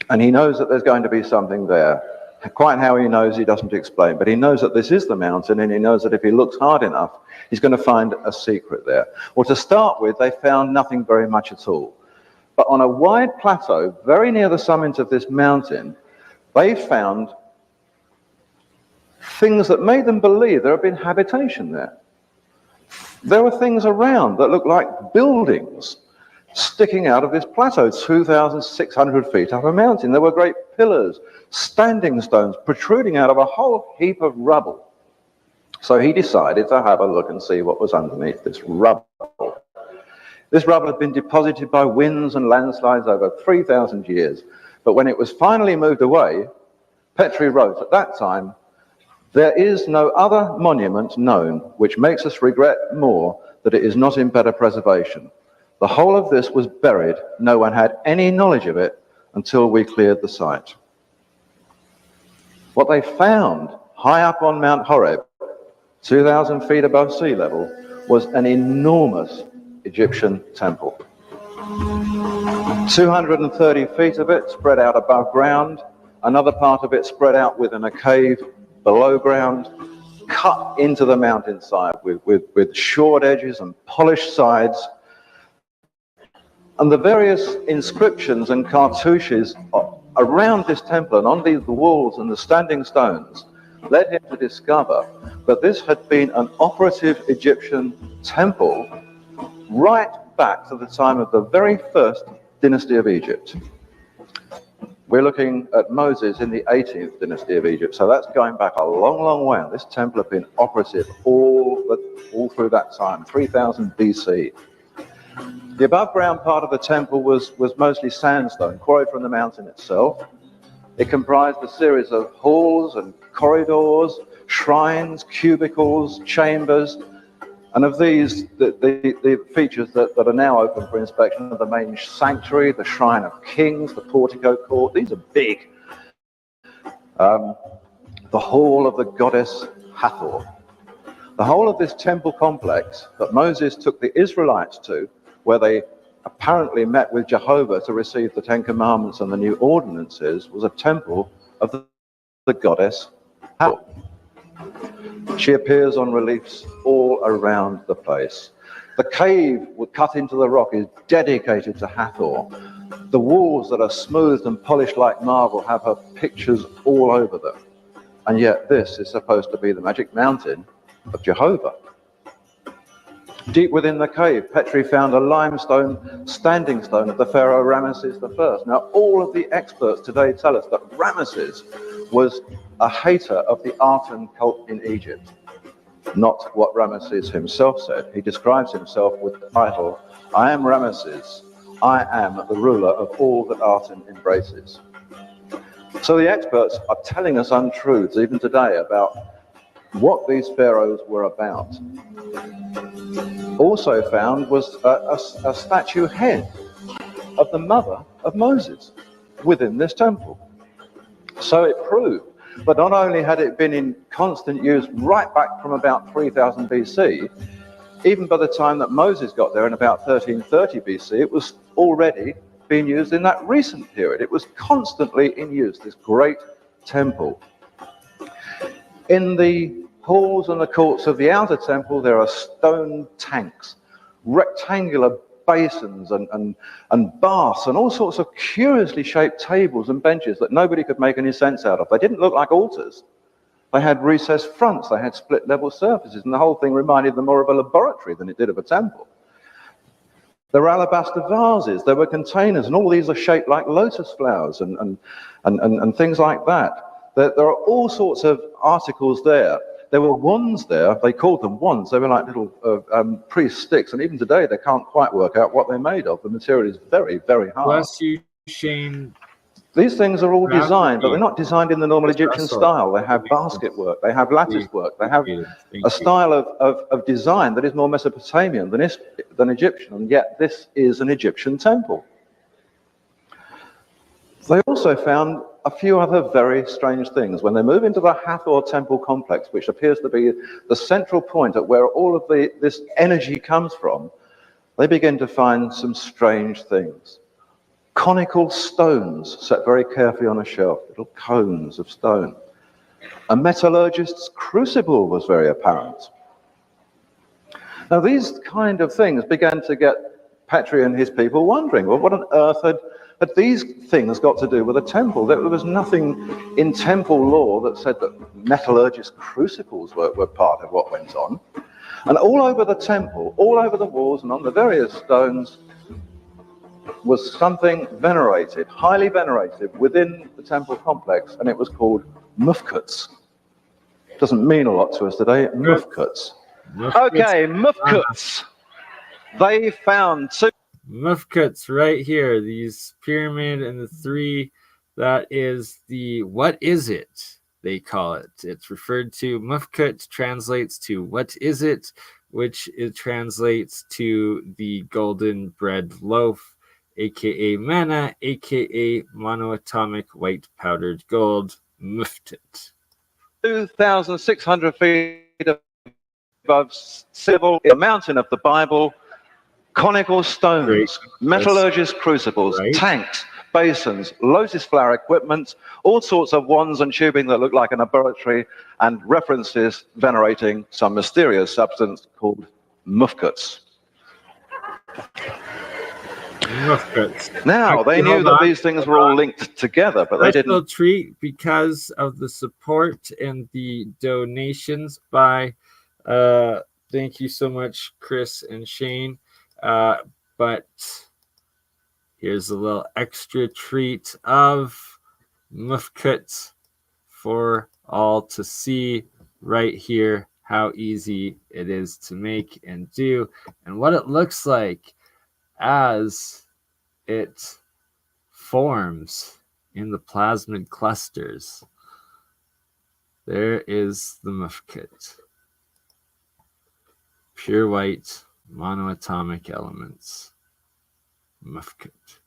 [SPEAKER 9] and he knows that there's going to be something there. Quite how he knows, he doesn't explain, but he knows that this is the mountain, and he knows that if he looks hard enough, he's going to find a secret there. Well, to start with, they found nothing very much at all. But on a wide plateau, very near the summit of this mountain, they found things that made them believe there had been habitation there. There were things around that looked like buildings sticking out of this plateau, 2,600 feet up a mountain. There were great pillars, standing stones protruding out of a whole heap of rubble. So he decided to have a look and see what was underneath this rubble. This rubble had been deposited by winds and landslides over 3,000 years. But when it was finally moved away, Petrie wrote at that time, "There is no other monument known which makes us regret more that it is not in better preservation. The whole of this was buried. No one had any knowledge of it until we cleared the site." What they found high up on Mount Horeb, 2,000 feet above sea level, was an enormous Egyptian temple. 230 feet of it spread out above ground, another part of it spread out within a cave below ground, cut into the mountainside with shored edges and polished sides. And the various inscriptions and cartouches around this temple and on the walls and the standing stones led him to discover that this had been an operative Egyptian temple right back to the time of the very first dynasty of Egypt. We're looking at Moses in the 18th dynasty of Egypt, so that's going back a long, long way. And this temple had been operative all through that time, 3000 BC. The above ground part of the temple was mostly sandstone, quarried from the mountain itself. It comprised a series of halls and corridors, shrines, cubicles, chambers, and of these, the features that are now open for inspection are the main sanctuary, the Shrine of Kings, the portico court. These are big. The hall of the goddess Hathor. The whole of this temple complex that Moses took the Israelites to, where they apparently met with Jehovah to receive the Ten Commandments and the new ordinances, was a temple of the goddess Hathor. She appears on reliefs all around the place. The cave cut into the rock is dedicated to Hathor. The walls that are smoothed and polished like marble have her pictures all over them. And yet this is supposed to be the magic mountain of Jehovah. Deep within the cave, Petrie found a limestone standing stone of the pharaoh Ramesses I. Now, all of the experts today tell us that Ramesses was a hater of the Aten cult in Egypt. Not what Ramesses himself said. He describes himself with the title, "I am Ramesses, I am the ruler of all that Aten embraces." So the experts are telling us untruths even today about what these pharaohs were about. Also found was a statue head of the mother of Moses within this temple. So it proved that not only had it been in constant use right back from about 3000 BC, even by the time that Moses got there in about 1330 BC, it was already being used in that recent period. It was constantly in use, this great temple. In the halls and the courts of the outer temple, there are stone tanks, rectangular basins and baths and all sorts of curiously shaped tables and benches that nobody could make any sense out of. They didn't look like altars. They had recessed fronts, they had split level surfaces, and the whole thing reminded them more of a laboratory than it did of a temple. There were alabaster vases, there were containers, and all these are shaped like lotus flowers and things like that. There are all sorts of articles there. There were wands there. They called them wands. They were like little priest sticks. And even today, they can't quite work out what they're made of. The material is very, very hard.
[SPEAKER 1] Bless you, Shane.
[SPEAKER 9] These things are all designed, but they're not designed in the normal Egyptian style. They have basket work. They have lattice work. They have a style of design that is more Mesopotamian than Egyptian. And yet this is an Egyptian temple. They also found a few other very strange things. When they move into the Hathor temple complex, which appears to be the central point at where all of this energy comes from, they begin to find some strange things. Conical stones set very carefully on a shelf, little cones of stone. A metallurgist's crucible was very apparent. Now, these kind of things began to get Petrie and his people wondering, well, what on earth had these things got to do with a temple? There was nothing in temple law that said that metallurgist crucibles were part of what went on. And all over the temple, all over the walls and on the various stones, was something venerated, highly venerated within the temple complex, and it was called mufkuts. Doesn't mean a lot to us today, mufkuts. Okay, mufkuts. They found two
[SPEAKER 1] Mufkuts right here. These pyramid and the three. That is the what is it? They call it. It's referred to. Mufkut translates to what is it, which it translates to the golden bread loaf, aka manna, aka monoatomic white powdered gold. Muftit.
[SPEAKER 9] 2,600 feet above civil, a mountain of the Bible, conical stones, metallurgist crucibles, tanks, basins, lotus flower equipment, all sorts of wands and tubing that look like a laboratory, and references venerating some mysterious substance called mufkuts. Now, they knew that these things were all linked together, but they didn't.
[SPEAKER 1] Treat because of the support and the donations by, thank you so much, Chris and Shane. But here's a little extra treat of mufkuts for all to see right here how easy it is to make and do and what it looks like as it forms in the plasmid clusters. There is the mufkut. Pure white monoatomic elements. Mufkut.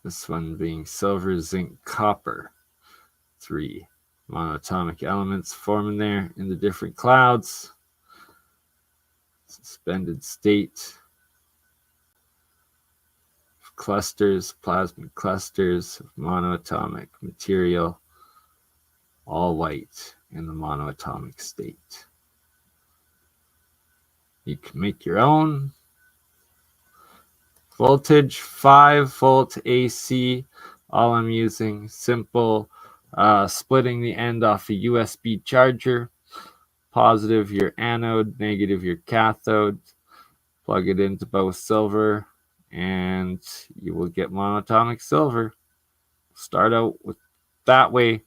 [SPEAKER 1] This one being silver, zinc, copper. 3 monoatomic elements forming there in the different clouds. Suspended state. Clusters, plasmid clusters of monoatomic material. All white in the monoatomic state. You can make your own. Voltage 5-volt AC. All I'm using, simple, splitting the end off a USB charger. Positive your anode, negative your cathode. Plug it into both silver and you will get monoatomic silver. Start out with that way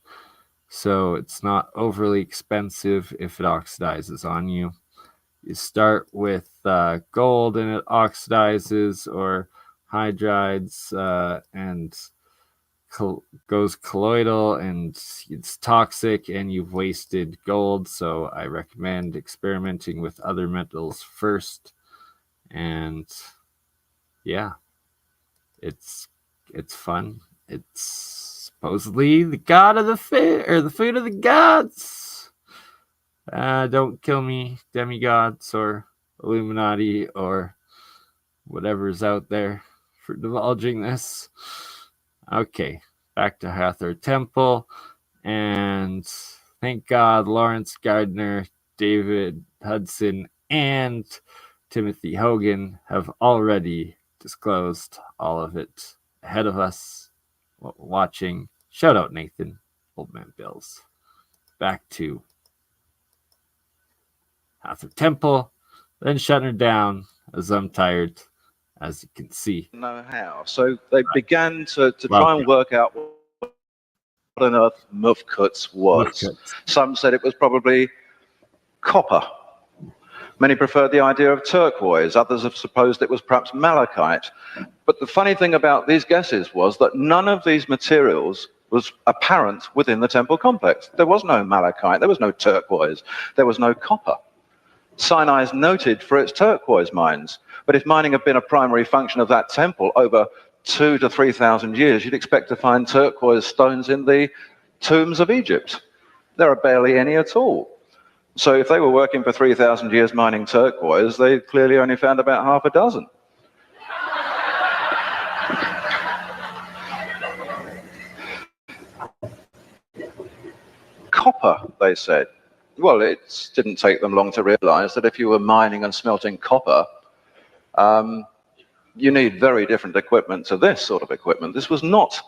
[SPEAKER 1] so it's not overly expensive if it oxidizes on you. You start with gold and it oxidizes or hydrides and goes colloidal and it's toxic and you've wasted gold. So I recommend experimenting with other metals first. And yeah, it's fun. It's supposedly the god of the food or the food of the gods. Don't kill me, demigods or Illuminati or whatever's out there for divulging this. Okay, back to Hathor Temple. And thank God Lawrence Gardner, David Hudson, and Timothy Hogan have already disclosed all of it ahead of us watching. Shout out Nathan, Old Man Bills. Back to Hathor Temple, then shutting her down as I'm tired, as you can see.
[SPEAKER 9] Know how. So they began to try and work out what on earth mufkuts was. Some said it was probably copper. Many preferred the idea of turquoise. Others have supposed it was perhaps malachite. But the funny thing about these guesses was that none of these materials was apparent within the temple complex. There was no malachite, there was no turquoise, there was no copper. Sinai is noted for its turquoise mines, but if mining had been a primary function of that temple over 2,000 to 3,000 years, you'd expect to find turquoise stones in the tombs of Egypt. There are barely any at all. So if they were working for 3,000 years mining turquoise, they clearly only found about half a dozen. Copper, they said. Well, it didn't take them long to realize that if you were mining and smelting copper, you need very different equipment to this sort of equipment. This was not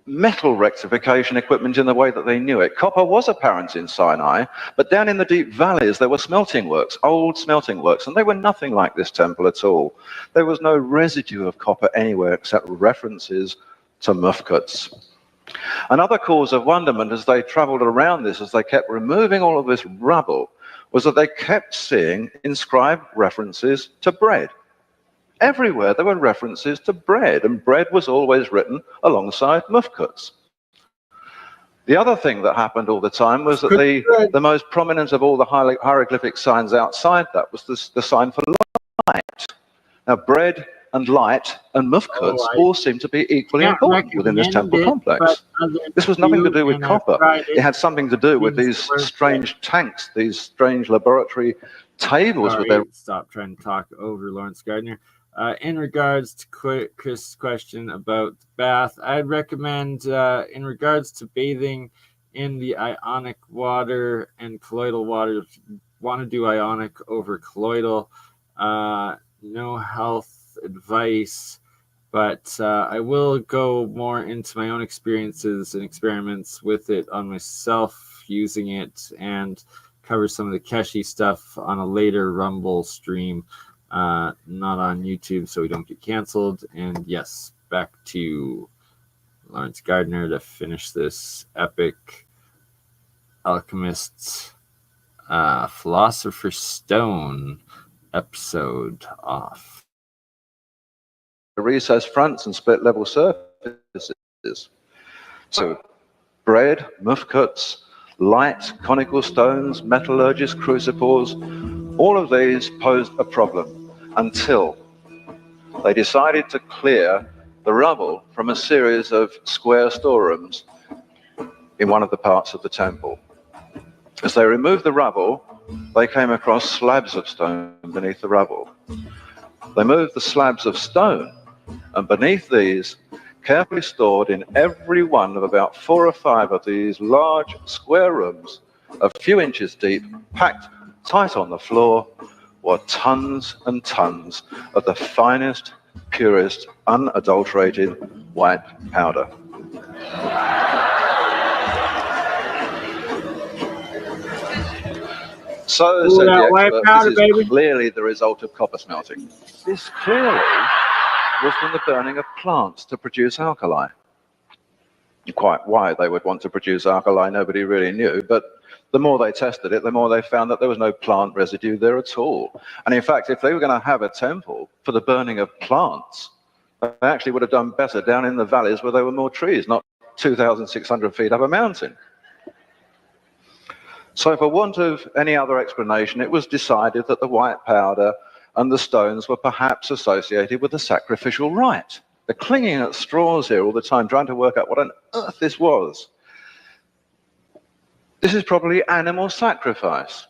[SPEAKER 9] metal rectification equipment in the way that they knew it. Copper was apparent in Sinai, but down in the deep valleys there were smelting works, old smelting works, and they were nothing like this temple at all. There was no residue of copper anywhere except references to mufkuts. Another cause of wonderment as they traveled around this, as they kept removing all of this rubble, was that they kept seeing inscribed references to bread. Everywhere there were references to bread, and bread was always written alongside mufkuts. The other thing that happened all the time was that the most prominent of all the hieroglyphic signs outside that was the sign for light. Now, bread and light and mufkuts all seem to be equally important within this temple complex. This was nothing to do with copper. It had something to do with these strange tanks, these strange laboratory tables with their...
[SPEAKER 1] Stop trying to talk over Lawrence Gardner. In regards to Chris' question about the bath, I'd recommend, in regards to bathing in the ionic water and colloidal water, if you want to do ionic over colloidal, no health advice, but I will go more into my own experiences and experiments with it on myself, using it, and cover some of the Keshi stuff on a later Rumble stream. Not on YouTube, so we don't get canceled. And yes, back to Lawrence Gardner to finish this epic Alchemist Philosopher's Stone episode off.
[SPEAKER 9] Recessed fronts and split level surfaces. So bread, mufkuts, light, conical stones, metallurgist crucibles, all of these posed a problem until they decided to clear the rubble from a series of square storerooms in one of the parts of the temple. As they removed the rubble, they came across slabs of stone beneath the rubble. They moved the slabs of stone, and beneath these, carefully stored in every one of about 4 or 5 of these large square rooms, a few inches deep, packed tight on the floor, were tons and tons of the finest, purest, unadulterated white powder. So, said the expert, this is clearly the result of copper smelting. This clearly was from the burning of plants to produce alkali. Quite why they would want to produce alkali, nobody really knew, but the more they tested it, the more they found that there was no plant residue there at all. And in fact, if they were going to have a temple for the burning of plants, they actually would have done better down in the valleys where there were more trees, not 2,600 feet up a mountain. So for want of any other explanation, it was decided that the white powder and the stones were perhaps associated with the sacrificial rite. They're clinging at straws here all the time, trying to work out what on earth this was. This is probably animal sacrifice.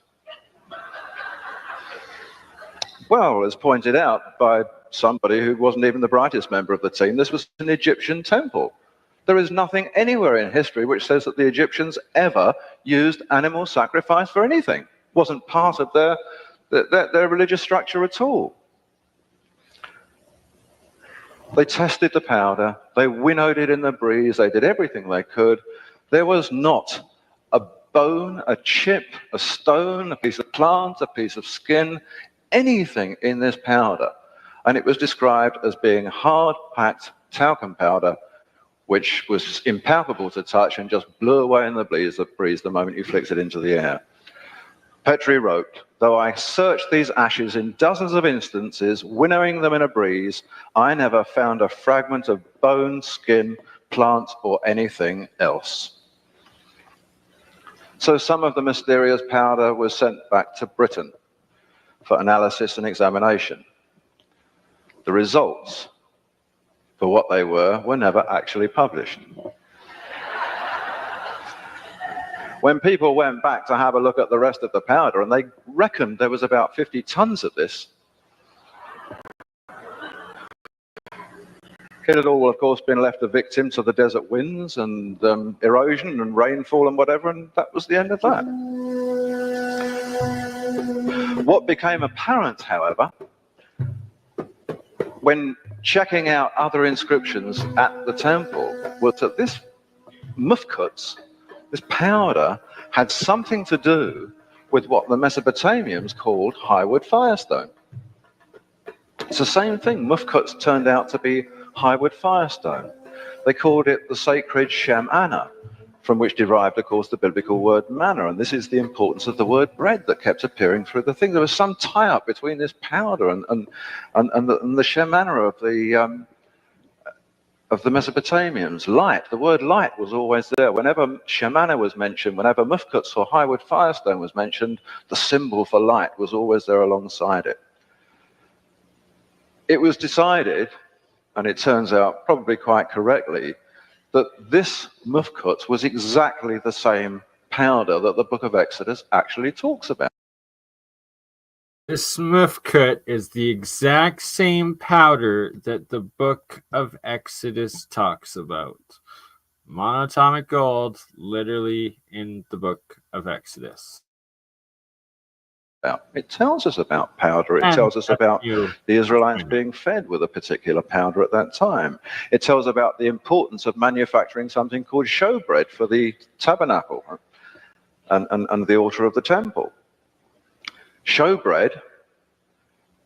[SPEAKER 9] Well, as pointed out by somebody who wasn't even the brightest member of the team, this was an Egyptian temple. There is nothing anywhere in history which says that the Egyptians ever used animal sacrifice for anything. It wasn't part of their religious structure at all. They tested the powder, they winnowed it in the breeze, they did everything they could. There was not a bone, a chip, a stone, a piece of plant, a piece of skin, anything in this powder. And it was described as being hard-packed talcum powder, which was impalpable to touch and just blew away in the breeze the moment you flicked it into the air. Petrie wrote, "Though I searched these ashes in dozens of instances, winnowing them in a breeze, I never found a fragment of bone, skin, plant, or anything else." So some of the mysterious powder was sent back to Britain for analysis and examination. The results, for what they were never actually published. When people went back to have a look at the rest of the powder, and they reckoned there was about 50 tons of this, it had all, of course, been left a victim to the desert winds and erosion and rainfall and whatever, and that was the end of that. What became apparent, however, when checking out other inscriptions at the temple, was that this mufkuts, this powder, had something to do with what the Mesopotamians called highwood firestone. It's the same thing. Mufkuts turned out to be highwood firestone. They called it the sacred Shemana, from which derived, of course, the biblical word manna. And this is the importance of the word bread that kept appearing through the thing. There was some tie-up between this powder and the Shemana of the Mesopotamians. Light, the word light was always there. Whenever Shemana was mentioned, whenever Mufkuts or highwood firestone was mentioned, the symbol for light was always there alongside it. It was decided, and it turns out probably quite correctly, that this Mufkut was exactly the same powder that the book of Exodus actually talks about.
[SPEAKER 1] This Mufkut is the exact same powder that the book of Exodus talks about. Monatomic gold, literally in the book of Exodus.
[SPEAKER 9] It tells us about powder. It tells us about the Israelites being fed with a particular powder at that time. It tells about the importance of manufacturing something called showbread for the tabernacle and the altar of the temple. Showbread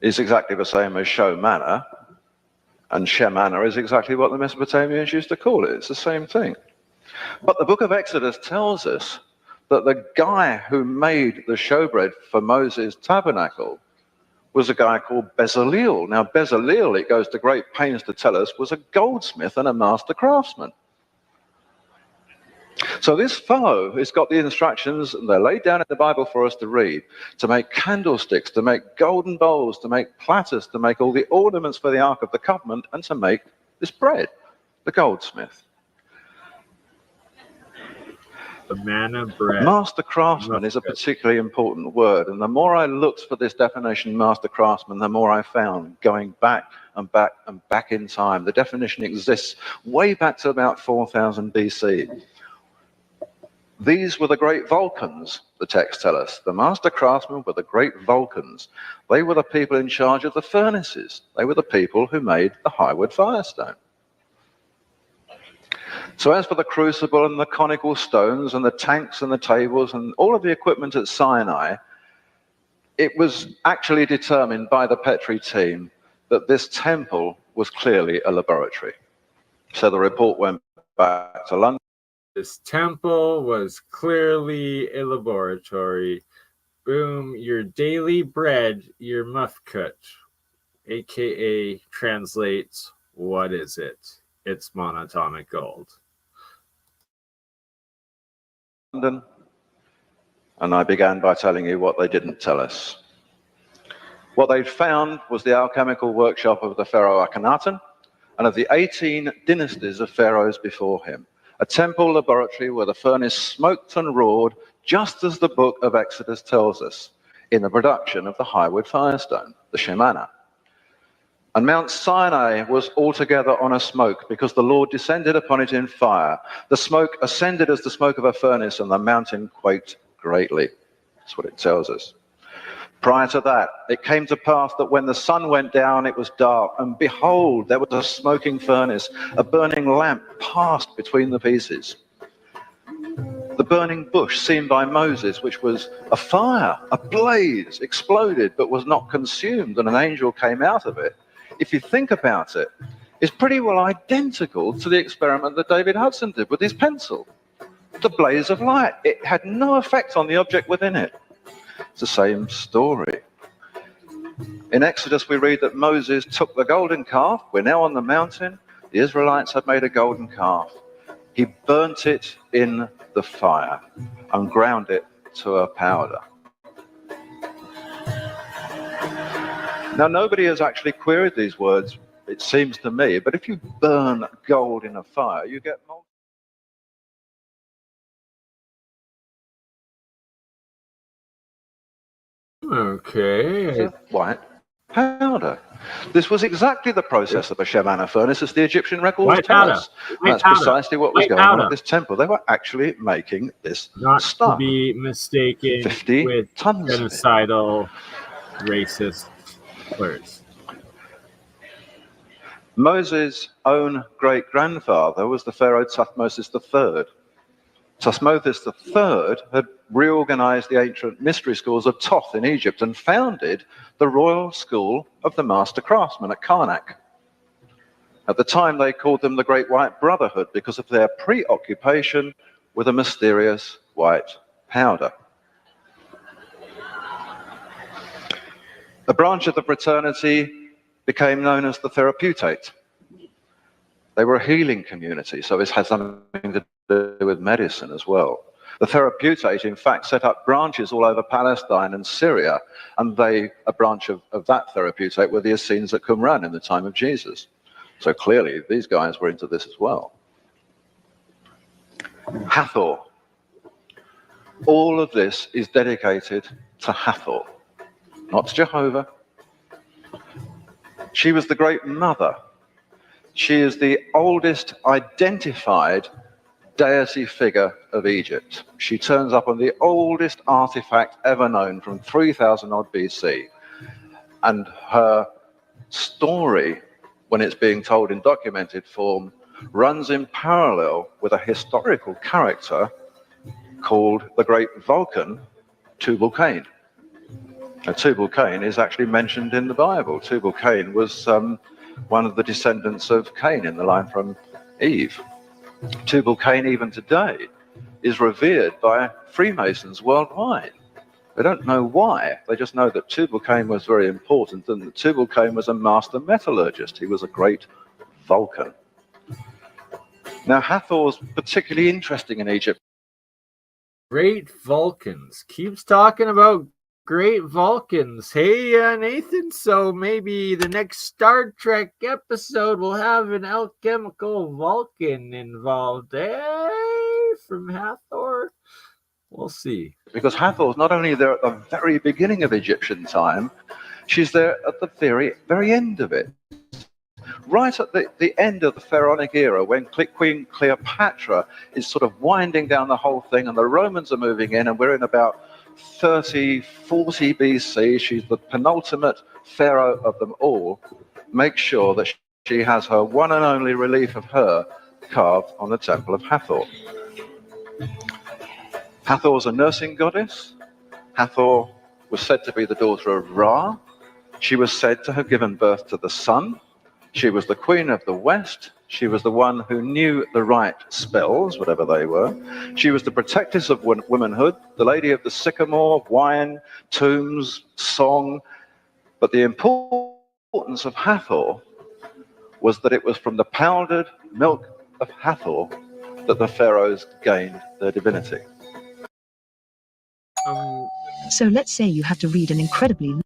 [SPEAKER 9] is exactly the same as show manna, and shemana is exactly what the Mesopotamians used to call it. It's the same thing. But the book of Exodus tells us that the guy who made the showbread for Moses' tabernacle was a guy called Bezaleel. Now, Bezaleel, it goes to great pains to tell us, was a goldsmith and a master craftsman. So this fellow has got the instructions, and they're laid down in the Bible for us to read, to make candlesticks, to make golden bowls, to make platters, to make all the ornaments for the Ark of the Covenant, and to make this bread, the goldsmith.
[SPEAKER 1] The manna bread.
[SPEAKER 9] Master craftsman is a particularly important word, and the more I looked for this definition, master craftsman, the more I found, going back and back and back in time. The definition exists way back to about 4000 BC. These were the great Vulcans, the texts tell us. The master craftsmen were the great Vulcans. They were the people in charge of the furnaces. They were the people who made the highwood firestone. So as for the crucible and the conical stones and the tanks and the tables and all of the equipment at Sinai, it was actually determined by the Petri team that this temple was clearly a laboratory. So the report went back to London.
[SPEAKER 1] This temple was clearly a laboratory. Boom, your daily bread, your mufkut, aka translates, what is it? It's monatomic gold.
[SPEAKER 9] London, and I began by telling you what they didn't tell us. What they'd found was the alchemical workshop of the pharaoh Akhenaten and of the 18 dynasties of pharaohs before him. A temple laboratory where the furnace smoked and roared, just as the book of Exodus tells us, in the production of the highwood firestone, the Shemana. And Mount Sinai was altogether on a smoke, because the Lord descended upon it in fire. The smoke ascended as the smoke of a furnace, and the mountain quaked greatly. That's what it tells us. Prior to that, it came to pass that when the sun went down, it was dark, and behold, there was a smoking furnace. A burning lamp passed between the pieces. The burning bush seen by Moses, which was a fire, a blaze, exploded, but was not consumed, and an angel came out of it. If you think about it, it's pretty well identical to the experiment that David Hudson did with his pencil. The blaze of light. It had no effect on the object within it. It's the same story. In Exodus, we read that Moses took the golden calf. We're now on the mountain. The Israelites had made a golden calf. He burnt it in the fire and ground it to a powder. Now, nobody has actually queried these words, it seems to me, but if you burn gold in a fire, you get molten.
[SPEAKER 1] Okay.
[SPEAKER 9] White powder. This was exactly the process of a Shemana furnace, as the Egyptian records tell us. That's precisely what was going on at this temple. They were actually making this
[SPEAKER 1] Not
[SPEAKER 9] stuff.
[SPEAKER 1] to be mistaken
[SPEAKER 9] 50
[SPEAKER 1] with
[SPEAKER 9] tons
[SPEAKER 1] genocidal, racist slurs.
[SPEAKER 9] Moses' own great-grandfather was the pharaoh Thutmose III. Thutmose III had reorganized the ancient mystery schools of Thoth in Egypt and founded the royal school of the master craftsman at Karnak. At the time, they called them the Great White Brotherhood because of their preoccupation with a mysterious white powder. A branch of the fraternity became known as the Therapeutate. They were a healing community, so this had something to do with medicine as well. The Therapeutate, in fact, set up branches all over Palestine and Syria, and a branch of that Therapeutate were the Essenes at Qumran in the time of Jesus. So clearly, these guys were into this as well. Hathor. All of this is dedicated to Hathor, not to Jehovah. She was the great mother. She is the oldest identified deity figure of Egypt. She turns up on the oldest artifact ever known from 3000 odd BC. And her story, when it's being told in documented form, runs in parallel with a historical character called the Great Vulcan, Tubal-Cain. Now, Tubal-Cain is actually mentioned in the Bible. Tubal-Cain was one of the descendants of Cain in the line from Eve. Tubal-Cain, even today, is revered by Freemasons worldwide. They don't know why. They just know that Tubal-Cain was very important and that Tubal-Cain was a master metallurgist. He was a great Vulcan. Now, Hathor's particularly interesting in Egypt.
[SPEAKER 1] Great Vulcans. Keeps talking about great Vulcans. Hey, Nathan, so maybe the next Star Trek episode will have an alchemical Vulcan involved, eh? From Hathor? We'll see.
[SPEAKER 9] Because Hathor is not only there at the very beginning of Egyptian time, she's there at the very, very end of it. Right at the end of the Pharaonic era, when Queen Cleopatra is sort of winding down the whole thing and the Romans are moving in, and we're in about 30, 40 BC, she's the penultimate pharaoh of them all. Make sure that she has her one and only relief of her carved on the temple of Hathor. Hathor's a nursing goddess. Hathor was said to be the daughter of Ra. She was said to have given birth to the sun. She was the queen of the West. She was the one who knew the right spells, whatever they were. She was the protectress of womanhood, the lady of the sycamore, wine, tombs, song. But the importance of Hathor was that it was from the powdered milk of Hathor that the pharaohs gained their divinity.
[SPEAKER 16] So let's say you have to read an incredibly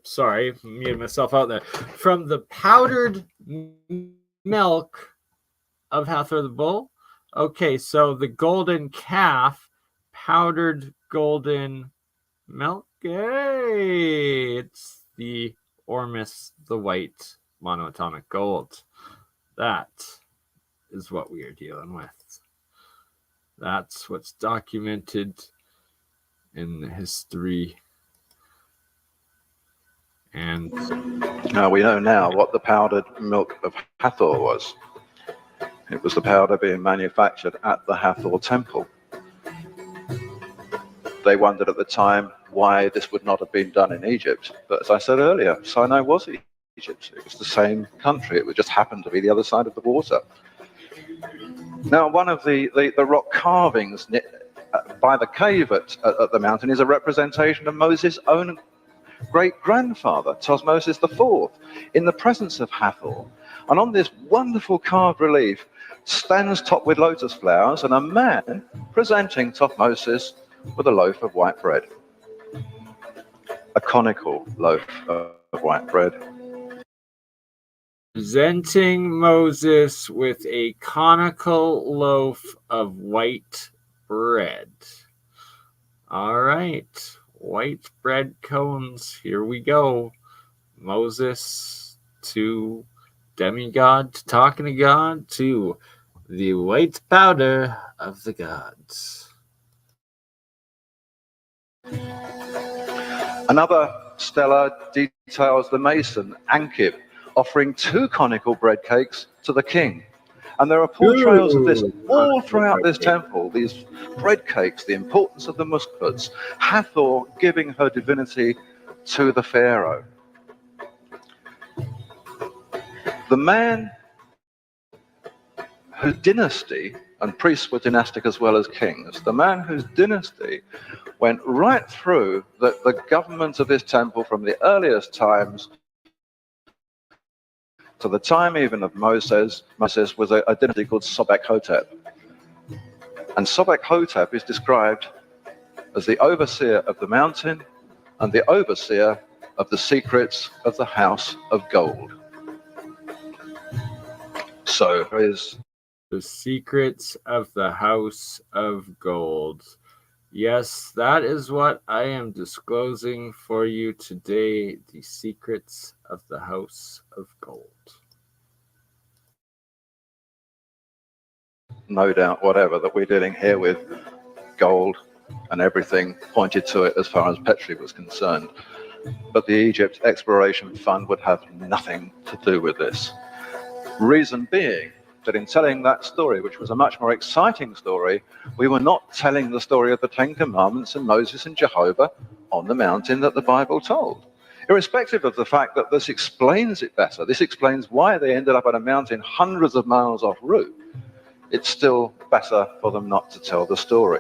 [SPEAKER 1] Sorry, muted myself out there. From the powdered milk of Hathor the bull. Okay, so the golden calf, powdered golden milk. Hey, it's the Ormus, the white monoatomic gold. That is what we are dealing with. That's what's documented in the history. And
[SPEAKER 9] now we know now what the powdered milk of Hathor was. It was the powder being manufactured at the Hathor temple. They wondered at the time why this would not have been done in Egypt. But as I said earlier, Sinai was Egypt. It was the same country. It would just happen to be the other side of the water. Now, one of the rock carvings by the cave at the mountain is a representation of Moses' own great-grandfather, Thutmose IV, in the presence of Hathor. And on this wonderful carved relief stands topped with lotus flowers and a man presenting Thutmose with a loaf of white bread. A conical loaf of white bread.
[SPEAKER 1] Presenting Moses with a conical loaf of white bread. All right. White bread cones. Here we go. Moses to demigod, to talking to God, to the white powder of the gods.
[SPEAKER 9] Another stela details the mason, Ankib, offering 2 conical bread cakes to the king. And there are portrayals of this
[SPEAKER 1] Ooh.
[SPEAKER 9] all throughout this temple, these bread cakes, the importance of the muskpots, Hathor giving her divinity to the pharaoh. The man whose dynasty, and priests were dynastic as well as kings, the man whose dynasty went right through the government of this temple from the earliest times to the time even of Moses. Moses was a dynasty called Sobek-Hotep. And Sobek-Hotep is described as the overseer of the mountain and the overseer of the secrets of the house of gold. So there is
[SPEAKER 1] the secrets of the house of gold. Yes, that is what I am disclosing for you today, the secrets of the house of gold.
[SPEAKER 9] no doubt whatever that we're dealing here with gold, and everything pointed to it as far as Petrie was concerned. But the Egypt Exploration Fund would have nothing to do with this. Reason being that in telling that story, which was a much more exciting story, we were not telling the story of the Ten Commandments and Moses and Jehovah on the mountain that the Bible told. Irrespective of the fact that this explains it better, this explains why they ended up on a mountain hundreds of miles off route, it's still better for them not to tell the story.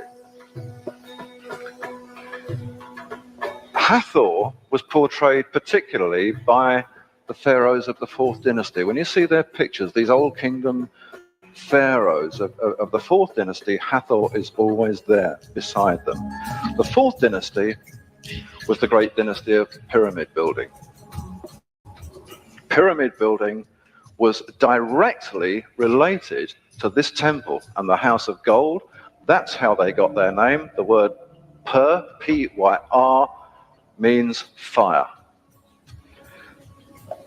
[SPEAKER 9] Hathor was portrayed particularly by the pharaohs of the fourth dynasty. When you see their pictures, these old kingdom pharaohs of the fourth dynasty, Hathor is always there beside them. The fourth dynasty was the great dynasty of pyramid building. Pyramid building was directly related to this temple and the house of gold. That's how they got their name. The word Per, P-Y-R, means fire.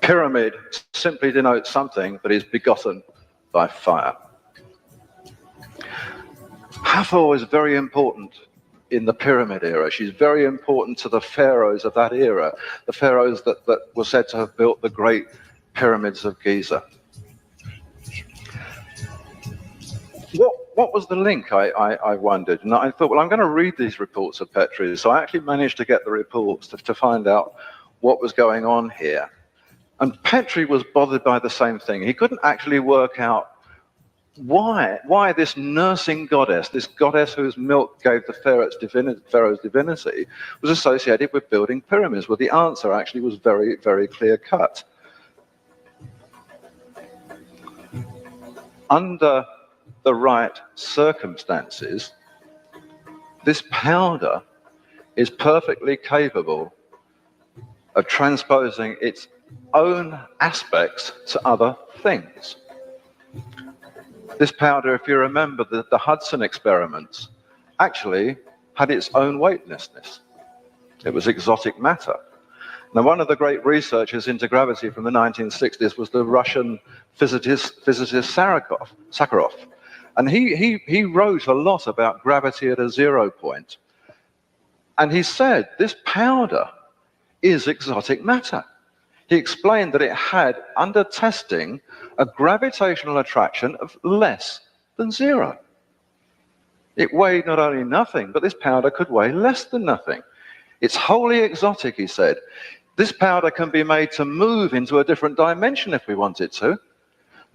[SPEAKER 9] Pyramid simply denotes something that is begotten by fire. Hathor is very important in the pyramid era. She's very important to the pharaohs of that era, the pharaohs that were said to have built the great pyramids of Giza. What was the link, I wondered? And I thought, well, I'm going to read these reports of Petrie. So I actually managed to get the reports to find out what was going on here. And Petrie was bothered by the same thing. He couldn't actually work out why this nursing goddess, this goddess whose milk gave the pharaoh's divinity, was associated with building pyramids. Well, the answer actually was very, very clear-cut. Under the right circumstances, this powder is perfectly capable of transposing its own aspects to other things. This powder, if you remember the Hudson experiments, actually had its own weightlessness. It was exotic matter. Now, one of the great researchers into gravity from the 1960s was the Russian physicist Sakharov. And he wrote a lot about gravity at a 0 point. And he said this powder is exotic matter. He explained that it had, under testing, a gravitational attraction of less than 0. It weighed not only nothing, but this powder could weigh less than nothing. It's wholly exotic, he said. This powder can be made to move into a different dimension if we want it to.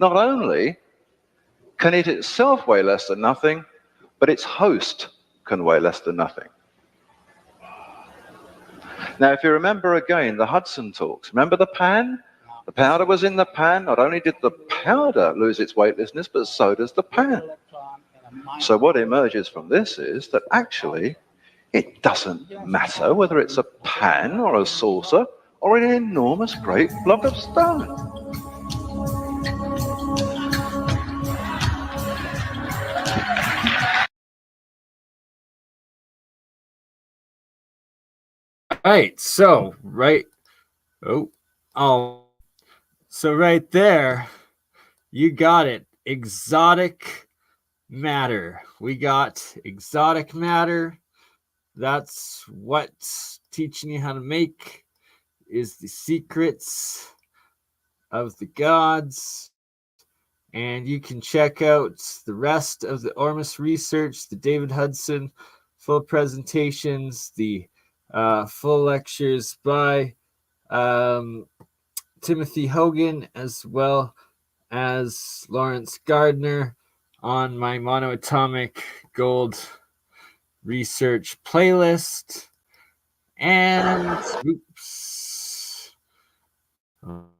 [SPEAKER 9] Not only can it itself weigh less than nothing, but its host can weigh less than nothing. Now, if you remember again, the Hudson talks, remember the pan? The powder was in the pan. Not only did the powder lose its weightlessness, but so does the pan. So what emerges from this is that actually it doesn't matter whether it's a pan or a saucer or an enormous great block of stone.
[SPEAKER 1] Right, so right there, you got it. Exotic matter. We got exotic matter. That's what's teaching you how to make is the secrets of the gods. And you can check out the rest of the Ormus research, the David Hudson full presentations, the full lectures by Timothy Hogan, as well as Lawrence Gardner on my MonoAtomic Gold research playlist. And oops.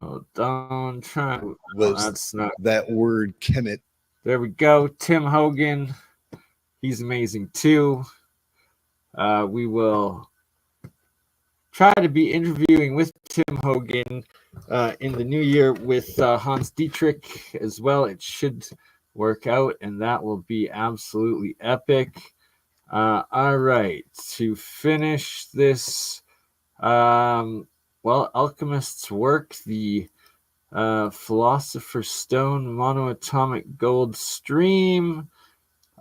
[SPEAKER 1] Oh, don't try.
[SPEAKER 7] That's not that word, Kemet.
[SPEAKER 1] There we go. Tim Hogan. He's amazing too. We will try to be interviewing with Tim Hogan in the new year with Hans Dietrich as well. It should work out, and that will be absolutely epic. All right, to finish this, Alchemist's work, the Philosopher's Stone MonoAtomic Gold stream,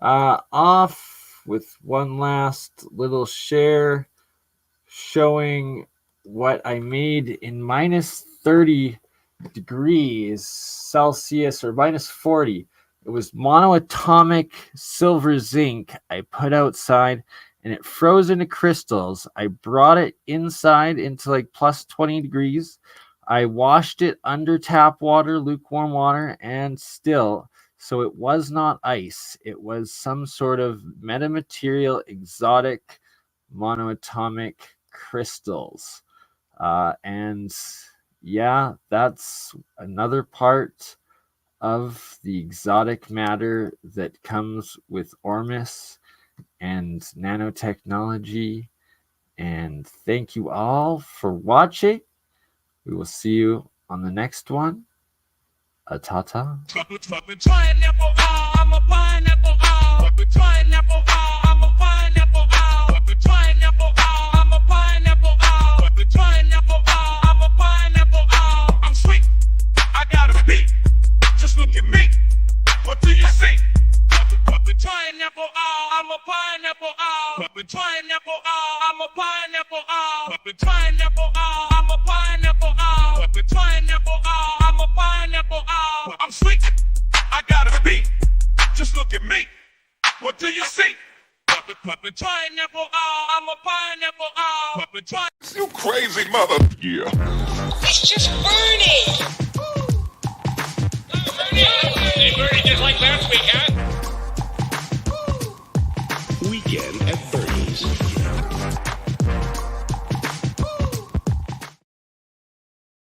[SPEAKER 1] off with one last little share showing what I made in minus 30 degrees Celsius, or minus 40. It was monoatomic silver zinc I put outside, and it froze into crystals. I brought it inside into like plus 20 degrees. I washed it under tap water, lukewarm water, and still, so it was not ice. It was some sort of metamaterial, exotic monoatomic crystals. And yeah, that's another part of the exotic matter that comes with Ormus and nanotechnology. And thank you all for watching. We will see you on the next one. Ta-ta.
[SPEAKER 2] I'm sweet. I got a beat. Just look at me. What do you see? Pineapple, I'm a pineapple, pineapple, I'm a pineapple, pineapple, I'm a pineapple, pineapple, I'm a pineapple, I'm sweet. I got a beat. Just look at me. What do you see? Pineapple, I'm a pineapple, you crazy mother. Yeah.
[SPEAKER 3] It's just Bernie.
[SPEAKER 4] Hey, Bernie, just like last week, huh?
[SPEAKER 15] Weekend at Bernie's.